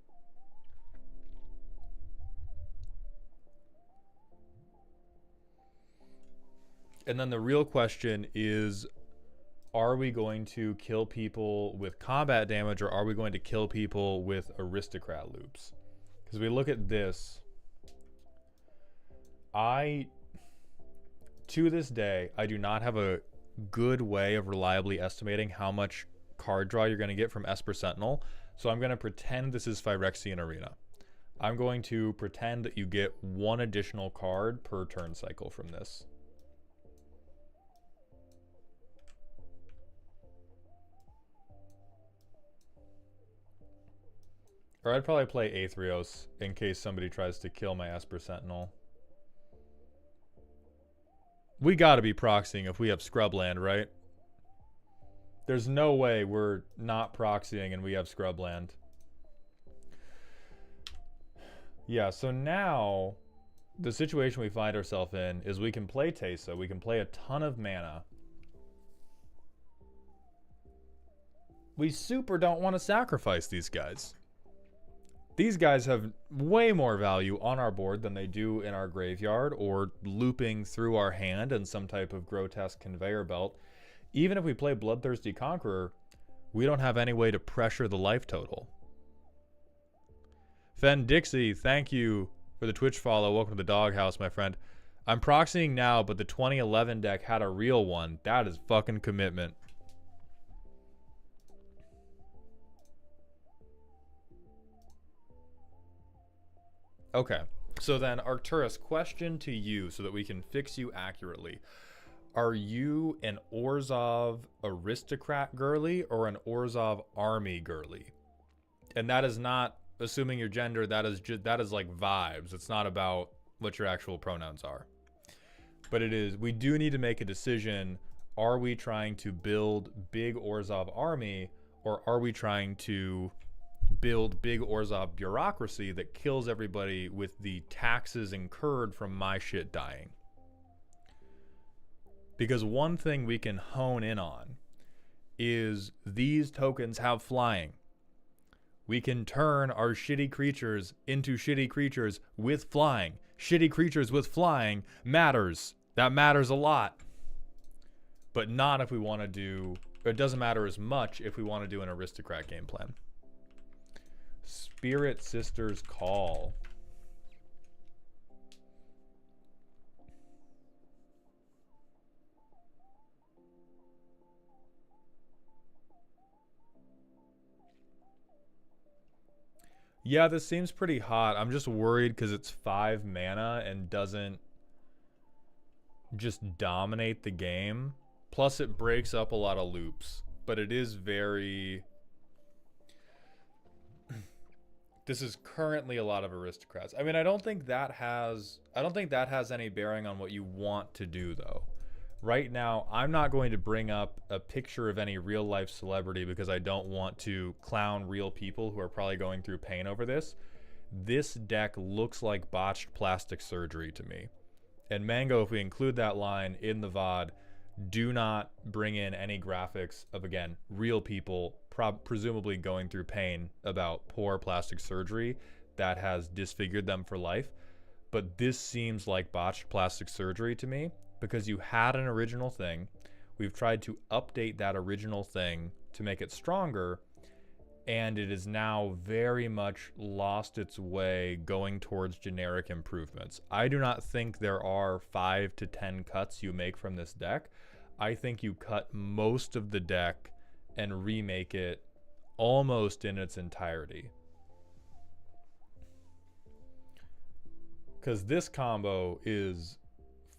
And then the real question is, are we going to kill people with combat damage, or are we going to kill people with aristocrat loops? Because we look at this, To this day, I do not have a good way of reliably estimating how much card draw you're going to get from Esper Sentinel, so I'm going to pretend this is Phyrexian Arena. I'm going to pretend that you get one additional card per turn cycle from this. Or I'd probably play Aetherios in case somebody tries to kill my Esper Sentinel. We gotta be proxying if we have Scrubland, right? There's no way we're not proxying and we have Scrubland. Yeah, so now the situation we find ourselves in is we can play Teysa, we can play a ton of mana. We super don't want to sacrifice these guys. These guys have way more value on our board than they do in our graveyard or looping through our hand in some type of grotesque conveyor belt. Even if we play Bloodthirsty Conqueror, we don't have any way to pressure the life total. Fen Dixie, thank you for the Twitch follow. Welcome to the doghouse, my friend. I'm proxying now, but the 2011 deck had a real one. That is fucking commitment. Okay, so then Arcturus, question to you so that we can fix you accurately. Are you an Orzhov aristocrat girly or an Orzhov army girly? And that is not assuming your gender, that is like vibes. It's not about what your actual pronouns are. But it is, we do need to make a decision. Are we trying to build big Orzhov army, or are we trying to build big Orzhov bureaucracy that kills everybody with the taxes incurred from my shit dying? Because one thing we can hone in on is these tokens have flying. We can turn our shitty creatures into shitty creatures with flying. Shitty creatures with flying matters. That matters a lot. But not if we want to do... It doesn't matter as much if we want to do an aristocrat game plan. Spirit Sisters Call. Yeah, this seems pretty hot. I'm just worried because it's 5 mana and doesn't just dominate the game. Plus it breaks up a lot of loops. But it is very... This is currently a lot of aristocrats. I mean, I don't think that has any bearing on what you want to do, though. Right now, I'm not going to bring up a picture of any real-life celebrity because I don't want to clown real people who are probably going through pain over this. This deck looks like botched plastic surgery to me. And Mango, if we include that line in the VOD, do not bring in any graphics of, again, real people presumably going through pain about poor plastic surgery that has disfigured them for life. But this seems like botched plastic surgery to me because you had an original thing. We've tried to update that original thing to make it stronger, and it is now very much lost its way going towards generic improvements. I do not think there are 5 to 10 cuts you make from this deck. I think you cut most of the deck and remake it almost in its entirety. Because this combo is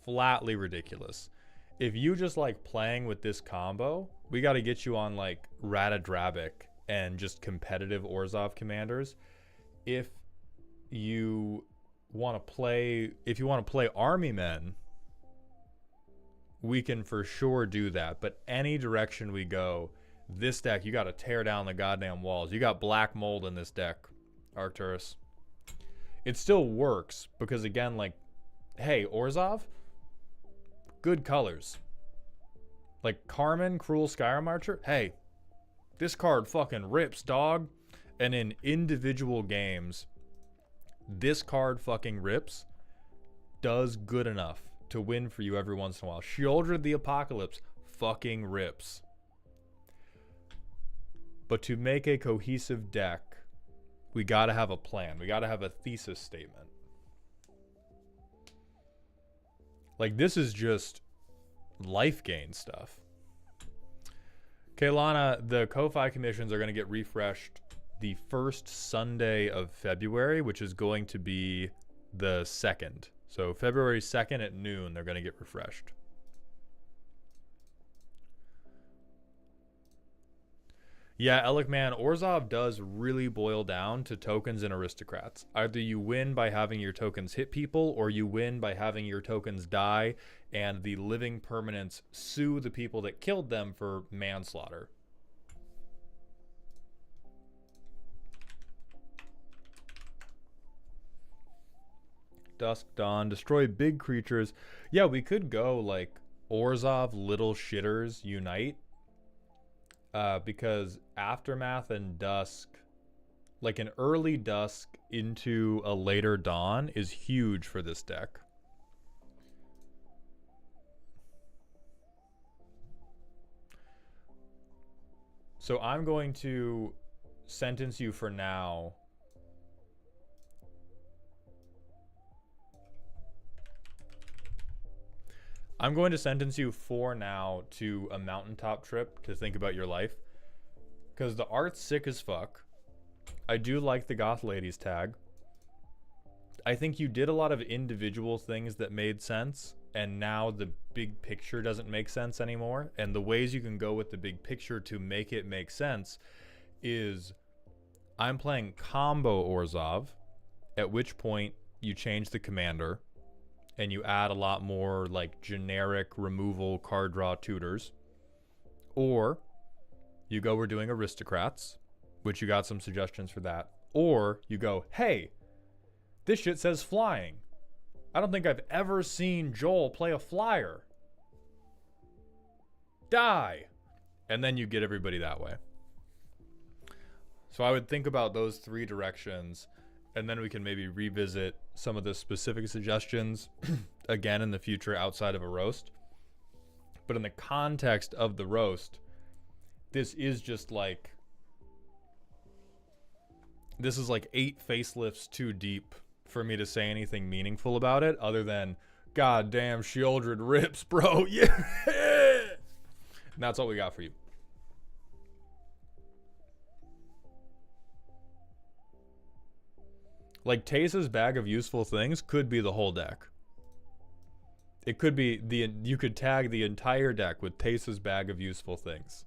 flatly ridiculous. If you just like playing with this combo, we got to get you on like Ratadrabic and just competitive Orzhov commanders. If you want to play army men, we can for sure do that. But any direction we go, this deck, you got to tear down the goddamn walls. You got black mold in this deck, Arcturus. It still works because, again, like, hey, Orzhov, good colors. Like Carmen, Cruel Skyrim Archer, hey, this card fucking rips, dog. And in individual games, this card fucking rips, does good enough to win for you every once in a while. Sheoldred the Apocalypse fucking rips. But to make a cohesive deck, we gotta have a plan. We gotta have a thesis statement. Like, this is just life gain stuff. Okay, Lana, the Ko-Fi commissions are going to get refreshed the first Sunday of February, which is going to be the 2nd. So February 2nd at noon, they're going to get refreshed. Yeah, Elikman, Orzhov does really boil down to tokens and aristocrats. Either you win by having your tokens hit people, or you win by having your tokens die and the living permanents sue the people that killed them for manslaughter. Dusk Dawn, destroy big creatures. Yeah, we could go like Orzhov Little Shitters Unite. Because Aftermath and Dusk, like an early Dusk into a later Dawn, is huge for this deck. So I'm going to sentence you for now. I'm going to sentence you for now to a mountaintop trip to think about your life. Because the art's sick as fuck. I do like the Goth Ladies tag. I think you did a lot of individual things that made sense, and now the big picture doesn't make sense anymore. And the ways you can go with the big picture to make it make sense is I'm playing combo Orzhov, at which point you change the commander and you add a lot more like generic removal card draw tutors. Or you go, we're doing aristocrats, which you got some suggestions for that. Or you go, hey, this shit says flying. I don't think I've ever seen Joel play a flyer. Die. And then you get everybody that way. So I would think about those three directions, and then we can maybe revisit some of the specific suggestions again in the future outside of a roast. But in the context of the roast, this is just like, this is like 8 facelifts too deep for me to say anything meaningful about it other than, goddamn, Sheoldred rips, bro. Yeah. And that's all we got for you. Like, Tase's bag of useful things could be the whole deck. It could be you could tag the entire deck with Tase's bag of useful things.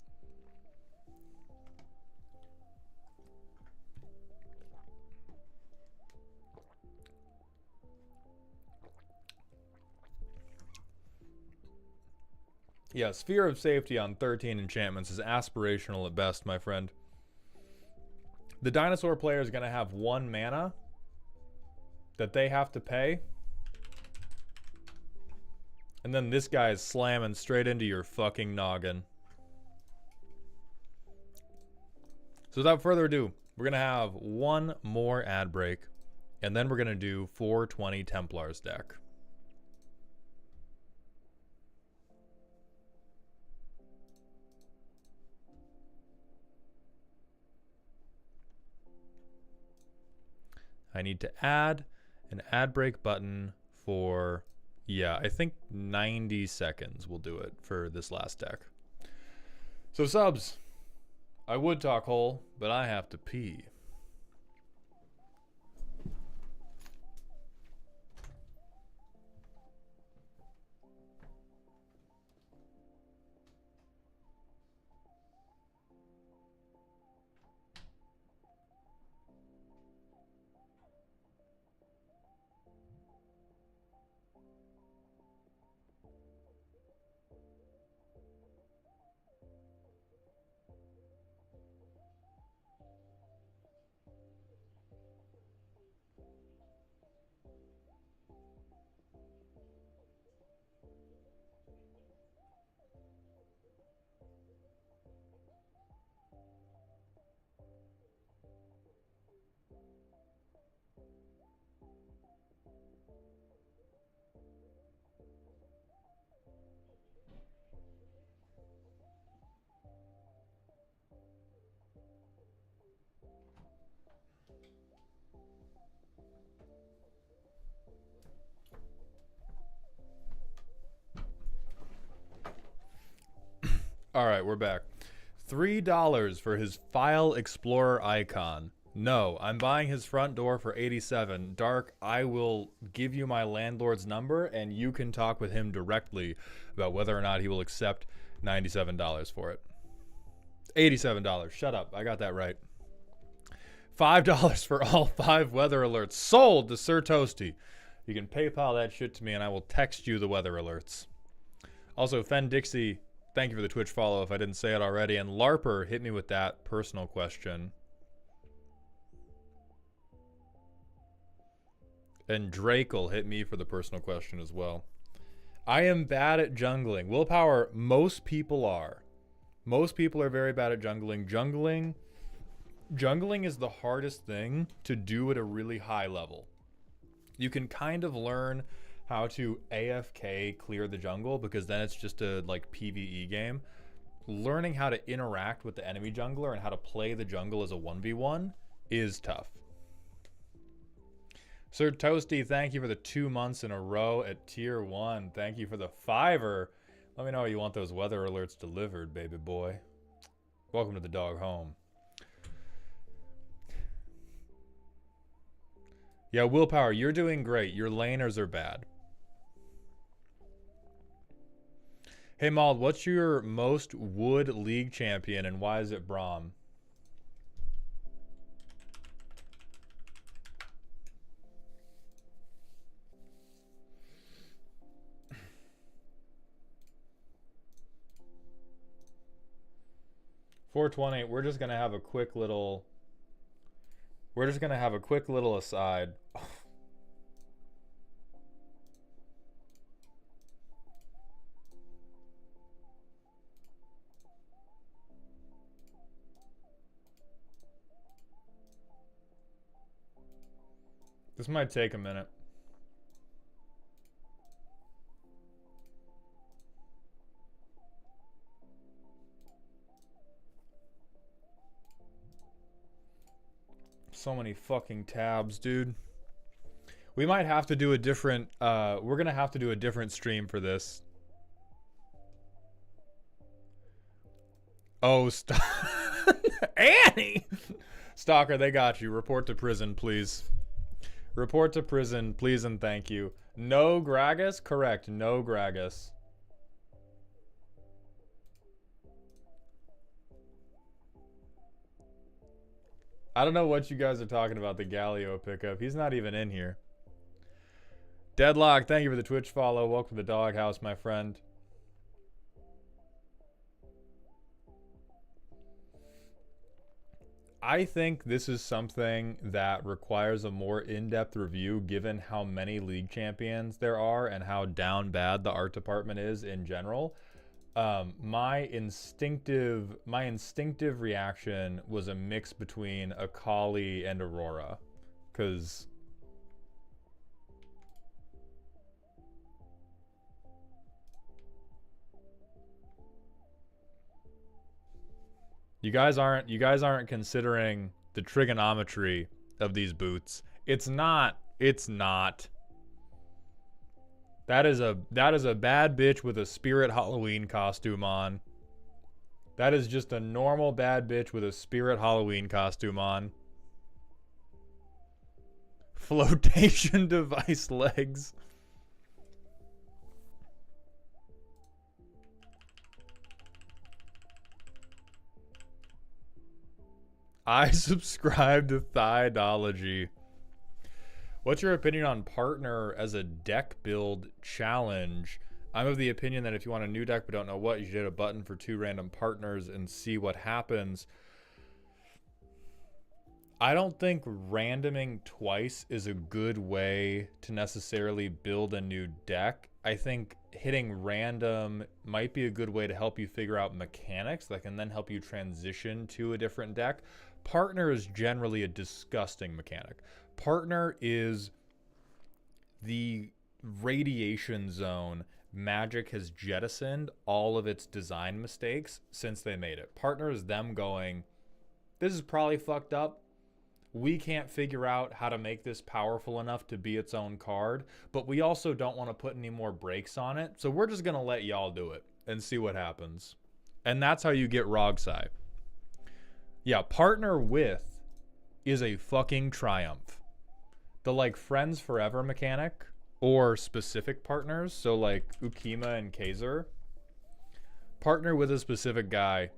Yeah, Sphere of Safety on 13 enchantments is aspirational at best, my friend. The dinosaur player is going to have 1 mana that they have to pay. And then this guy is slamming straight into your fucking noggin. So without further ado, we're going to have one more ad break. And then we're going to do 420 Templars deck. I need to add an ad break button for, yeah, I think 90 seconds will do it for this last deck. So subs, I would talk whole, but I have to pee. All right, we're back. $3 for his File Explorer icon. No, I'm buying his front door for 87. Dark, I will give you my landlord's number and you can talk with him directly about whether or not he will accept $97 for it. $87. Shut up. I got that right. $5 for all 5 weather alerts. Sold to Sir Toasty. You can PayPal that shit to me and I will text you the weather alerts. Also, Fen Dixie, thank you for the Twitch follow if I didn't say it already. And Larper hit me with that personal question. And Drake'll hit me for the personal question as well. I am bad at jungling. Willpower, most people are. Most people are very bad at jungling. Jungling is the hardest thing to do at a really high level. You can kind of learn how to AFK clear the jungle because then it's just a like PvE game. Learning how to interact with the enemy jungler and how to play the jungle as a 1v1 is tough. Sir Toasty, thank you for the 2 months in a row at tier 1. Thank you for the $5. Let me know how you want those weather alerts delivered, baby boy. Welcome to the dog home. Yeah, Willpower, you're doing great. Your laners are bad. Hey, Mauld, what's your most wood league champion and why is it Braum? $4.20. We're just gonna have a quick little. We're just gonna have a quick little aside. This might take a minute. So many fucking tabs, dude. We might have to do a different, we're gonna have to do a different stream for this. Oh, stop. Annie! Stalker, they got you. Report to prison, please. Report to prison, please and thank you. No Gragas? Correct, no Gragas. I don't know what you guys are talking about, the Galio pickup. He's not even in here. Deadlock, thank you for the Twitch follow. Welcome to the doghouse, my friend. I think this is something that requires a more in-depth review given how many league champions there are and how down bad the art department is in general. My instinctive reaction was a mix between Akali and Aurora, because you guys aren't considering the trigonometry of these boots. It's not. That is a bad bitch with a Spirit Halloween costume on. That is just a normal bad bitch with a Spirit Halloween costume on. Flotation device legs. I subscribe to Thighdology. What's your opinion on partner as a deck build challenge? I'm of the opinion that if you want a new deck but don't know what, you should hit a button for 2 random partners and see what happens. I don't think randoming twice is a good way to necessarily build a new deck. I think hitting random might be a good way to help you figure out mechanics that can then help you transition to a different deck. Partner is generally a disgusting mechanic. Partner is the radiation zone Magic has jettisoned all of its design mistakes since they made it. Partner is them going, this is probably fucked up. We can't figure out how to make this powerful enough to be its own card, but we also don't want to put any more brakes on it. So we're just going to let y'all do it and see what happens. And that's how you get Rogsai. Yeah, partner with is a fucking triumph. The like friends forever mechanic or specific partners, so like Ukima and Kaiser, partner with a specific guy,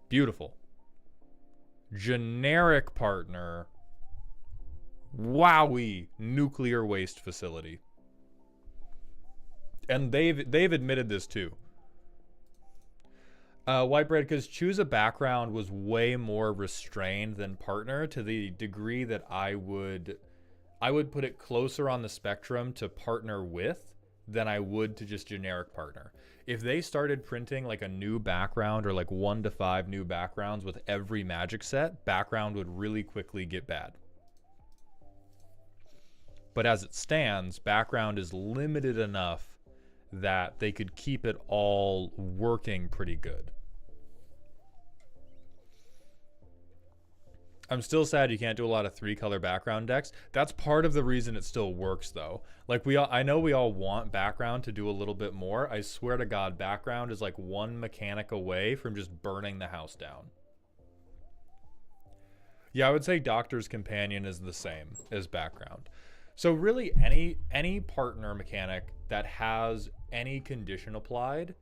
beautiful. Generic partner, wowie, nuclear waste facility. And they've admitted this too. White bread, because choose a background was way more restrained than partner, to the degree that I would put it closer on the spectrum to partner with than I would to just generic partner. If they started printing like a new background or like 1 to 5 new backgrounds with every magic set, background would really quickly get bad. But as it stands, background is limited enough that they could keep it all working pretty good. I'm still sad you can't do a lot of 3-color background decks. That's part of the reason it still works though. Like I know we all want background to do a little bit more. I swear to God, background is like 1 mechanic away from just burning the house down. Yeah, I would say Doctor's Companion is the same as background. So really any partner mechanic that has any condition applied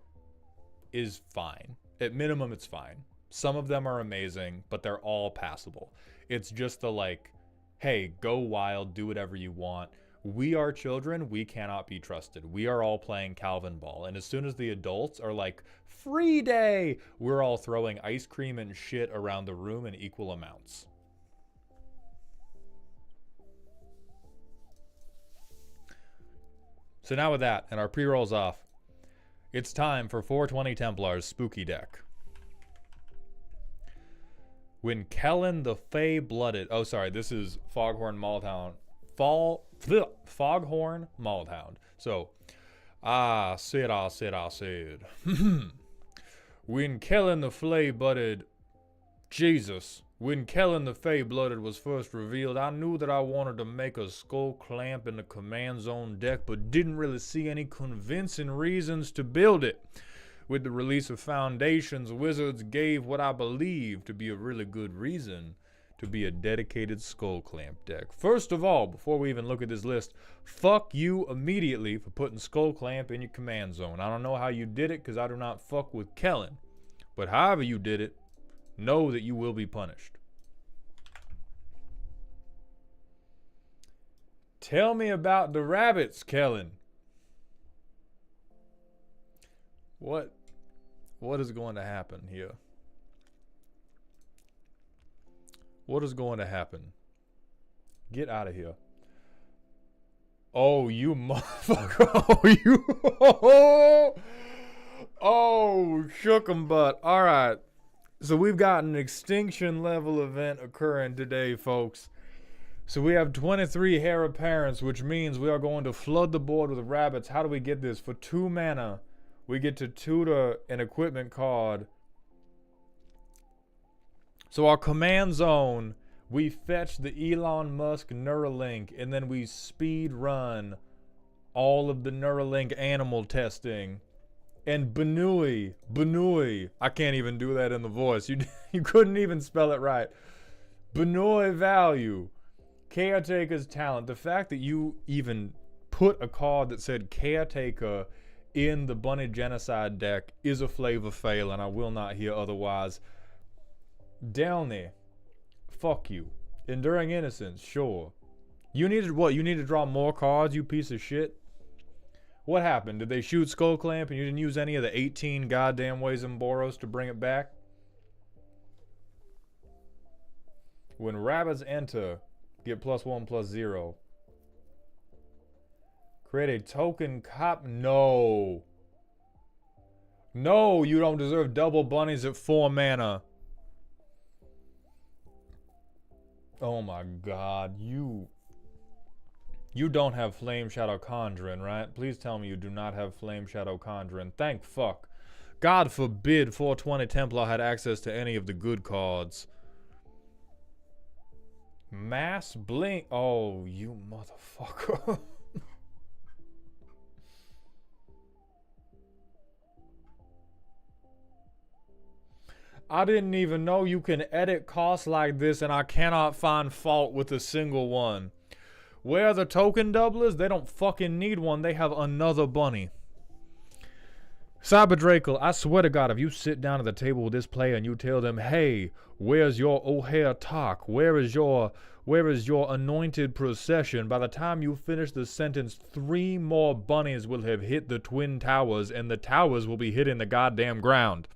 is fine. At minimum, it's fine. Some of them are amazing, but they're all passable. It's just the like, hey, go wild, do whatever you want. We are children, we cannot be trusted. We are all playing Calvin Ball. And as soon as the adults are like, free day, we're all throwing ice cream and shit around the room in equal amounts. So now with that, and our pre-rolls off, it's time for 420 Templar's Spooky Deck. When Kellen the Fey-Blooded... Oh, sorry, this is Foghorn Maldhound. Foghorn Maldhound. So, I said. When Kellen the Flay-Blooded... Jesus. When Kellen the Fey-Blooded was first revealed, I knew that I wanted to make a skull clamp in the command zone deck, but didn't really see any convincing reasons to build it. With the release of Foundations, Wizards gave what I believe to be a really good reason to be a dedicated skull clamp deck. First of all, before we even look at this list, fuck you immediately for putting skull clamp in your command zone. I don't know how you did it because I do not fuck with Kellen. But however you did it, know that you will be punished. Tell me about the rabbits, Kellen. What is going to happen here? What is going to happen? Get out of here. Oh, you motherfucker. Oh, you. Oh, shook 'em butt. All right. So we've got an extinction level event occurring today, folks. So we have 23 Heir Apparents, which means we are going to flood the board with rabbits. How do we get this? For 2 mana, we get to tutor an equipment card. So our command zone, we fetch the Elon Musk Neuralink, and then we speed run all of the Neuralink animal testing. And Benui, I can't even do that in the voice. You couldn't even spell it right. Benui value, Caretaker's talent. The fact that you even put a card that said Caretaker in the Bunny Genocide deck is a flavor fail, and I will not hear otherwise. Delny, fuck you. Enduring Innocence, sure. You needed what? You need to draw more cards, you piece of shit? What happened? Did they shoot Skull Clamp and you didn't use any of the 18 goddamn ways in Oberos to bring it back? When rabbits enter, get +1/+0. Create a token cop. No. No, you don't deserve double bunnies at 4 mana. Oh my god, you don't have Flame Shadow Conjuring, right? Please tell me you do not have Flame Shadow Conjuring. Thank fuck. God forbid 420 Templar had access to any of the good cards. Mass Blink. Oh, you motherfucker. I didn't even know you can edit costs like this, and I cannot find fault with a single one. Where are the token doublers? They don't fucking need one. They have another bunny. Cyber Draco, I swear to God, if you sit down at the table with this player and you tell them, hey, where's your O'Hare talk? Where is your anointed procession? By the time you finish the sentence, 3 more bunnies will have hit the Twin Towers, and the towers will be hitting the goddamn ground.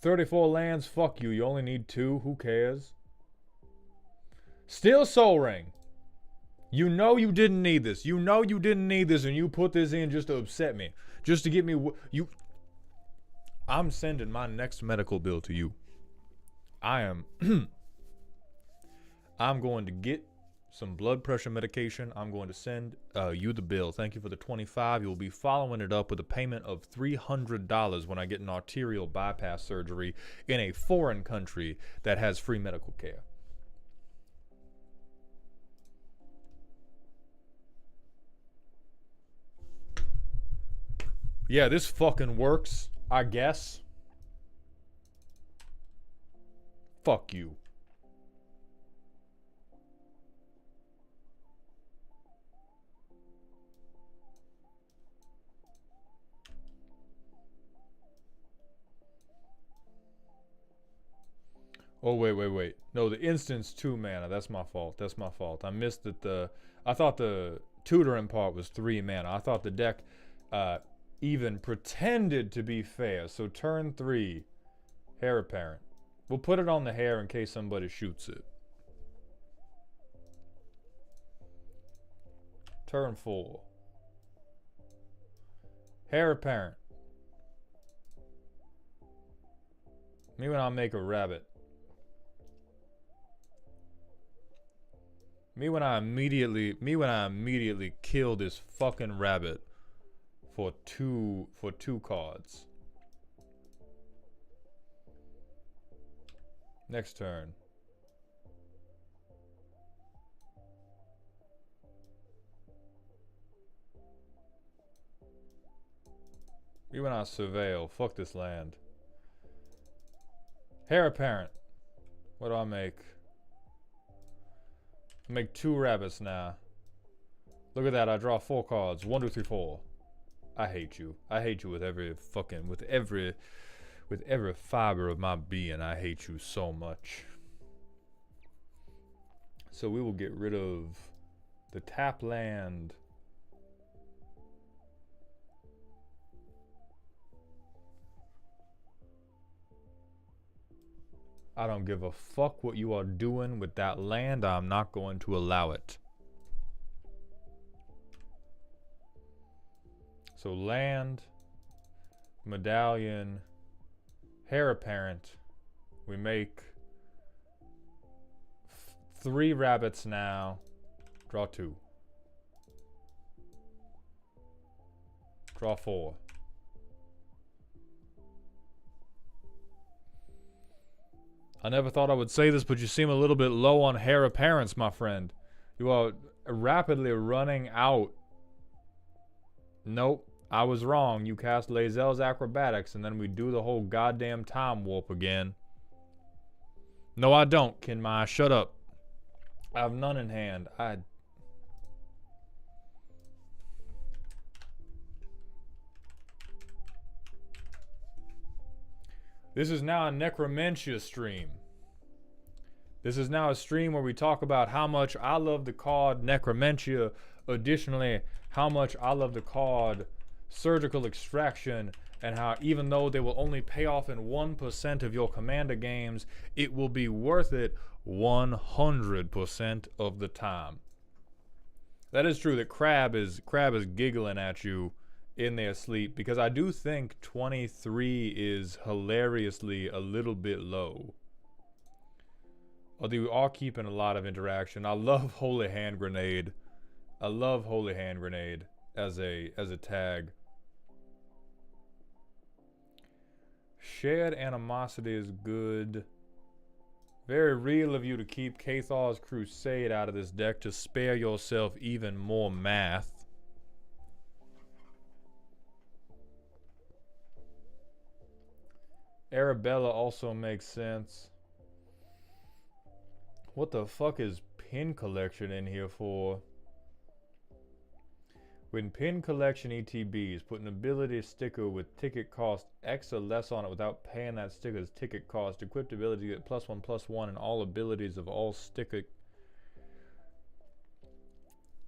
34 lands, fuck you. You only need 2. Who cares? Still Soul Ring. You know you didn't need this. You know you didn't need this, and you put this in just to upset me. Just to get me... I'm sending my next medical bill to you. I am... I'm going to get some blood pressure medication. I'm going to send you the bill. Thank you for the $25. You'll be following it up with a payment of $300 when I get an arterial bypass surgery in a foreign country that has free medical care. Yeah, this fucking works, I guess. Fuck you. Oh, wait. No, the instance 2 mana. That's my fault. I missed that I thought the tutoring part was 3 mana. I thought the deck even pretended to be fair. So turn 3, Heir Apparent. We'll put it on the hair in case somebody shoots it. Turn 4, Heir Apparent. Me when I make a rabbit. Me when I immediately kill this fucking rabbit for two cards. Next turn. Me when I surveil. Fuck this land. Heir Apparent. What do I make? Make 2 rabbits now. Look at that, I draw 4 cards. 1, 2, 3, 4. I hate you. I hate you with every fiber of my being. I hate you so much. So we will get rid of the tap land. I don't give a fuck what you are doing with that land. I'm not going to allow it. So land, medallion, Heir Apparent. We make 3 rabbits now. Draw 2. Draw 4. I never thought I would say this, but you seem a little bit low on Heir Apparents, my friend. You are rapidly running out. Nope, I was wrong. You cast Lae'zel's Acrobatics, and then we do the whole goddamn time warp again. No, I don't, Kinmai. Shut up. I have none in hand. This is now a Necromentia stream. This is now a stream where we talk about how much I love the card Necromentia. Additionally, how much I love the card Surgical Extraction, and how even though they will only pay off in 1% of your Commander games, it will be worth it 100% of the time. That is true that Crab is giggling at you in their sleep, because I do think 23 is hilariously a little bit low. Although we are keeping a lot of interaction. I love Holy Hand Grenade. I love Holy Hand Grenade as a tag. Shared Animosity is good. Very real of you to keep Kathar's Crusade out of this deck to spare yourself even more math. Arabella also makes sense. What the fuck is pin collection in here for? When pin collection ETBs, put an ability sticker with ticket cost X or less on it without paying that sticker's ticket cost. Equipped ability to get +1/+1 in all abilities of all sticker.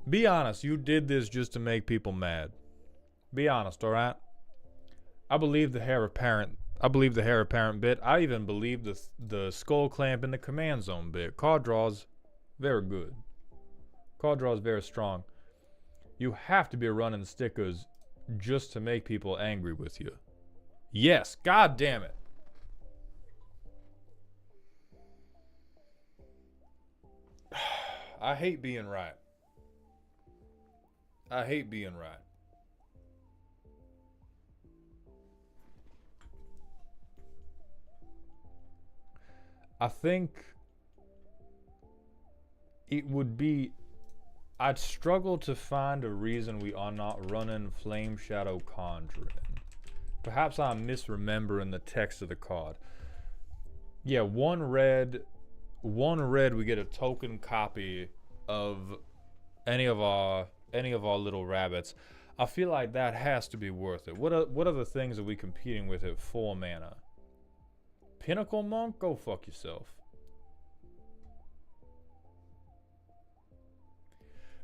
Be honest, you did this just to make people mad. Be honest, alright? I believe the heir apparent. I believe the heir apparent bit. I even believe the skull clamp in the command zone bit. Card draws, very good. Card draws very strong. You have to be running stickers just to make people angry with you. Yes, god damn it. I hate being right. I hate being right. I think it would be... I'd struggle to find a reason we are not running Flame Shadow Conjuring. Perhaps I'm misremembering the text of the card. Yeah, one red we get a token copy of any of our little rabbits. I feel like that has to be worth it. What are the things that we competing with at 4 mana? Pinnacle Monk? Go fuck yourself.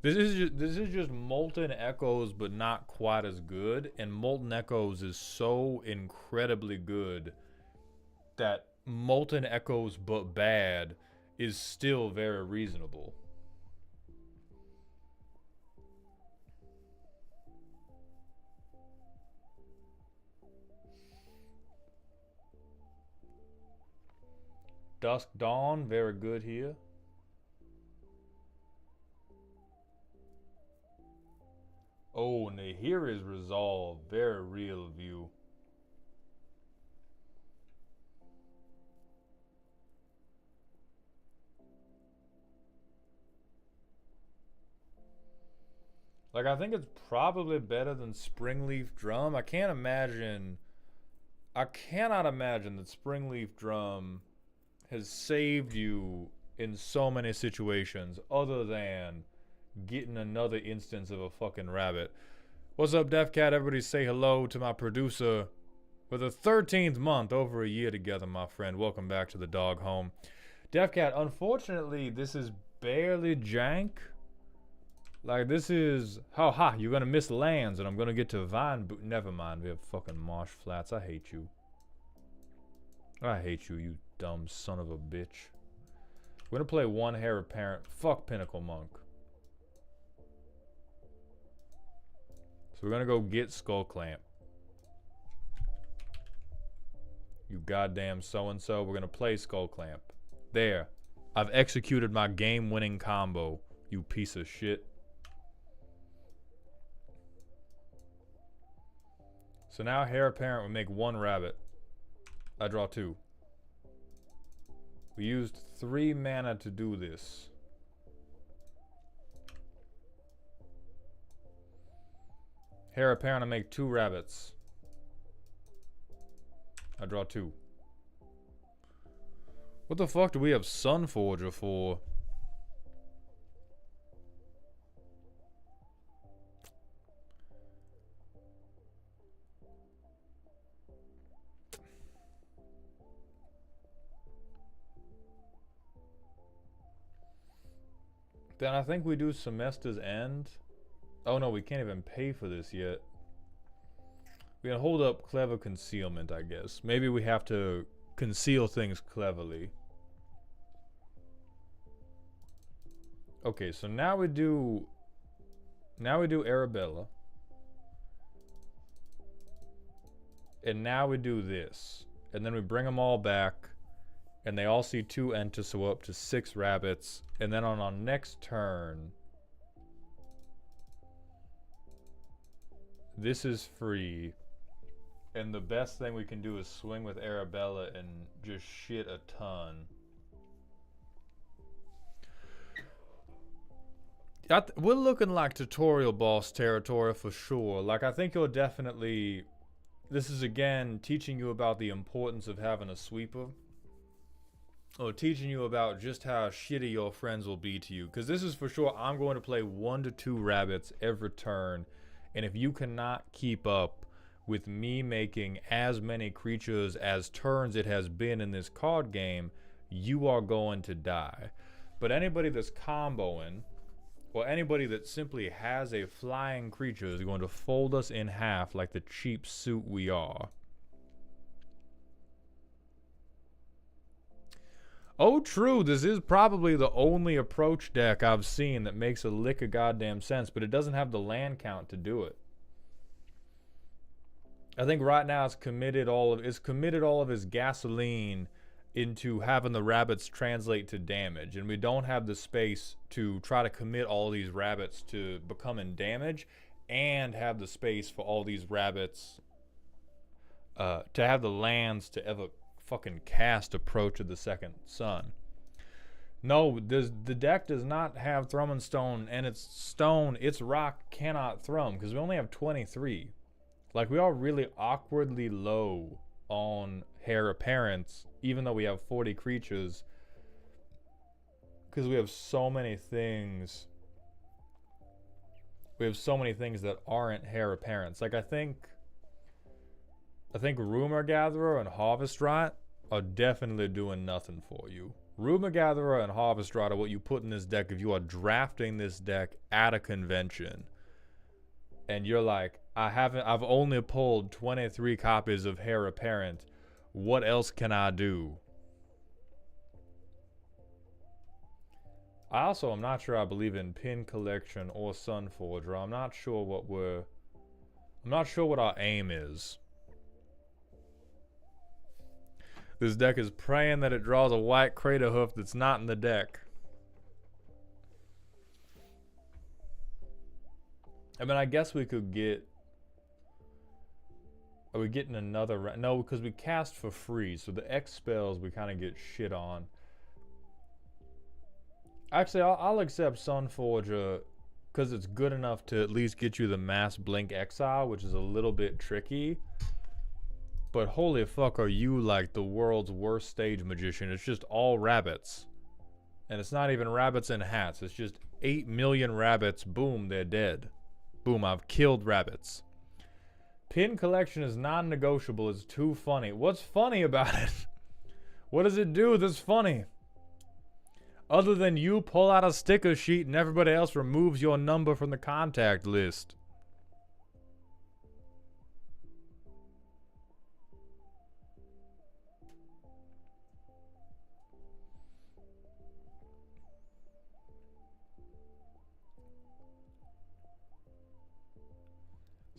This is just Molten Echoes, but not quite as good. And Molten Echoes is so incredibly good that Molten Echoes but bad is still very reasonable. Dusk Dawn, very good here. Oh, and here is Resolve, very real view. Like, I think it's probably better than Springleaf Drum. I cannot imagine that Springleaf Drum has saved you in so many situations other than getting another instance of a fucking rabbit. What's up, Deaf Cat? Everybody say hello to my producer for the 13th month, over a year together, my friend. Welcome back to the dog home. Deaf Cat, unfortunately, this is barely jank. Like, this is... you're gonna miss lands, and I'm gonna get to Vine... Never mind, we have fucking Marsh Flats. I hate you. I hate you, you dumb son of a bitch. We're gonna play one Heir Apparent. Fuck Pinnacle Monk. So we're gonna go get Skull Clamp. You goddamn so-and-so. We're gonna play Skull Clamp. There. I've executed my game-winning combo, you piece of shit. So now Heir Apparent would make 1 rabbit. I draw 2. We used 3 mana to do this. Heir Apparent to make 2 rabbits. I draw 2. What the fuck do we have Sunforger for? Then I think we do Semester's End. Oh no, we can't even pay for this yet. We can hold up Clever Concealment, I guess. Maybe we have to conceal things cleverly. Okay, so now we do Arabella. And now we do this. And then we bring them all back. And they all see 2 enter, so up to 6 rabbits. And then on our next turn, this is free. And the best thing we can do is swing with Arabella and just shit a ton. We're looking like tutorial boss territory for sure. Like, I think you'll definitely This is again teaching you about the importance of having a sweeper, or teaching you about just how shitty your friends will be to you. Because this is for sure, I'm going to play 1 to 2 rabbits every turn, and if you cannot keep up with me making as many creatures as turns it has been in this card game, you are going to die. But anybody that's comboing, or anybody that simply has a flying creature, is going to fold us in half like the cheap suit we are. Oh, true, this is probably the only approach deck I've seen that makes a lick of goddamn sense, but it doesn't have the land count to do it. I think right now it's committed all of his gasoline into having the rabbits translate to damage, and we don't have the space to try to commit all these rabbits to becoming damage and have the space for all these rabbits to have the lands to ever fucking cast Approach of the Second Sun. No, the deck does not have Thrum and Stone, and its rock cannot thrum because we only have 23. Like, we are really awkwardly low on Heir Apparents, even though we have 40 creatures, because we have so many things. We have so many things that aren't Heir Apparents. Like, I think Rumor Gatherer and Harvest Rite are definitely doing nothing for you. Rumor Gatherer and Harvest Rite are what you put in this deck if you are drafting this deck at a convention. And you're like, I've only pulled 23 copies of Heir Apparent. What else can I do? I also am not sure I believe in Pin Collection or Sunforger. I'm not sure what our aim is. This deck is praying that it draws a white Crater Hoof that's not in the deck. I mean, I guess we could get... Are we getting another... No, because we cast for free, so the X spells we kind of get shit on. Actually, I'll accept Sunforger because it's good enough to at least get you the Mass Blink Exile, which is a little bit tricky. But holy fuck, are you like the world's worst stage magician? It's just all rabbits. And it's not even rabbits in hats. It's just 8 million rabbits. Boom, they're dead. Boom, I've killed rabbits. Pin Collection is non-negotiable. It's too funny. What's funny about it? What does it do that's funny? Other than you pull out a sticker sheet and everybody else removes your number from the contact list.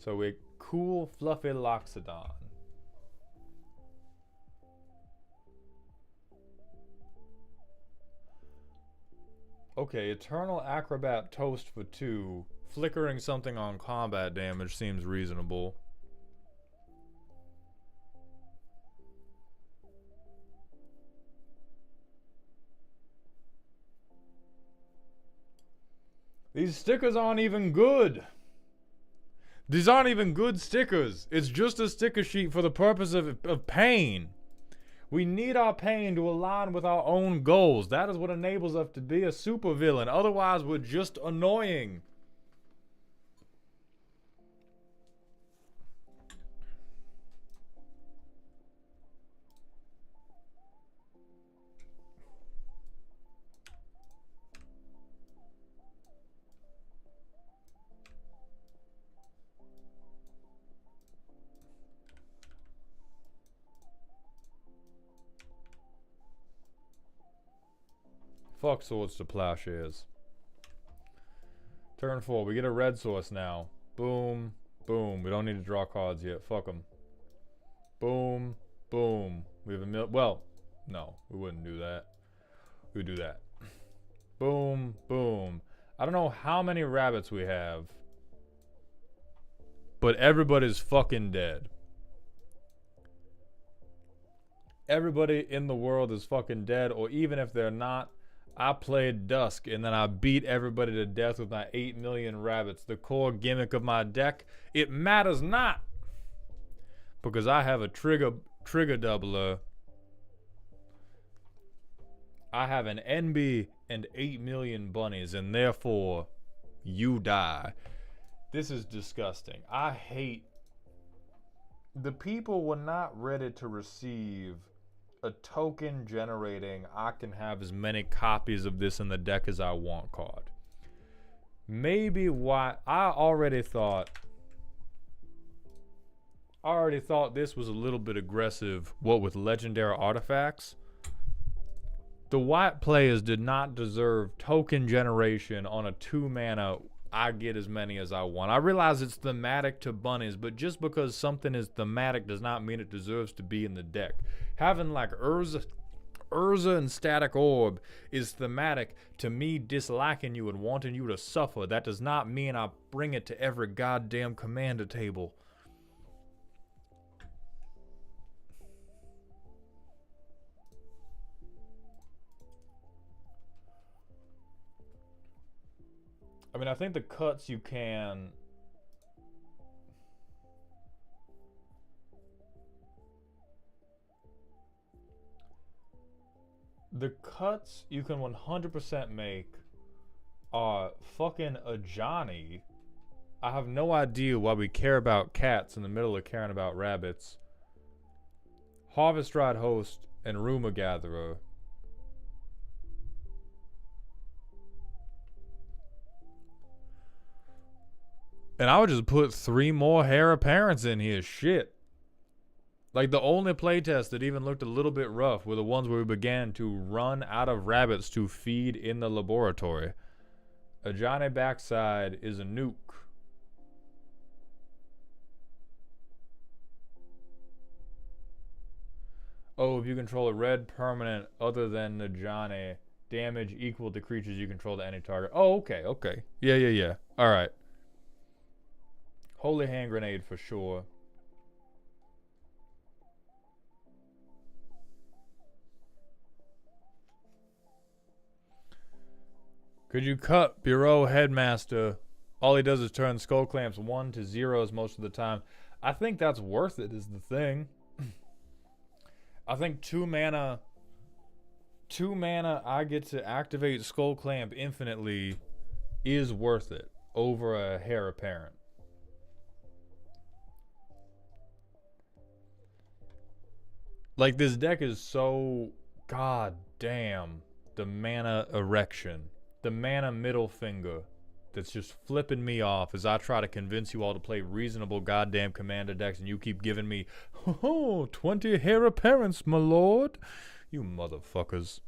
So we cool fluffy Loxodon. Okay, Eternal Acrobat Toast for 2. Flickering something on combat damage seems reasonable. These stickers aren't even good. These aren't even good stickers. It's just a sticker sheet for the purpose of pain. We need our pain to align with our own goals. That is what enables us to be a supervillain. Otherwise, we're just annoying. Fuck Swords to Plowshares. Turn 4. We get a red source now. Boom. Boom. We don't need to draw cards yet. Fuck them. Boom. Boom. We have a well, no. We wouldn't do that. We would do that. Boom. Boom. I don't know how many rabbits we have. But everybody's fucking dead. Everybody in the world is fucking dead. Or even if they're not, I played Dusk, and then I beat everybody to death with my 8 million rabbits. The core gimmick of my deck, it matters not. because I have a trigger doubler. I have an NB and 8 million bunnies, and therefore you die. This is disgusting. I hate... The people were not ready to receive a token generating I can have as many copies of this in the deck as I want card. Maybe why... I already thought this was a little bit aggressive, what with legendary artifacts. The white players did not deserve token generation on a 2 mana I get as many as I want. I realize it's thematic to bunnies, but just because something is thematic does not mean it deserves to be in the deck. Having like Urza and Static Orb is thematic to me disliking you and wanting you to suffer. That does not mean I bring it to every goddamn commander table. I mean, I think the cuts you can... The cuts you can 100% make are fucking a Johnny. I have no idea why we care about cats in the middle of caring about rabbits. Harvest Ride Host and Rumor Gatherer. And I would just put 3 more Heir Apparents in here. Shit. Like, the only playtests that even looked a little bit rough were the ones where we began to run out of rabbits to feed in the laboratory. A Johnny Backside is a nuke. Oh, if you control a red permanent other than the Johnny, damage equal to creatures you control to any target. Oh, okay, okay. Yeah. Alright. Holy Hand Grenade for sure. Could you cut Bureau Headmaster? All he does is turn Skull Clamps 1 to 0s most of the time. I think that's worth it is the thing. I think 2 mana I get to activate Skull Clamp infinitely is worth it over a Heir Apparent. Like, this deck is so... God damn. The mana erection. The mana middle finger. That's just flipping me off as I try to convince you all to play reasonable goddamn commander decks, and you keep giving me, oh, 20 Heir Apparents, my lord. You motherfuckers.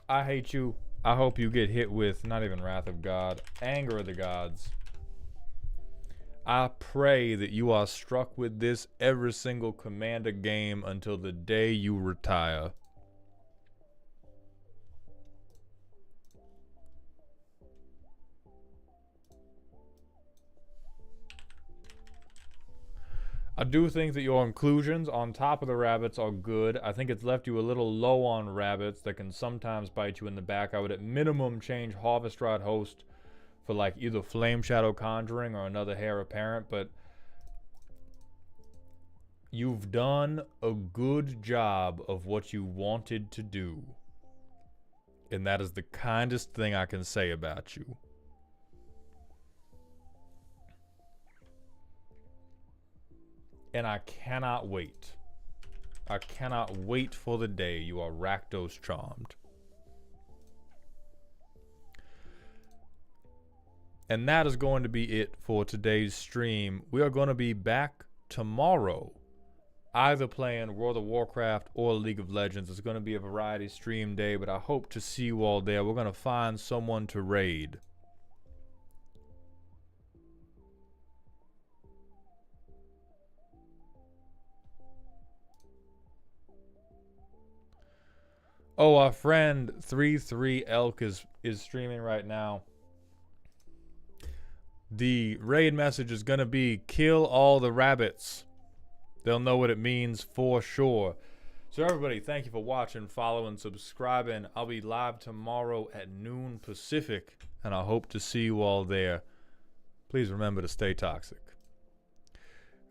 I hate you. I hope you get hit with, not even Wrath of God, Anger of the Gods. I pray that you are struck with this every single commander game until the day you retire. I do think that your inclusions on top of the rabbits are good. I think it's left you a little low on rabbits that can sometimes bite you in the back. I would at minimum change Harvest Rod Host for like either Flame Shadow Conjuring or another Heir Apparent, but you've done a good job of what you wanted to do. And that is the kindest thing I can say about you. And I cannot wait. I cannot wait for the day you are Rakdos Charmed. And that is going to be it for today's stream. We are going to be back tomorrow, either playing World of Warcraft or League of Legends. It's going to be a variety stream day, but I hope to see you all there. We're going to find someone to raid. Oh, our friend 33 Elk is streaming right now. The raid message is going to be kill all the rabbits. They'll know what it means for sure. So everybody, thank you for watching, following, subscribing. I'll be live tomorrow at noon Pacific, and and I hope to see you all there. Please remember to stay toxic.